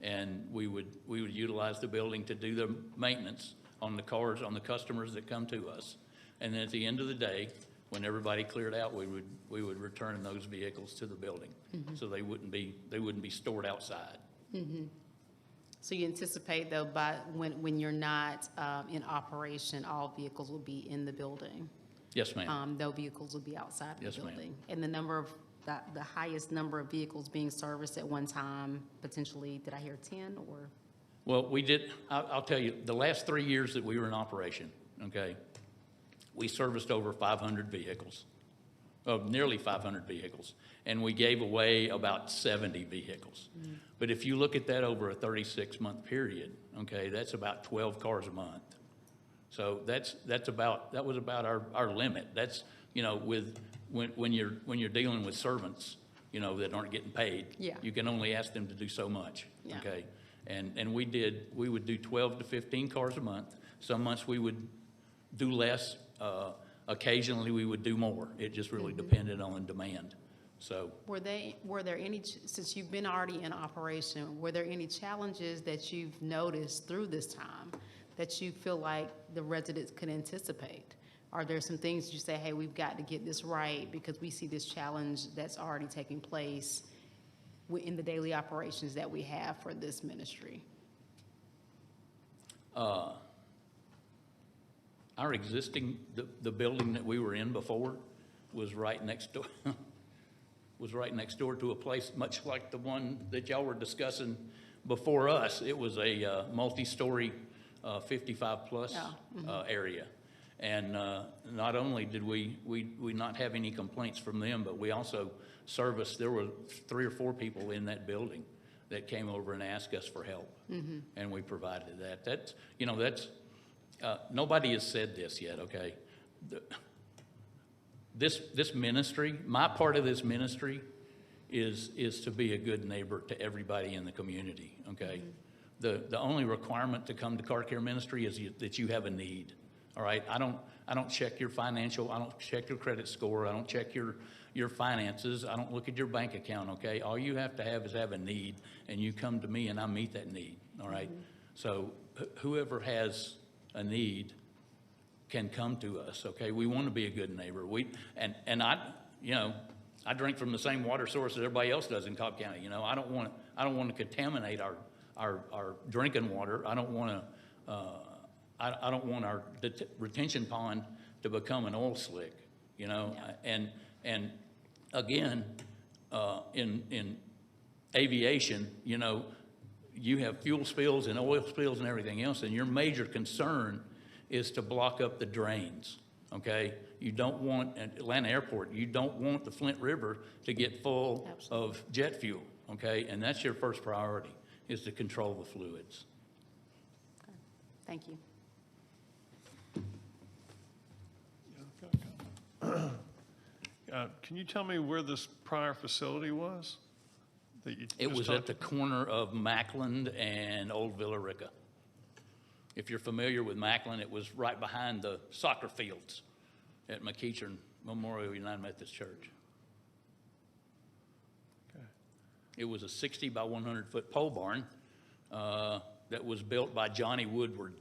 and we would utilize the building to do the maintenance on the cars, on the customers that come to us. And then at the end of the day, when everybody cleared out, we would return those vehicles to the building, so they wouldn't be stored outside. So you anticipate, though, by when you're not in operation, all vehicles will be in the building? Yes, ma'am. No vehicles will be outside of the Yes, ma'am. building? And the number of, the highest number of vehicles being serviced at one time, potentially, did I hear 10 or? Well, we did, I'll tell you, the last 3 years that we were in operation, okay, we serviced over 500 vehicles, nearly 500 vehicles, and we gave away about 70 vehicles. But if you look at that over a 36-month period, okay, that's about 12 cars a month. So that was about our limit. That's, when you're dealing with servants, that aren't getting paid. Yeah. You can only ask them to do so much. Yeah. Okay. And we would do 12 to 15 cars a month. Some months we would do less. Occasionally we would do more. It just really depended on demand. So Were there any, since you've been already in operation, were there any challenges that you've noticed through this time that you feel like the residents could anticipate? Are there some things you say, hey, we've got to get this right because we see this challenge that's already taking place in the daily operations that we have for this ministry? Our existing, the building that we were in before was right next door, to a place much like the one that y'all were discussing before us. It was a multi-story 55-plus area. And not only did we not have any complaints from them, but we also serviced, there were 3 or 4 people in that building that came over and asked us for help. And we provided that. That's, nobody has said this yet, okay? This ministry, my part of this ministry is to be a good neighbor to everybody in the community, okay? The only requirement to come to car care ministry is that you have a need, all right? I don't check your financial, I don't check your credit score, I don't check your finances, I don't look at your bank account, okay? All you have to have is have a need, and you come to me and I meet that need, all right? So whoever has a need can come to us, okay? We want to be a good neighbor. And I, you know, I drink from the same water source that everybody else does in Cobb County. You know, I don't want to contaminate our drinking water. I don't want our retention pond to become an oil slick. You know, and again, in aviation, you know, you have fuel spills and oil spills and everything else, and your major concern is to block up the drains. Okay, you don't want, at Atlanta Airport, you don't want the Flint River to get full of jet fuel, okay? And that's your first priority, is to control the fluids. Thank you. Can you tell me where this prior facility was? It was at the corner of Mackland and Old Villa Rica. If you're familiar with Mackland, it was right behind the soccer fields at McEachern Memorial United Methodist Church. Okay. It was a 60 by 100 foot pole barn that was built by Johnny Woodward.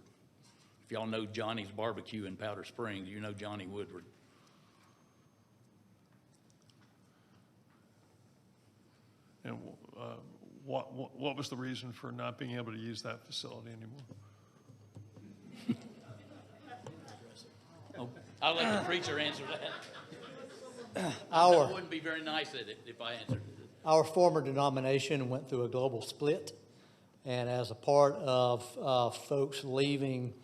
If y'all know Johnny's Barbecue in Powder Springs, you know Johnny Woodward. And what was the reason for not being able to use that facility anymore? Oh, I'll let the preacher answer that. Our- That wouldn't be very nice at it if I answered it. Our former denomination went through a global split, and as a part of folks leaving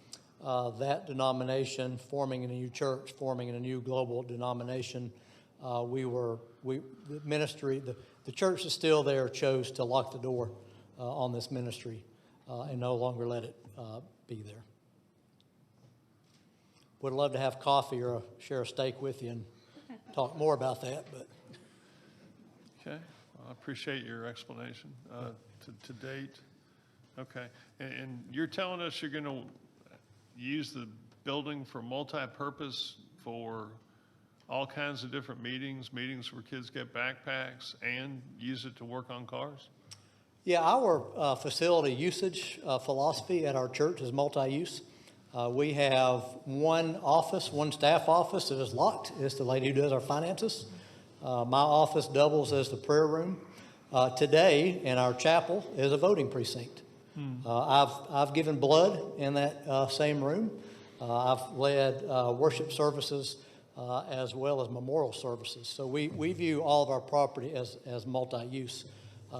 that denomination, forming a new church, forming a new global denomination, the ministry, the church is still there, chose to lock the door on this ministry and no longer let it be there. Would love to have coffee or share a steak with you and talk more about that, but. Okay, well, I appreciate your explanation. To date, okay. And you're telling us you're going to use the building for multi-purpose for all kinds of different meetings where kids get backpacks, and use it to work on cars? Yeah, our facility usage philosophy at our church is multi-use. We have one staff office that is locked. It's the lady who does our finances. My office doubles as the prayer room. Today, in our chapel, is a voting precinct. I've given blood in that same room. I've led worship services as well as memorial services. So we view all of our property as multi-use.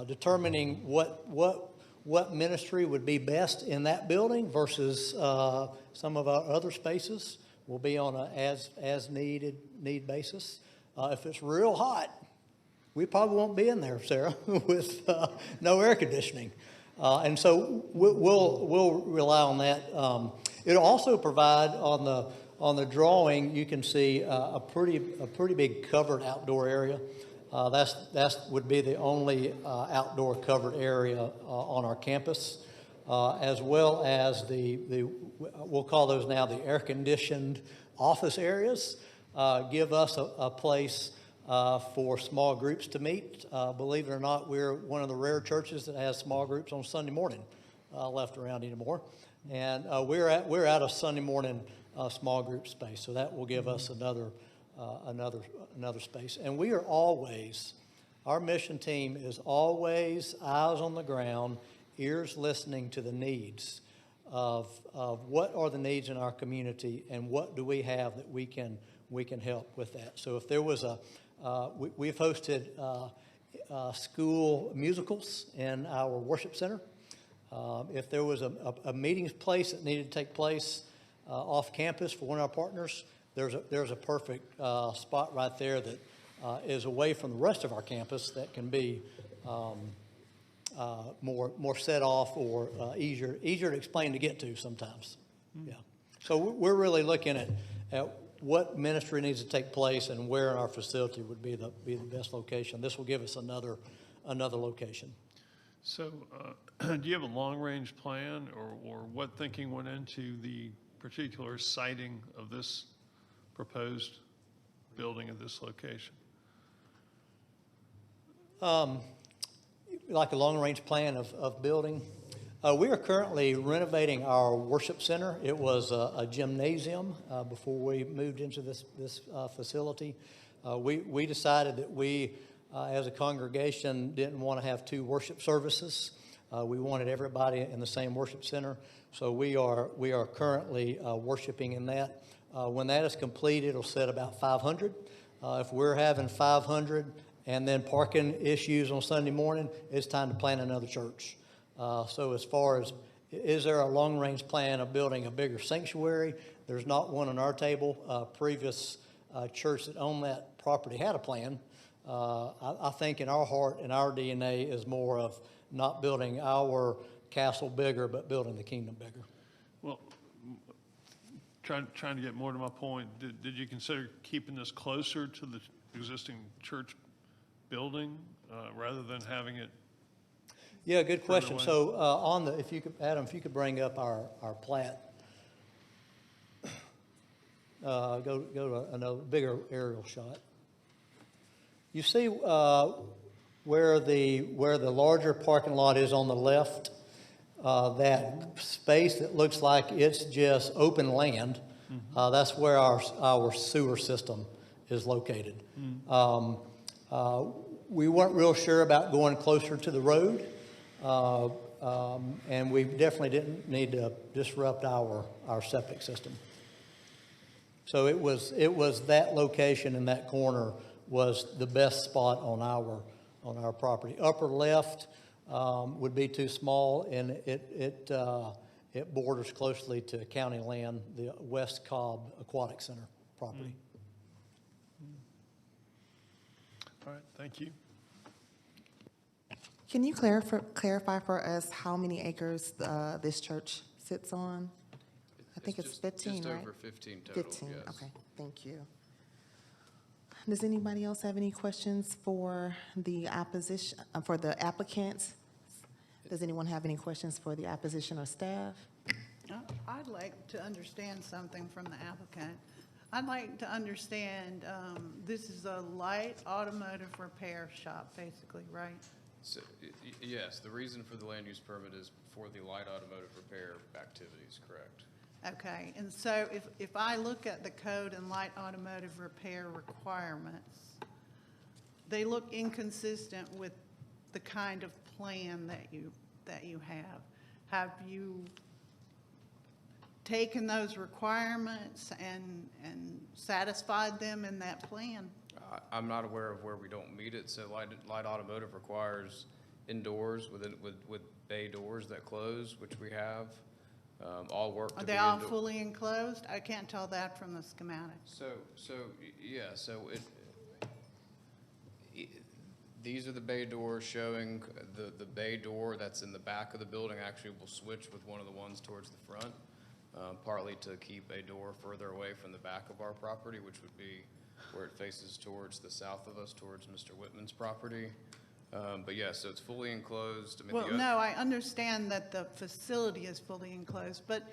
Determining what ministry would be best in that building versus some of our other spaces will be on a as need basis. If it's real hot, we probably won't be in there, Sarah, with no air conditioning. And so we'll rely on that. It'll also provide on the drawing, you can see a pretty big covered outdoor area. That would be the only outdoor covered area on our campus, as well as we'll call those now the air-conditioned office areas. Give us a place for small groups to meet. Believe it or not, we're one of the rare churches that has small groups on Sunday morning left around anymore. And we're at a Sunday morning small group space, so that will give us another space. And we are always, our mission team is always eyes on the ground, ears listening to the needs of what are the needs in our community and what do we have that we can help with that. So if there was we've hosted school musicals in our worship center. If there was a meeting place that needed to take place off campus for one of our partners, there's a perfect spot right there that is away from the rest of our campus that can be more set off or easier to explain to get to sometimes. Yeah. So we're really looking at what ministry needs to take place and where in our facility would be the best location. This will give us another location. So do you have a long-range plan, or what thinking went into the particular siting of this proposed building at this location? Like a long-range plan of building. We are currently renovating our worship center. It was a gymnasium before we moved into this facility. We decided that we, as a congregation, didn't want to have two worship services. We wanted everybody in the same worship center. So we are currently worshiping in that. When that is complete, it'll sit about 500. If we're having 500 and then parking issues on Sunday morning, it's time to plant another church. So as far as, is there a long-range plan of building a bigger sanctuary? There's not one on our table. Previous church that owned that property had a plan. I think in our heart and our DNA is more of not building our castle bigger, but building the kingdom bigger. Well, trying to get more to my point, did you consider keeping this closer to the existing church building rather than having it? Yeah, good question. away? So if you could, Adam, if you could bring up our plat. Go to another bigger aerial shot. You see where the larger parking lot is on the left, that space that looks like it's just open land, that's where our sewer system is located. We weren't real sure about going closer to the road, and we definitely didn't need to disrupt our septic system. So it was that location in that corner was the best spot on our property. Upper left would be too small, and it borders closely to county land, the West Cobb Aquatic Center property. All right, thank you. Can you clarify for us how many acres this church sits on? I think it's 15, just right? over 15 total, 15, yes. okay, thank you. Does anybody else have any questions for the opposition, for the applicants? Does anyone have any questions for the opposition or staff? I'd like to understand something from the applicant. I'd like to understand, this is a light automotive repair shop, basically, right? So, yes, the reason for the land use permit is for the light automotive repair activities, correct? Okay, and so if I look at the code and light automotive repair requirements, they look inconsistent with the kind of plan that you have. Have you taken those requirements and satisfied them in that plan? I'm not aware of where we don't meet it. So light automotive requires indoors with bay doors that close, which we have. All work to Are be they all indoor. fully enclosed? I can't tell that from the schematic. These are the bay doors showing the bay door that's in the back of the building actually will switch with one of the ones towards the front, partly to keep a door further away from the back of our property, which would be where it faces towards the south of us, towards Mr. Whitman's property. But yeah, so it's fully enclosed. I mean, Well, no, I understand that the facility is fully enclosed, but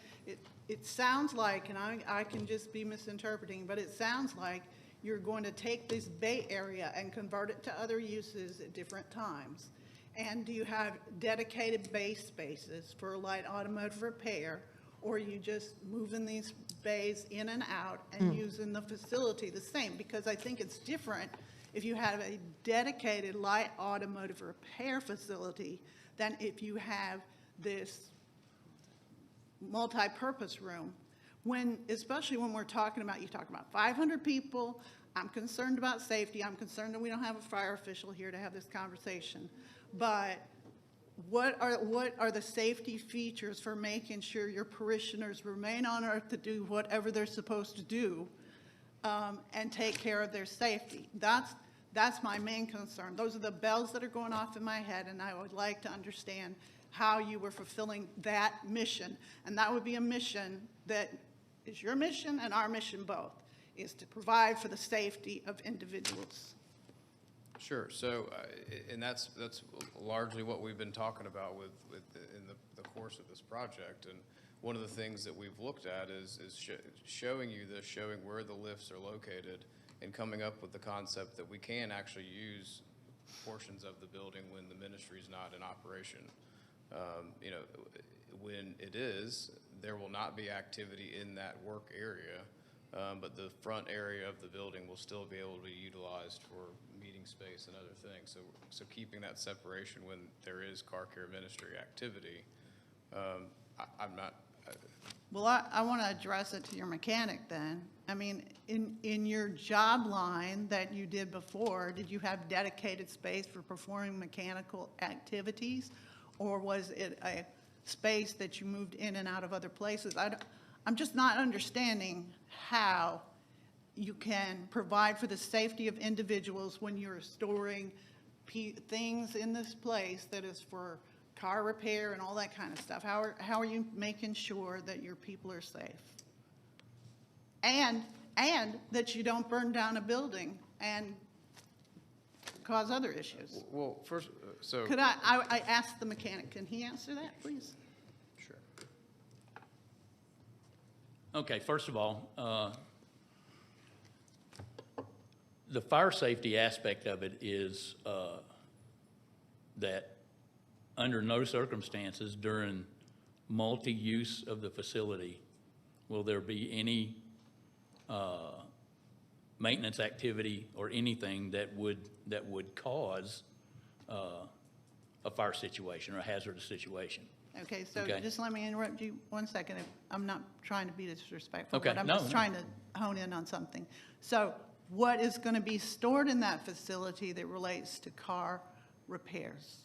it sounds like, and I can just be misinterpreting, but it sounds like you're going to take this bay area and convert it to other uses at different times. And do you have dedicated bay spaces for light automotive repair, or are you just moving these bays in and out and using the facility the same? Because I think it's different if you have a dedicated light automotive repair facility than if you have this multi-purpose room. Especially when we're talking about, you talk about 500 people, I'm concerned about safety, I'm concerned that we don't have a fire official here to have this conversation. But what are the safety features for making sure your parishioners remain on earth to do whatever they're supposed to do, and take care of their safety? That's my main concern. Those are the bells that are going off in my head, and I would like to understand how you were fulfilling that mission. And that would be a mission that is your mission and our mission both, is to provide for the safety of individuals. Sure. So, and that's largely what we've been talking about in the course of this project. And one of the things that we've looked at is showing you this, showing where the lifts are located, and coming up with the concept that we can actually use portions of the building when the ministry is not in operation. You know, when it is, there will not be activity in that work area, but the front area of the building will still be able to be utilized for meeting space and other things. So keeping that separation when there is car care ministry activity, I'm not. Well, I want to address it to your mechanic then. I mean, in your job line that you did before, did you have dedicated space for performing mechanical activities? Or was it a space that you moved in and out of other places? I'm just not understanding how you can provide for the safety of individuals when you're storing things in this place that is for car repair and all that kind of stuff. How are you making sure that your people are safe? And that you don't burn down a building and cause other issues. Well, first, so. Could I asked the mechanic, can he answer that, please? Sure. Okay, first of all, the fire safety aspect of it is that under no circumstances during multi-use of the facility will there be any maintenance activity or anything that would cause a fire situation or a hazardous situation. Okay, so Okay. just let me interrupt you 1 second. I'm not trying to be disrespectful, Okay, but I'm no, just no. trying to hone in on something. So what is going to be stored in that facility that relates to car repairs?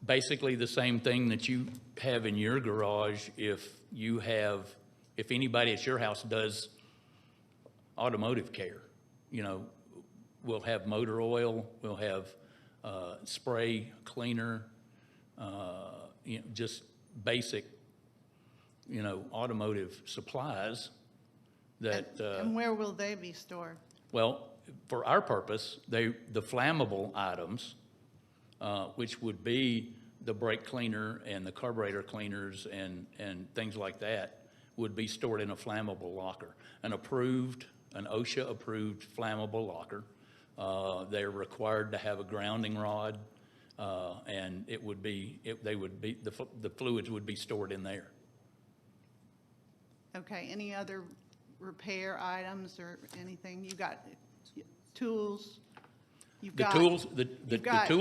Basically the same thing that you have in your garage if anybody at your house does automotive care. You know, we'll have motor oil, we'll have spray cleaner, you know, just basic, you know, automotive supplies that. And where will they be stored? Well, for our purpose, the flammable items, which would be the brake cleaner and the carburetor cleaners and things like that, would be stored in a flammable locker, an OSHA-approved flammable locker. They're required to have a grounding rod, and the fluids would be stored in there. Okay, any other repair items or anything? You got tools? You've The got- tools, you've got- the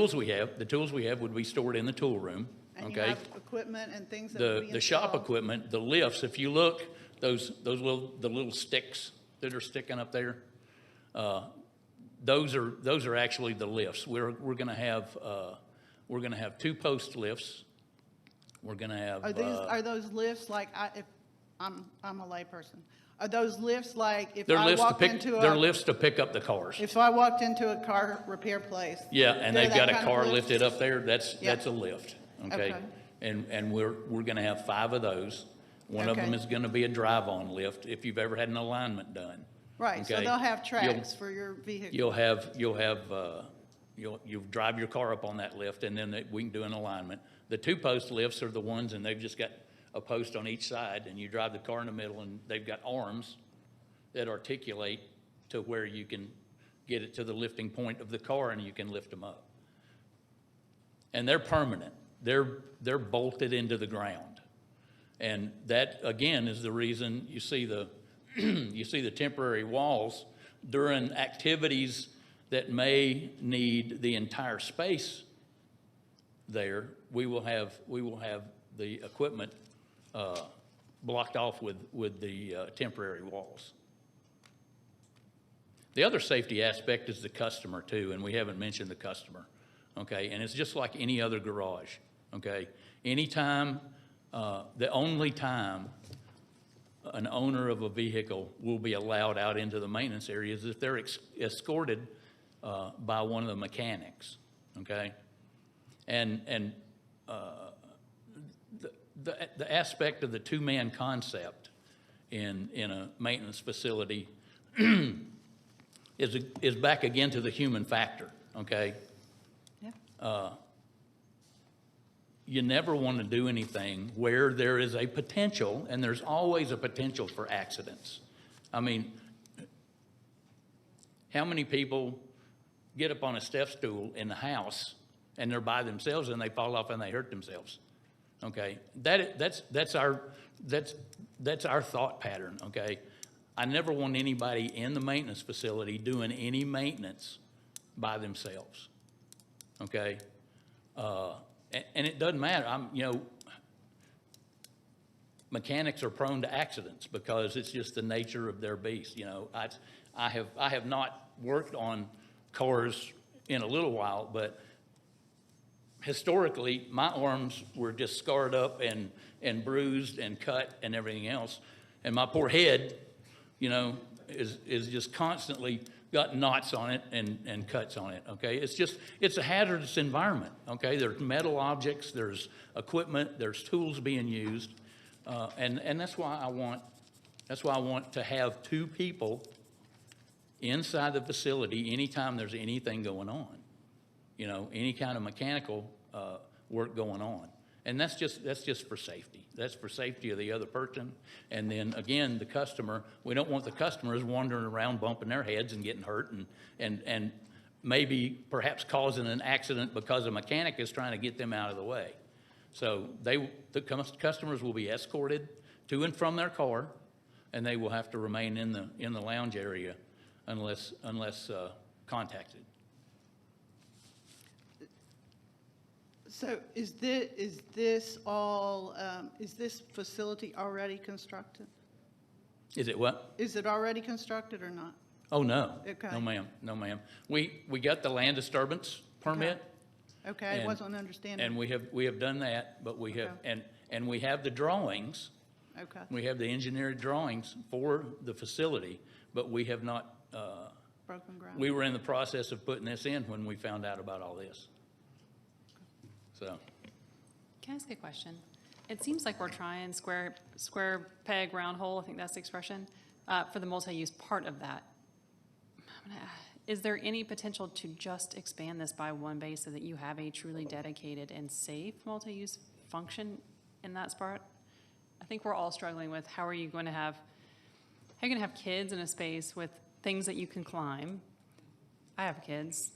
tools we have would be stored in the tool room, And you okay? have equipment and things that would be The shop installed? equipment, the lifts, if you look, the little sticks that are sticking up there, those are actually the lifts. We're gonna have 2 post lifts. We're gonna have. Are those lifts like, if I'm a layperson, are those lifts like if They're I lifts to walked pick, into they're a, lifts to pick up the cars. if I walked into a car repair place? Yeah, and they're they've got that a kind of car lift? lifted up there, that's Yep. a lift, okay? Okay. And we're gonna have 5 of those. One of them Okay. is gonna be a drive-on lift, if you've ever had an alignment done. Right, so okay? they'll have You'll- tracks for your vehicle? You'll drive your car up on that lift, and then we can do an alignment. The 2 post lifts are the ones, and they've just got a post on each side, and you drive the car in the middle, and they've got arms that articulate to where you can get it to the lifting point of the car, and you can lift them up. And they're permanent. They're bolted into the ground. And that, again, is the reason you see the you see the temporary walls during activities that may need the entire space there. We will have the equipment blocked off with the temporary walls. The other safety aspect is the customer too, and we haven't mentioned the customer, okay? And it's just like any other garage, okay? Anytime, the only time an owner of a vehicle will be allowed out into the maintenance area is if they're escorted by one of the mechanics, okay? And the aspect of the 2-man concept in a maintenance facility is back again to the human factor, okay? Yeah. you never want to do anything where there is a potential, and there's always a potential for accidents. I mean, how many people get up on a step stool in the house and they're by themselves and they fall off and they hurt themselves? Okay, that's our thought pattern. Okay, I never want anybody in the maintenance facility doing any maintenance by themselves. Okay, and it doesn't matter. Mechanics are prone to accidents because it's just the nature of their beast. I have not worked on cars in a little while, but historically, my arms were just scarred up and bruised and cut and everything else. And my poor head, is just constantly got knots on it and cuts on it, okay? It's a hazardous environment, okay? There's metal objects, there's equipment, there's tools being used. And that's why I want to have 2 people inside the facility anytime there's anything going on. Any kind of mechanical work going on. And that's just for safety. That's for safety of the other person. And then again, the customer, we don't want the customers wandering around bumping their heads and getting hurt and maybe perhaps causing an accident because a mechanic is trying to get them out of the way. So the customers will be escorted to and from their car, and they will have to remain in the lounge area unless contacted. So is this facility already constructed? Is it what? Is it already constructed or not? Oh, no. Okay. No, ma'am. No, ma'am. We got the land disturbance permit. Okay, I wasn't understanding. And we have done that, but we have, Okay. and we have the drawings. Okay. We have the engineered drawings for the facility, but we have not, Broken ground. we were in the process of putting this in when we found out about all this. So, Can I ask a question? It seems like we're trying square peg, round hole, I think that's the expression, for the multi-use part of that. Is there any potential to just expand this by one bay so that you have a truly dedicated and safe multi-use function in that spot? I think we're all struggling with how are you going to have kids in a space with things that you can climb. I have kids.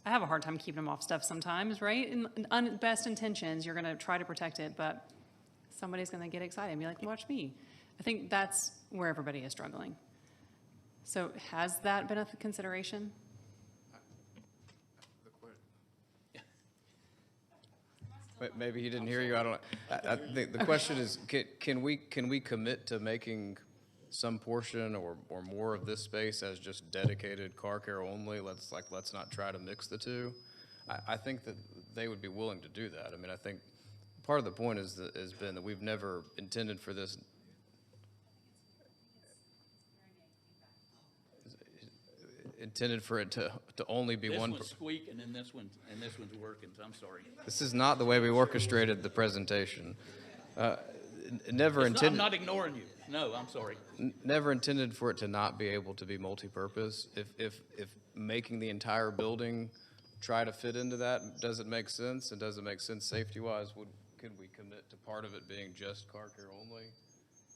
I have a hard time keeping them off stuff sometimes, right? In best intentions, you're going to try to protect it, but somebody's going to get excited and be like, watch me. I think that's where everybody is struggling. So has that been a consideration? Maybe he didn't hear you, I don't know. I think the question is, can we commit to making some portion or more of this space as just dedicated car care only? Let's not try to mix the two. I think that they would be willing to do that. I mean, I think part of the point has been that we've never intended for this. Intended for it to only be one. This one's squeaking and this one's working, so I'm sorry. This is not the way we orchestrated the presentation. Never intended. I'm not ignoring you. No, I'm sorry. Never intended for it to not be able to be multi-purpose. If making the entire building try to fit into that doesn't make sense, and doesn't make sense safety-wise, could we commit to part of it being just car care only?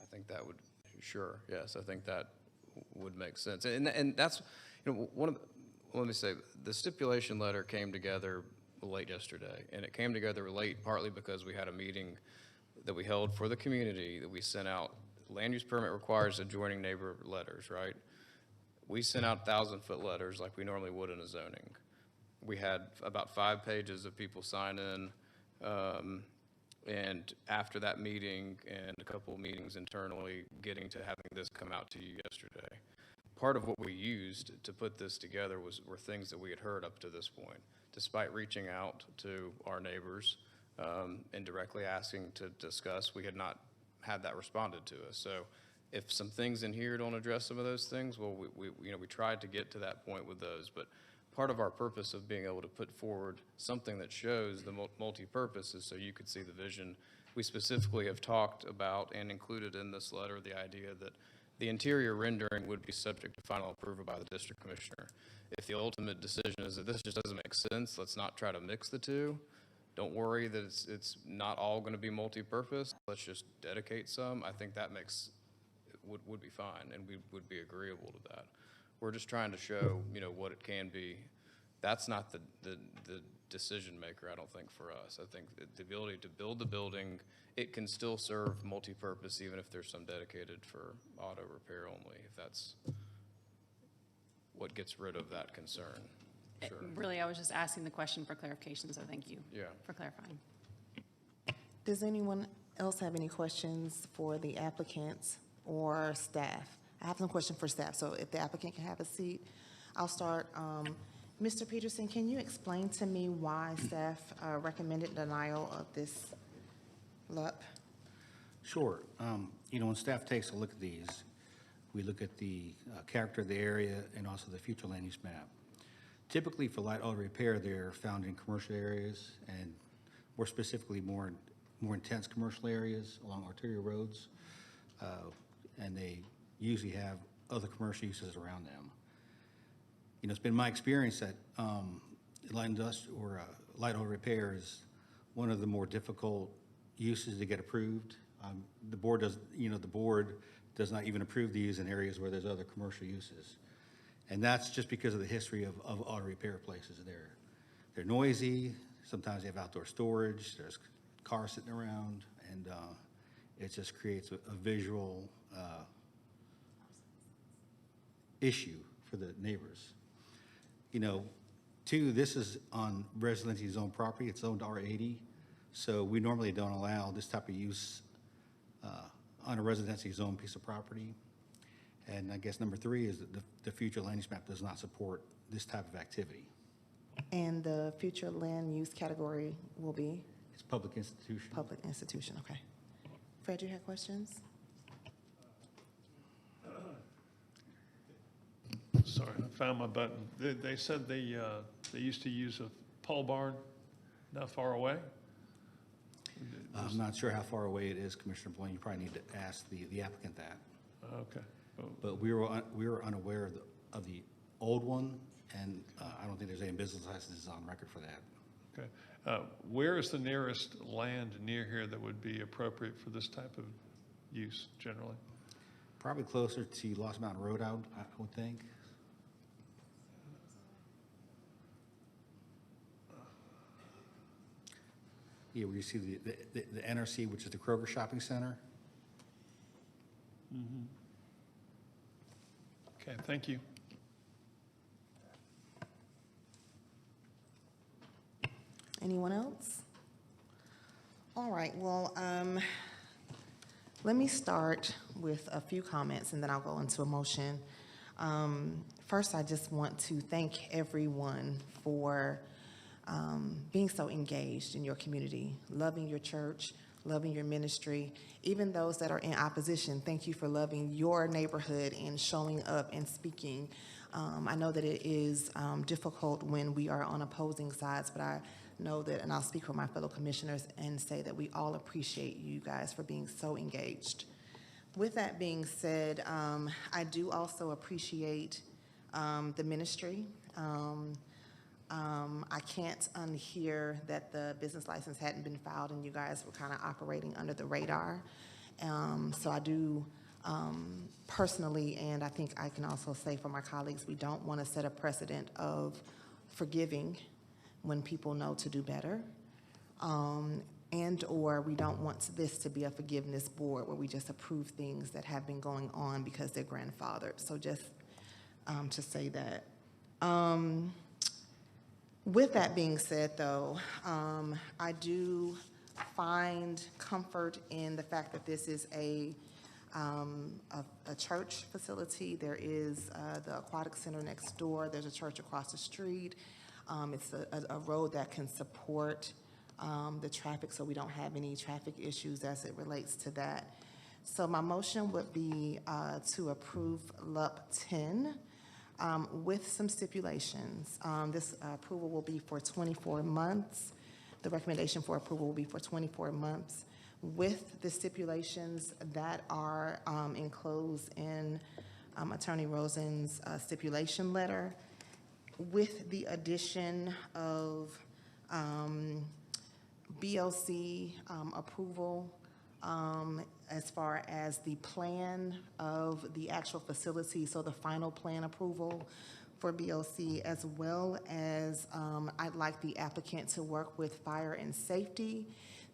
I think that would, sure, yes, I think that would make sense. And that's, let me say, the stipulation letter came together late yesterday, and it came together late partly because we had a meeting that we held for the community that we sent out. Land use permit requires adjoining neighbor letters, right? We sent out 1,000-foot letters like we normally would in a zoning. We had about 5 pages of people sign in, and after that meeting and a couple of meetings internally, getting to having this come out to you yesterday. Part of what we used to put this together were things that we had heard up to this point, despite reaching out to our neighbors and directly asking to discuss. We had not had that responded to us. So if some things in here don't address some of those things, well, we tried to get to that point with those. But part of our purpose of being able to put forward something that shows the multi-purpose is so you could see the vision. We specifically have talked about and included in this letter the idea that the interior rendering would be subject to final approval by the district commissioner. If the ultimate decision is that this just doesn't make sense, let's not try to mix the two, don't worry that it's not all going to be multi-purpose. Let's just dedicate some. I think that would be fine, and we would be agreeable to that. We're just trying to show, what it can be. That's not the decision maker, I don't think, for us. I think the ability to build the building, it can still serve multi-purpose even if there's some dedicated for auto repair only, if that's what gets rid of that concern. Sure. Really, I was just asking the question for clarification, so thank you for clarifying. Does anyone else have any questions for the applicants or staff? I have some questions for staff, so if the applicant can have a seat, I'll start. Mr. Peterson, can you explain to me why staff recommended denial of this LUP? Sure. When staff takes a look at these, we look at the character of the area and also the future land use map. Typically for light auto repair, they're found in commercial areas and more specifically more intense commercial areas along arterial roads. And they usually have other commercial uses around them. It's been my experience that light auto repair is one of the more difficult uses to get approved. The board does not even approve these in areas where there's other commercial uses. And that's just because of the history of auto repair places. They're noisy, sometimes they have outdoor storage, there's cars sitting around, and it just creates a visual issue for the neighbors. Two, this is on residentially zoned property, it's zoned R80, so we normally don't allow this type of use on a residentially zoned piece of property. And I guess number three is that the future land use map does not support this type of activity. And the future land use category will be? It's public institution. Public institution, okay. Fred, you had questions? Sorry, I found my button. They said they used to use a pole barn not far away? I'm not sure how far away it is, Commissioner Blaine. You probably need to ask the applicant that. Okay. But we were unaware of the old one, and I don't think there's any business licenses on record for that. Okay. Where is the nearest land near here that would be appropriate for this type of use generally? Probably closer to Lost Mountain Road, I would think. Yeah, where you see the NRC, which is the Kroger Shopping Center. Mm-hmm. Okay, thank you. Anyone else? All right, well, let me start with a few comments and then I'll go into a motion. First, I just want to thank everyone for being so engaged in your community, loving your church, loving your ministry. Even those that are in opposition, thank you for loving your neighborhood and showing up and speaking. I know that it is difficult when we are on opposing sides, but I know that, and I'll speak for my fellow commissioners and say that we all appreciate you guys for being so engaged. With that being said, I do also appreciate the ministry. I can't unhear that the business license hadn't been filed and you guys were kind of operating under the radar. So I do personally, and I think I can also say for my colleagues, we don't want to set a precedent of forgiving when people know to do better. And or we don't want this to be a forgiveness board where we just approve things that have been going on because they're grandfathered. So just to say that. With that being said, though, I do find comfort in the fact that this is a church facility. There is the aquatic center next door. There's a church across the street. It's a road that can support the traffic, so we don't have any traffic issues as it relates to that. So my motion would be to approve LUP 10. With some stipulations. This approval will be for 24 months. The recommendation for approval will be for 24 months with the stipulations that are enclosed in Attorney Rosen's stipulation letter, with the addition of BLC approval as far as the plan of the actual facility, so the final plan approval for BLC, as well as I'd like the applicant to work with fire and safety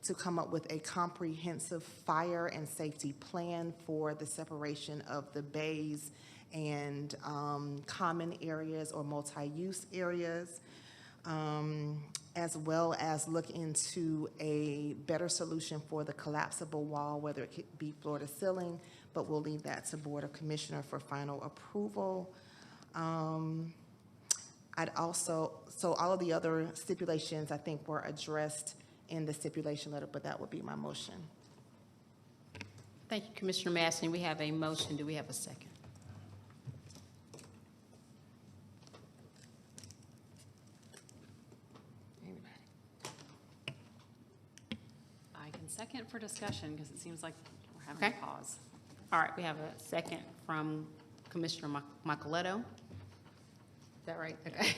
to come up with a comprehensive fire and safety plan for the separation of the bays and common areas or multi-use areas, as well as look into a better solution for the collapsible wall, whether it could be floor to ceiling, but we'll leave that to Board of Commissioner for final approval. I'd also, so all of the other stipulations I think were addressed in the stipulation letter, but that would be my motion. Thank you, Commissioner Massey. We have a motion. Do we have a second? I can second for discussion because it seems like we're having Okay. a pause. All right, we have a second from Commissioner Micheletto. Is that right? Okay.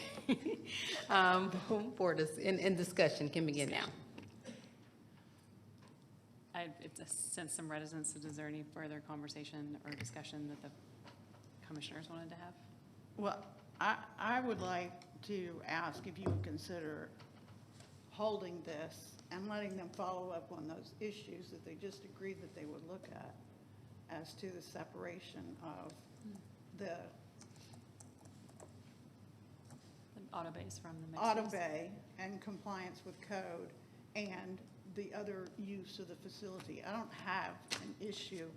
For this, in discussion, can begin now. It's a sense some reticence. Is there any further conversation or discussion that the commissioners wanted to have? Well, I would like to ask if you would consider holding this and letting them follow up on those issues that they just agreed that they would look at as to the separation of the Auto bays from the mixed auto use? bay and compliance with code and the other use of the facility. I don't have an issue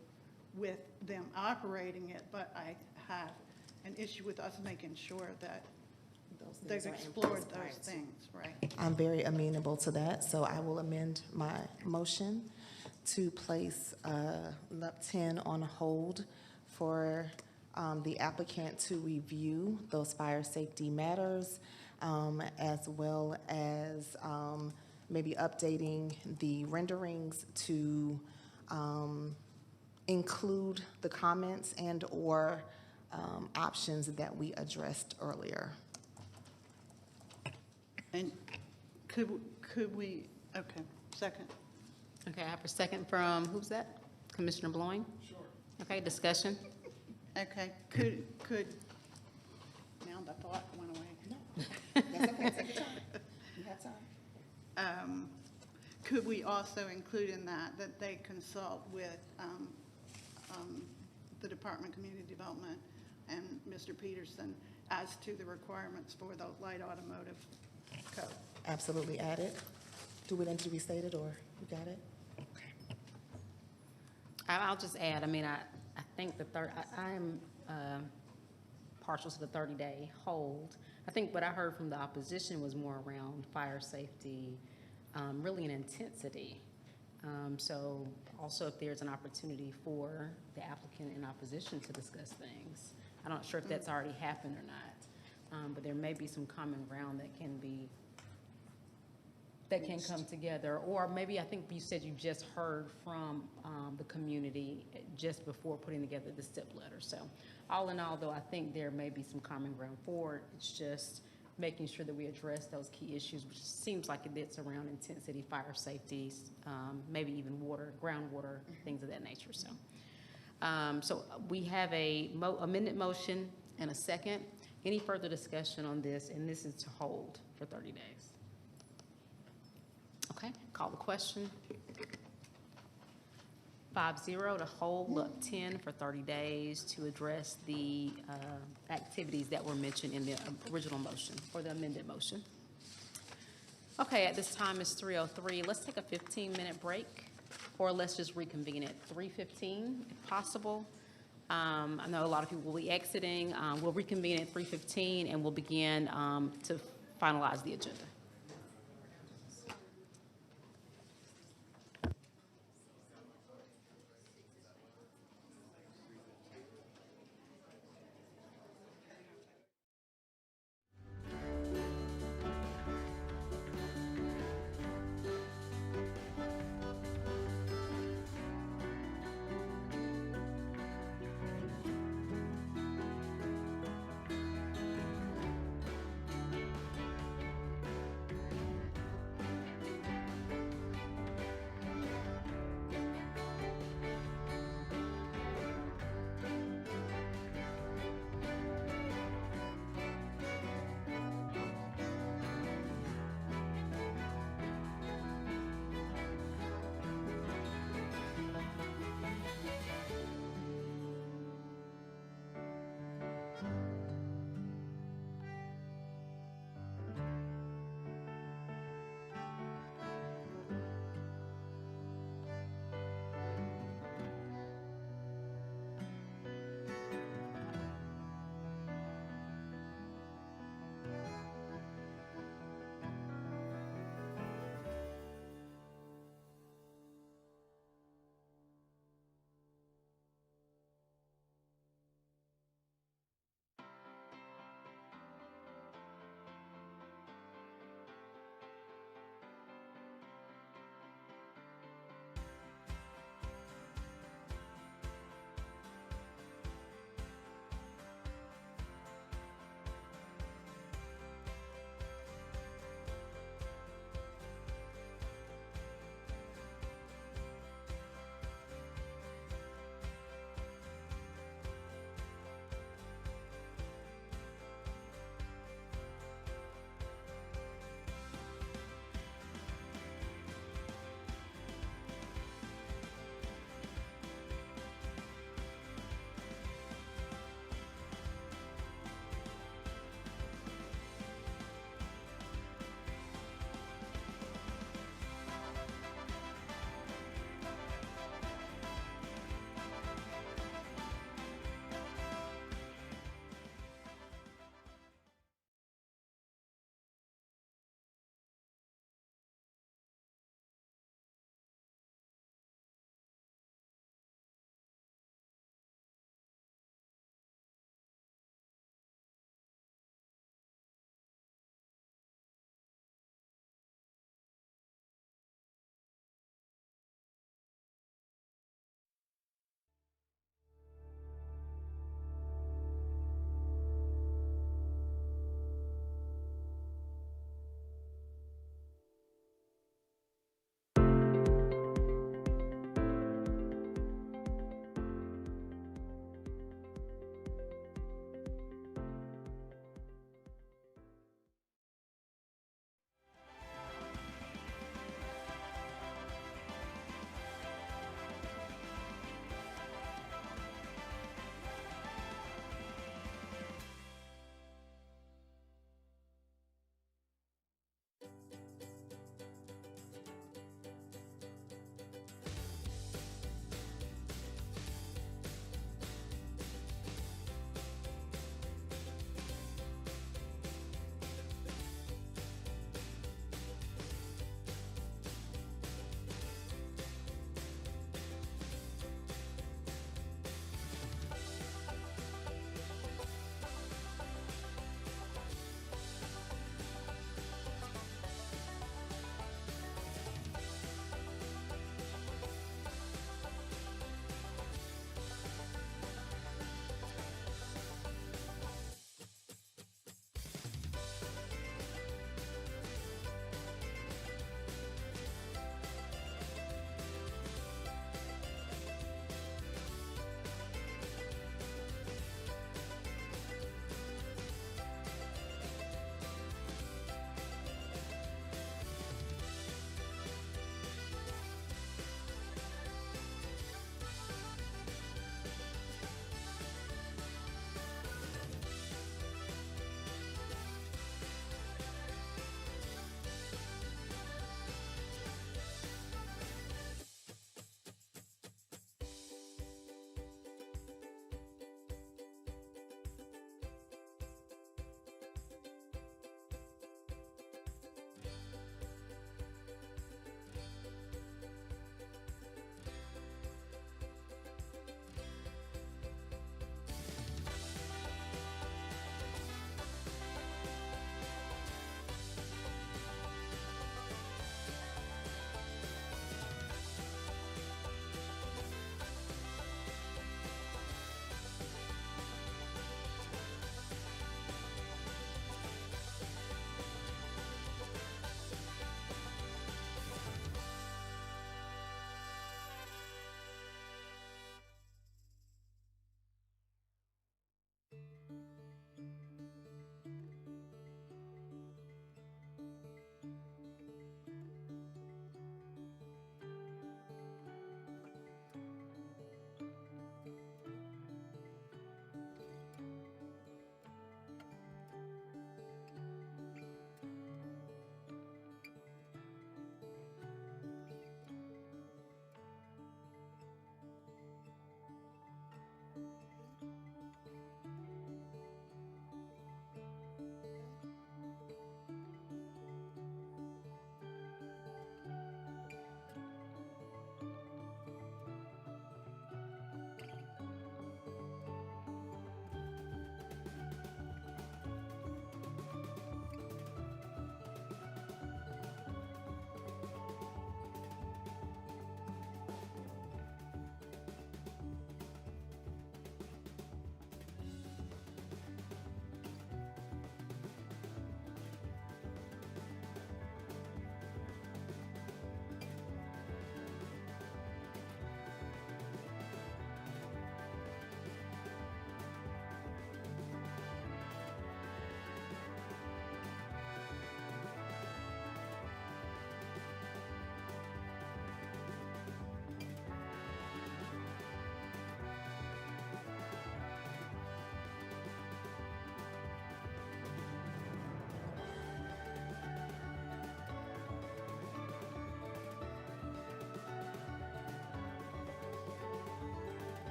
with them operating it, but I have an issue with us making sure that they've things are in explored place prior those to. things, right? I'm very amenable to that, so I will amend my motion to place LUP 10 on hold for the applicant to review those fire safety matters, as well as maybe updating the renderings to include the comments and/or options that we addressed earlier. And could we, okay, second. Okay, I have a second from, who's that? Commissioner Bloing? Sure. Okay, discussion? Okay, could, now the thought went away. That's okay, take your time. You have time. Could we also include in that they consult with the Department of Community Development and Mr. Peterson as to the requirements for the light automotive code? Absolutely add it. Do we need to restate it, or you got it? I'll just add, I mean, I think I am partial to the 30-day hold. I think what I heard from the opposition was more around fire safety, really an intensity. So also if there's an opportunity for the applicant in opposition to discuss things. I'm not sure if that's already happened or not, but there may be some common ground that can come together. Or maybe, I think you said you just heard from the community just before putting together the STIP letter. So all in all, though, I think there may be some common ground for it. It's just making sure that we address those key issues, which seems like it's around intensity, fire safety, maybe even water, groundwater, things of that nature. So, so we have a amended motion and a second. Any further discussion on this? And this is to hold for 30 days. Okay, call the question. 5-0 to hold LUP 10 for 30 days to address the activities that were mentioned in the original motion or the amended motion. Okay, at this time it's 3:03. Let's take a 15-minute break, or let's just reconvene at 3:15 if possible. I know a lot of people will be exiting. We'll reconvene at 3:15 and we'll begin to finalize the agenda.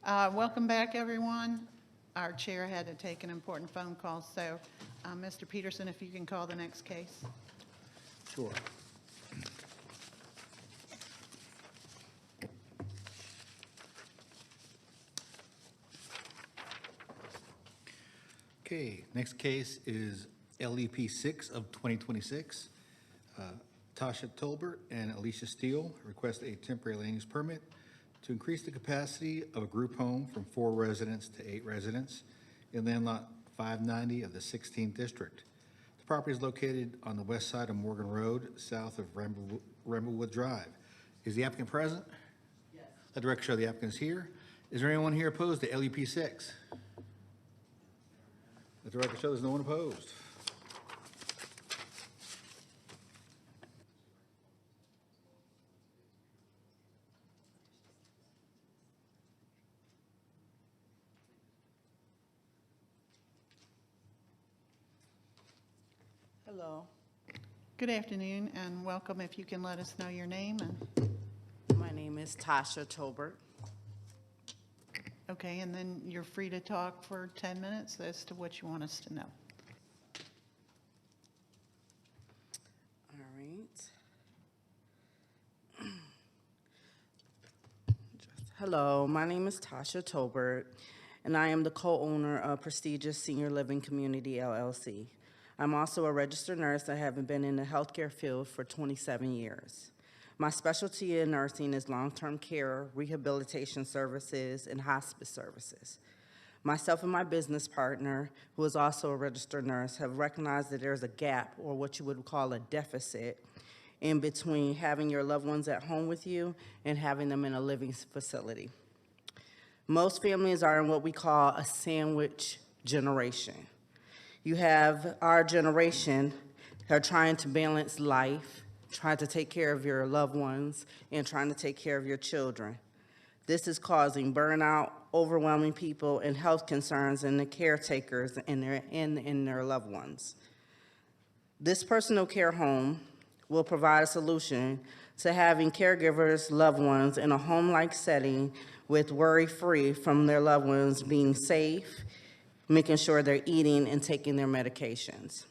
Welcome back, everyone. Our chair had to take an important phone call, so Mr. Peterson, if you can call the next case. Sure. Okay, next case is LEP 6 of 2026. Tasha Tolbert and Alicia Steele request a temporary land use permit to increase the capacity of a group home from 4 residents to 8 residents in land lot 590 of the 16th district. The property is located on the west side of Morgan Road, south of Ramblewood Drive. Is the applicant present? Yes. Let the record show the applicant is here. Is there anyone here opposed to LEP 6? Let the record show there's no one opposed. Hello. Good afternoon and welcome. If you can let us know your name and. My name is Tasha Tolbert. Okay, and then you're free to talk for 10 minutes as to what you want us to know. All right. Hello, my name is Tasha Tolbert, and I am the co-owner of Prestigious Senior Living Community, LLC. I'm also a registered nurse. I have been in the healthcare field for 27 years. My specialty in nursing is long-term care, rehabilitation services, and hospice services. Myself and my business partner, who is also a registered nurse, have recognized that there's a gap, or what you would call a deficit, in between having your loved ones at home with you and having them in a living facility. Most families are in what we call a sandwich generation. You have our generation who are trying to balance life, trying to take care of your loved ones, and trying to take care of your children. This is causing burnout, overwhelming people, and health concerns in the caretakers and their loved ones. This personal care home will provide a solution to having caregivers' loved ones in a home-like setting with worry-free from their loved ones being safe, making sure they're eating and taking their medications.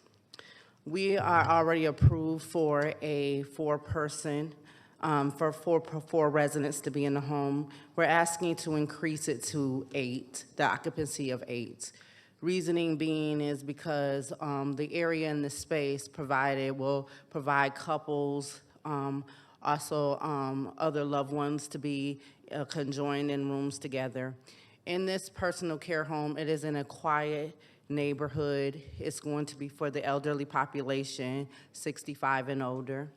We are already approved for a 4-person, for four residents to be in the home. We're asking to increase it to 8, the occupancy of 8. Reasoning being is because the area in the space provided will provide couples, also other loved ones to be conjoined in rooms together. In this personal care home, it is in a quiet neighborhood. It's going to be for the elderly population, 65 and older.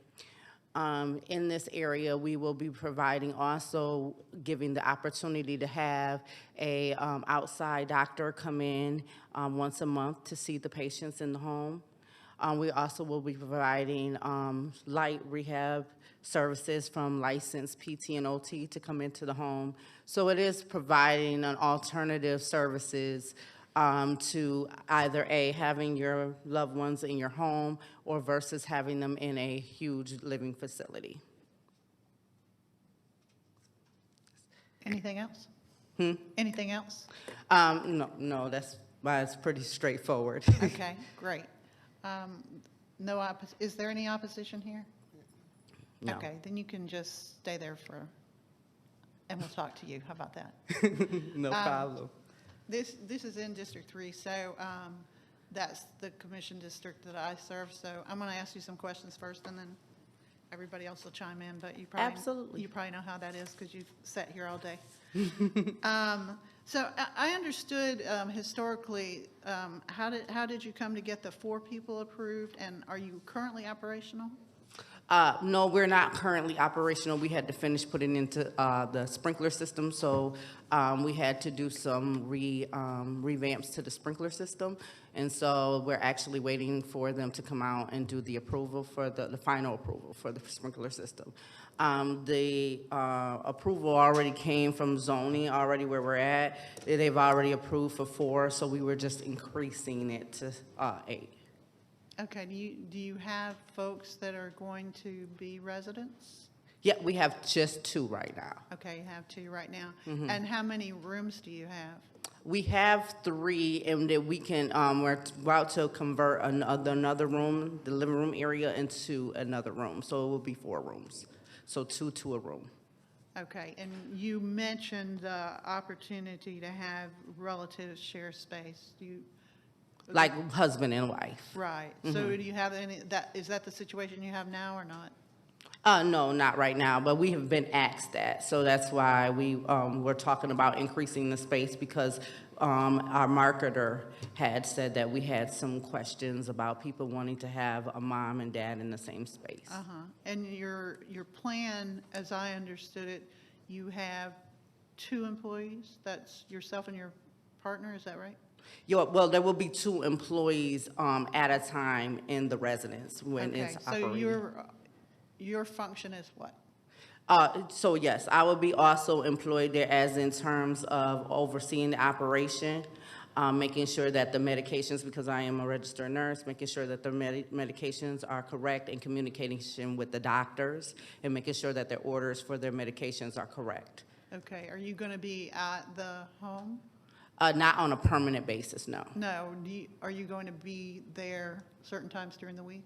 In this area, we will be providing also giving the opportunity to have a outside doctor come in once a month to see the patients in the home. We also will be providing light rehab services from licensed PT and OT to come into the home. So it is providing an alternative services to either having your loved ones in your home or versus having them in a huge living facility. Anything else? Anything else? No, that's pretty straightforward. Okay, great. Is there any opposition here? No. Okay, then you can just stay there and we'll talk to you. How about that? No problem. This is in District 3, so that's the commission district that I serve. So I'm going to ask you some questions first, and then everybody else will chime in. But you probably know how that is because you've sat here all day. So I understood historically. How did you come to get the 4 people approved, and are you currently operational? No, we're not currently operational. We had to finish putting into the sprinkler system, so we had to do some revamps to the sprinkler system, and so we're actually waiting for them to come out and do the approval for the final approval for the sprinkler system. The approval already came from zoning already where we're at. They've already approved for 4, so we were just increasing it to 8. Okay, do you have folks that are going to be residents? Yeah, we have just 2 right now. Okay, you have 2 right now. Mhm. And how many rooms do you have? We have 3, and then we can, we're about to convert another room, the living room area, into another room. So it will be 4 rooms. So 2 to a room. Okay, and you mentioned the opportunity to have relatives share space. Do you? Like husband and wife. Right. So do you have any, is that the situation you have now or not? No, not right now, but we have been asked that. So that's why we're talking about increasing the space, because our marketer had said that we had some questions about people wanting to have a mom and dad in the same space. Uh-huh. And your plan, as I understood it, you have 2 employees? That's yourself and your partner, is that right? Yeah, well, there will be 2 employees at a time in the residence when it's operating. So your function is what? So yes, I will be also employed there as in terms of overseeing the operation, making sure that the medications, because I am a registered nurse, making sure that the medications are correct, and communication with the doctors, and making sure that their orders for their medications are correct. Okay, are you going to be at the home? Not on a permanent basis, no. No, are you going to be there certain times during the week?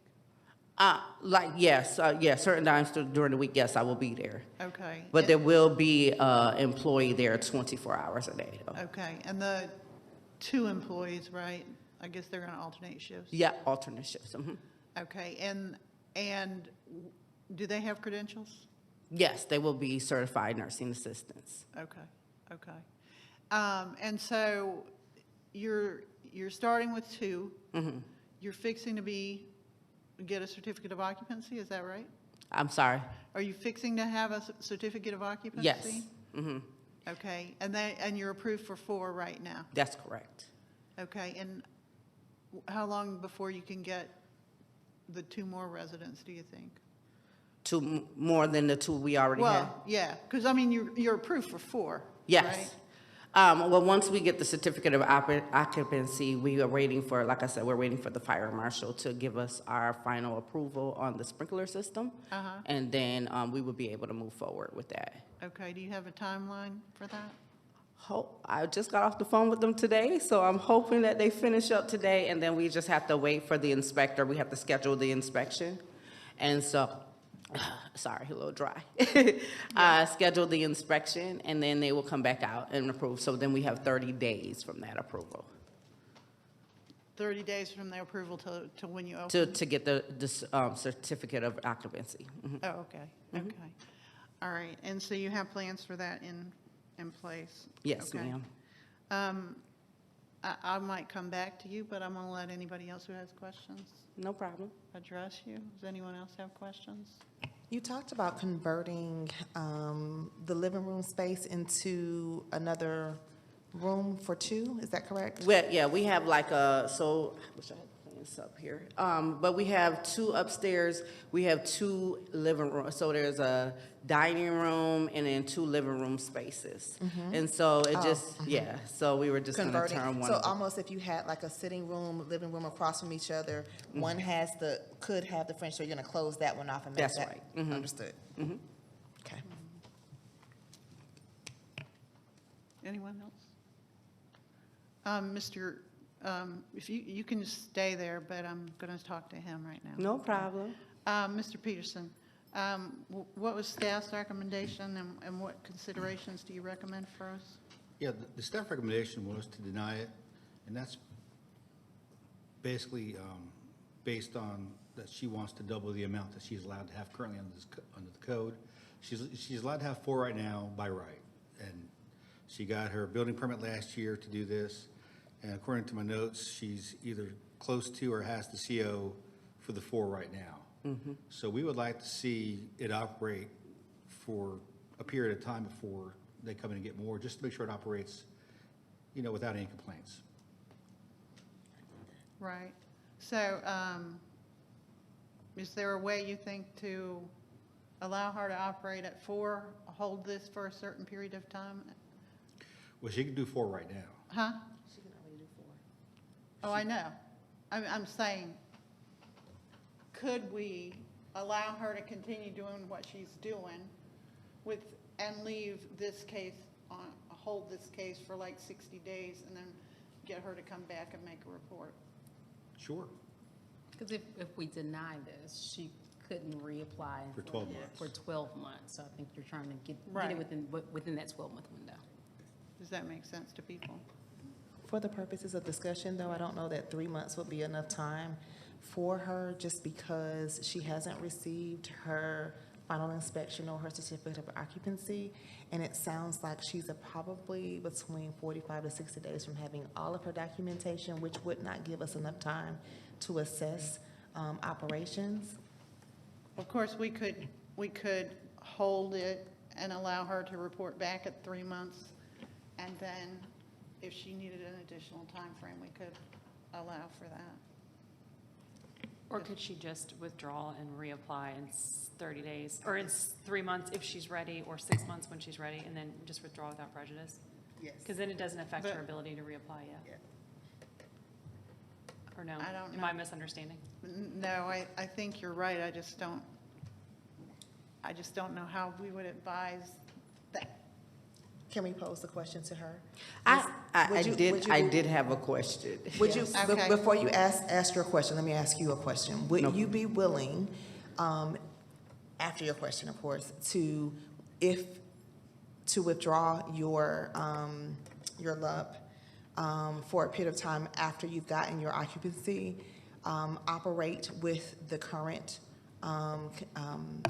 Yes, certain times during the week, yes, I will be there. Okay. But there will be an employee there 24 hours a day. Okay, and the 2 employees, right? I guess they're going to alternate shifts? Yeah, alternate shifts. Okay, and do they have credentials? Yes, they will be certified nursing assistants. Okay. And so you're starting with 2. You're fixing to get a certificate of occupancy, is that right? I'm sorry? Are you fixing to have a certificate of occupancy? Yes. Okay, and you're approved for 4 right now? That's correct. Okay, and how long before you can get the 2 more residents, do you think? 2 more than the 2 we already have? Well, yeah, because I mean, you're approved for 4, Yes. right? Well, once we get the certificate of occupancy, we are waiting for, like I said, we're waiting for the fire marshal to give us our final approval on the sprinkler system. And then we will be able to move forward with that. Okay, do you have a timeline for that? I just got off the phone with them today, so I'm hoping that they finish up today, and then we just have to wait for the inspector. We have to schedule the inspection. And so, sorry, a little dry. Schedule the inspection, and then they will come back out and approve. So then we have 30 days from that approval 30 days from the approval to when you open? to get the certificate of occupancy. Oh, okay, okay. All right, and so you have plans for that in place? Yes, Okay. ma'am. I might come back to you, but I'm going to let anybody else who has questions No problem. address you. Does anyone else have questions? You talked about converting the living room space into another room for 2, is that correct? Well, yeah, we have like I wish I had plans up here. But we have 2 upstairs, we have 2 living rooms. So there's a dining room and then 2 living room spaces. And so it so we were just going to Converting, turn one so of them. almost if you had like a sitting room, living room across from each other, one could have the French, so you're going to close that one off and make That's that. right. Understood. Okay. Anyone else? If you can just stay there, but I'm going to talk to him right now. No problem. Mr. Peterson, what was staff's recommendation and what considerations do you recommend for us? Yeah, the staff recommendation was to deny it, and that's basically based on that she wants to double the amount that she's allowed to have currently under the code. She's allowed to have 4 right now by right, and she got her building permit last year to do this, and according to my notes, she's either close to or has the CO for the 4 right now. So we would like to see it operate for a period of time before they come in and get more, just to make sure it operates, without any complaints. Right. So is there a way you think to allow her to operate at 4, hold this for a certain period of time? Well, she can do 4 right now. Huh? She can already do 4. Oh, I know. I'm saying, could we allow her to continue doing what she's doing and leave this case hold this case for like 60 days and then get her to come back and make a report. Sure. Because if we deny this, she couldn't reapply. For 12 months. For 12 months. So I think you're trying to get Right. it within that 12-month window. Does that make sense to people? For the purposes of discussion, though, I don't know that 3 months would be enough time for her, just because she hasn't received her final inspection or her certificate of occupancy, and it sounds like she's probably between 45 to 60 days from having all of her documentation, which would not give us enough time to assess operations. Of course, we could hold it and allow her to report back at 3 months, and then if she needed an additional time frame, we could allow for that. Or could she just withdraw and reapply in 30 days, or in 3 months if she's ready, or 6 months when she's ready, and then just withdraw without prejudice? Yes. Because then it doesn't affect But- her ability to reapply yet. Or no? I don't Am know. I misunderstanding? No, I think you're right. I just don't know how we would advise that. Can we pose a question to her? I Would you- would you I be- did have a question. Would you, Yes. Okay. before you ask your question, let me ask you a question. Would you be willing, after your question, of course, to withdraw your LUP for a period of time after you've gotten your occupancy, operate with the current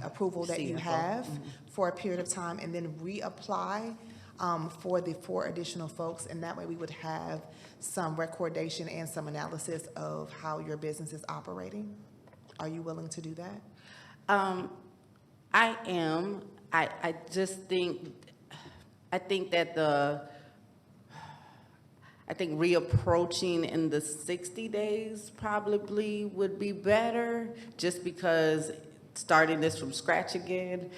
approval that you CFO. have for a period of time, and then reapply for the 4 additional folks, and that way we would have some recordation and some analysis of how your business is operating? Are you willing to do that? I am. I just think, I think reapproaching in the 60 days probably would be better, just because starting this from scratch again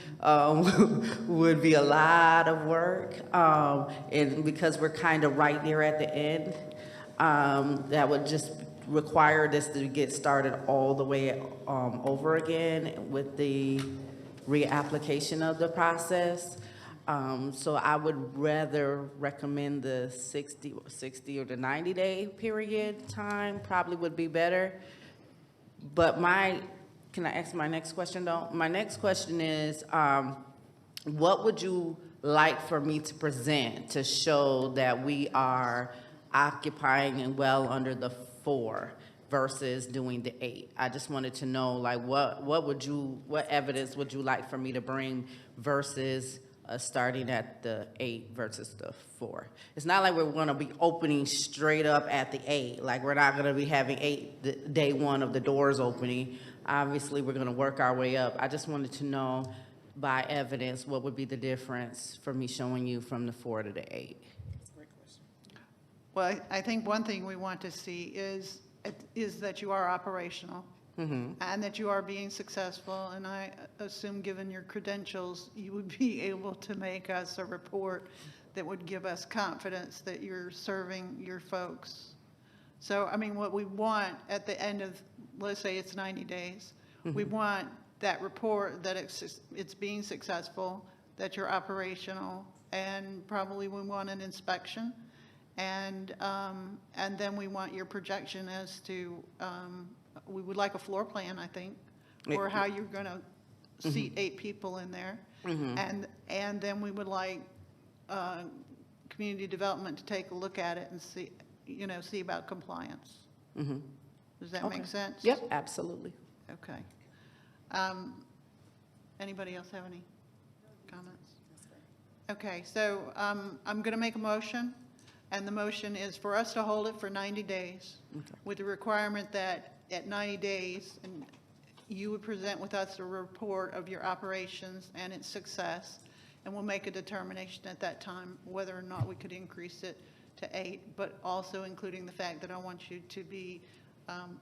would be a lot of work. And because we're kind of right there at the end, that would just require this to get started all the way over again with the reapplication of the process. So I would rather recommend the 60 or the 90-day period time probably would be better. But can I ask my next question though? My next question is, what would you like for me to present to show that we are occupying and well under the 4 versus doing the 8? I just wanted to know, like, what evidence would you like for me to bring versus starting at the 8 versus the 4? It's not like we're going to be opening straight up at the 8. Like, we're not going to be having 8 day 1 of the doors opening. Obviously, we're going to work our way up. I just wanted to know by evidence what would be the difference for me showing you from the 4 to the 8. Well, I think one thing we want to see is that you are operational. And that you are being successful, and I assume, given your credentials, you would be able to make us a report that would give us confidence that you're serving your folks. So, I mean, what we want at the end of, let's say it's 90 days, we want that report that it's being successful, that you're operational, and probably we want an inspection. And then we want your projection as to, we would like a floor plan, I think, for how you're going to seat 8 people in there. And then we would like community development to take a look at it and see about compliance. Does that make sense? Yep, absolutely. Okay. Anybody else have any comments? Okay, so I'm going to make a motion, and the motion is for us to hold it for 90 days with the requirement that at 90 days, and you would present with us a report of your operations and its success, and we'll make a determination at that time whether or not we could increase it to 8, but also including the fact that I want you to be,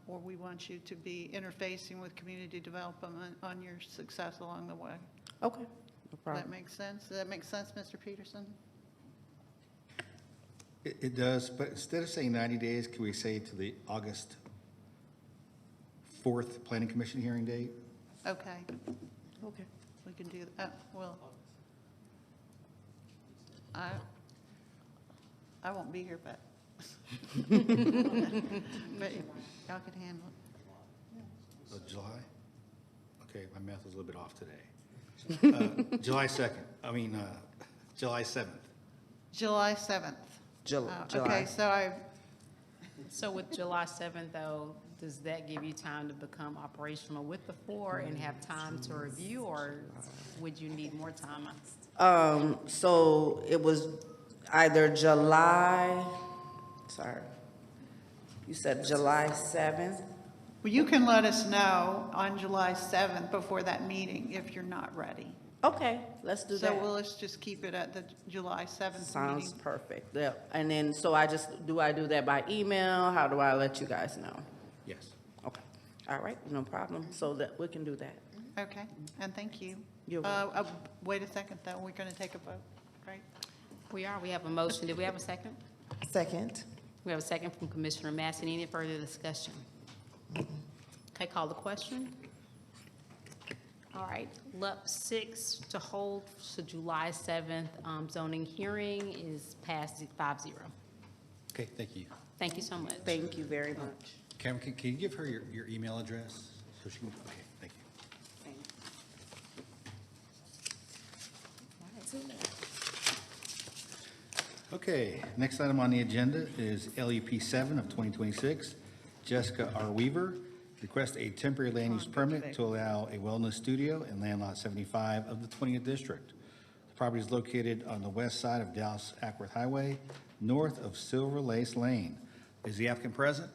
or we want you to be interfacing with community development on your success along the way. Okay, no Does problem. that make sense? Does that make sense, Mr. Peterson? It does, but instead of saying 90 days, can we say to the August 4th Planning Commission hearing date? Okay, Okay. we can do that, well. I won't be here, but. But y'all can handle it. July? Okay, my math was a little bit off today. July 7th. July 7th. July. Okay, So with July 7th, though, does that give you time to become operational with the 4 and have time to review, or would you need more time? So it was either you said July 7th? well, you can let us know on July 7th before that meeting if you're not ready. Okay, let's do that. So let's just keep it at the July 7th Sounds meeting. perfect. Yeah. And then, so I do that by email? How do I let you guys know? Yes. Okay. All right, no problem. So that we can do that. Okay, and thank you. You're welcome. Wait a second, though, we're going to take a vote, right? We have a motion. Did we have a second? Second. We have a second from Commissioner Massey. Any further discussion? Okay, call the question. All right, LUP 6 to hold to July 7th zoning hearing is passed 5-0. Okay, thank you. Thank you so much. Thank you very much. Cameron, can you give her your email address? So she can, okay, thank you. Okay, next item on the agenda is LUP 7 of 2026. Jessica R. Weaver requests a temporary land use permit to allow a wellness studio in land lot 75 of the 20th district. The property is located on the west side of Dallas Ackworth Highway, north of Silver Lace Lane. Is the applicant present?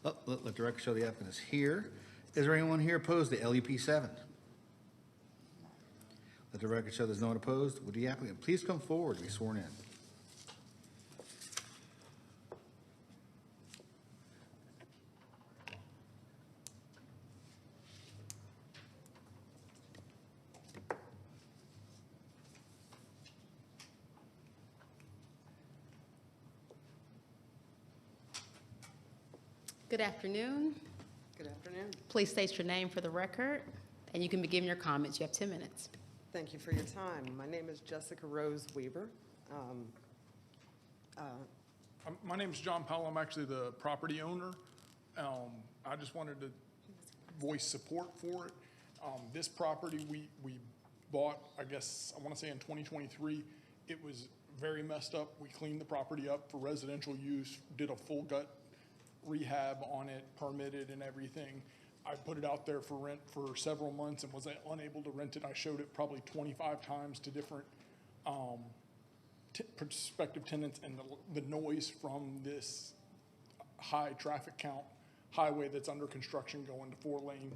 Oh, let the record show the applicant is here. Is there anyone here opposed to LUP 7? Let the record show there's no one opposed. Would the applicant please come forward to be sworn in? Good afternoon. Good afternoon. Please state your name for the record, and you can begin your comments. You have 10 minutes. Thank you for your time. My name is Jessica Rose Weaver. My name's John Powell. I'm actually the property owner. I just wanted to voice support for it. This property we bought, I guess, I want to say in 2023. It was very messed up. We cleaned the property up for residential use, did a full gut rehab on it, permitted and everything. I put it out there for rent for several months and was unable to rent it. I showed it probably 25 times to different prospective tenants, and the noise from this high traffic count highway that's under construction going to 4-lane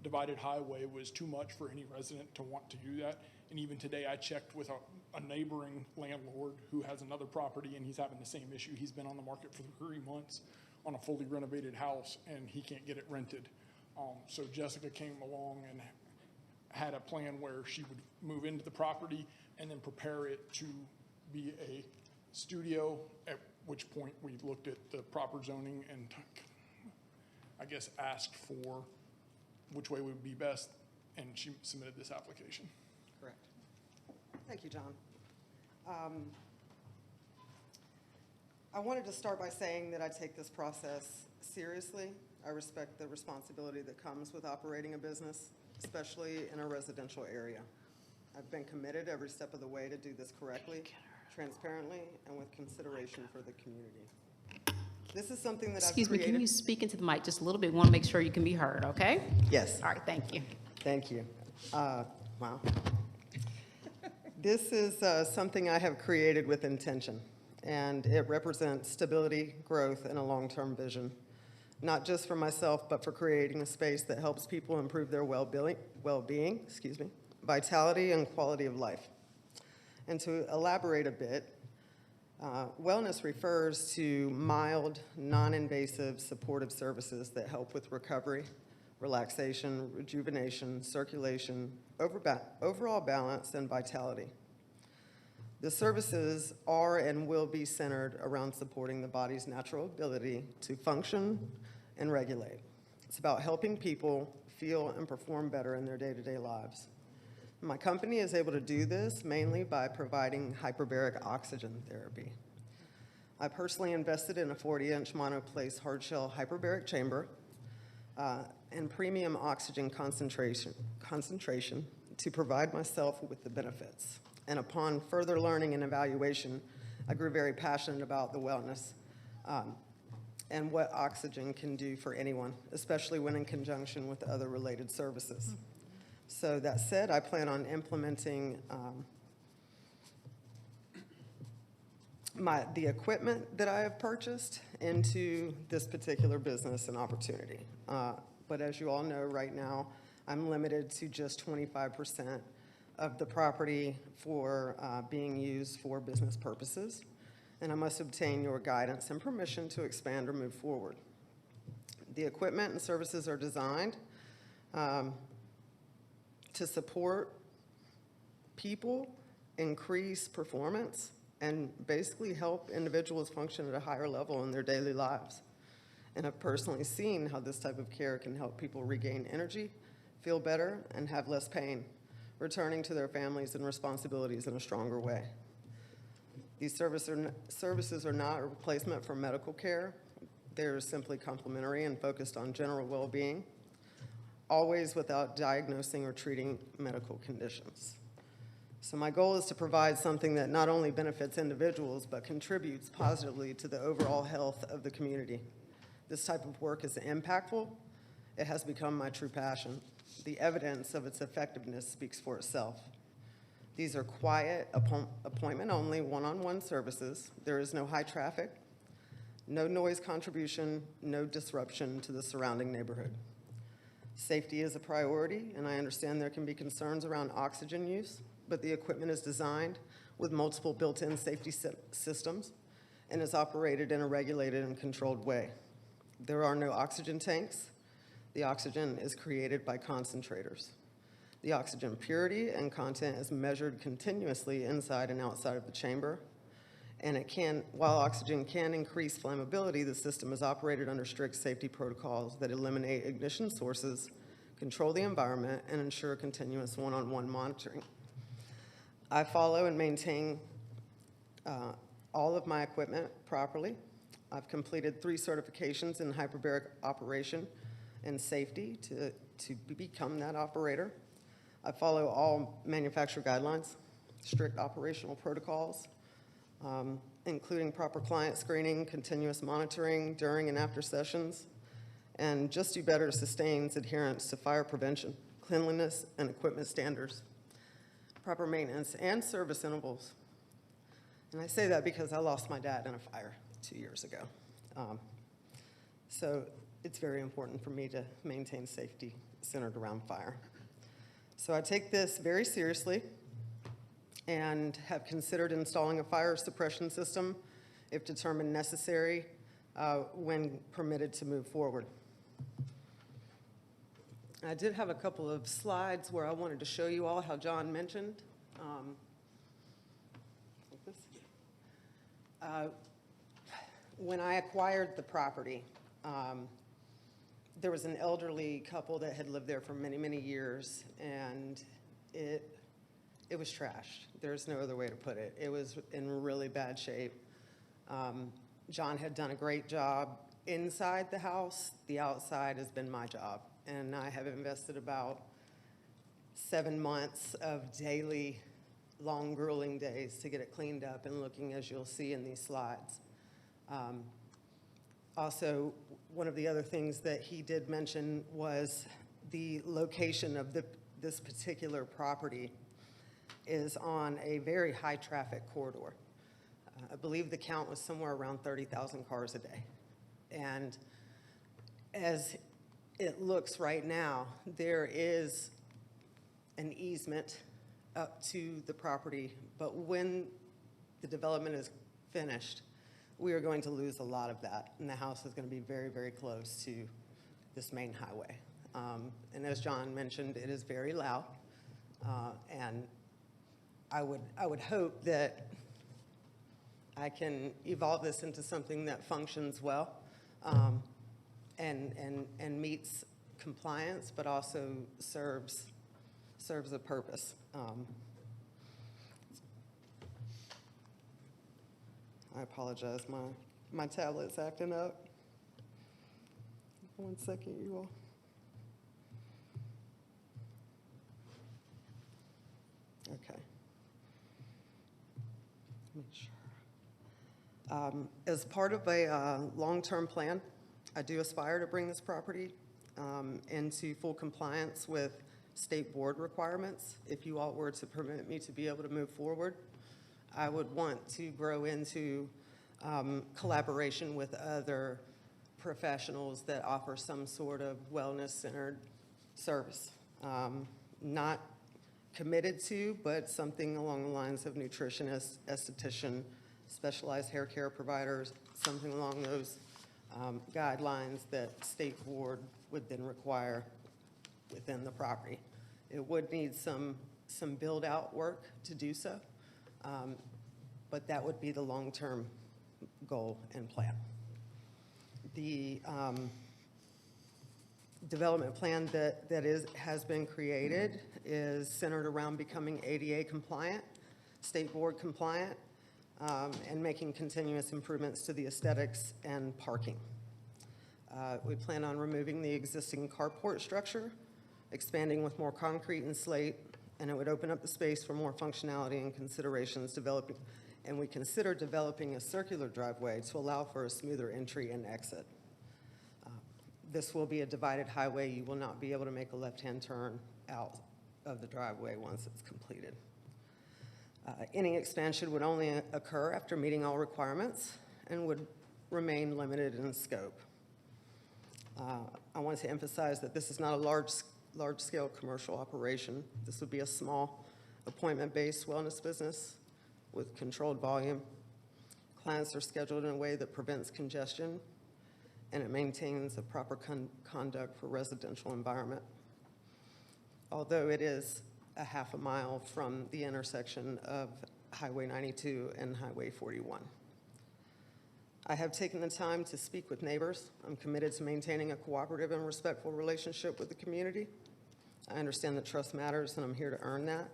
divided highway was too much for any resident to want to do that. And even today I checked with a neighboring landlord who has another property, and he's having the same issue. He's been on the market for 3 months on a fully renovated house, and he can't get it rented. So Jessica came along and had a plan where she would move into the property and then prepare it to be a studio, at which point we looked at the proper zoning and I guess asked for which way would be best, and she submitted this application. Correct. Thank you, John. I wanted to start by saying that I take this process seriously. I respect the responsibility that comes with operating a business, especially in a residential area. I've been committed every step of the way to do this correctly, transparently, and with consideration for the community. This is something that I've created. Excuse me, can you speak into the mic just a little bit? We want to make sure you can be heard, okay? Yes. All right, thank you. Thank you. Wow. This is something I have created with intention, and it represents stability, growth, and a long-term vision, not just for myself, but for creating a space that helps people improve their well-being, vitality, and quality of life. And to elaborate a bit, wellness refers to mild, non-invasive supportive services that help with recovery, relaxation, rejuvenation, circulation, overall balance, and vitality. The services are and will be centered around supporting the body's natural ability to function and regulate. It's about helping people feel, and perform better in their day-to-day lives. My company is able to do this mainly by providing hyperbaric oxygen therapy. I personally invested in a 40-inch monoplace hardshell hyperbaric chamber and premium oxygen concentration to provide myself with the benefits. And upon further learning and evaluation, I grew very passionate about the wellness and what oxygen can do for anyone, especially when in conjunction with other related services. So that said, I plan on implementing the equipment that I have purchased into this particular business and opportunity. But as you all know, right now, I'm limited to just 25% of the property for being used for business purposes, and I must obtain your guidance and permission to expand or move forward. The equipment and services are designed to support people, increase performance, and basically help individuals function at a higher level in their daily lives. And I've personally seen how this type of care can help people regain energy, feel better, and have less pain, returning to their families and responsibilities in a stronger way. These services are not a replacement for medical care. They're simply complementary and focused on general well-being, always without diagnosing or treating medical conditions. So my goal is to provide something that not only benefits individuals, but contributes positively to the overall health of the community. This type of work is impactful. It has become my true passion. The evidence of its effectiveness speaks for itself. These are quiet, appointment-only, one-on-one services. There is no high traffic, no noise contribution, no disruption to the surrounding neighborhood. Safety is a priority, and I understand there can be concerns around oxygen use, but the equipment is designed with multiple built-in safety systems and is operated in a regulated and controlled way. There are no oxygen tanks. The oxygen is created by concentrators. The oxygen purity and content is measured continuously inside and outside of the chamber. And while oxygen can increase flammability, the system is operated under strict safety protocols that eliminate ignition sources, control the environment, and ensure continuous one-on-one monitoring. I follow and maintain all of my equipment properly. I've completed 3 certifications in hyperbaric operation and safety to become that operator. I follow all manufacturer guidelines, strict operational protocols, including proper client screening, continuous monitoring during and after sessions, and Just Do Better sustains adherence to fire prevention, cleanliness, and equipment standards, proper maintenance, and service intervals. And I say that because I lost my dad in a fire 2 years ago. So it's very important for me to maintain safety centered around fire. So I take this very seriously and have considered installing a fire suppression system if determined necessary when permitted to move forward. I did have a couple of slides where I wanted to show you all how John mentioned. Like this. When I acquired the property, there was an elderly couple that had lived there for many, many years, and it was trashed. There's no other way to put it. It was in really bad shape. John had done a great job inside the house. The outside has been my job, and I have invested about 7 months of daily, long, grueling days to get it cleaned up and looking as you'll see in these slides. Also, one of the other things that he did mention was the location of this particular property is on a very high traffic corridor. I believe the count was somewhere around 30,000 cars a day. And as it looks right now, there is an easement up to the property, but when the development is finished, we are going to lose a lot of that, and the house is going to be very, very close to this main highway. And as John mentioned, it is very loud, and I would hope that I can evolve this into something that functions well and meets compliance, but also serves a purpose. I apologize, my tablet's acting up. 1 second, you all. Okay. Make sure. As part of a long-term plan, I do aspire to bring this property into full compliance with state board requirements. If you all were to permit me to be able to move forward, I would want to grow into collaboration with other professionals that offer some sort of wellness-centered service. Not committed to, but something along the lines of nutritionist, esthetician, specialized hair care providers, something along those guidelines that state board would then require within the property. It would need some build-out work to do so, but that would be the long-term goal and plan. The development plan that has been created is centered around becoming ADA compliant, state board compliant, and making continuous improvements to the aesthetics and parking. We plan on removing the existing carport structure, expanding with more concrete and slate, and it would open up the space for more functionality and considerations developing. And we consider developing a circular driveway to allow for a smoother entry and exit. This will be a divided highway. You will not be able to make a left-hand turn out of the driveway once it's completed. Any expansion would only occur after meeting all requirements and would remain limited in scope. I want to emphasize that this is not a large-scale commercial operation. This would be a small appointment-based wellness business with controlled volume. Clients are scheduled in a way that prevents congestion, and it maintains a proper conduct for residential environment. Although it is a half a mile from the intersection of Highway 92 and Highway 41. I have taken the time to speak with neighbors. I'm committed to maintaining a cooperative and respectful relationship with the community. I understand that trust matters, and I'm here to earn that.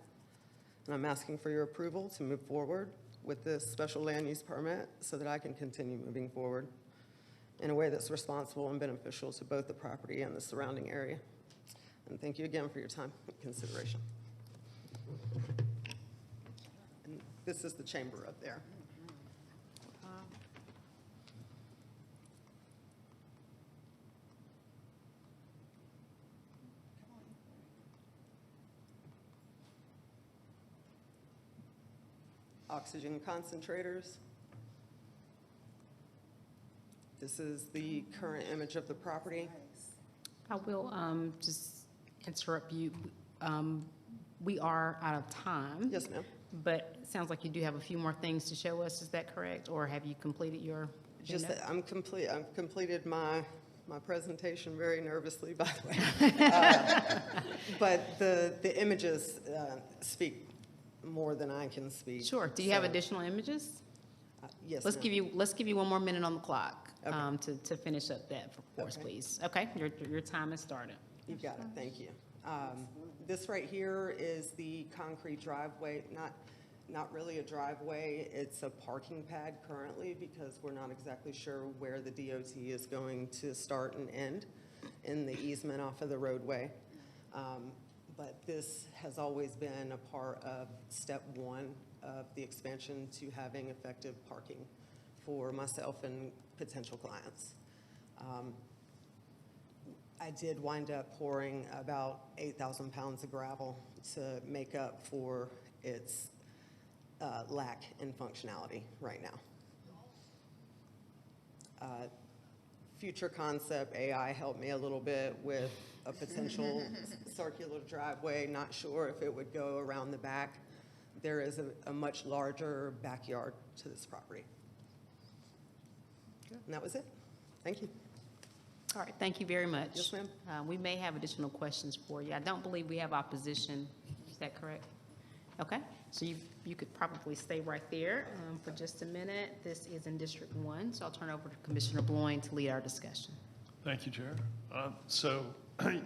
And I'm asking for your approval to move forward with this special land use permit so that I can continue moving forward in a way that's responsible and beneficial to both the property and the surrounding area. And thank you again for your time and consideration. And this is the chamber up there. Oxygen concentrators. This is the current image of the property. I will just interrupt you. We are out of time. Yes, ma'am. But it sounds like you do have a few more things to show us. Is that correct? Or have you completed your Just agenda? that I've completed my presentation very nervously, by the way. But the images speak more than I can speak. Sure. Do you have additional images? Yes, Let's ma'am. let's give you one more minute on the clock Okay. to finish up that for us, Okay. please. Okay, your time has started. You've got it, thank you. This right here is the concrete driveway, not really a driveway, it's a parking pad currently because we're not exactly sure where the DOT is going to start and end in the easement off of the roadway. But this has always been a part of step one of the expansion to having effective parking for myself and potential clients. I did wind up pouring about 8,000 pounds of gravel to make up for its lack in functionality right now. Future concept, AI helped me a little bit with a potential circular driveway. Not sure if it would go around the back. There is a much larger backyard to this property. And that was it. Thank you. All right, thank you very much. Yes, ma'am. We may have additional questions for you. I don't believe we have opposition. Is that correct? Okay, so you could probably stay right there for just a minute. This is in District 1, so I'll turn over to Commissioner Bloin to lead our discussion. Thank you, Chair. So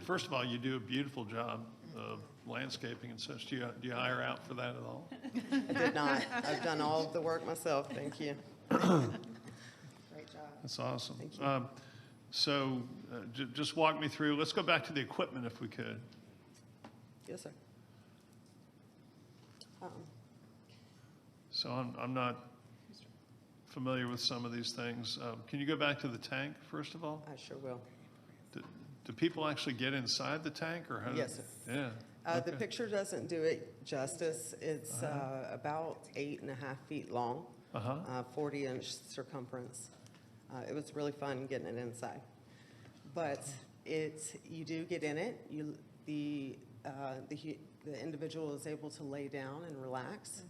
First of all, you do a beautiful job of landscaping and such. Do you hire out for that at all? I did not. I've done all of the work myself, thank you. Great job. That's awesome. Thank you. So just walk me through, let's go back to the equipment if we could. Yes, sir. So I'm not familiar with some of these things. Can you go back to the tank, first of all? I sure will. Do people actually get inside the tank, or how? Yes, sir. Yeah. The picture doesn't do it justice. It's about 8.5 feet long, 40-inch circumference. It was really fun getting it inside. But you do get in it. The individual is able to lay down and relax.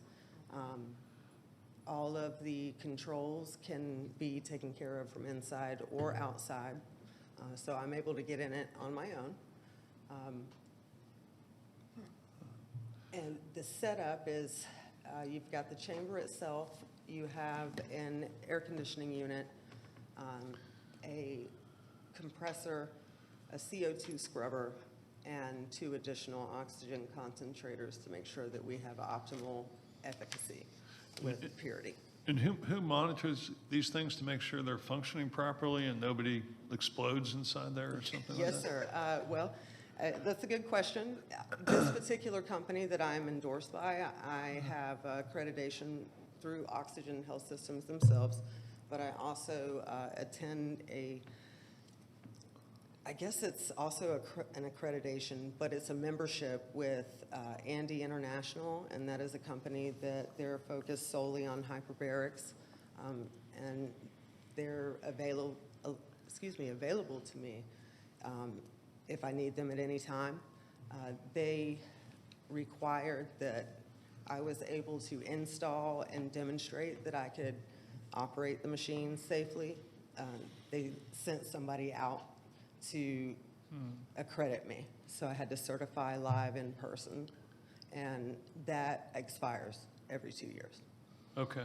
All of the controls can be taken care of from inside or outside. So I'm able to get in it on my own. And the setup is, you've got the chamber itself, you have an air conditioning unit, a compressor, a CO2 scrubber, and 2 additional oxygen concentrators to make sure that we have optimal efficacy with purity. And who monitors these things to make sure they're functioning properly and nobody explodes inside there or something like that? Yes, sir. That's a good question. This particular company that I'm endorsed by, I have accreditation through Oxygen Health Systems themselves, but I also attend I guess it's also an accreditation, but it's a membership with Andy International, and that is a company that they're focused solely on hyperbarics, and they're available to me if I need them at any time. They required that I was able to install and demonstrate that I could operate the machine safely. They sent somebody out to accredit me. So I had to certify live in person, and that expires every 2 years. Okay,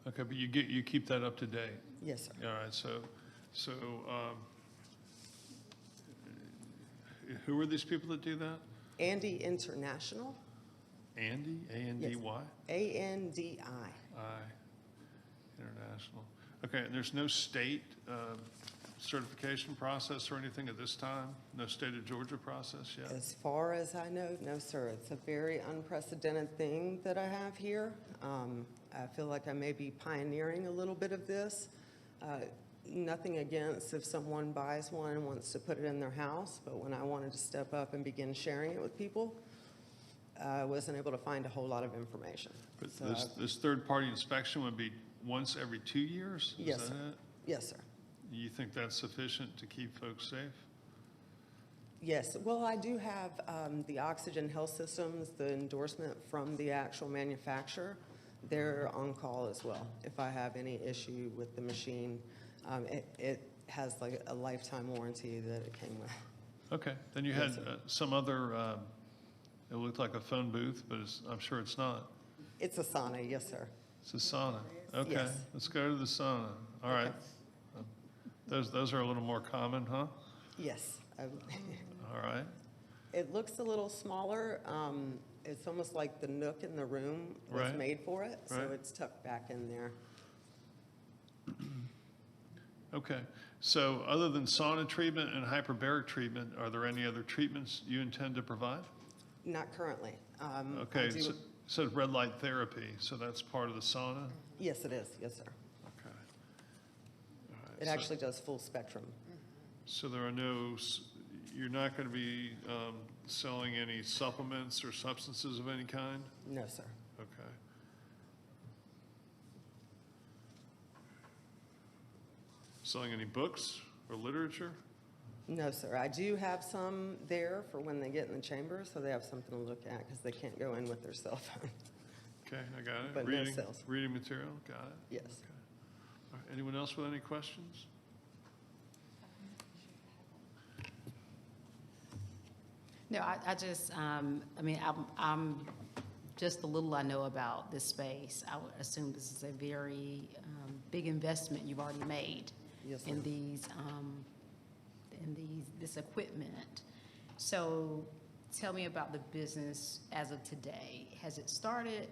but you keep that up to date? Yes, sir. All right, so who are these people that do that? Andy International. Andy, A-N-D-Y? A-N-D-I. International. Okay, and there's no state certification process or anything at this time? No state of Georgia process yet? As far as I know, no, sir. It's a very unprecedented thing that I have here. I feel like I may be pioneering a little bit of this. Nothing against if someone buys one and wants to put it in their house, but when I wanted to step up and begin sharing it with people, I wasn't able to find a whole lot of information. But So this third-party inspection would be once every 2 years? Yes, Is that sir. it? Yes, sir. You think that's sufficient to keep folks safe? Yes, well, I do have the Oxygen Health Systems, the endorsement from the actual manufacturer. They're on call as well. If I have any issue with the machine, it has like a lifetime warranty that it came with. Okay, then you had some other, it looked like a phone booth, but I'm sure it's not. It's a sauna, yes, sir. It's a sauna. Okay, Yes. let's go to the sauna. All right. Those are a little more common, huh? Yes. All right. It looks a little smaller. It's almost like the nook in the room was Right. made for it, so Right. it's tucked back in there. Okay, so other than sauna treatment and hyperbaric treatment, are there any other treatments you intend to provide? Not currently. Okay, I do- so red light therapy, so that's part of the sauna? Yes, it is. Yes, sir. Okay. All right, It so- actually does full spectrum. So there are you're not going to be selling any supplements or substances of any kind? No, sir. Okay. Selling any books or literature? No, sir. I do have some there for when they get in the chamber, so they have something to look at because they can't go in with their cell phone. Okay, I got it. But no sales. Reading material, got it. Yes. Okay. All right, anyone else with any questions? No, I just, I'm just the little I know about this space, I would assume this is a very big investment you've already made Yes, in ma'am. this equipment. So tell me about the business as of today. Has it started?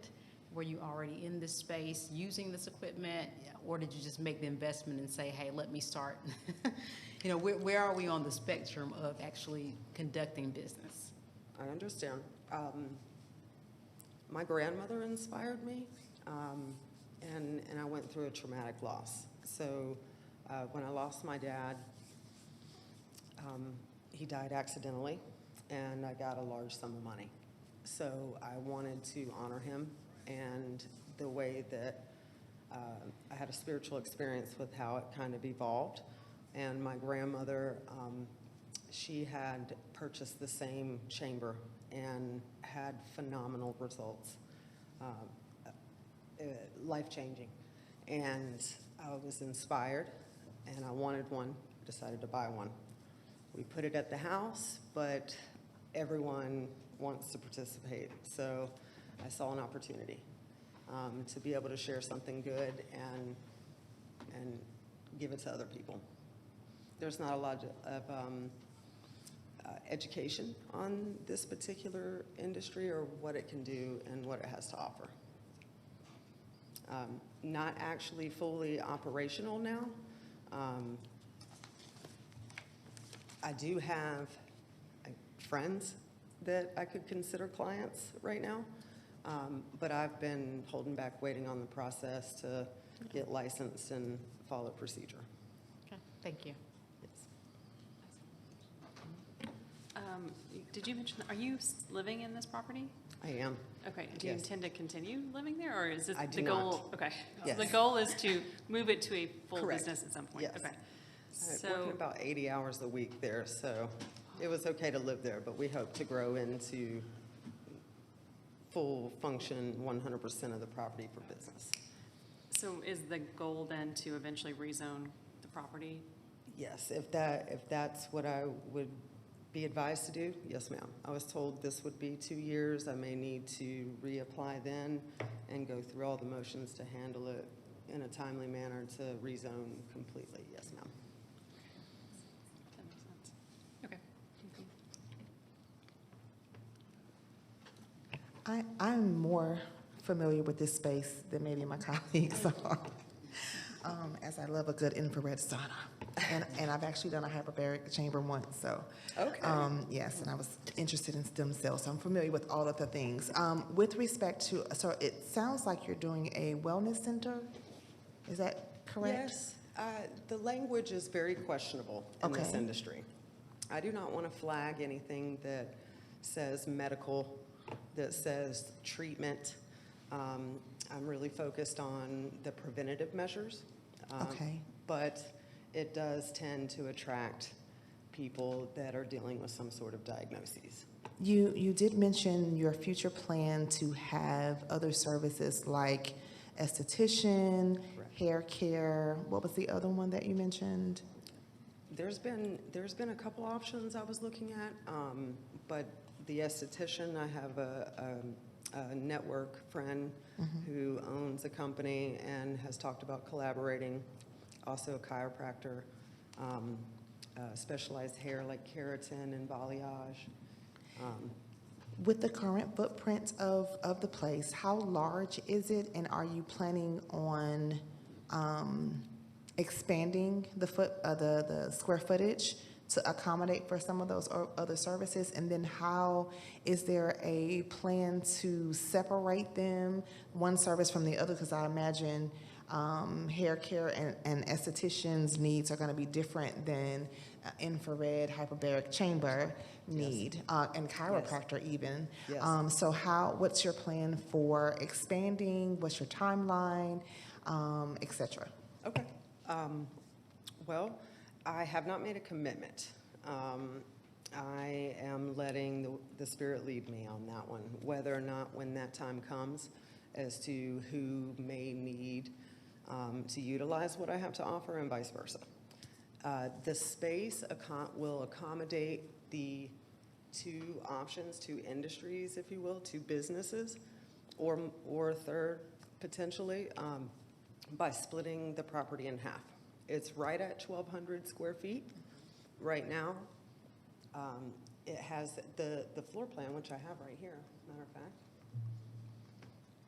Were you already in this space using this equipment? Or did you just make the investment and say, hey, let me start? You know, where are we on the spectrum of actually conducting business? I understand. My grandmother inspired me, and I went through a traumatic loss. So when I lost my dad, he died accidentally, and I got a large sum of money. So I wanted to honor him, and the way that I had a spiritual experience with how it kind of evolved. And my grandmother, she had purchased the same chamber and had phenomenal results, life-changing. And I was inspired, and I wanted one, decided to buy one. We put it at the house, but everyone wants to participate. So I saw an opportunity to be able to share something good and give it to other people. There's not a lot of education on this particular industry or what it can do and what it has to offer. Not actually fully operational now. I do have friends that I could consider clients right now, but I've been holding back, waiting on the process to get licensed and follow procedure. Okay, thank you. Did you mention, are you living in this property? I am. Okay, do you Yes. intend to continue living there, or is this I do the goal? not. Okay. Yes. The goal is to move it to a full Correct. business at some point? Yes. Okay. I'm So, working about 80 hours a week there, so it was okay to live there, but we hope to grow into full function 100% of the property for business. so is the goal then to eventually rezone the property? Yes, if that's what I would be advised to do, yes, ma'am. I was told this would be 2 years. I may need to reapply then and go through all the motions to handle it in a timely manner to rezone completely. Yes, ma'am. That makes sense. Okay. I'm more familiar with this space than maybe my colleagues are, as I love a good infrared sauna. And I've actually done a hyperbaric chamber once, so. Okay. Yes, and I was interested in stem cells, so I'm familiar with all of the things. With respect to, so it sounds like you're doing a wellness center? Is that correct? Yes. The language is very questionable in this Okay. industry. I do not want to flag anything that says medical, that says treatment. I'm really focused on the preventative measures. Okay. But it does tend to attract people that are dealing with some sort of diagnoses. You did mention your future plan to have other services like esthetician, hair care. What was the other one that you mentioned? There's been a couple options I was looking at, but the esthetician, I have a network friend who owns a company and has talked about collaborating. Also a chiropractor, specialized hair like keratin and balayage. With the current footprint of the place, how large is it, and are you planning on expanding the square footage to accommodate for some of those other services? And then how is there a plan to separate them, one service from the other? Because I imagine hair care and estheticians' needs are going to be different than infrared hyperbaric chamber need, and chiropractor even. Yes. So what's your plan for expanding? What's your timeline, et cetera? Okay. Well, I have not made a commitment. I am letting the spirit lead me on that one, whether or not when that time comes as to who may need to utilize what I have to offer and vice versa. The space will accommodate the two options, two industries, if you will, two businesses, or a third potentially, by splitting the property in half. It's right at 1,200 square feet right now. it has the floor plan, which I have right here, matter of fact,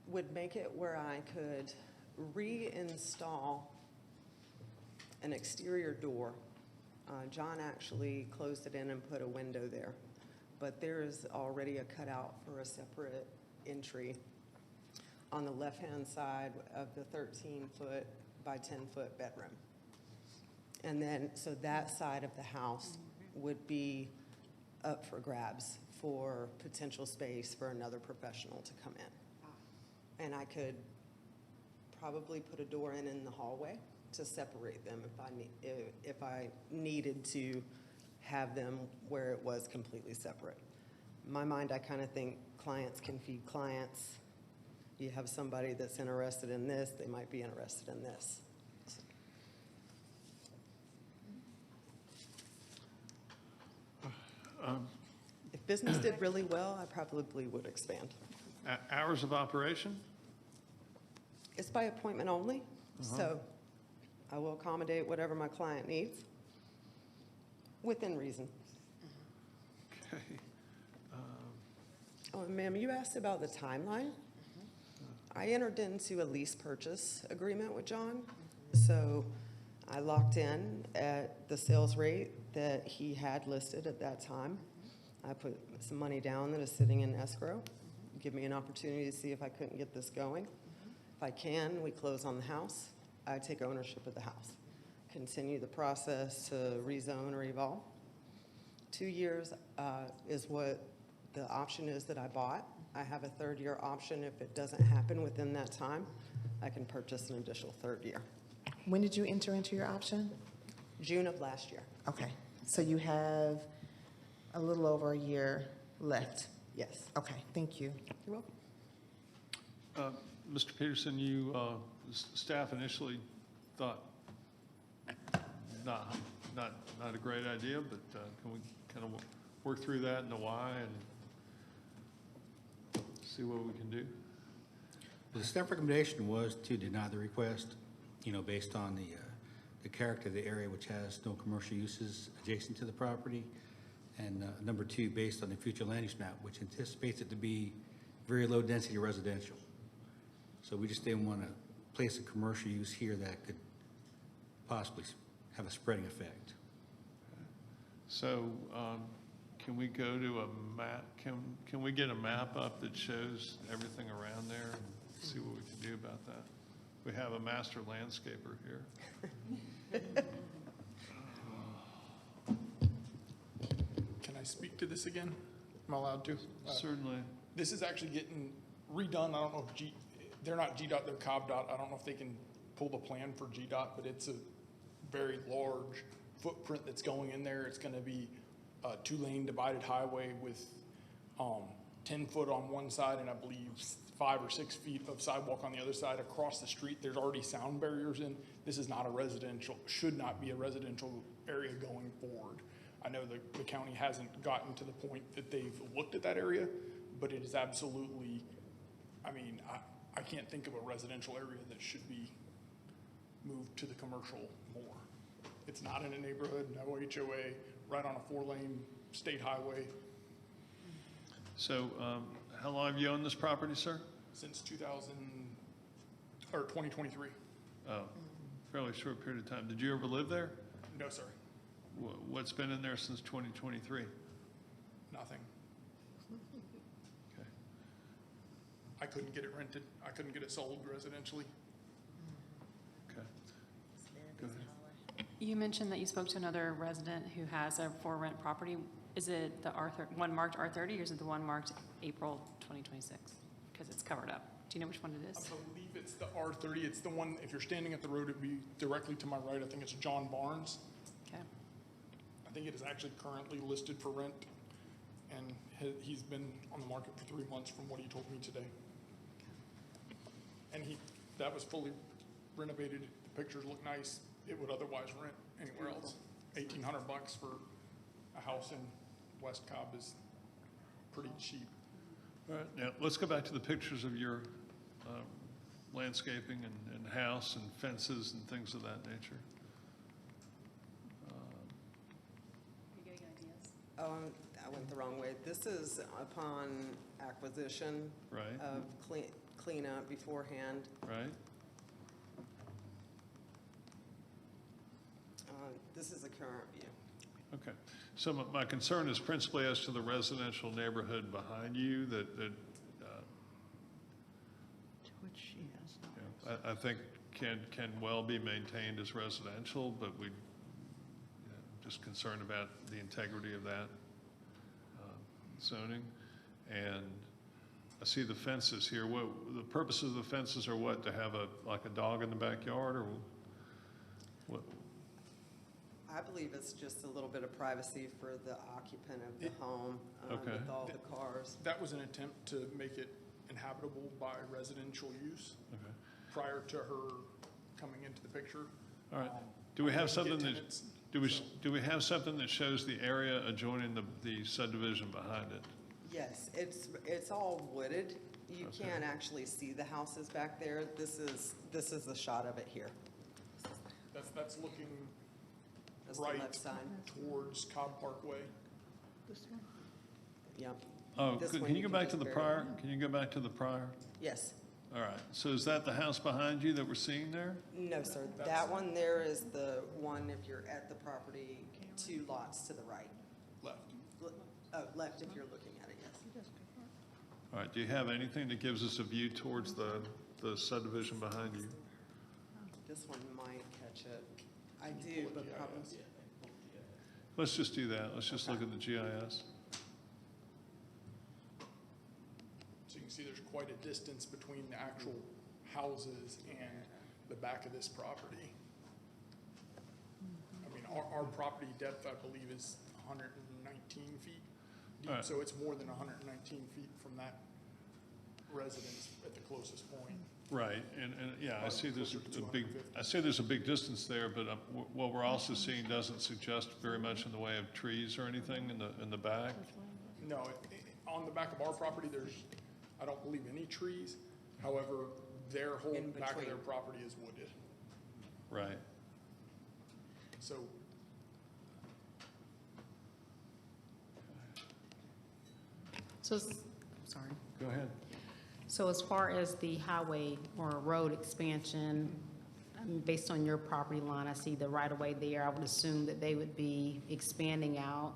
would make it where I could reinstall an exterior door. John actually closed it in and put a window there, but there is already a cutout for a separate entry on the left-hand side of the 13-foot by 10-foot bedroom. And then, so that side of the house would be up for grabs for potential space for another professional to come in. And I could probably put a door in the hallway to separate them if I needed to have them where it was completely separate. In my mind, I kind of think clients can feed clients. You have somebody that's interested in this, they might be interested in this. If business did really well, I probably would expand. Hours of operation? It's by appointment only, so I will accommodate whatever my client needs within reason. Okay. Oh, ma'am, you asked about the timeline. I entered into a lease purchase agreement with John, so I locked in at the sales rate that he had listed at that time. I put some money down that is sitting in escrow. Give me an opportunity to see if I couldn't get this going. If I can, we close on the house. I take ownership of the house. Continue the process to rezone or evolve. 2 years is what the option is that I bought. I have a third-year option. If it doesn't happen within that time, I can purchase an additional third year. When did you enter into your option? June of last year. Okay, so you have a little over a year left. Yes. Okay, thank you. You're welcome. Mr. Peterson, staff initially thought not a great idea, but can we kind of work through that and the why and see what we can do? The staff recommendation was to deny the request, based on the character of the area, which has no commercial uses adjacent to the property. And number two, based on the future land use map, which anticipates it to be very low density residential. So we just didn't want to place a commercial use here that could possibly have a spreading effect. So can we go to a map? Can we get a map up that shows everything around there and see what we can do about that? We have a master landscaper here. Can I speak to this again? Am I allowed to? Certainly. This is actually getting redone. I don't know if they're not GDOT, they're Cobb dot. I don't know if they can pull the plan for GDOT, but it's a very large footprint that's going in there. It's going to be a 2-lane divided highway with 10 foot on one side and I believe 5 or 6 feet of sidewalk on the other side. Across the street, there's already sound barriers in. This is not a residential, should not be a residential area going forward. I know the county hasn't gotten to the point that they've looked at that area, but it is absolutely, I can't think of a residential area that should be moved to the commercial more. It's not in a neighborhood, no HOA, right on a 4-lane state highway. So how long have you owned this property, sir? Since 2023. Oh, fairly short period of time. Did you ever live there? No, sir. What's been in there since 2023? Nothing. Okay. I couldn't get it rented. I couldn't get it sold residentially. Okay. Go ahead. You mentioned that you spoke to another resident who has a for-rent property. Is it the one marked R30 or is it the one marked April 2026? Because it's covered up. Do you know which one it is? I believe it's the R30. It's the one, if you're standing at the road, it'd be directly to my right. I think it's John Barnes. Okay. I think it is actually currently listed for rent, and he's been on the market for 3 months from what he told me today. And that was fully renovated. The pictures look nice. It would otherwise rent anywhere else. $1,800 for a house in West Cobb is pretty cheap. All right, now let's go back to the pictures of your landscaping and house and fences and things of that nature. Are you getting ideas? I went the wrong way. This is upon acquisition Right. of cleanup beforehand. Right? This is a current view. Okay. So my concern is principally as to the residential neighborhood behind you that Which she has not. you know, I think can well be maintained as residential, but we, just concerned about the integrity of that zoning. And I see the fences here. What, the purposes of the fences are what? To have like a dog in the backyard, or what? I believe it's just a little bit of privacy for the occupant of the home Okay. with all the cars. That was an attempt to make it inhabitable by residential use Okay. prior to her coming into the picture. All right. Do we have Didn't get something that, tenants, do we have something that shows the area adjoining the subdivision behind it? Yes, it's all wooded. You Okay. can't actually see the houses back there. This is a shot of it here. That's looking That's the right left side. towards Cobb Parkway. This one? Yep. Oh, This can one you go can back to just the barely- prior? Can you go back to the prior? Yes. All right. So is that the house behind you that we're seeing there? No, sir. That one there is the one if you're at the property, 2 lots to the right. Left. Left if you're looking at it, yes. All right. Do you have anything that gives us a view towards the subdivision behind you? This one might catch it. I do, but probably. Let's just do that. Let's just look at the GIS. So you can see there's quite a distance between the actual houses and the back of this property. I mean, our property depth, I believe, is 119 feet deep, All right. so it's more than 119 feet from that residence at the closest point. Right, and yeah, I see there's Closer to a big distance there, but what we're also seeing doesn't suggest very much in the way of trees or anything in the back. No, on the back of our property, I don't believe any trees. However, their whole In back of their between. property is wooded. Right. So So, sorry. Go ahead. So as far as the highway or road expansion, based on your property line, I see the right-of-way there. I would assume that they would be expanding out.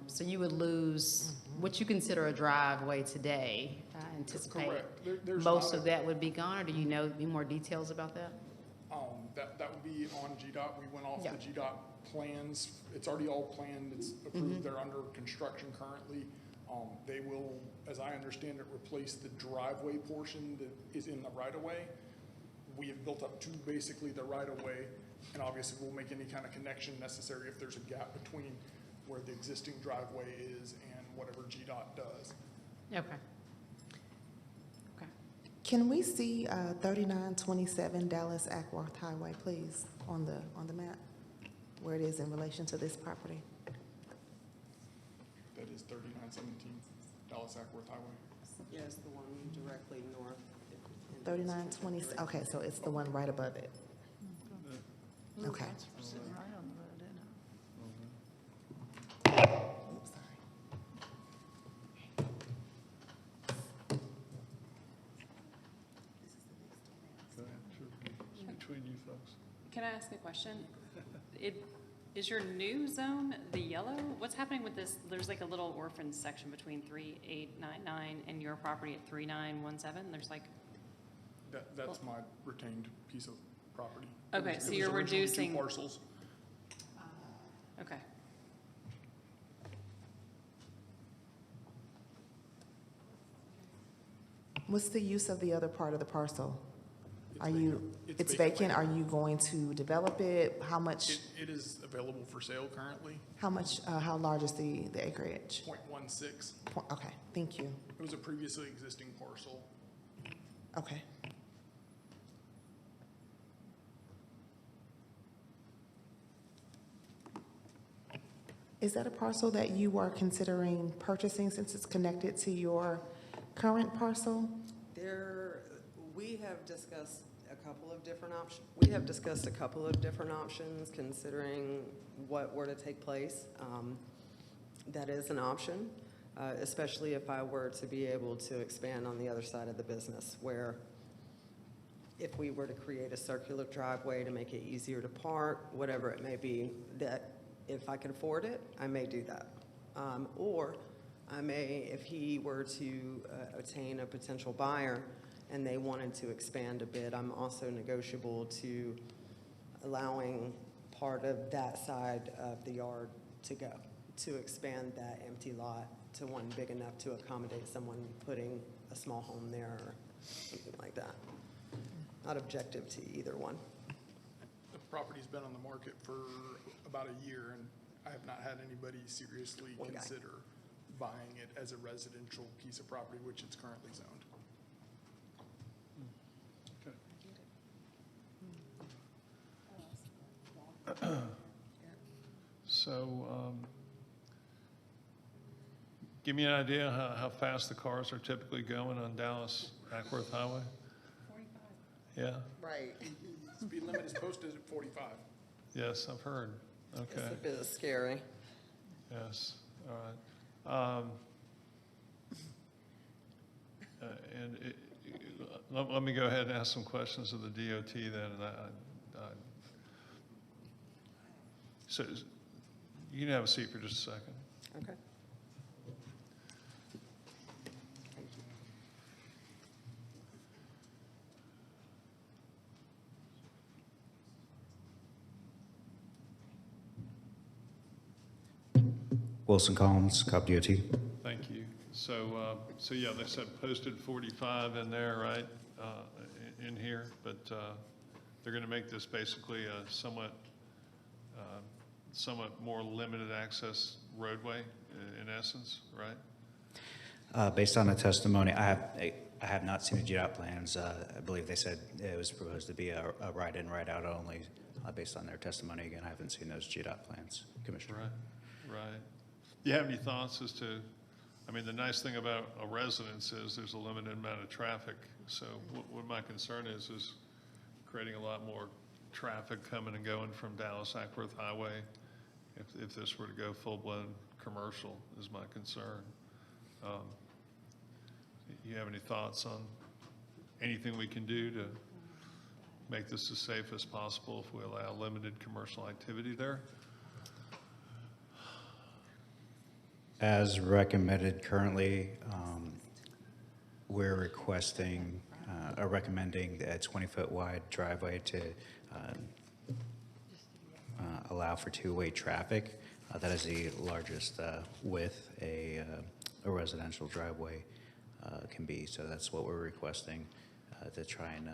So you would lose what you consider a driveway today. I anticipate correct. There's most not of that would be gone, or do you know any more details about that? that would be on GDOT. We went off Yeah. the GDOT plans. It's already all planned. It's approved. They're under construction currently. They will, as I understand it, replace the driveway portion that is in the right-of-way. We have built up to basically the right-of-way, and obviously we'll make any kind of connection necessary if there's a gap between where the existing driveway is and whatever GDOT does. Okay. Can we see 3927 Dallas Ackworth Highway, please, on the map, where it is in relation to this property? That is 3917 Dallas Ackworth Highway. Yes, the one directly north. 3920, okay, so it's the one right above it. Okay. That's sitting right on the road, isn't it? Oops, sorry. Go ahead. Sure. Between you folks. Can I ask a question? Is your new zone the yellow? What's happening with this? There's like a little orphan section between 3899 and your property at 3917. There's like, That's my retained piece of property. Okay, It was so you're originally reducing- 2 parcels. okay. What's the use of the other part of the parcel? Are vacant. you, It's it's vacant vacant, are land. you going to develop it? How much, It is available for sale currently, how large is the acreage? .16. Okay, thank you. It was a previously existing parcel. Okay. Is that a parcel that you are considering purchasing since it's connected to your current parcel? We have discussed a couple of different options. We have discussed a couple of different options considering what were to take place. That is an option, especially if I were to be able to expand on the other side of the business, where if we were to create a circular driveway to make it easier to park, whatever it may be, that if I can afford it, I may do that. Or I may, if he were to attain a potential buyer and they wanted to expand a bit, I'm also negotiable to allowing part of that side of the yard to go, to expand that empty lot to one big enough to accommodate someone putting a small home there or something like that. Not objective to either one. The property's been on the market for about a year, and I have not had anybody seriously consider buying it as a residential piece of property, which it's currently zoned. So, give me an idea how fast the cars are typically going on Dallas Ackworth Highway? 45. Yeah, Right. Speed limit is posted at 45. yes, I've heard. Okay, It's a bit scary. yes, all right. Let me go ahead and ask some questions of the DOT then. So you can have a seat for just a second. Okay. Wilson Collins, Cobb DOT. Thank you. So, so yeah, they said posted 45 in there, right, in here, but they're going to make this basically a somewhat more limited access roadway in essence, right? Based on the testimony, I have not seen the GDOT plans. I believe they said it was proposed to be a right-in, right-out only, based on their testimony. Again, I haven't seen those GDOT plans, Commissioner. Right, right. Do you have any thoughts as to, I mean, the nice thing about a residence is there's a limited amount of traffic. So what my concern is creating a lot more traffic coming and going from Dallas Ackworth Highway. If this were to go full-blown commercial is my concern. You have any thoughts on anything we can do to make this as safe as possible if we allow limited commercial activity there? As recommended currently, we're requesting, or recommending a 20-foot wide driveway to allow for two-way traffic. That is the largest width a residential driveway can be. So that's what we're requesting to try and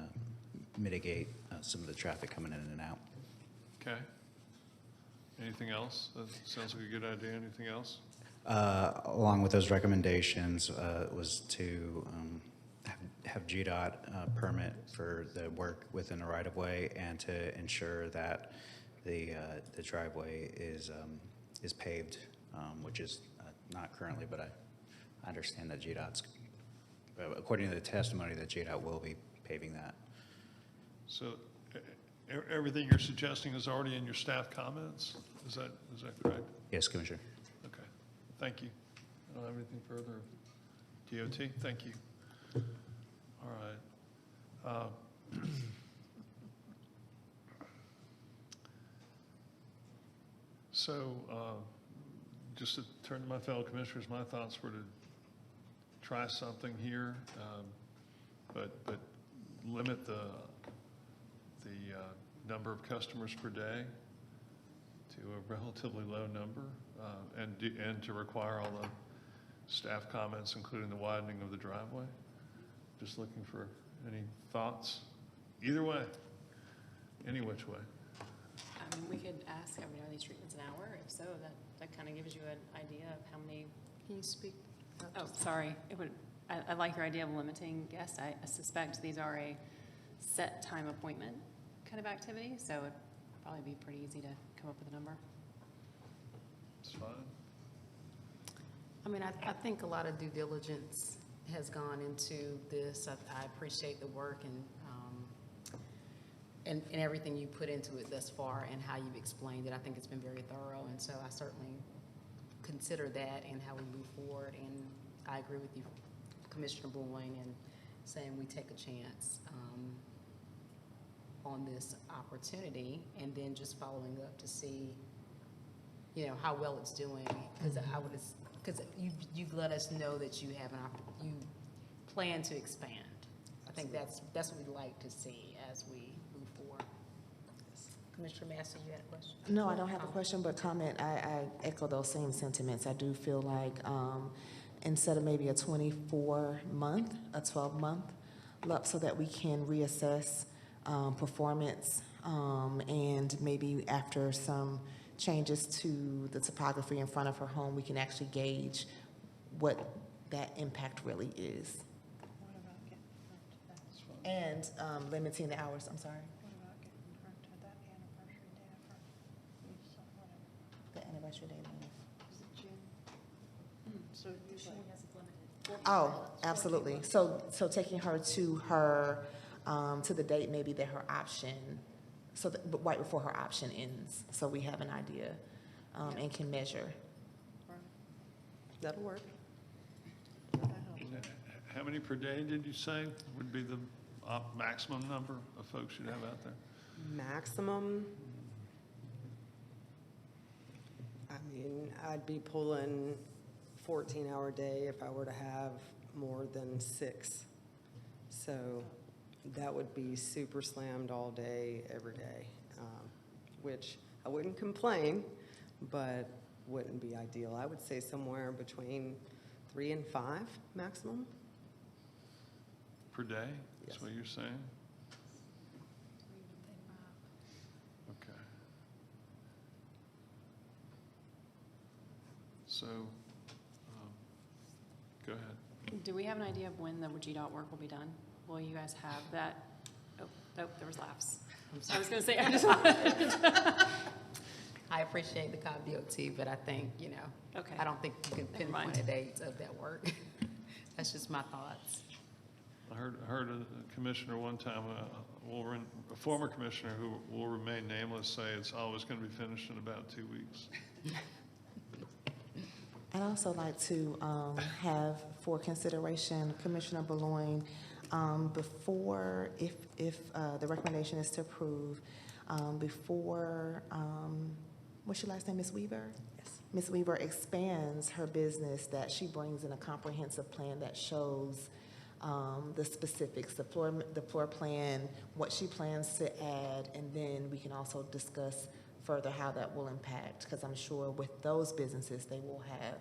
mitigate some of the traffic coming in and out. Okay. Anything else? That sounds like a good idea. Anything else? Along with those recommendations was to have GDOT permit for the work within the right-of-way and to ensure that the driveway is paved, which is not currently, but I understand that GDOT's, according to the testimony, that GDOT will be paving that. So everything you're suggesting is already in your staff comments? Is that correct? Yes, Commissioner. Okay, thank you. I don't have anything further. DOT, thank you. All right. So just to turn to my fellow commissioners, my thoughts were to try something here, but limit the number of customers per day to a relatively low number, and to require all the staff comments, including the widening of the driveway. Just looking for any thoughts, either way, any which way. I mean, we could ask, I mean, are these treatments an hour? If so, that kind of gives you an idea of how many. Can you speak? Oh, sorry. I like your idea of limiting guests. I suspect these are a set time appointment kind of activity, so it'd probably be pretty easy to come up with a number. It's fine. I mean, I think a lot of due diligence has gone into this. I appreciate the work and everything you put into it thus far and how you've explained it. I think it's been very thorough, and so I certainly consider that and how we move forward. And I agree with you, Commissioner Boyne, and saying we take a chance on this opportunity, and then just following up to see, you know, how well it's doing. Because you've let us know that you have you plan to expand. I think that's what we'd like to see as we move forward. Commissioner Master, you had a question? No, I don't have a question, but comment. I echo those same sentiments. I do feel like instead of maybe a 24-month, a 12-month, so that we can reassess performance, and maybe after some changes to the topography in front of her home, we can actually gauge what that impact really is. And limiting the hours, I'm sorry. The anniversary date. Oh, absolutely. So taking her to to the date maybe that her option, but right before her option ends, so we have an idea and can measure. That'll work. How many per day did you say would be the maximum number of folks you'd have out there? Maximum, I mean, I'd be pulling 14-hour day if I were to have more than 6. So that would be super slammed all day, every day, which I wouldn't complain, but wouldn't be ideal. I would say somewhere between 3 and 5 maximum. Per day? Yes. That's what you're saying? Okay. So, go ahead. Do we have an idea of when the GDOT work will be done? Will you guys have that? Oh, there was laughs. I was going to say, I just I appreciate the Cobb DOT, but I think, you know, Okay. I don't think you can Never mind. pinpoint a date of that work. That's just my thoughts. I heard a commissioner one time, a former commissioner who will remain nameless, say it's always going to be finished in about 2 weeks. I'd also like to have for consideration, Commissioner Boulogne, before, if the recommendation is to approve, before, what's your last name, Ms. Weaver? Yes. Ms. Weaver expands her business, that she brings in a comprehensive plan that shows the specifics, the floor plan, what she plans to add, and then we can also discuss further how that will impact, because I'm sure with those businesses, they will have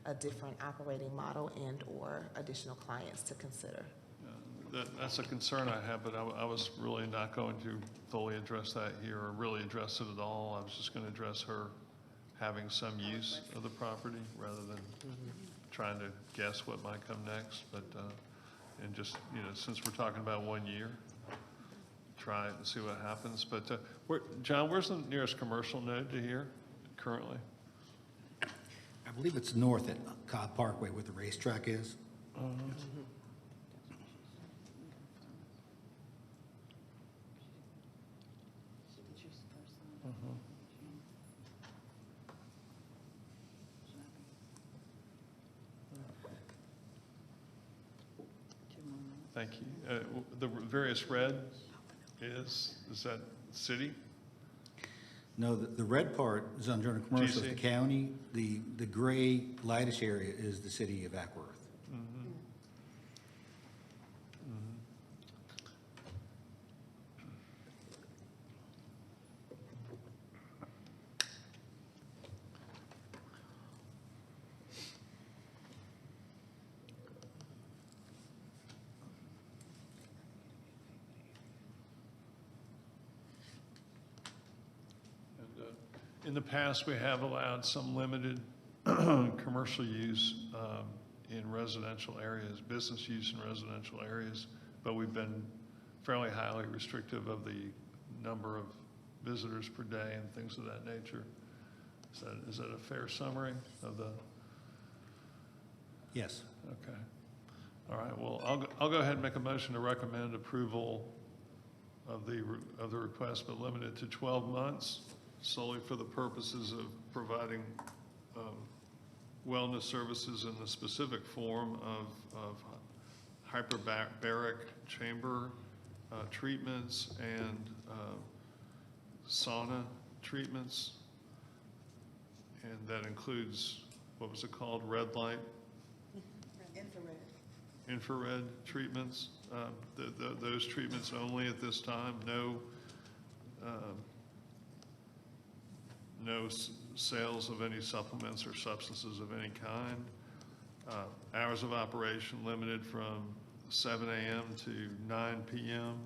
a different operating model and or additional clients to consider. That's a concern I have, but I was really not going to fully address that here or really address it at all. I was just going to address her having some use of the property rather than trying to guess what might come next. But, and just, you know, since we're talking about 1 year, try it and see what happens. But, John, where's the nearest commercial node to here currently? I believe it's north at Cobb Parkway where the racetrack is. Thank you. The various red is that city? No, the red part is under commercial of the GC? county. The gray lightish area is the city of Ackworth. In the past, we have allowed some limited commercial use in residential areas, business use in residential areas, but we've been fairly highly restrictive of the number of visitors per day and things of that nature. Is that a fair summary of the? Yes. Okay. All right. Well, I'll go ahead and make a motion to recommend approval of the request, but limited to 12 months, solely for the purposes of providing wellness services in the specific form of hyperbaric chamber treatments and sauna treatments. And that includes, what was it called, red light? Infrared treatments. Those treatments only at this time. No sales of any supplements or substances of any kind. Hours of operation limited from 7 a.m. to 9 p.m.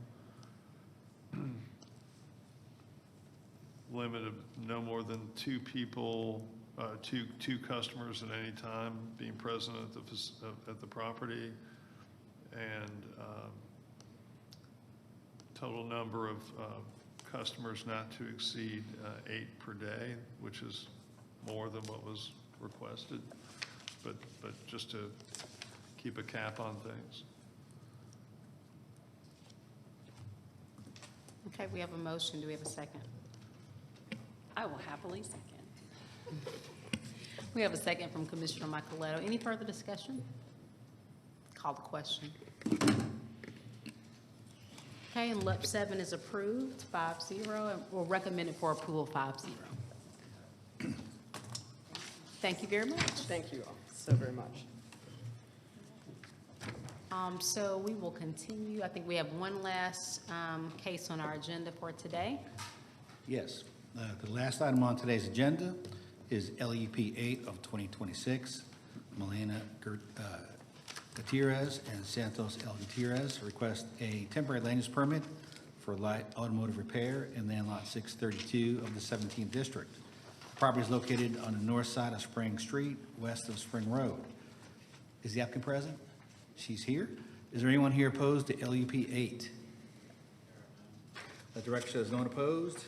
Limit of no more than 2 people, two customers at any time being present at the property, and total number of customers not to exceed 8 per day, which is more than what was requested, but just to keep a cap on things. Okay, we have a motion. Do we have a second? I will happily second. We have a second from Commissioner Michaeletto. Any further discussion? Call the question. Okay, and LUP 7 is approved, 5-0, or recommended for approval, 5-0. Thank you very much. Thank you all so very much. So we will continue. I think we have one last case on our agenda for today. Yes. The last item on today's agenda is LUP 8 of 2026. Milena Gutierrez and Santos L. Gutierrez request a temporary land use permit for light automotive repair in land lot 632 of the 17th district. The property is located on the north side of Spring Street, west of Spring Road. Is the applicant present? She's here. Is there anyone here opposed to LUP 8? The director says no one opposed.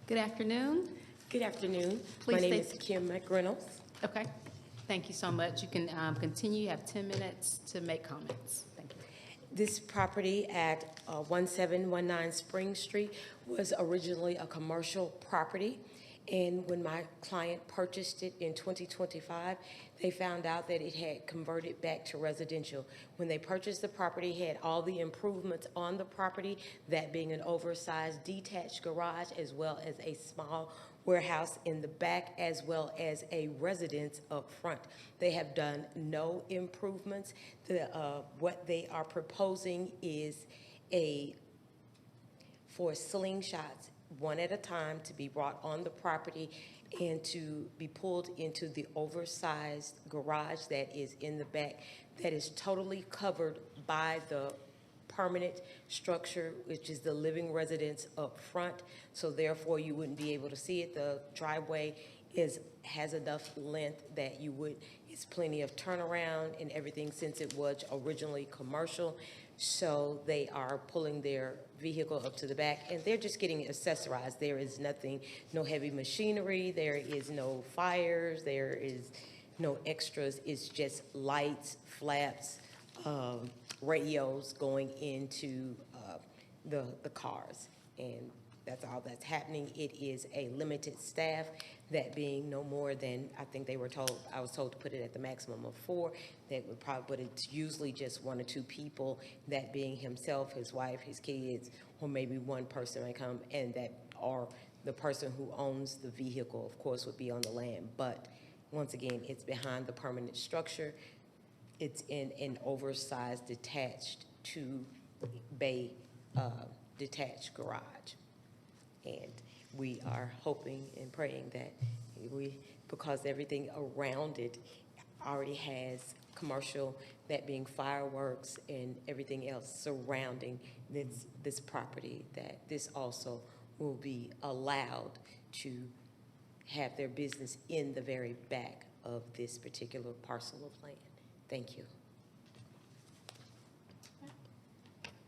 Good afternoon. Good afternoon. Please My name state- is Kim McReynolds. Okay, thank you so much. You can continue. You have 10 minutes to make comments. Thank you. This property at 1719 Spring Street was originally a commercial property. And when my client purchased it in 2025, they found out that it had converted back to residential. When they purchased the property, it had all the improvements on the property, that being an oversized detached garage, as well as a small warehouse in the back, as well as a residence up front. They have done no improvements. What they are proposing is for slingshots, one at a time, to be brought on the property and to be pulled into the oversized garage that is in the back, that is totally covered by the permanent structure, which is the living residence up front. So therefore, you wouldn't be able to see it. The driveway has enough length that it's plenty of turnaround and everything, since it was originally commercial. So they are pulling their vehicle up to the back, and they're just getting accessorized. There is nothing, no heavy machinery, there is no fires, there is no extras. It's just lights, flaps, radios going into the cars, and that's all that's happening. It is a limited staff, that being no more than, I think I was told to put it at the maximum of 4. That would probably, but it's usually just 1 or 2 people, that being himself, his wife, his kids, or maybe one person might come, and or the person who owns the vehicle, of course, would be on the land. But once again, it's behind the permanent structure. It's in an oversized detached 2-bay detached garage. And we are hoping and praying that because everything around it already has commercial, that being fireworks and everything else surrounding this property, that this also will be allowed to have their business in the very back of this particular parcel of land. Thank you.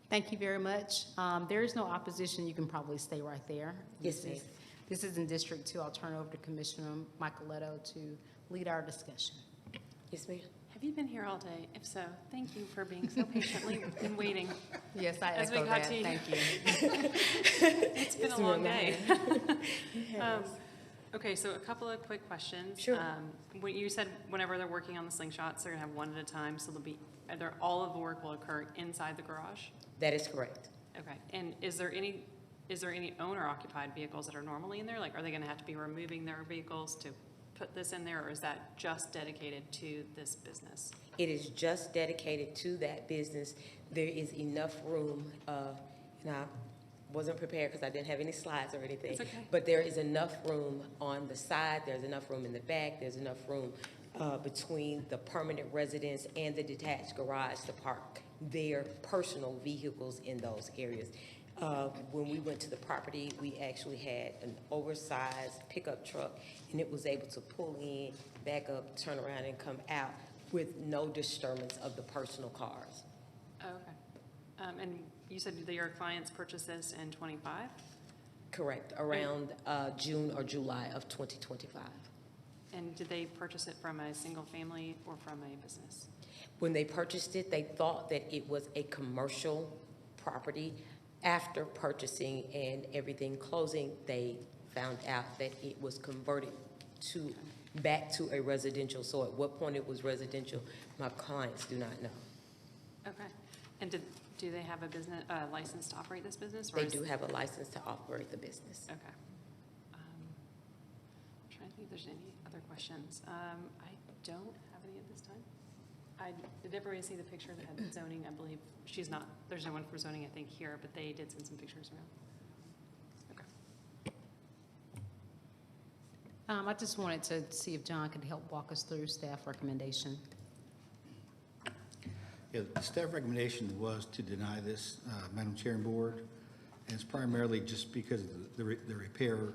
Thank you very much. There is no opposition. You can probably stay right there. Yes, ma'am. This is in District 2. I'll turn over to Commissioner Michaeletto to lead our discussion. Yes, ma'am. Have you been here all day? If so, thank you for being so patiently and waiting. Yes, I As we echo got that. to you. Thank you. It's been a long day. Okay, so a couple of quick questions. Sure. When you said whenever they're working on the slingshots, they're gonna have one at a time, so all of the work will occur inside the garage? That is correct. Okay, and is there any owner-occupied vehicles that are normally in there? Like, are they gonna have to be removing their vehicles to put this in there, or is that just dedicated to this business? It is just dedicated to that business. There is enough room, and I wasn't prepared because I didn't have any slides or anything. It's okay. But there is enough room on the side, there's enough room in the back, there's enough room between the permanent residence and the detached garage to park their personal vehicles in those areas. When we went to the property, we actually had an oversized pickup truck, and it was able to pull in, back up, turn around, and come out with no disturbance of the personal cars. Oh, okay. And you said that your clients purchased this in '25? Correct, around June or July of 2025. And did they purchase it from a single family or from a business? When they purchased it, they thought that it was a commercial property. After purchasing and everything closing, they found out that it was converted back to a residential. So at what point it was residential, my clients do not know. Okay. And do they have a business, license to operate this business? Or They is- do have a license to operate the business. Okay. I'm trying to think if there's any other questions. I don't have any at this time. Did everybody see the picture that had zoning? I believe there's no one for zoning, I think, here, but they did send some pictures around. Okay. I just wanted to see if John could help walk us through staff recommendation. Yeah, the staff recommendation was to deny this, Madam Chair and Board, and it's primarily just because of the repair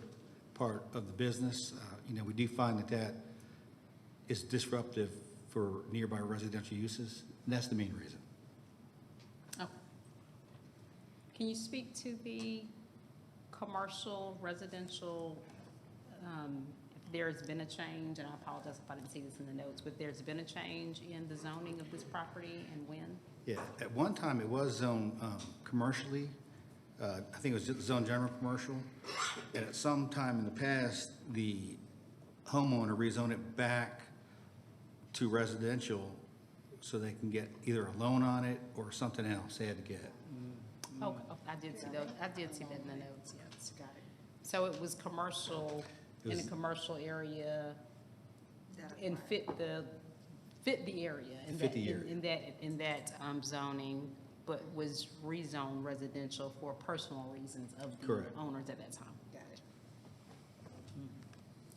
part of the business. We do find that is disruptive for nearby residential uses, and that's the main reason. Okay. Can you speak to the commercial, residential, if there's been a change, and I apologize if I didn't see this in the notes, but there's been a change in the zoning of this property and when? Yeah, at one time it was zoned commercially. I think it was just zoned general commercial. And at some time in the past, the homeowner rezoned it back to residential so they can get either a loan on it or something else they had to get. Oh, I did see those. I did see that in the notes, yes. Got it. So it was commercial, in a commercial area, and fit the area. in Fit that- the area. In that zoning, but was rezoned residential for personal reasons of the Correct. owners at that time. Got it.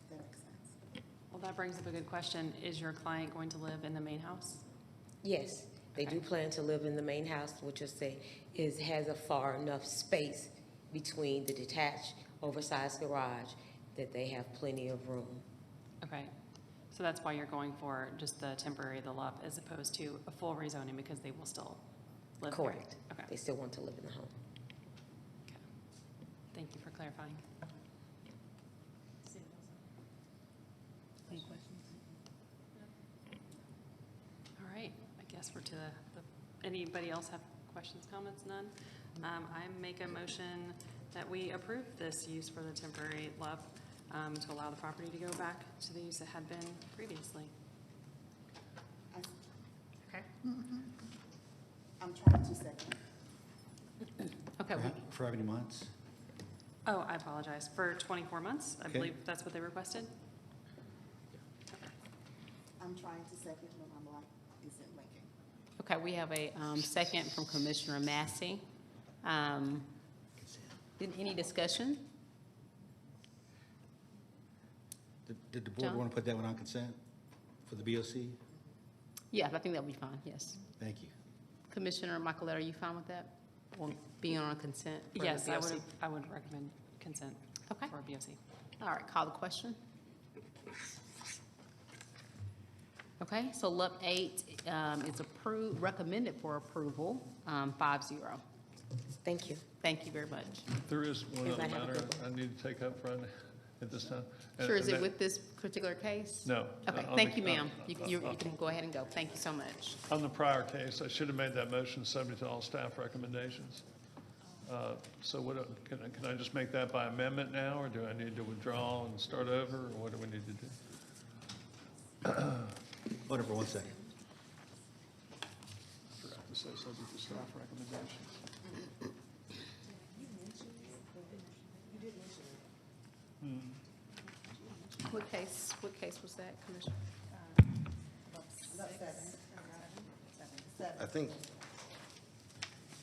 That makes sense. Well, that brings up a good question. Is your client going to live in the main house? Yes, they do plan to live in the main house, which has a far enough space between the detached, oversized garage that they have plenty of room. Okay. So that's why you're going for just the temporary, the LUP, as opposed to a full rezoning, because they will still live there? Correct. Okay. They still want to live in the home. Okay. Thank you for clarifying. Any questions? All right, I guess we're to anybody else have questions, comments? None? I make a motion that we approve this use for the temporary LUP to allow the property to go back to the use it had been previously. Okay. I'm trying to second. Okay. For how many months? Oh, I apologize. For 24 months, I Okay. believe that's what they requested? I'm trying to second, but I'm like, isn't linking. Okay, we have a second from Commissioner Massey. Any discussion? Did the board John? want to put that one on consent for the BOC? Yeah, I think that'll be fine, yes. Thank you. Commissioner Michaeletta, are you fine with that? Or being on consent? for the Yes, BOC? I would recommend consent Okay. for BOC. All right, call the question. Okay, so LUP 8 is approved, recommended for approval, 5-0. Thank you. Thank you very much. There is one other Everybody have a matter good I need to take up front. at this time. And- Sure, is and it that- with this particular case? No. Okay, On thank the- you, ma'am. You on- can go ahead and go. Thank you so much. On the prior case, I should have made that motion subject to all staff recommendations. So what, can I just make that by amendment now, or do I need to withdraw and start over, or what do we need to do? Hold it for 1 second. Forgot to say subject to staff recommendations. What case was that, Commissioner?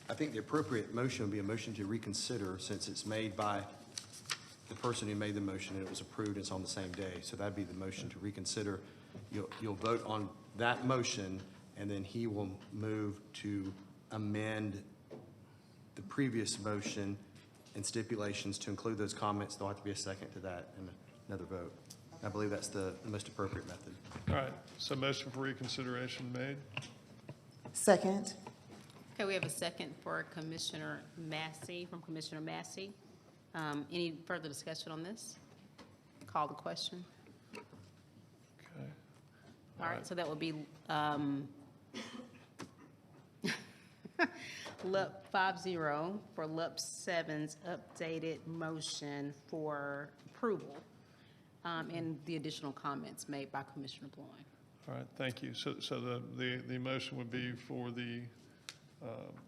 I think the appropriate motion would be a motion to reconsider, since it's made by the person who made the motion and it was approved, and it's on the same day. So that'd be the motion to reconsider. You'll vote on that motion, and then he will move to amend the previous motion and stipulations to include those comments. There'll have to be a second to that and another vote. I believe that's the most appropriate method. All right, so motion for reconsideration made. Second. Okay, we have a second for Commissioner Massey, from Commissioner Massey. Any further discussion on this? Call the question. Okay. All right, so that would be LUP 5-0 for LUP 7's updated motion for approval, and the additional comments made by Commissioner Bloin. All right, thank you. So the motion would be for the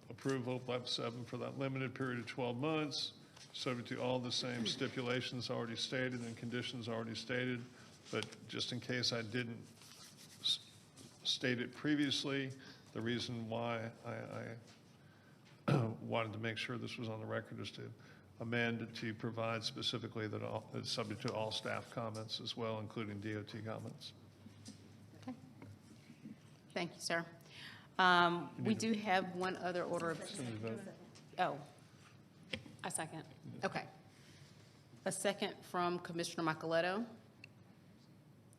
approval of LEP 7 for that limited period of 12 months, subject to all the same stipulations already stated and conditions already stated. But just in case I didn't state it previously, the reason why I wanted to make sure this was on the record is to amend to provide specifically that it's subject to all staff comments as well, including DOT comments. Okay. Thank you, sir. We do have one other order of, oh, I second. okay. A second from Commissioner Micheletto.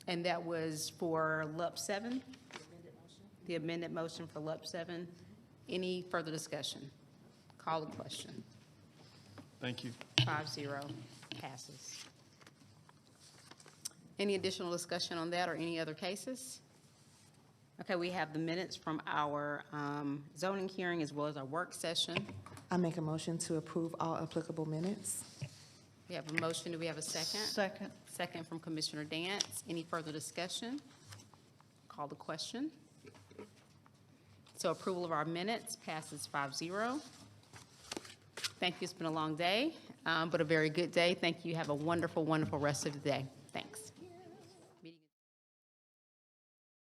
And that was for LUP 7? The amended motion for LUP 7. Any further discussion? Call the question. Thank you. 5-0 passes. Any additional discussion on that or any other cases? Okay, we have the minutes from our zoning hearing as well as our work session. I make a motion to approve all applicable minutes. We have a motion. Do we have a second? Second. Second from Commissioner Dance. Any further discussion? Call the question. So approval of our minutes passes 5-0. Thank you. It's been a long day, but a very good day. Thank you. Have a wonderful, wonderful rest of the day. Thanks.